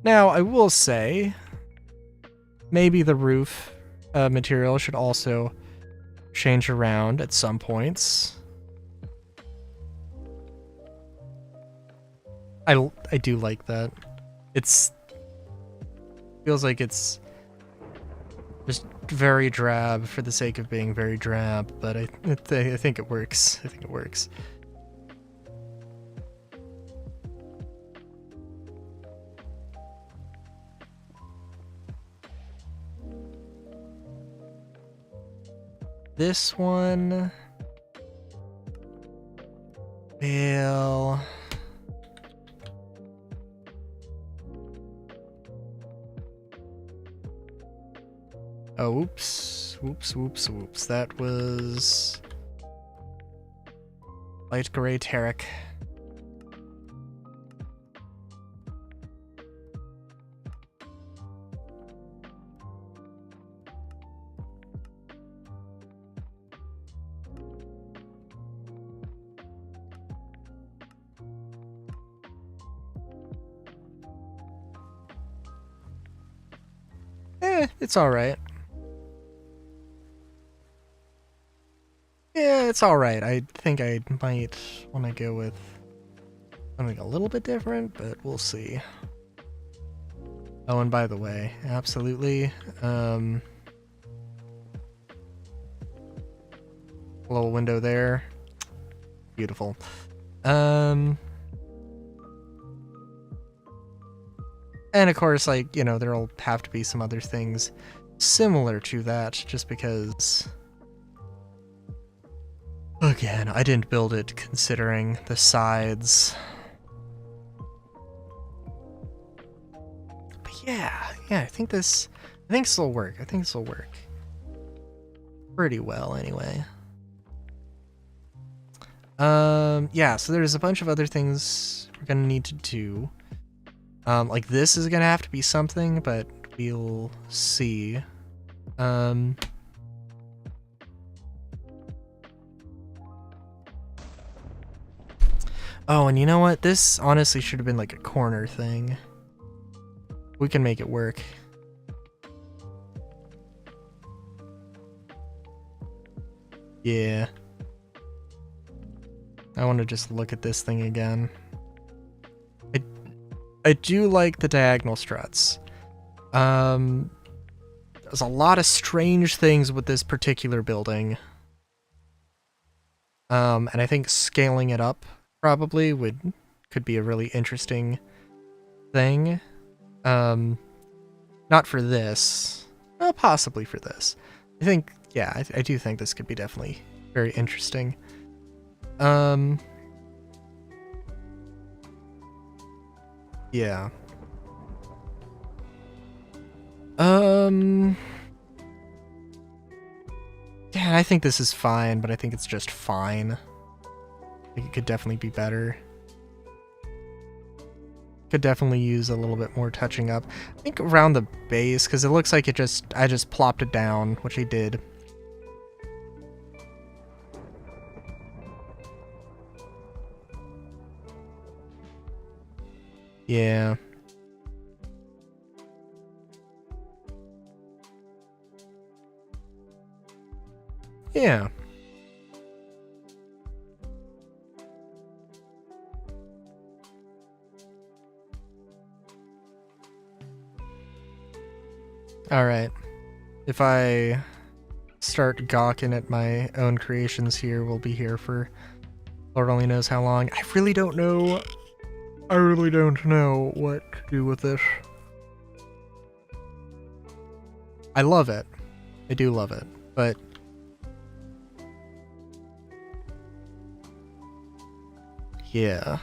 Now, I will say, maybe the roof material should also change around at some points. I do like that. Feels like it's just very drab for the sake of being very drab, but I think it works. I think it works. This one... Well... Oh, oops. Whoops. That was... Light gray Tarek. It's alright. Yeah, it's alright. I think I might want to go with something a little bit different, but we'll see. Oh, and by the way, absolutely, little window there. Beautiful. And of course, like, you know, there'll have to be some other things similar to that, just because... Again, I didn't build it considering the sides. But yeah, I think this will work. I think this will work pretty well anyway. Yeah, so there's a bunch of other things we're gonna need to do. Like this is gonna have to be something, but we'll see. Oh, and you know what? This honestly should have been like a corner thing. We can make it work. Yeah. I want to just look at this thing again. I do like the diagonal struts. There's a lot of strange things with this particular building. And I think scaling it up probably could be a really interesting thing. Not for this. Well, possibly for this. I think, yeah, I do think this could be definitely very interesting. Yeah. Yeah, I think this is fine, but I think it's just fine. Like, it could definitely be better. Could definitely use a little bit more touching up. I think around the base, because it looks like I just plopped it down, which I did. Yeah. Yeah. Alright. If I start gawking at my own creations here, we'll be here for Lord only knows how long. I really don't know. I really don't know what to do with this. I love it. I do love it. But yeah.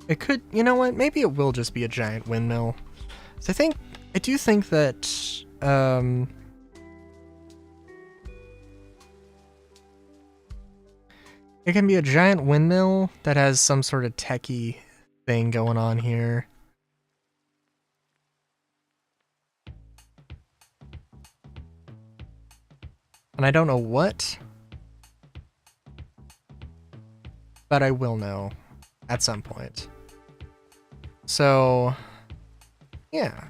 It could, you know what? Maybe it will just be a giant windmill. So I do think that, it can be a giant windmill that has some sort of techie thing going on here. And I don't know what, but I will know at some point. So, yeah.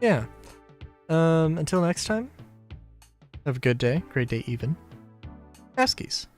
Yeah. Until next time, have a good day, great day even. Askies.